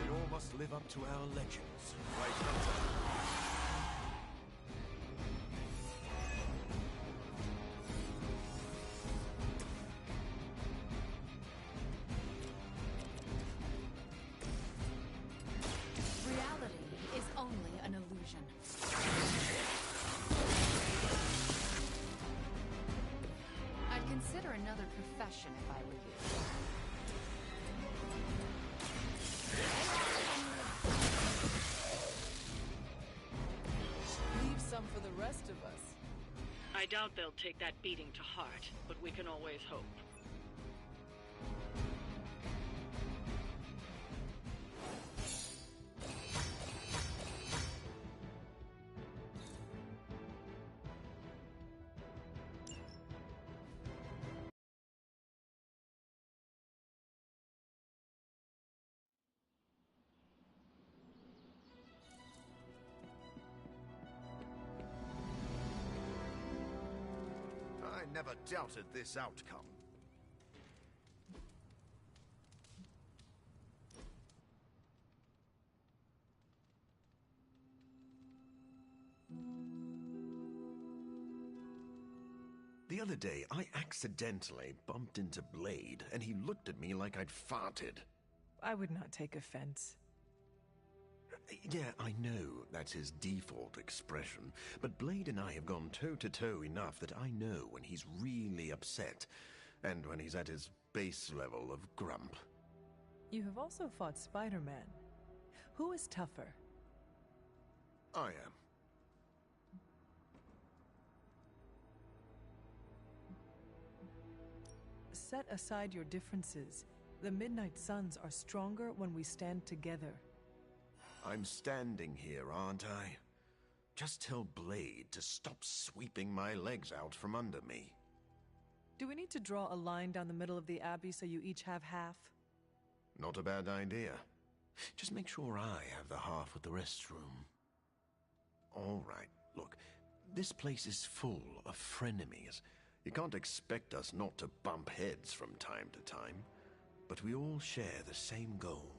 We all must live up to our legends, right, Hunter? Reality is only an illusion. I'd consider another profession if I were you. Leave some for the rest of us. I doubt they'll take that beating to heart, but we can always hope. I never doubted this outcome. The other day, I accidentally bumped into Blade, and he looked at me like I'd farted. I would not take offense. Yeah, I know that's his default expression, but Blade and I have gone toe-to-toe enough that I know when he's really upset, and when he's at his base level of grump. You have also fought Spider-Man. Who is tougher? I am. Set aside your differences. The Midnight Suns are stronger when we stand together. I'm standing here, aren't I? Just tell Blade to stop sweeping my legs out from under me. Do we need to draw a line down the middle of the Abbey so you each have half? Not a bad idea. Just make sure I have the half with the restroom. All right, look, this place is full of frenemies. You can't expect us not to bump heads from time to time, but we all share the same goal.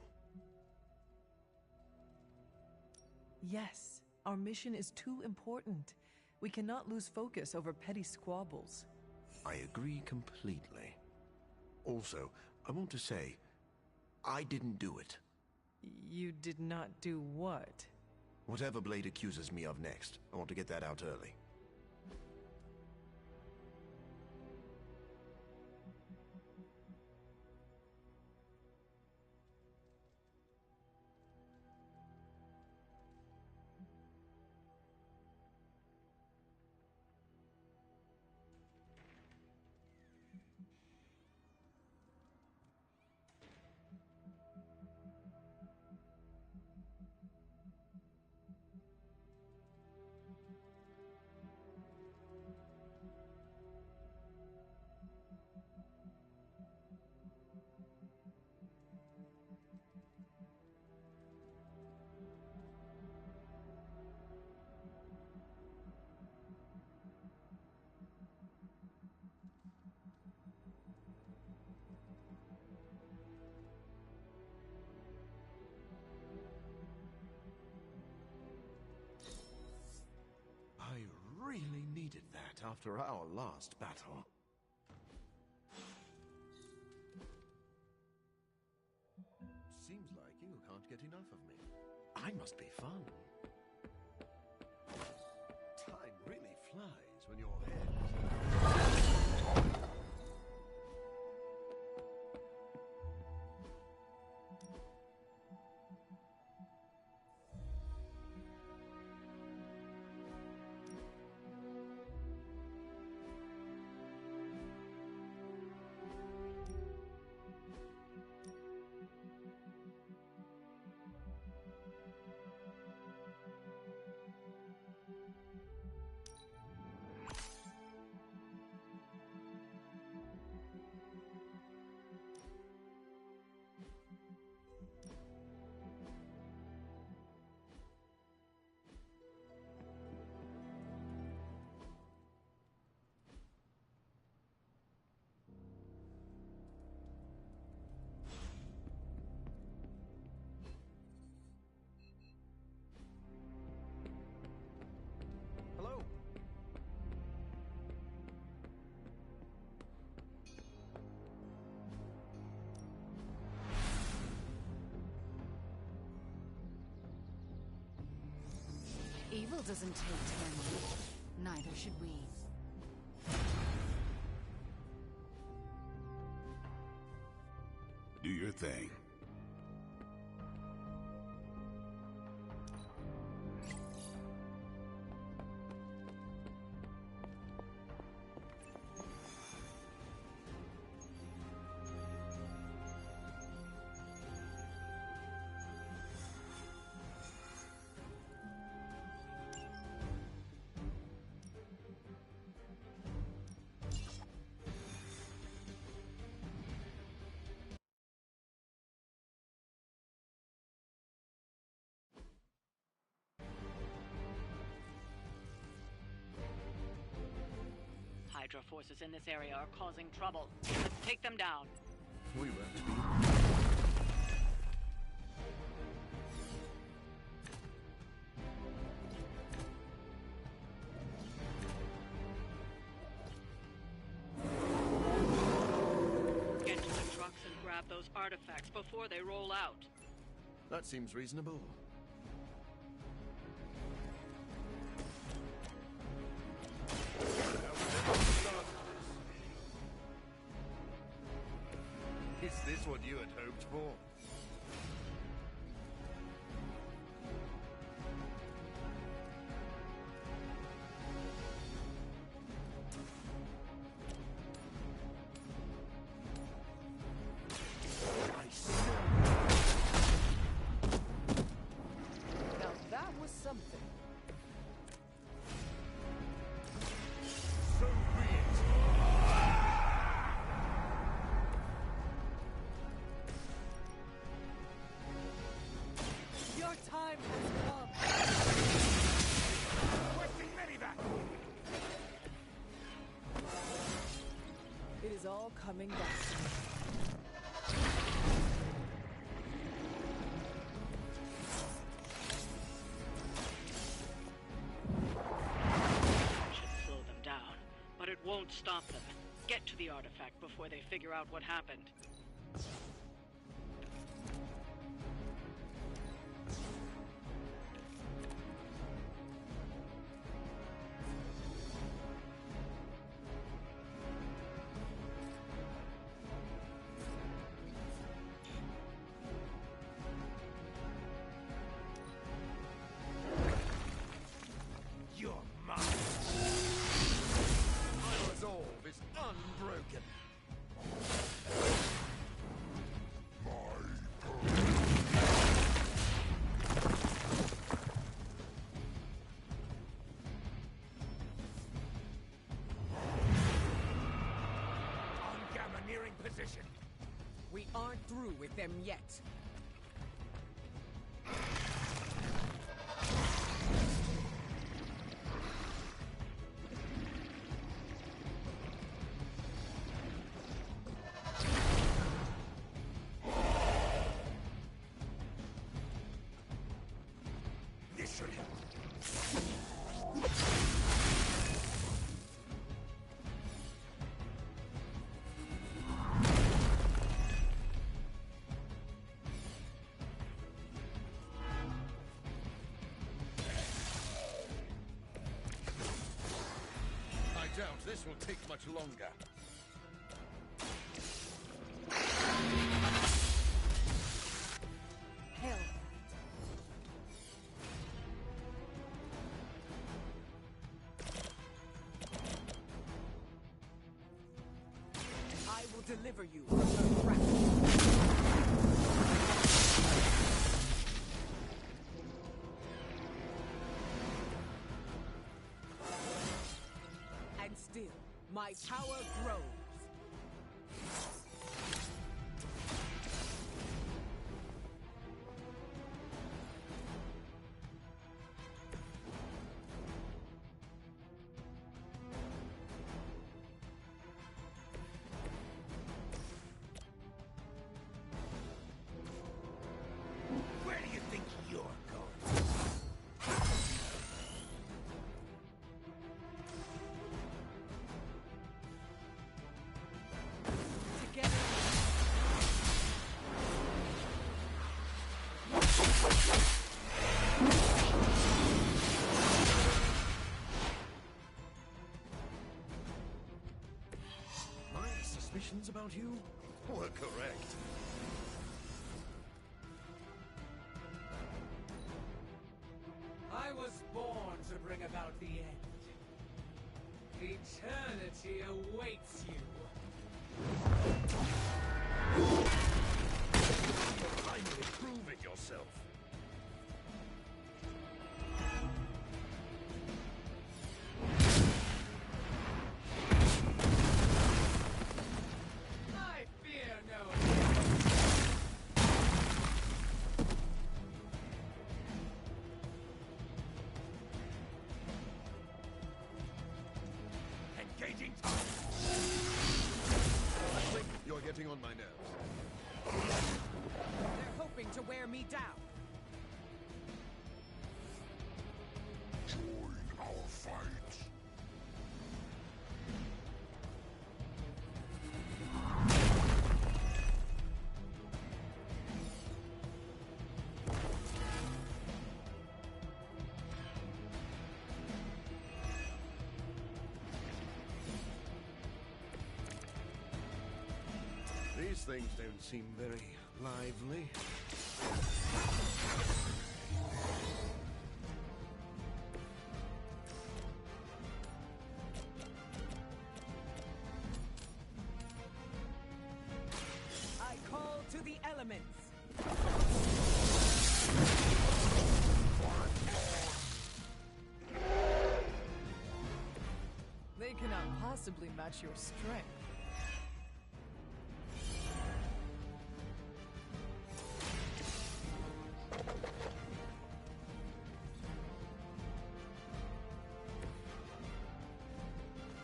Yes, our mission is too important. We cannot lose focus over petty squabbles. I agree completely. Also, I want to say, I didn't do it. You did not do what? Whatever Blade accuses me of next, I want to get that out early. I really needed that after our last battle. Seems like you can't get enough of me. I must be fun. Time really flies when you're here. Evil doesn't take memory. Neither should we. Do your thing. Hydra forces in this area are causing trouble. Let's take them down. We won't be. Get to the trucks and grab those artifacts before they roll out. That seems reasonable. Is this what you had hoped for? Now that was something. So be it. Your time has come. Requesting medevac. It is all coming back. Should slow them down, but it won't stop them. Get to the artifact before they figure out what happened. You're mine. My resolve is unbroken. On Gamma nearing position. We aren't through with them yet. This should help. I doubt this will take much longer. Hell. I will deliver you from the crack. And still, my power grows. Where do you think you're going? assumptions about you were correct. I was born to bring about the end. Eternity awaits you. You're finally proving yourself. I fear no. Engaging time. You're getting on my nerves. They're hoping to wear me down. Join our fight. These things don't seem very lively. I call to the elements. They cannot possibly match your strength.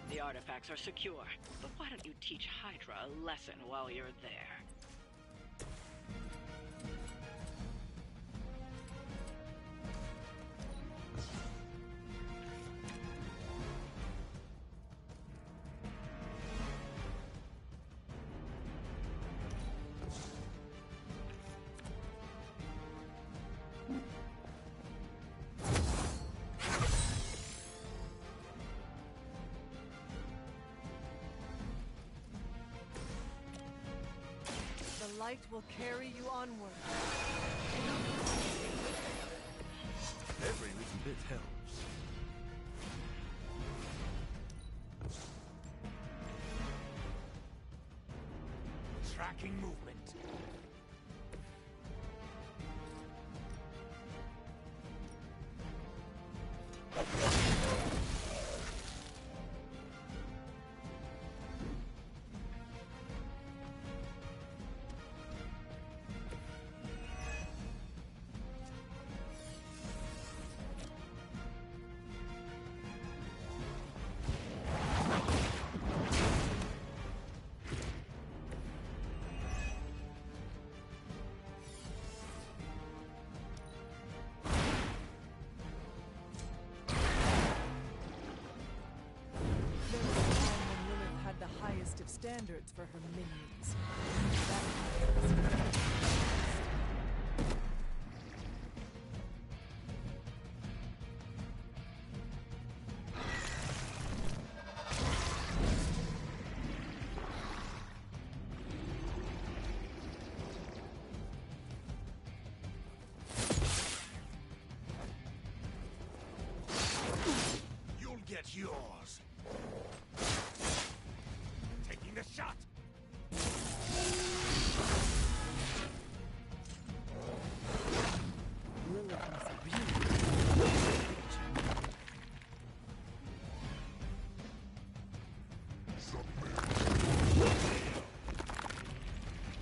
The artifacts are secure, but why don't you teach Hydra a lesson while you're there? The light will carry you onward. Every little bit helps. Tracking movement. There was a time when Lilith had the highest of standards for her minions. That You'll get yours. Taking the shot. Lilith must be.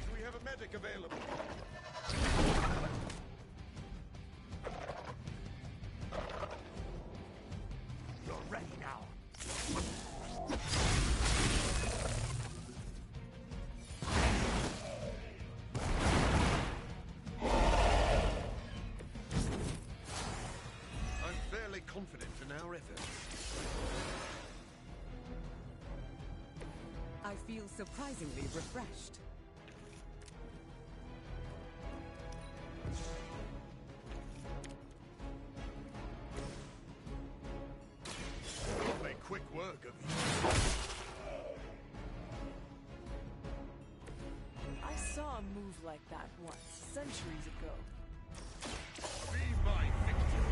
Do we have a medic available? You're ready now. I'm fairly confident in our efforts. I feel surprisingly refreshed. Make quick work of you. saw a move like that once, centuries ago. Be my victim.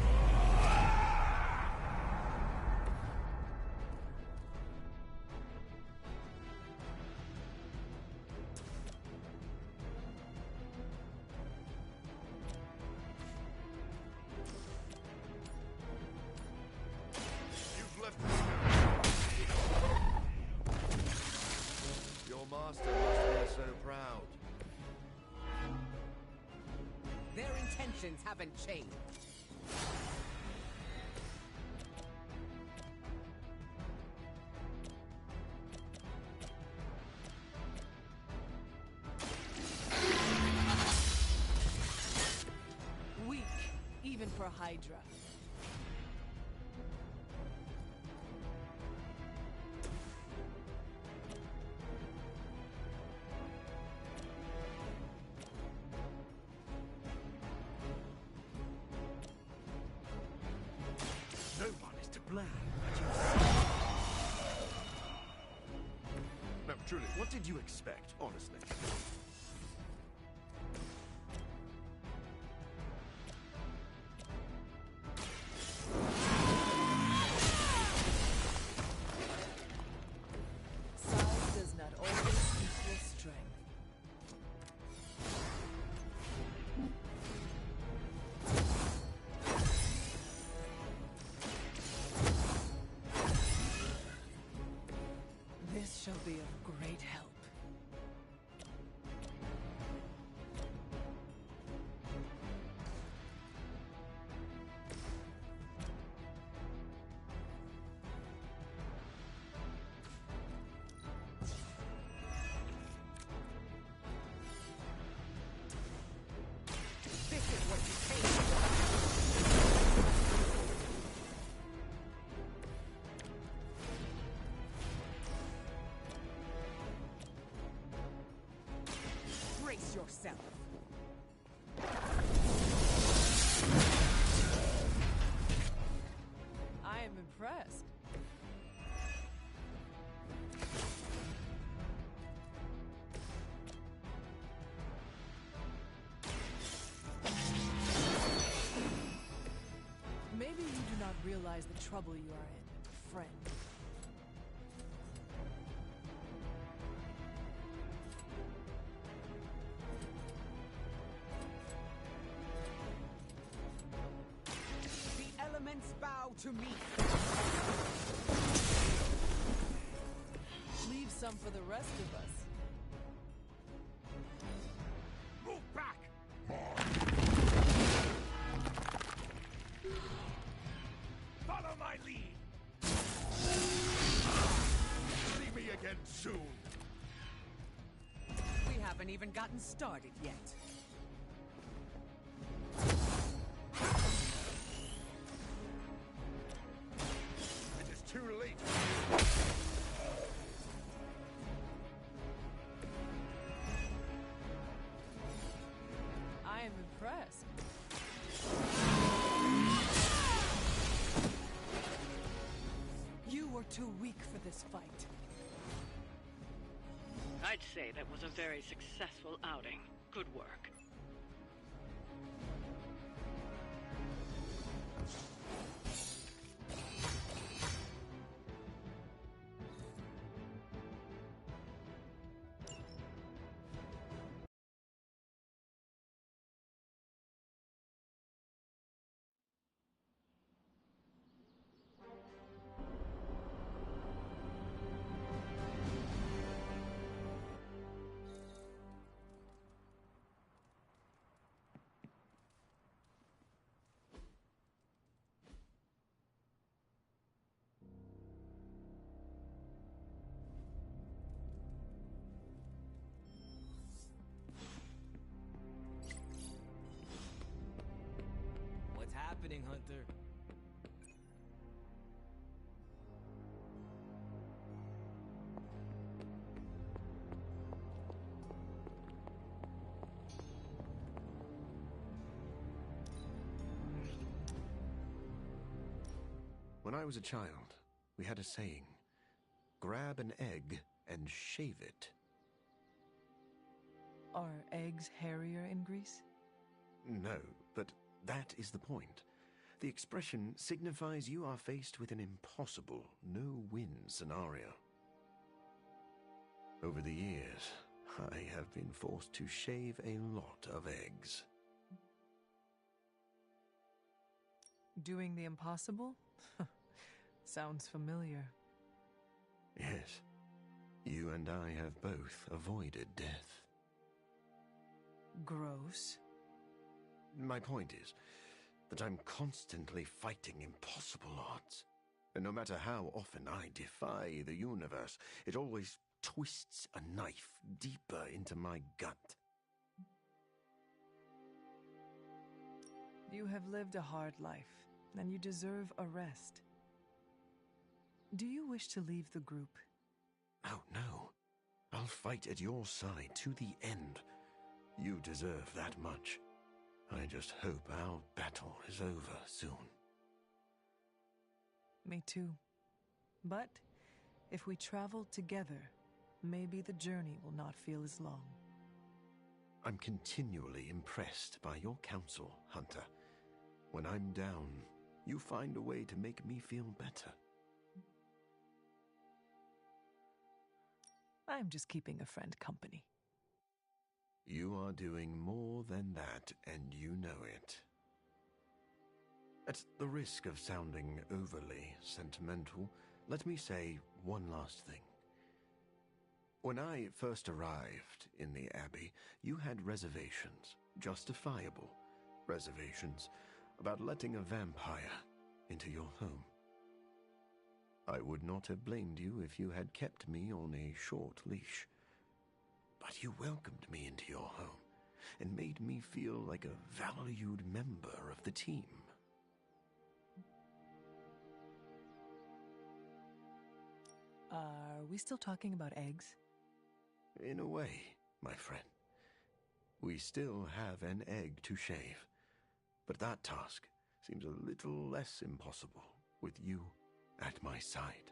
You've left me now. Your master must be so proud. Their intentions haven't changed. Weak, even for Hydra. No one is to blame but yourself. No, truly, what did you expect, honestly? Size does not always equal strength. This shall be of great help. This is what you came for. Brace yourself. I am impressed. Maybe you do not realize the trouble you are in, friend. The elements bow to me. Leave some for the rest of us. Move back! Follow my lead! See me again soon! We haven't even gotten started yet. It is too late! I am impressed. You were too weak for this fight. I'd say that was a very successful outing. Good work. What's happening, Hunter? When I was a child, we had a saying, grab an egg and shave it. Are eggs hairier in Greece? No, but that is the point. The expression signifies you are faced with an impossible, no-win scenario. Over the years, I have been forced to shave a lot of eggs. Doing the impossible? Sounds familiar. Yes, you and I have both avoided death. Gross. My point is that I'm constantly fighting impossible odds. And no matter how often I defy the universe, it always twists a knife deeper into my gut. You have lived a hard life, and you deserve a rest. Do you wish to leave the group? Oh, no. I'll fight at your side to the end. You deserve that much. I just hope our battle is over soon. Me too. But if we travel together, maybe the journey will not feel as long. I'm continually impressed by your counsel, Hunter. When I'm down, you find a way to make me feel better. I'm just keeping a friend company. You are doing more than that, and you know it. At the risk of sounding overly sentimental, let me say one last thing. When I first arrived in the Abbey, you had reservations, justifiable reservations, about letting a vampire into your home. I would not have blamed you if you had kept me on a short leash. But you welcomed me into your home and made me feel like a valued member of the team. Are we still talking about eggs? In a way, my friend. We still have an egg to shave, but that task seems a little less impossible with you at my side.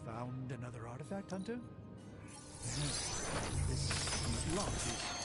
Found another artifact, Hunter? This lock is...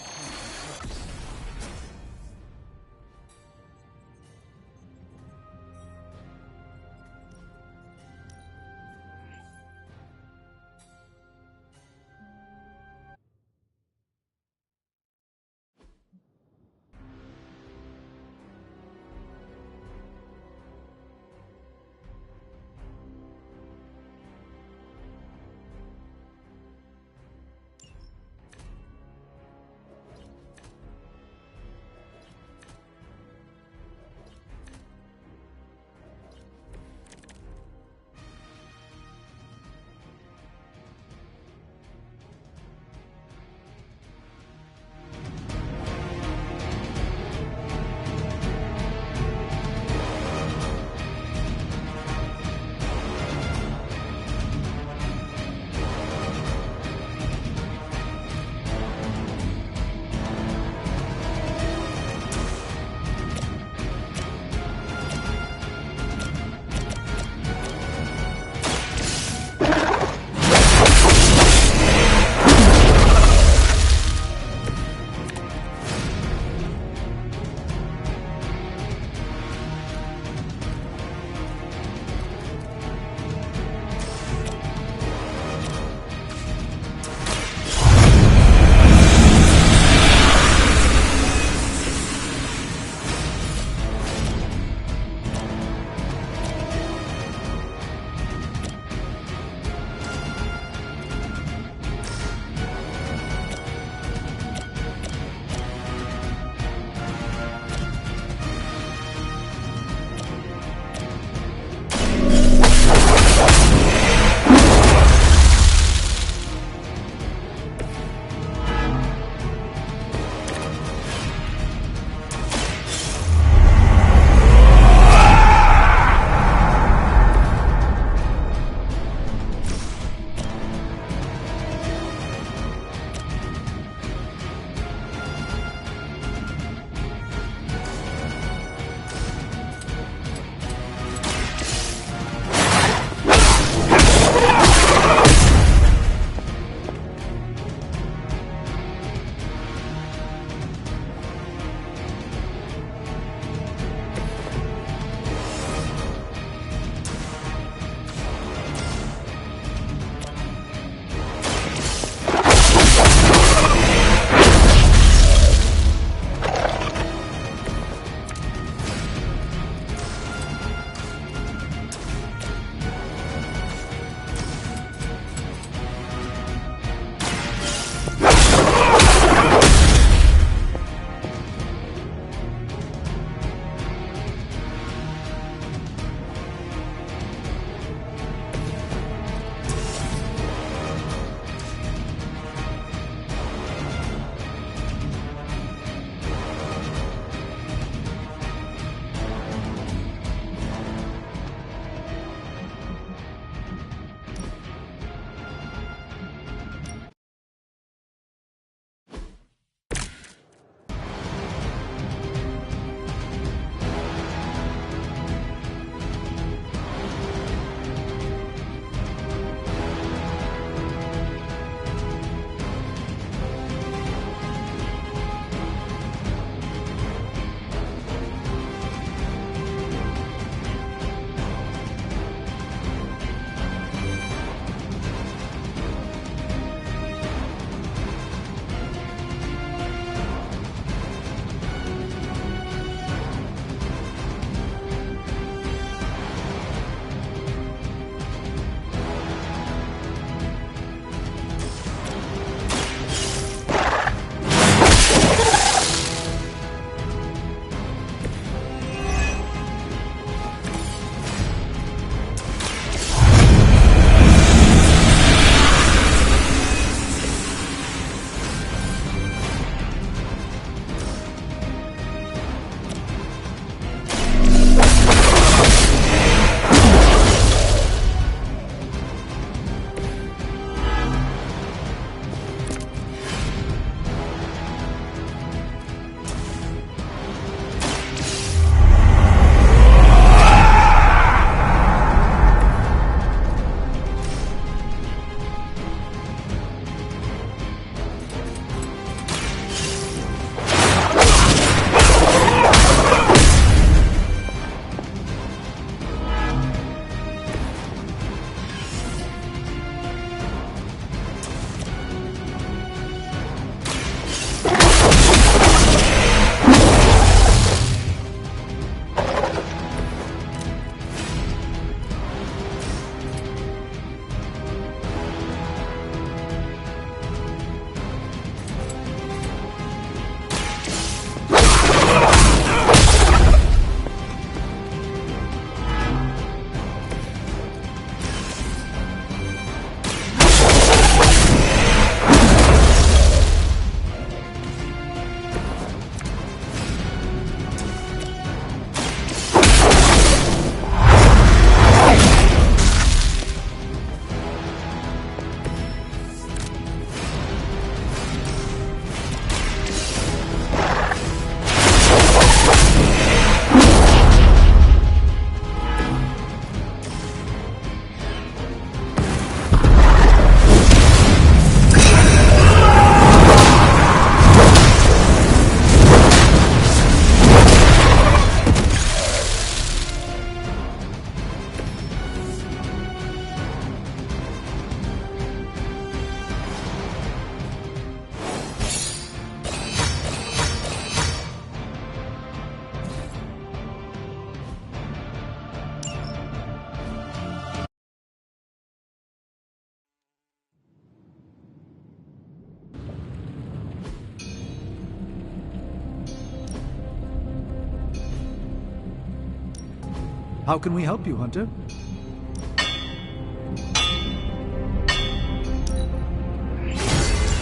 How can we help you, Hunter?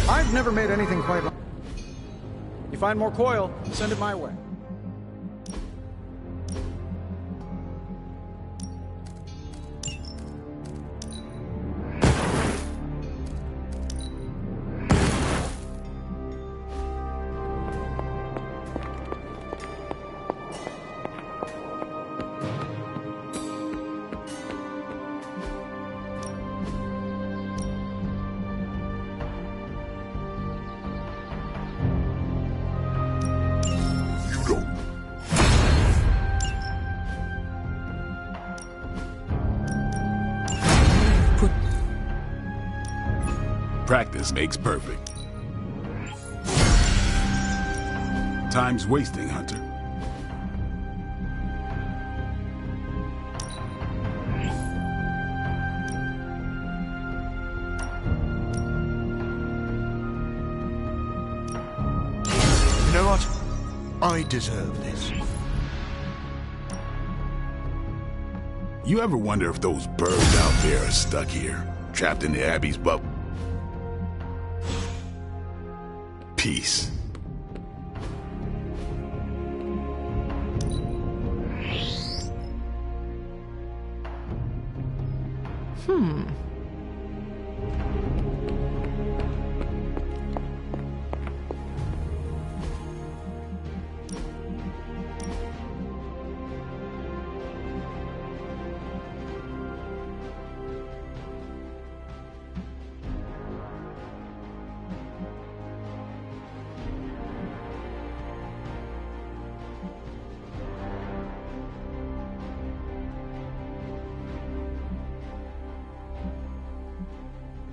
I've never made anything quite like... You find more coil, send it my way. Practice makes perfect. Time's wasting, Hunter. You know what? I deserve this. You ever wonder if those birds out there are stuck here, trapped in the Abbey's bubble? Peace.